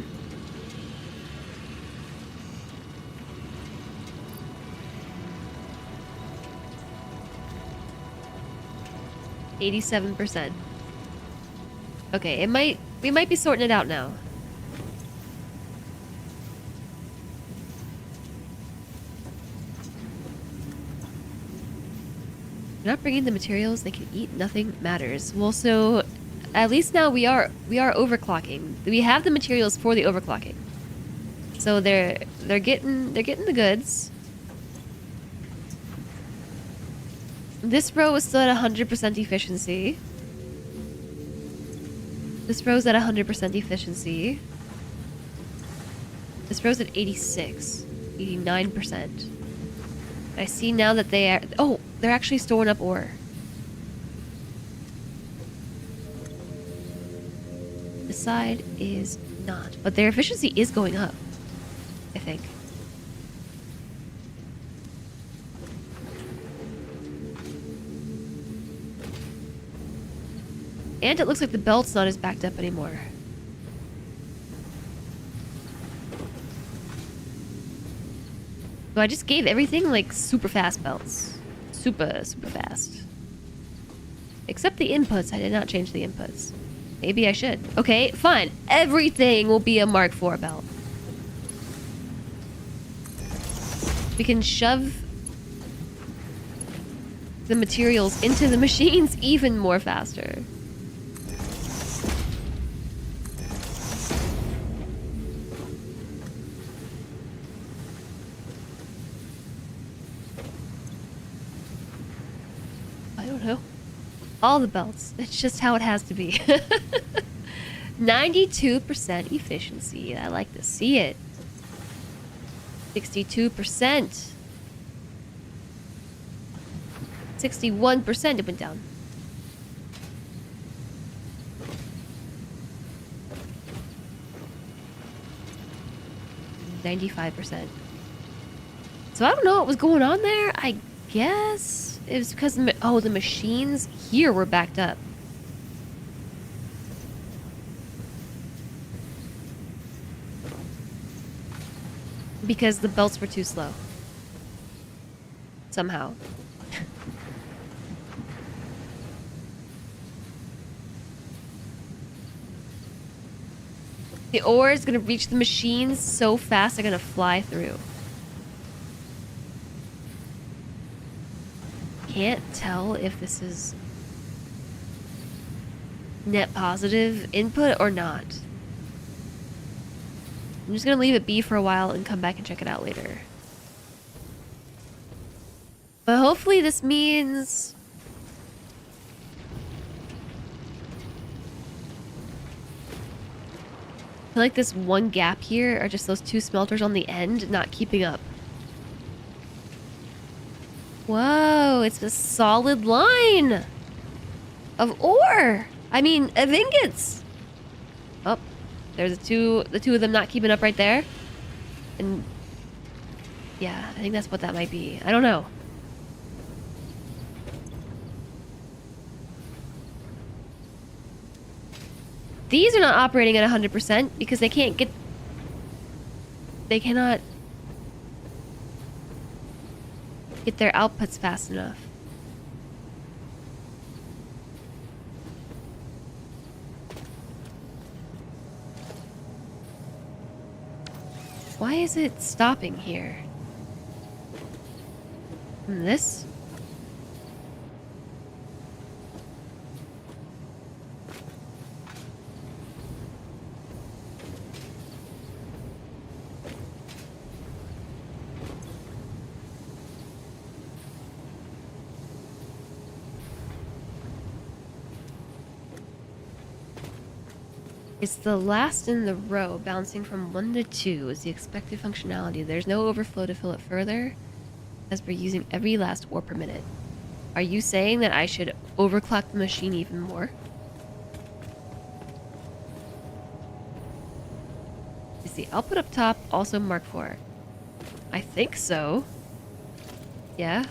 %. Okay, we might be sorting it out now. They're not bringing the materials they can eat, nothing matters. Well, so at least now we are overclocking. We have the materials for the overclocking. So they're getting the goods. This row is still at 100% efficiency. This row's at 100% efficiency. This row's at 86, 89%. I see now that they are... Oh, they're actually storing up ore. This side is not. But their efficiency is going up, I think. And it looks like the belt's not as backed up anymore. So I just gave everything like super fast belts. Super fast. Except the inputs. I did not change the inputs. Maybe I should. Okay, fine. Everything will be a Mark IV belt. We can shove the materials into the machines even more faster. All the belts. It's just how it has to be. 92% efficiency. I like to see it. 62%. 61% it went down. %. So I don't know what was going on there. I guess it was because the machines here were backed up. Because the belts were too slow. Somehow. The ore is going to reach the machines so fast they're going to fly through. Can't tell if this is net positive input or not. I'm just gonna leave it be for a while and come back and check it out later. But hopefully this means I feel like this one gap here are just those two smelters on the end not keeping up. Whoa, it's a solid line of ore. I mean, of ingots. Oh, there's the two of them not keeping up right there. And yeah, I think that's what that might be. I don't know. These are not operating at 100% because they cannot get their outputs fast enough. is it stopping here? This? It's the last in the row, bouncing from 1 to 2 is the expected functionality. There's no overflow to fill it further, as we're using every last ore per minute. Are you saying that I should overclock the machine even more? Is the output up top also Mark IV? I think so. Yeah.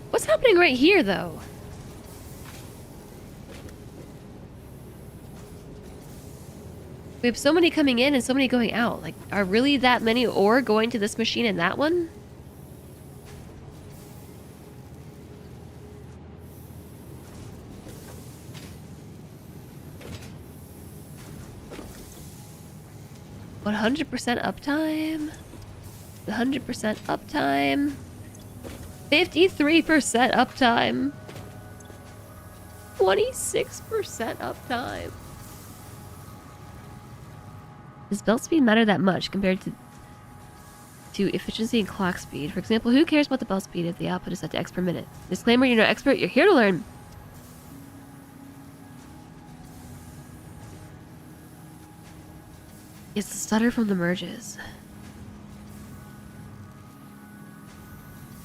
What's happening right here, though? We have so many coming in and so many going out. Like, are really that many ore going to this machine and that one? "100% uptime? 100% uptime? 53% uptime? 26% uptime?" Does belt speed matter that much compared to efficiency and clock speed? For example, who cares about the belt speed if the output is set to X per minute? Disclaimer, you're no expert, you're here to learn. It's the stutter from the merges.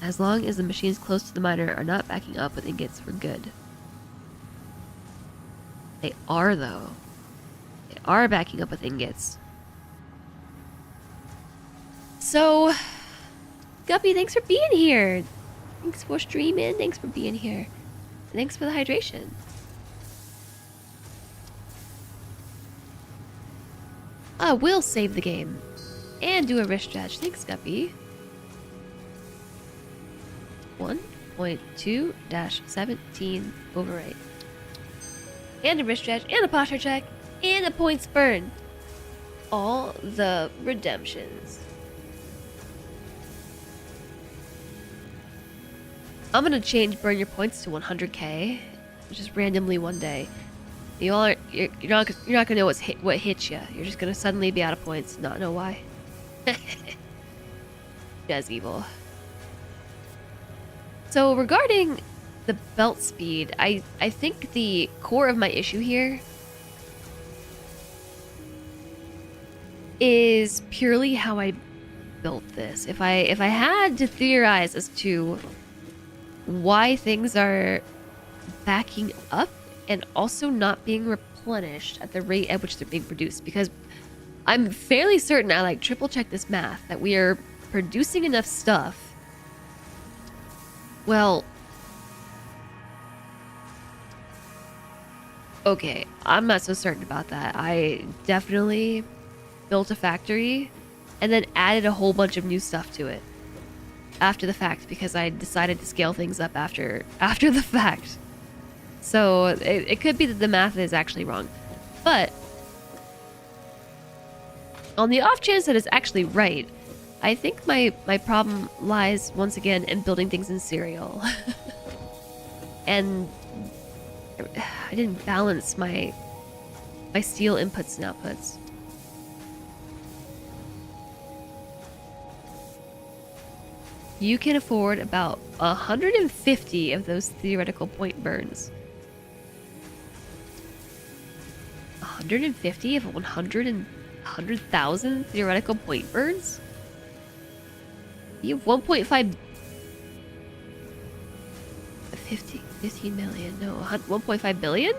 As long as the machines close to the miner are not backing up with ingots, we're good. They are, though. They are backing up with ingots. So, Guppy, thanks for being here. Thanks for streaming. Thanks for being here. Thanks for the hydration. We'll save the game. And do a wrist stretch. Thanks, Guppy. 1.2-17 overwrite. And a wrist stretch, and a posture check, and a points burn. All the redemptions. I'm gonna change burn your points to 100k, just randomly one day. You're not gonna know what hits you. You're just gonna suddenly be out of points, not know why. That's evil. So regarding the belt speed, I think the core of my issue here is purely how I built this. If I had to theorize as to why things are backing up and also not being replenished at the rate at which they're being produced, because I'm fairly certain, I like triple check this math, that we are producing enough stuff. Well, okay, I'm not so certain about that. I definitely built a factory and then added a whole bunch of new stuff to it after the fact, because I decided to scale things up after the fact. So it could be that the math is actually wrong. But on the off chance that it's actually right, I think my problem lies once again in building things in serial. And I didn't balance my steel inputs and outputs. You can afford about 150 of those theoretical point burns. 150 of 100,000 theoretical point burns? You have 1.5... 15 million, no, 1.5 billion?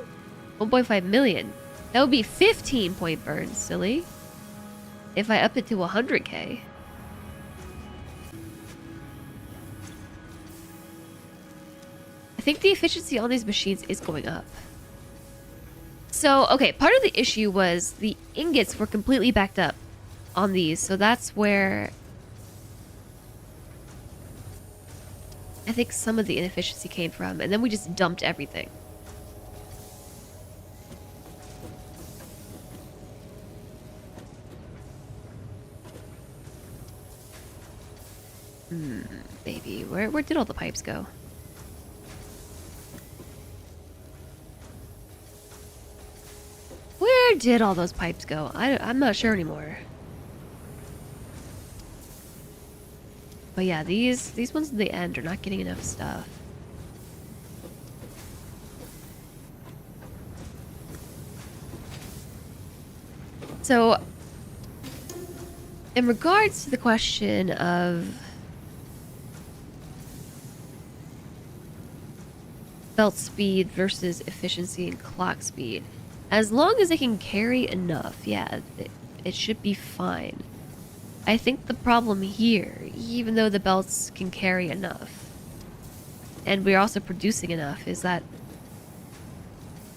1.5 million. That would be 15 point burns, silly. If I up it to 100k. I think the efficiency on these machines is going up. So, okay, part of the issue was the ingots were completely backed up on these, so that's where I think some of the inefficiency came from, and then we just dumped everything. Baby, where did all the pipes go? Where did all those pipes go? I'm not sure anymore. But yeah, these ones at the end are not getting enough stuff. So, in regards to the question of belt speed versus efficiency and clock speed, as long as it can carry enough, yeah, it should be fine. I think the problem here, even though the belts can carry enough, and we're also producing enough, is that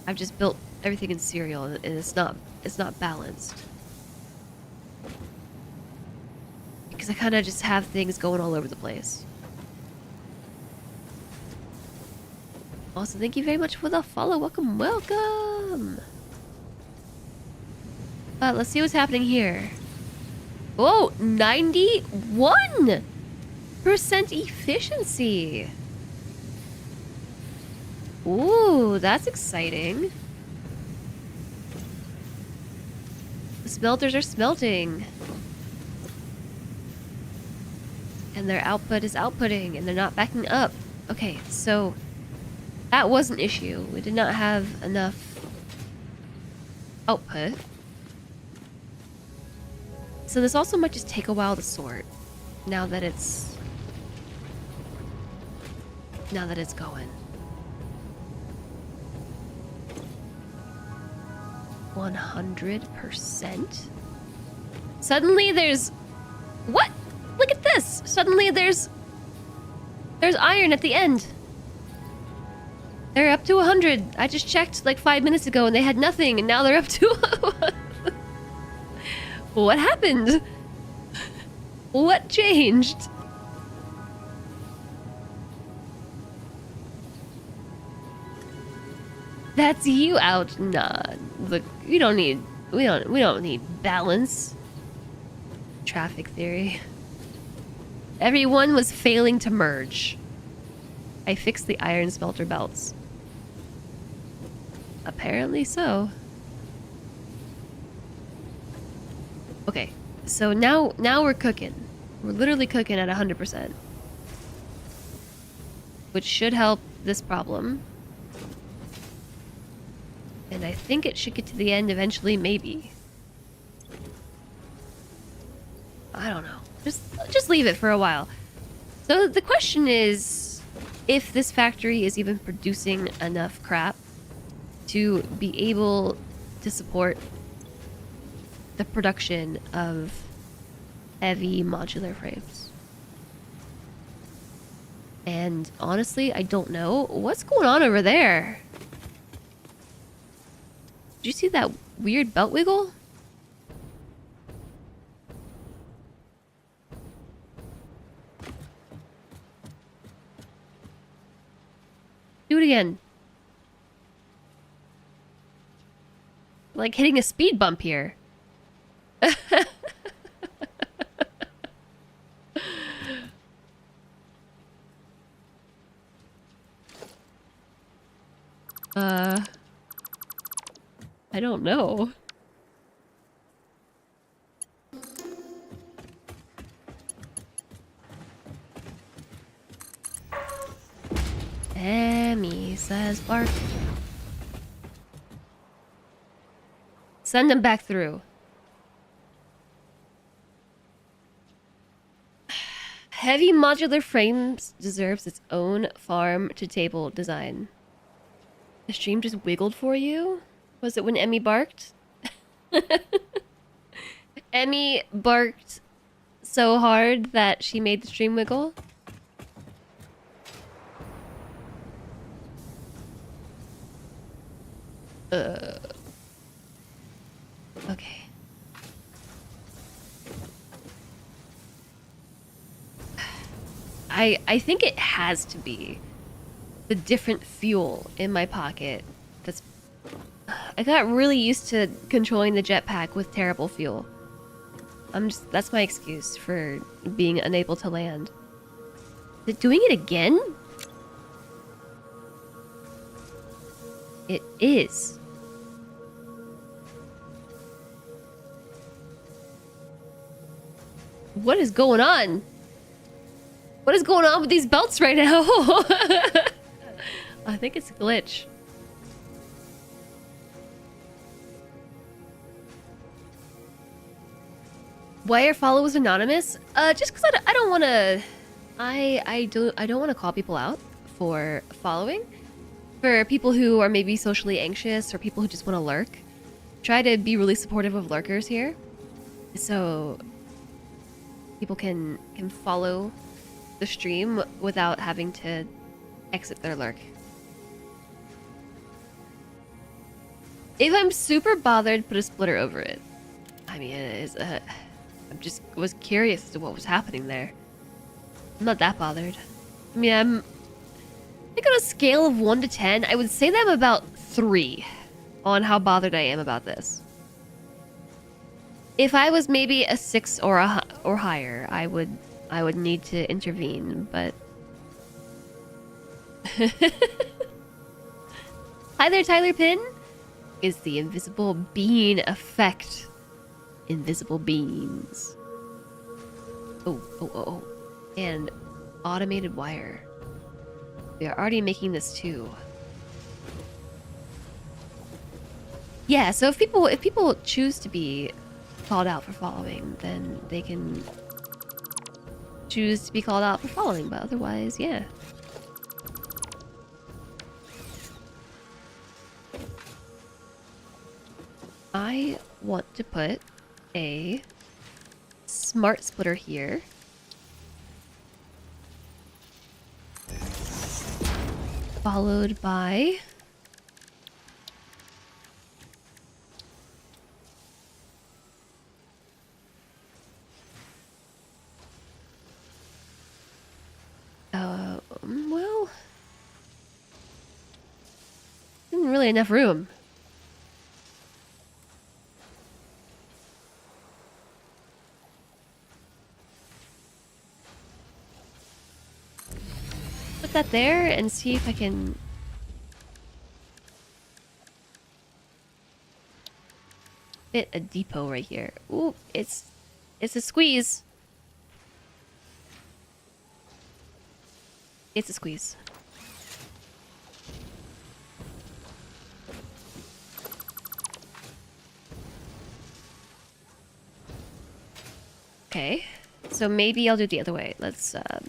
I've just built everything in serial and it's not balanced. Because I kind of just have things going all over the place. Also, thank you very much for the follow. Welcome, welcome. Let's see what's happening here. Whoa, 91% efficiency. Ooh, that's exciting. The smelters are smelting. And their output is outputting, and they're not backing up. Okay, so that was an issue. We did not have enough output. So this also might just take a while to sort now that it's going. 100%. Suddenly there's what? Look at this. Suddenly there's iron at the end. They're up to 100. I just checked like 5 minutes ago and they had nothing, and now they're up to What happened? What changed? That's you out. Nah, look, we don't need balance. Traffic theory. Everyone was failing to merge. I fixed the iron smelter belts. Apparently so. Okay, so now we're cooking. We're literally cooking at 100%. Which should help this problem. And I think it should get to the end eventually, maybe. I don't know. Just leave it for a while. So the question is, if this factory is even producing enough crap to be able to support the production of heavy modular frames. And honestly, I don't know. What's going on over there? Did you see that weird belt wiggle? Do it again. Like hitting a speed bump here. I don't know. Emmy says bark. Send him back through. Heavy modular frames deserves its own farm-to-table design. The stream just wiggled for you? Was it when Emmy barked? Emmy barked so hard that she made the stream wiggle? Okay. I think it has to be the different fuel in my pocket. I got really used to controlling the jetpack with terrible fuel. That's my excuse for being unable to land. Is it doing it again? It is. What is going on? What is going on with these belts right now? I think it's a glitch. Why are followers anonymous? Just because I don't want to. I don't want to call people out for following. For people who are maybe socially anxious or people who just want to lurk, try to be really supportive of lurkers here, so people can follow the stream without having to exit their lurk. If I'm super bothered, put a splitter over it. I mean, it is. Was curious as to what was happening there. I'm not that bothered. I mean, I think on a scale of 1 to 10, I would say that I'm about 3 on how bothered I am about this. If I was maybe a 6 or higher, I would need to intervene, but hi there, Tyler Pin. Is the invisible bean effect. Invisible beans. Oh. And automated wire. We are already making this too. Yeah, so if people choose to be called out for following, then they can choose to be called out for following, but otherwise, yeah. I want to put a smart splitter here. Followed by well, isn't really enough room. Put that there and see if I can fit a depot right here. Ooh, it's a squeeze. It's a squeeze. Okay, so maybe I'll do it the other way. Let's not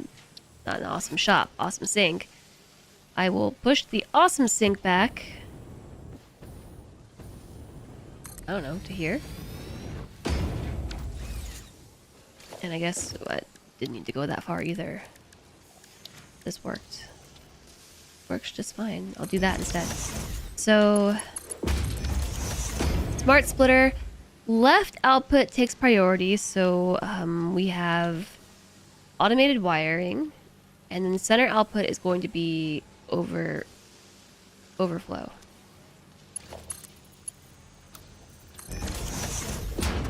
an awesome shop, awesome sink. I will push the awesome sink back. I don't know, to here. And I guess what didn't need to go that far either. This worked. Works just fine. I'll do that instead. So smart splitter. Left output takes priority, so we have automated wiring, and then center output is going to be overflow.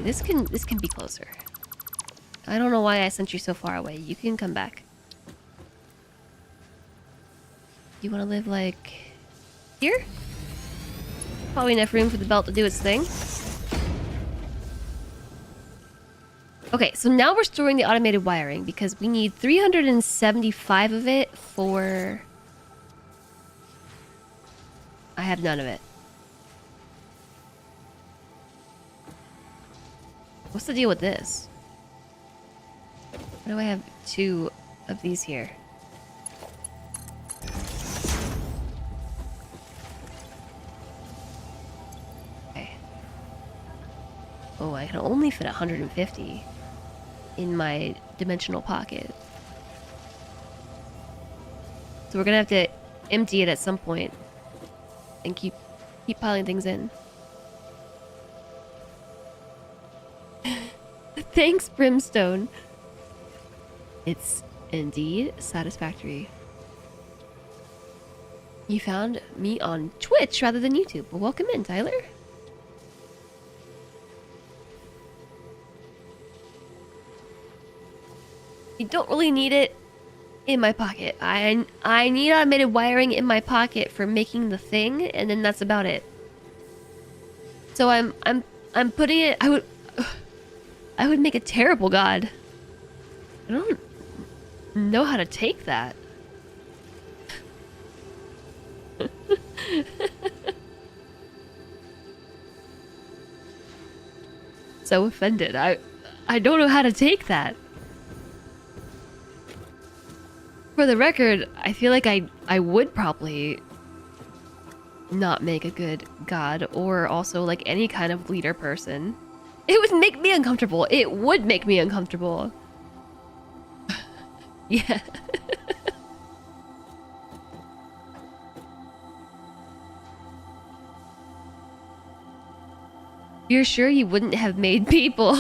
This can be closer. I don't know why I sent you so far away. You can come back. You want to live like here? Probably enough room for the belt to do its thing. Okay, so now we're storing the automated wiring because we need 375 of it for... I have none of it. What's the deal with this? Why do I have 2 of these here? Okay. Oh, I can only fit 150 in my dimensional pocket. So we're gonna have to empty it at some point and keep piling things in. Thanks, Brimstone. It's Indeed, satisfactory. You found me on Twitch rather than YouTube. Well, welcome in, Tyler. You don't really need it in my pocket. I need automated wiring in my pocket for making the thing, and then that's about it. So I'm putting it. I would make a terrible god. I don't know how to take that. So offended. I don't know how to take that. For the record, I feel like I would probably not make a good god, or also like any kind of leader person. It would make me uncomfortable. It would make me uncomfortable. Yeah. You're sure you wouldn't have made people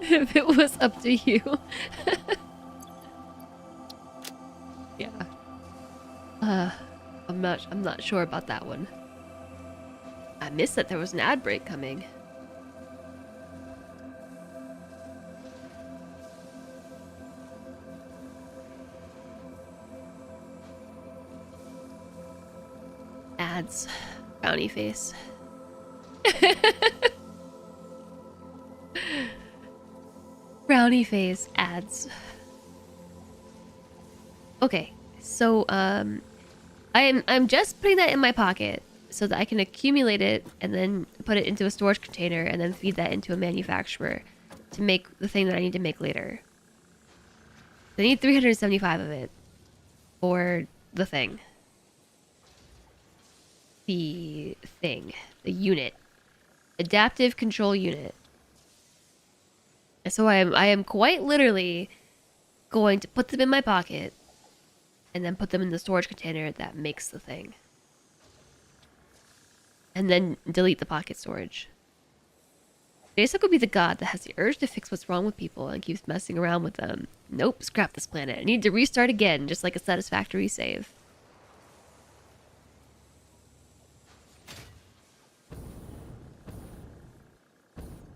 if it was up to you? Yeah. I'm not sure about that one. I missed that there was an ad break coming. Ads. Brownie face. Brownie face ads. Okay, so I'm just putting that in my pocket so that I can accumulate it and then put it into a storage container and then feed that into a manufacturer to make the thing that I need to make later. I need 375 of it for the thing. The unit. Adaptive control unit. And so I am quite literally going to put them in my pocket and then put them in the storage container that makes the thing. And then delete the pocket storage. Jason would be the god that has the urge to fix what's wrong with people and keeps messing around with them. Nope, scrap this planet. I need to restart again, just like a satisfactory save.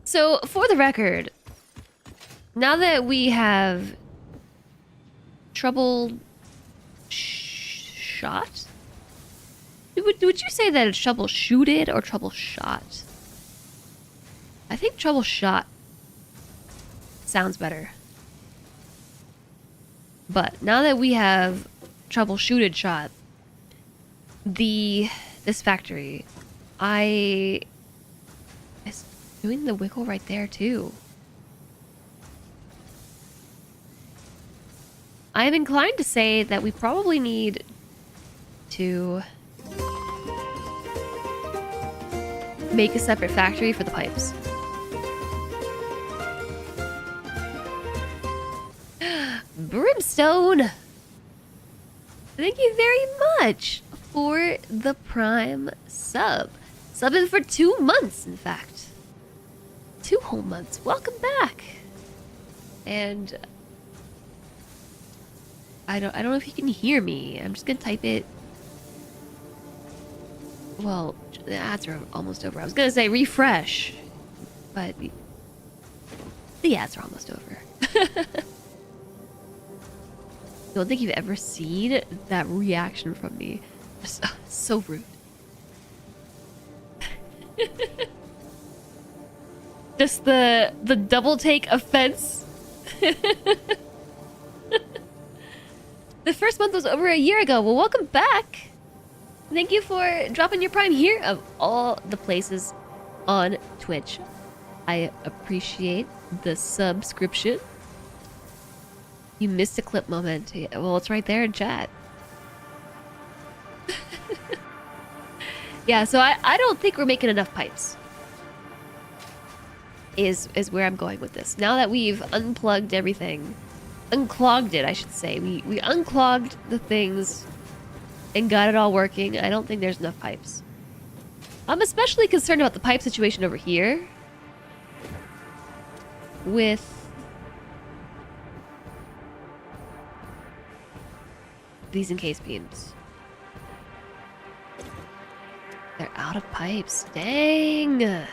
So, for the record, now that we have troubleshot? Would you say that it's troubleshooted or troubleshot? I think troubleshot sounds better. But now that we have troubleshooted shot this factory, it's doing the wiggle right there too. I'm inclined to say that we probably need to make a separate factory for the pipes. Brimstone! Thank you very much for the Prime sub. Subbing for 2 months, in fact. 2 whole months. Welcome back. And I don't know if you can hear me. I'm just gonna type it. Well, the ads are almost over. I was gonna say refresh, but the ads are almost over. I don't think you've ever seen that reaction from me. So rude. Just the double take offense. The first month was over a year ago. Well, welcome back. Thank you for dropping your Prime here of all the places on Twitch. I appreciate the subscription. You missed a clip moment. Well, it's right there in chat. Yeah, so I don't think we're making enough pipes. Is where I'm going with this. Now that we've unplugged everything, unclogged it, I should say. We unclogged the things and got it all working. I don't think there's enough pipes. I'm especially concerned about the pipe situation over here. these encased beams. They're out of pipes. Dang!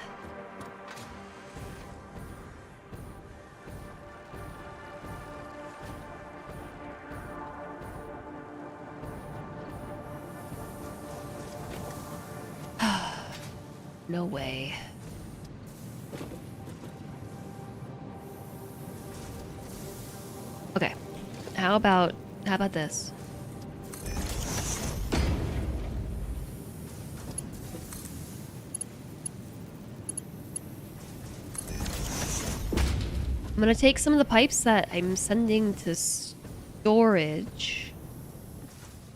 No way. Okay. How about this? I'm gonna take some of the pipes that I'm sending to storage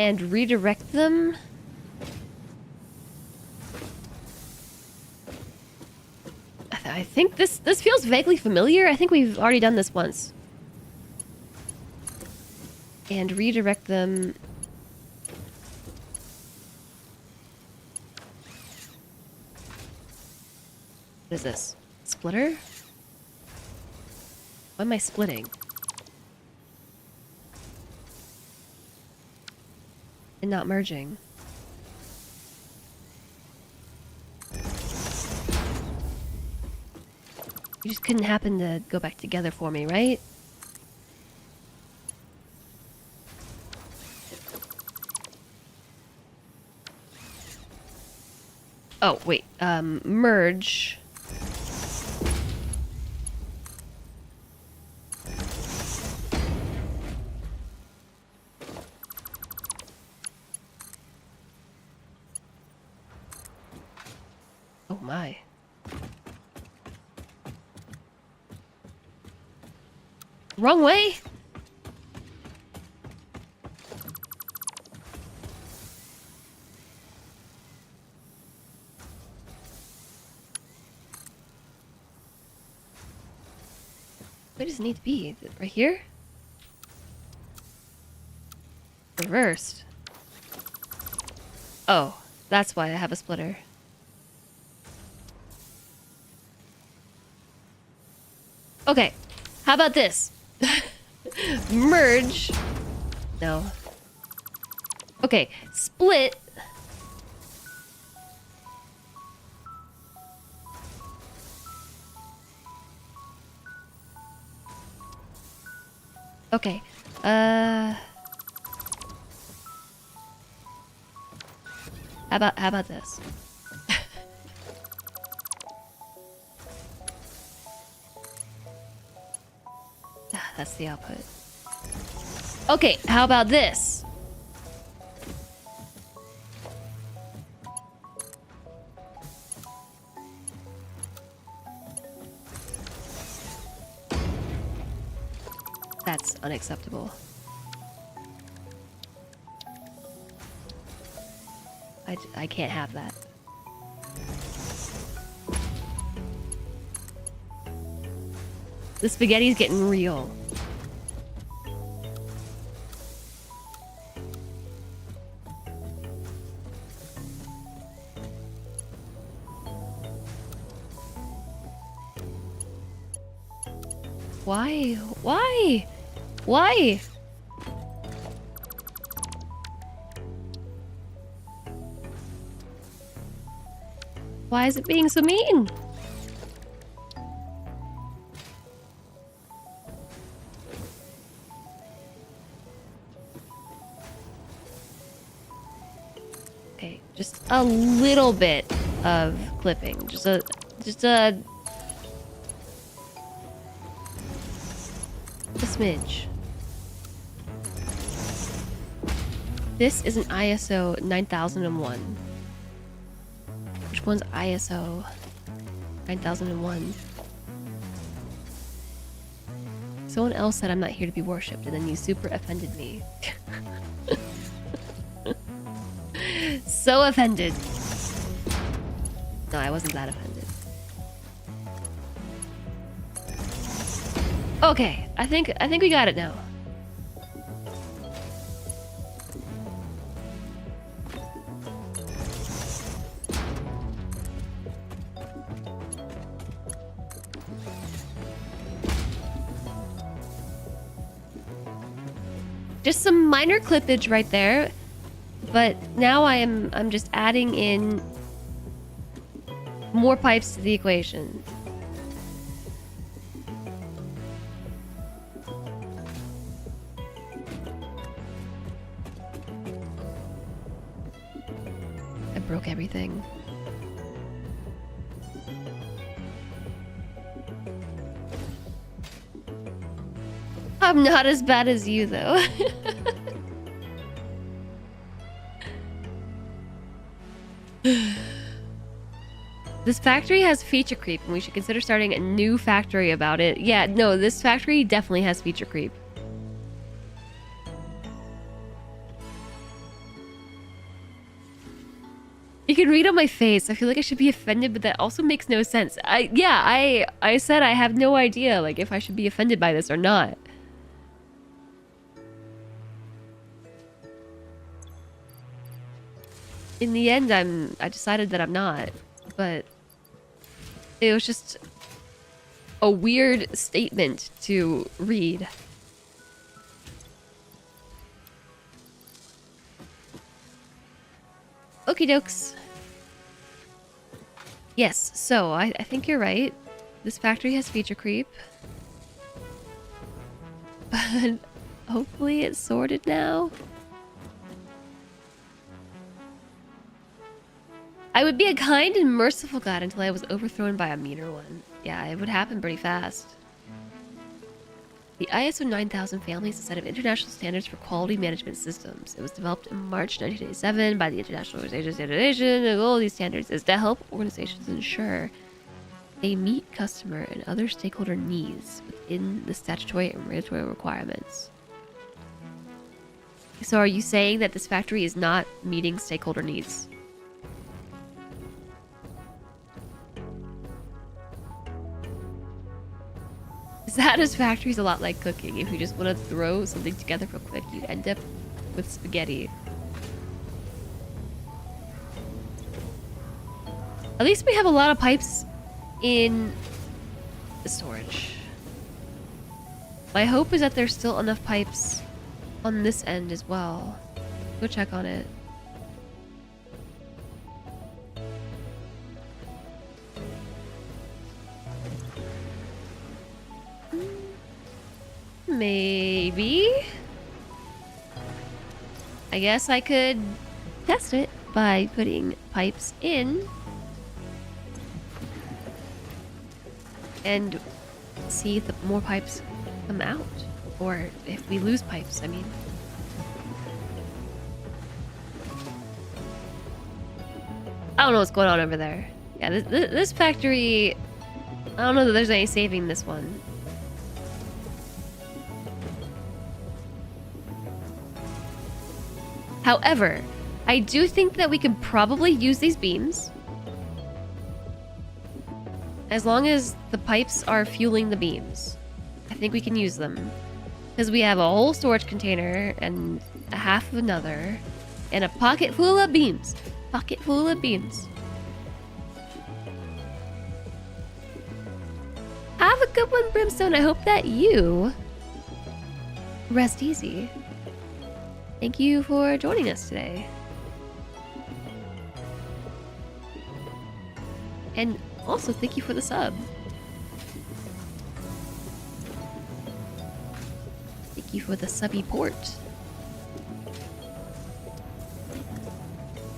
and redirect them. I think this feels vaguely familiar. I think we've already done this once. And redirect them. What is this? Splitter? Why am I splitting? And not merging. You just couldn't happen to go back together for me, right? Oh, wait. Merge. Oh my. Wrong way? Where does it need to be? Right here? Reversed. Oh, that's why I have a splitter. Okay, how about this? Merge. No. Okay, split. Okay. How about this? That's the output. Okay, how about this? That's unacceptable. I can't have that. The spaghetti's getting real. Why? Why? Why? Why is it being so mean? Okay, just a little bit of clipping. Just a smidge. This is an ISO 9001. Which one's ISO 9001? Someone else said I'm not here to be worshipped, and then you super offended me. So offended. No, I wasn't that offended. Okay, I think we got it now. Just some minor clippage right there. But now I'm just adding in more pipes to the equation. I broke everything. I'm not as bad as you, though. This factory has feature creep, and we should consider starting a new factory about it. Yeah, no, this factory definitely has feature creep. You can read on my face. I feel like I should be offended, but that also makes no sense. I said I have no idea, like, if I should be offended by this or not. In the end, I decided that I'm not, but it was just a weird statement to read. Okie dokes. Yes, so I think you're right. This factory has feature creep. But hopefully it's sorted now. I would be a kind and merciful god until I was overthrown by a meaner one. Yeah, it would happen pretty fast. The ISO 9000 family is a set of international standards for quality management systems. It was developed in March 1987 by the International Organization of Standardization. The goal of these standards is to help organizations ensure they meet customer and other stakeholder needs within the statutory and regulatory requirements. So are you saying that this factory is not meeting stakeholder needs? Satisfactory is a lot like cooking. If you just want to throw something together real quick, you end up with spaghetti. At least we have a lot of pipes in the storage. My hope is that there's still enough pipes on this end as well. Go check on it. Maybe. I guess I could test it by putting pipes in and see if more pipes come out, or if we lose pipes, I mean. I don't know what's going on over there. Yeah, this factory, I don't know that there's any saving this one. However, I do think that we can probably use these beams as long as the pipes are fueling the beams. I think we can use them because we have a whole storage container and a half of another and a pocket full of beams. Pocket full of beams. Have a good one, Brimstone. I hope that you rest easy. Thank you for joining us today. And also, thank you for the sub. Thank you for the subby port.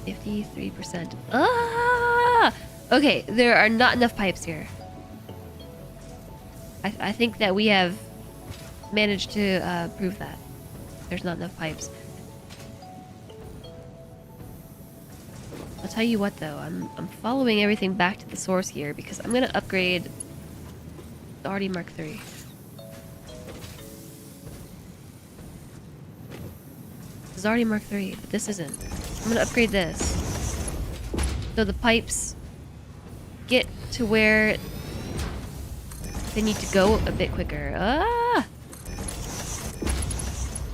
53%. Ah! Okay, there are not enough pipes here. I think that we have managed to prove that. There's not enough pipes. I'll tell you what though, I'm following everything back to the source here because I'm gonna upgrade the RD Mark III. This is RD Mark III, but this isn't. I'm gonna upgrade this so the pipes get to where they need to go a bit quicker. Ah!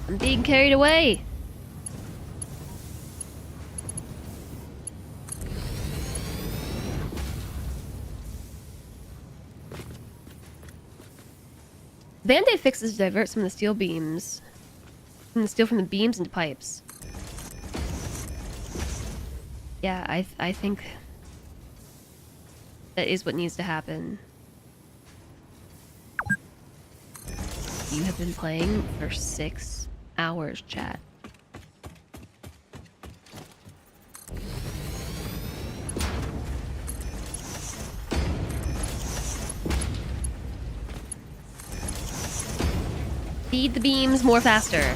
I'm being carried away. Band-Aid fixes divert some of the steel beams the steel from the beams into pipes. Yeah, I think that is what needs to happen. You have been playing for 6 hours, chat. Feed the beams more faster.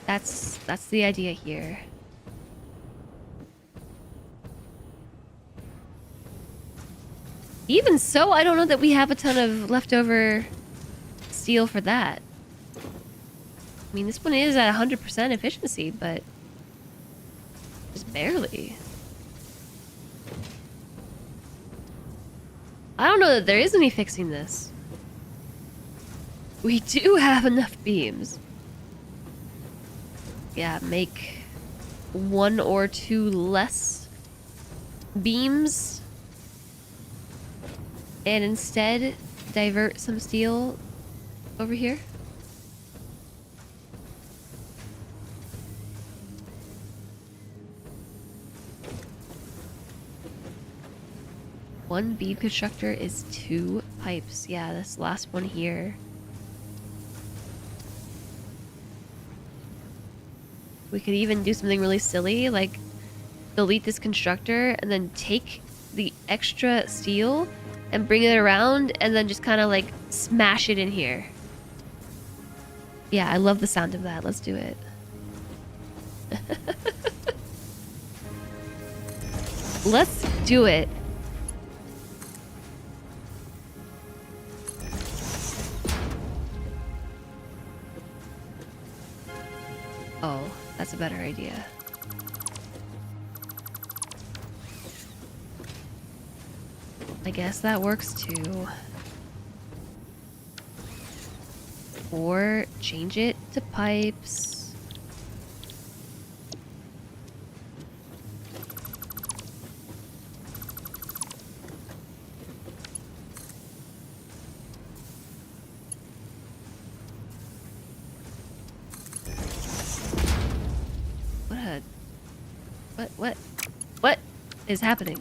That's the idea here. Even so, I don't know that we have a ton of leftover steel for that. I mean, this one is at 100% efficiency, but just barely. I don't know that there is any fixing this. We do have enough beams. Yeah, make 1 or 2 less beams. And instead, divert some steel over here. One beam constructor is 2 pipes. Yeah, this last one here. We could even do something really silly, like delete this constructor and then take the extra steel and bring it around and then just kind of like smash it in here. Yeah, I love the sound of that. Let's do it. Let's do it. Oh, that's a better idea. I guess that works too. Or change it to pipes. What is happening?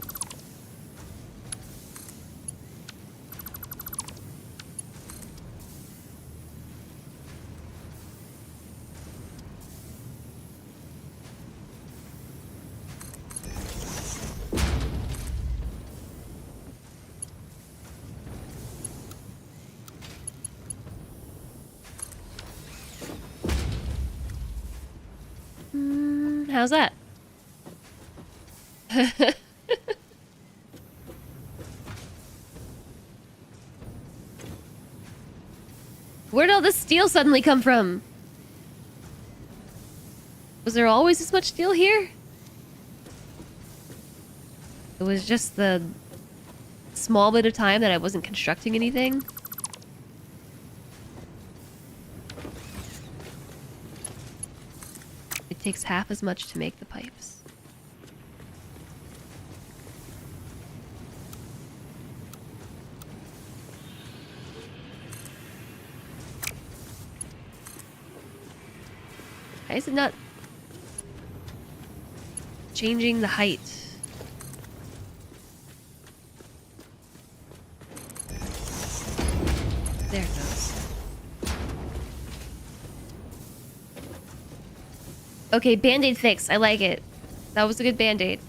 How's that? Where'd all this steel suddenly come from? Was there always this much steel here? It was just the small bit of time that I wasn't constructing anything. It takes half as much to make the pipes. Why is it not changing the height? There it goes. Okay, Band-Aid fix. I like it. That was a good Band-Aid.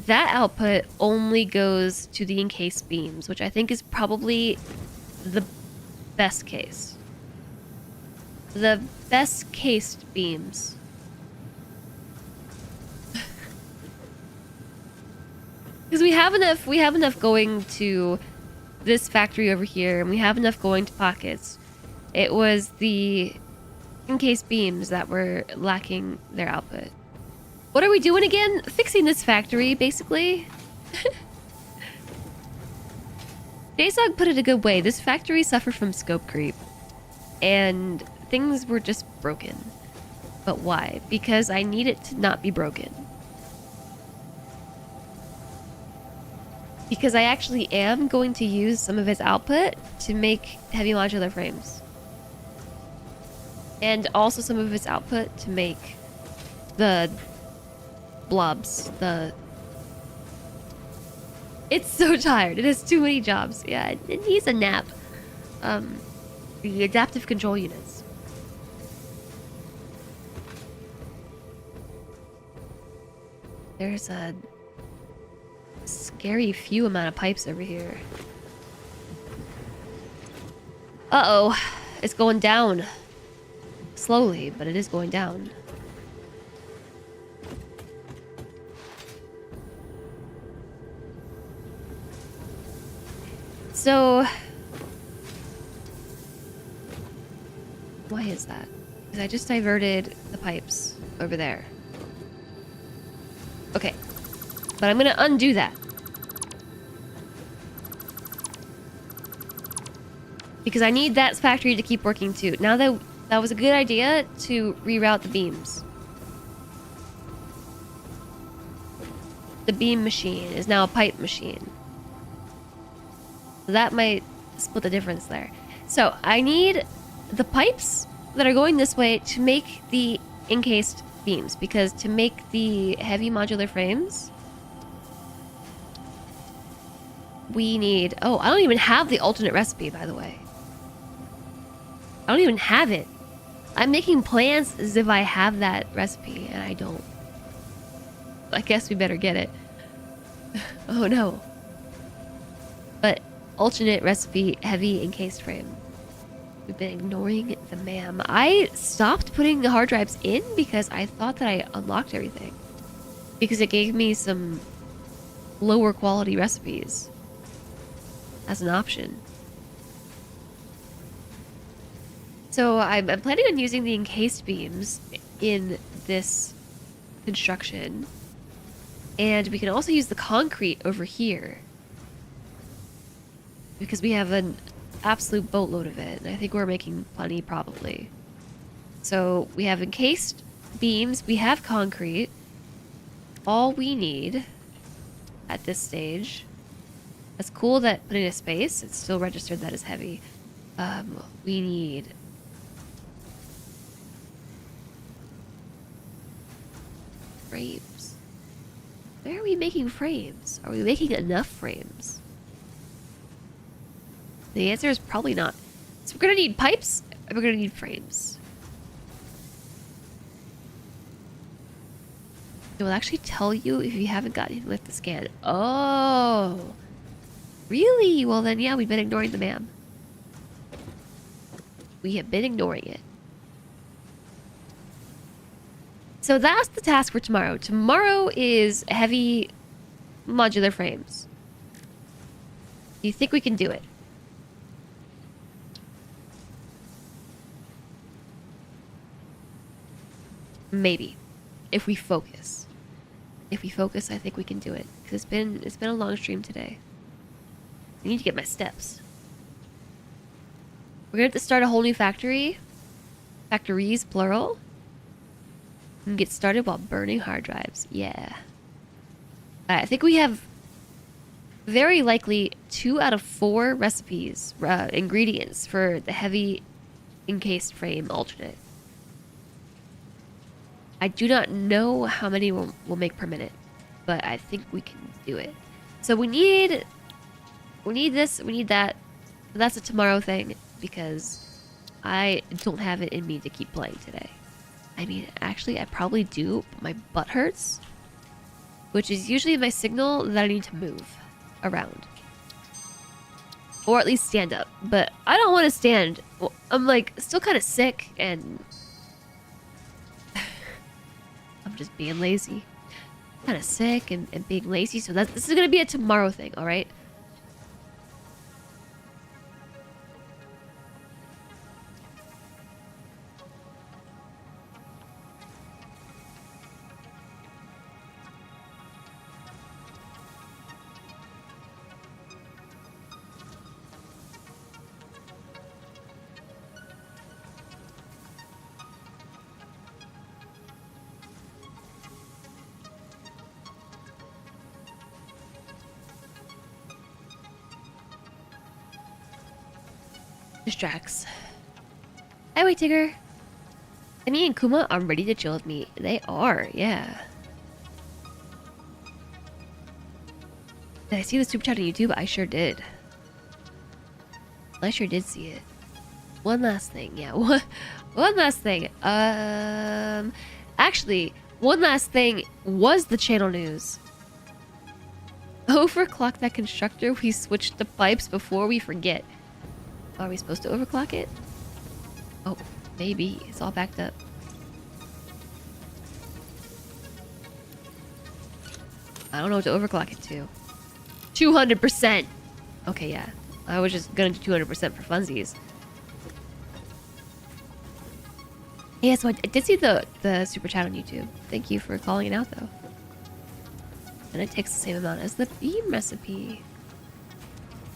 That output only goes to the encased beams, which I think is probably the best case. The best cased beams. Because we have enough going to this factory over here, and we have enough going to pockets. It was the encased beams that were lacking their output. What are we doing again? Fixing this factory, basically. Daysog put it a good way. This factory suffered from scope creep. And things were just broken. But why? Because I need it to not be broken. Because I actually am going to use some of its output to make heavy modular frames. And also some of its output to make the blobs. It's so tired. It has too many jobs. Yeah, it needs a nap. The adaptive control units. There's a scary few amount of pipes over here. Uh-oh. It's going down. Slowly, but it is going down. So... why is that? Because I just diverted the pipes over there. Okay. But I'm gonna undo that. Because I need that factory to keep working too. Now that was a good idea to reroute the beams. The beam machine is now a pipe machine. That might split the difference there. So I need the pipes that are going this way to make the encased beams, because to make the heavy modular frames we need... oh, I don't even have the alternate recipe, by the way. I don't even have it. I'm making plans as if I have that recipe, and I don't. I guess we better get it. Oh no. But alternate recipe, heavy encased frame. We've been ignoring the MAM. I stopped putting the hard drives in because I thought that I unlocked everything. Because it gave me some lower quality recipes as an option. So I'm planning on using the encased beams in this construction. And we can also use the concrete over here. Because we have an absolute boatload of it. And I think we're making plenty, probably. So we have encased beams. We have concrete. All we need at this stage... it's cool that putting a space, it's still registered that as heavy. We need... frames. Where are we making frames? Are we making enough frames? The answer is probably not. So we're gonna need pipes, and we're gonna need frames. It will actually tell you if you haven't gotten with the scan. Oh! Really? Well then, yeah, we've been ignoring the MAM. We have been ignoring it. So that's the task for tomorrow. Tomorrow is heavy modular frames. Do you think we can do it? Maybe. If we focus. If we focus, I think we can do it. Because it's been a long stream today. I need to get my steps. We're gonna have to start a whole new factory. Factories, plural. And get started while burning hard drives. Yeah. I think we have very likely 2 out of 4 recipes, ingredients for the heavy encased frame alternate. I do not know how many we'll make per minute, but I think we can do it. So we need this, we need that. But that's a tomorrow thing, because I don't have it in me to keep playing today. I mean, actually, I probably do, but my butt hurts, which is usually my signal that I need to move around. Or at least stand up. But I don't want to stand. I'm, like, still kind of sick, and... I'm just being lazy. Kind of sick and being lazy, so this is going to be a tomorrow thing, alright? distracts. Highway Tigger. Emmy and Kuma are ready to chill with me. They are, yeah. Did I see the super chat on YouTube? I sure did. I sure did see it. One last thing, yeah. One last thing. Actually, one last thing was the channel news. Overclock that constructor. We switched the pipes before we forget. Are we supposed to overclock it? Oh, maybe. It's all backed up. I don't know what to overclock it to. 200%! Okay, yeah. I was just gonna do 200% for funsies. Yeah, so I did see the super chat on YouTube. Thank you for calling it out, though. And it takes the same amount as the beam recipe.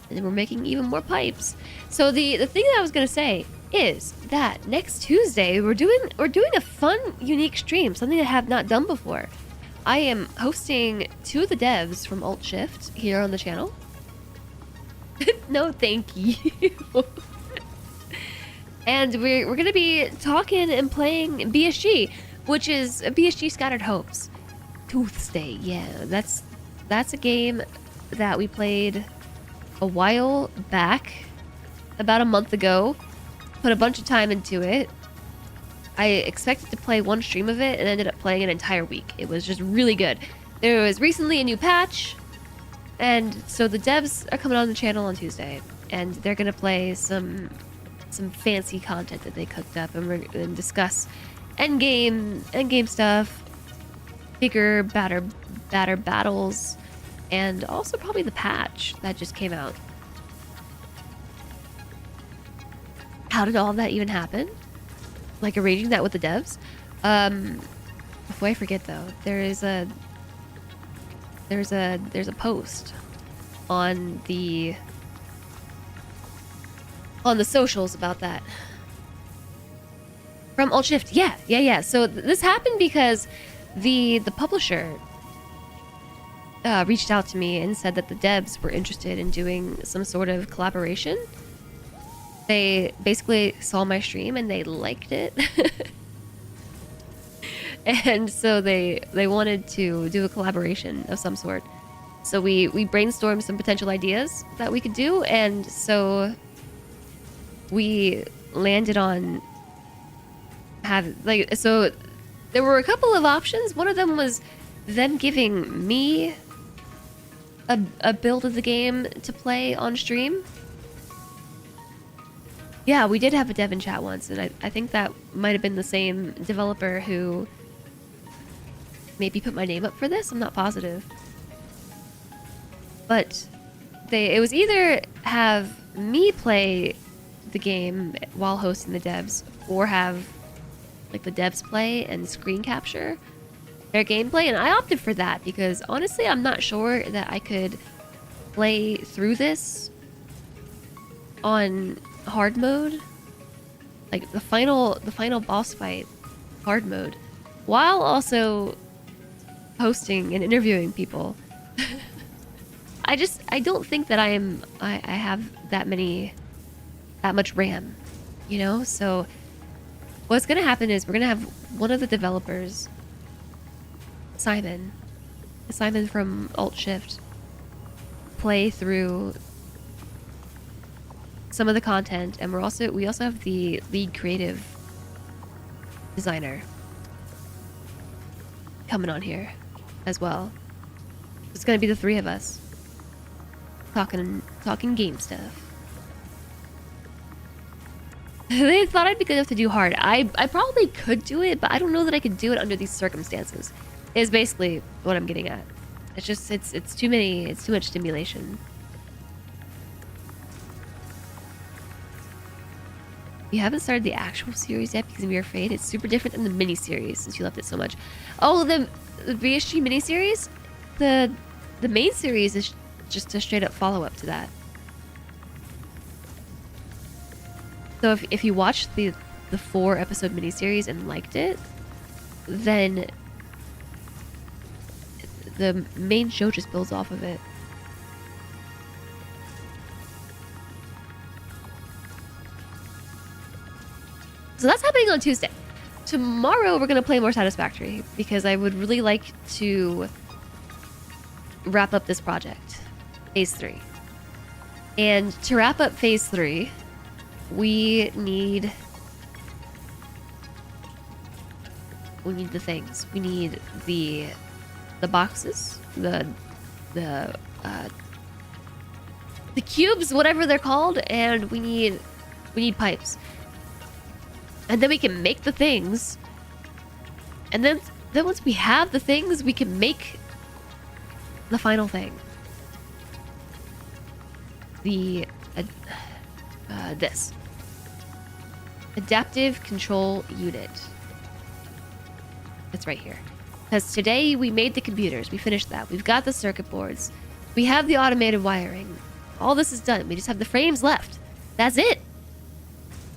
And then we're making even more pipes. So the thing that I was gonna say is that next Tuesday we're doing a fun, unique stream, something I have not done before. I am hosting 2 of the devs from Alt Shift here on the channel. No, thank you. And we're gonna be talking and playing BSG, which is BSG Scattered Hopes. Tuesday, yeah, that's a game that we played a while back, about a month ago. Put a bunch of time into it. I expected to play one stream of it and ended up playing an entire week. It was just really good. There was recently a new patch, and so the devs are coming on the channel on Tuesday, and they're gonna play some fancy content that they cooked up, and we're gonna discuss endgame stuff, bigger, badder battles, and also probably the patch that just came out. How did all of that even happen? Like arranging that with the devs? Before I forget though, there's a post on the socials about that. From Alt Shift. Yeah. So this happened because the publisher reached out to me and said that the devs were interested in doing some sort of collaboration. They basically saw my stream and they liked it. And so they wanted to do a collaboration of some sort. So we brainstormed some potential ideas that we could do, and so we landed on so there were a couple of options. One of them was them giving me a build of the game to play on stream. Yeah, we did have a dev in chat once, and I think that might have been the same developer who maybe put my name up for this. I'm not positive. But it was either have me play the game while hosting the devs, or have like the devs play and screen capture their gameplay, and I opted for that because honestly I'm not sure that I could play through this on hard mode, like the final boss fight hard mode, while also hosting and interviewing people. I don't think that I have that much RAM, you know? So what's gonna happen is we're gonna have one of the developers, Simon from Alt Shift, play through some of the content, and we also have the lead creative designer coming on here as well. It's gonna be the 3 of us talking game stuff. They thought I'd be good enough to do hard. I probably could do it, but I don't know that I could do it under these circumstances. Is basically what I'm getting at. It's just it's too much stimulation. You haven't started the actual series yet because you're afraid. It's super different than the mini-series since you loved it so much. Oh, the BSG mini-series? The main series is just a straight up follow-up to that. So if you watched the 4-episode mini-series and liked it, then the main show just builds off of it. So that's happening on Tuesday. Tomorrow we're gonna play more Satisfactory because I would really like to wrap up this project, phase 3. And to wrap up phase 3, we need the things. We need the boxes, the cubes, whatever they're called, and we need pipes. And then we can make the things. And then once we have the things, we can make the final thing. The this adaptive control unit. It's right here. Because today we made the computers. We finished that. We've got the circuit boards. We have the automated wiring. All this is done. We just have the frames left. That's it.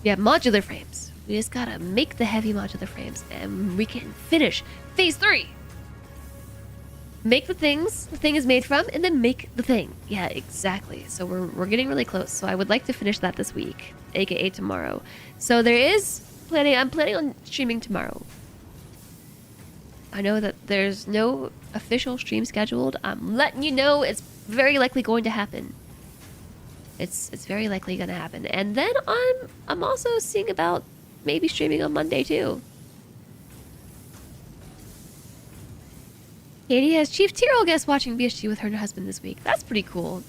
We have modular frames. We just gotta make the heavy modular frames and we can finish phase 3. Make the things the thing is made from, and then make the thing. Yeah, exactly. So we're getting really close. So I would like to finish that this week, aka tomorrow. So I'm planning on streaming tomorrow. I know that there's no official stream scheduled. I'm letting you know it's very likely going to happen. It's very likely gonna happen. And then I'm also seeing about maybe streaming on Monday too. Katie has Chief Tyrrell guest watching BSG with her husband this week. That's pretty cool.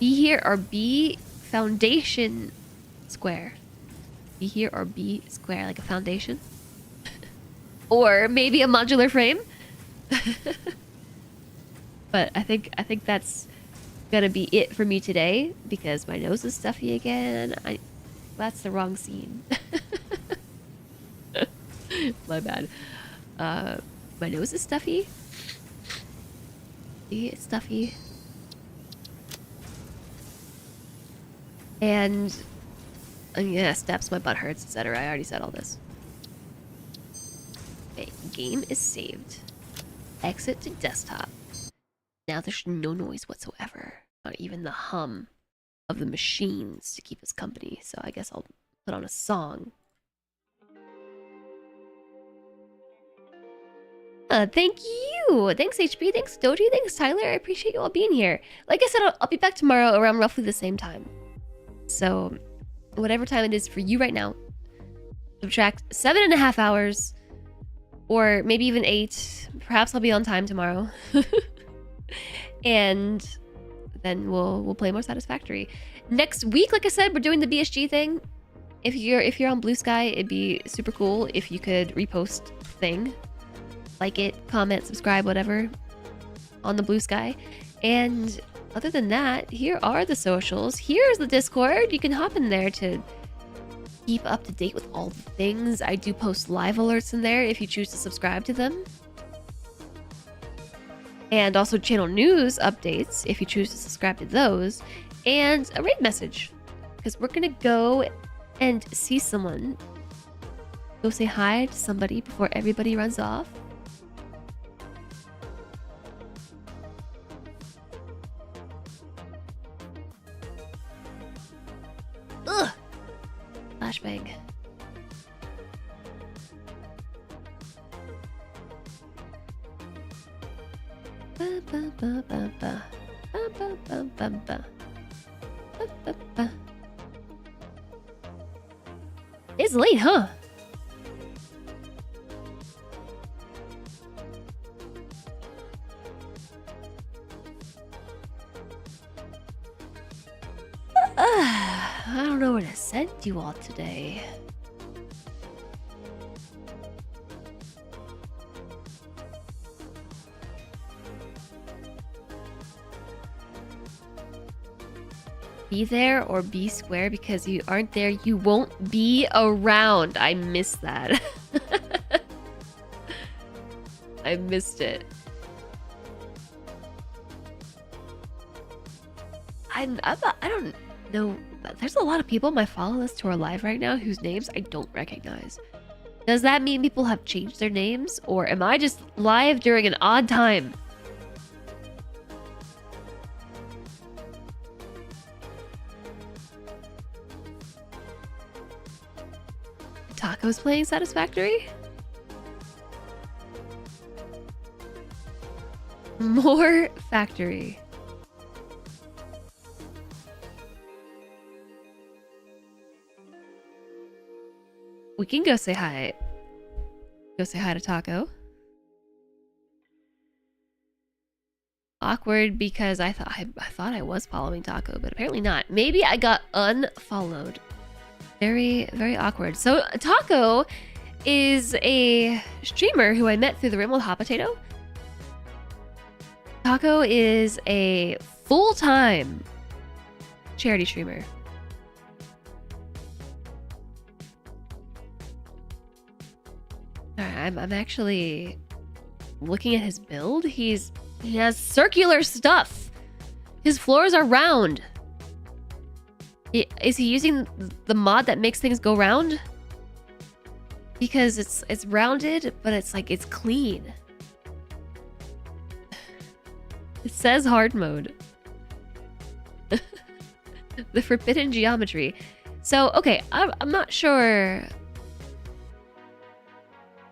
Be here or be foundation square. Be here or be square, like a foundation. Or maybe a modular frame. But I think that's gonna be it for me today because my nose is stuffy again. That's the wrong scene. My bad. My nose is stuffy. See, it's stuffy. And yeah, steps, my butt hurts, etc. I already said all this. Okay, game is saved. Exit to desktop. Now there's no noise whatsoever. Not even the hum of the machines to keep us company. So I guess I'll put on a song. Thank you! Thanks, HP. Thanks, Doji. Thanks, Tyler. I appreciate you all being here. Like I said, I'll be back tomorrow around roughly the same time. So, whatever time it is for you right now, subtract 7.5 hours, or maybe even 8. Perhaps I'll be on time tomorrow. And then we'll play more Satisfactory. Next week, like I said, we're doing the BSG thing. If you're on Blue Sky, it'd be super cool if you could repost thing. Like it, comment, subscribe, whatever on the Blue Sky. And other than that, here are the socials. Here's the Discord. You can hop in there to keep up to date with all the things. I do post live alerts in there if you choose to subscribe to them. And also channel news updates if you choose to subscribe to those. And a raid message. Because we're going to go and see someone. Go say hi to somebody before everybody runs off. Ugh! Flashbang. It's late, huh? I don't know where to send you all today. Be there or be square, because you aren't there, you won't be around. I missed that. I missed it. I don't know. There's a lot of people on my follow list who are live right now whose names I don't recognize. Does that mean people have changed their names, or am I just live during an odd time? Taco's playing Satisfactory? More Factory. We can go say hi. Go say hi to Taco. Awkward because I thought I was following Taco, but apparently not. Maybe I got unfollowed. Very, very awkward. So Taco is a streamer who I met through the Rim with Hot Potato. Taco is a full-time charity streamer. Alright, I'm actually looking at his build. He has circular stuff. His floors are round. Is he using the mod that makes things go round? Because it's rounded, but it's like it's clean. It says hard mode. The forbidden geometry. So okay, I'm not sure.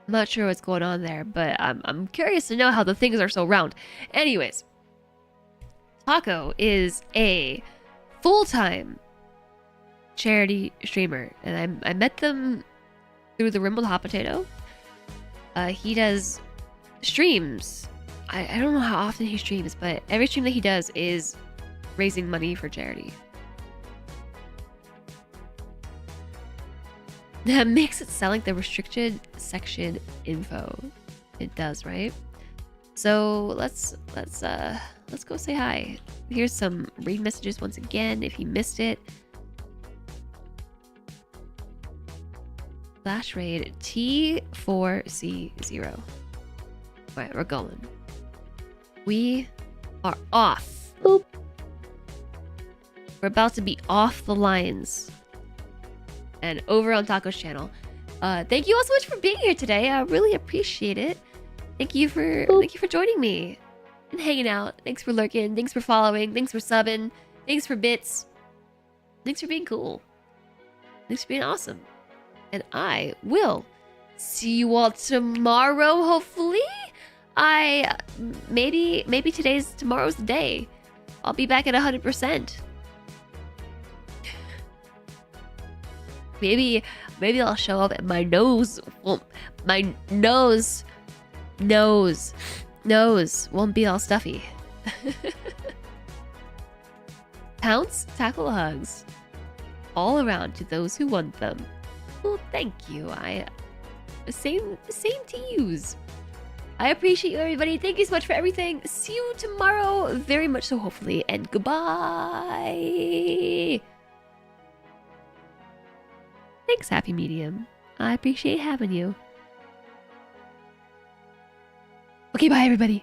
I'm not sure what's going on there, but I'm curious to know how the things are so round. Anyways, Taco is a full-time charity streamer, and I met them through the Rim with Hot Potato. He does streams. I don't know how often he streams, but every stream that he does is raising money for charity. That makes it sound like the restricted section info. It does, right? So let's go say hi. Here's some read messages once again if you missed it. Flash raid T4C0. Alright, we're going. We are off. Boop. We're about to be off the lines. And over on Taco's channel. Thank you all so much for being here today. I really appreciate it. Thank you for joining me and hanging out. Thanks for lurking. Thanks for following. Thanks for subbing. Thanks for bits. Thanks for being cool. Thanks for being awesome. And I will see you all tomorrow, hopefully. Maybe tomorrow's the day. I'll be back at 100%. Maybe I'll show up and my nose won't be all stuffy. Pounce, tackle, hugs. All around to those who want them. Well, thank you. Same to yous. I appreciate you, everybody. Thank you so much for everything. See you tomorrow, very much so, hopefully, and goodbye. Thanks, Happy Medium. I appreciate having you. Okay, bye, everybody.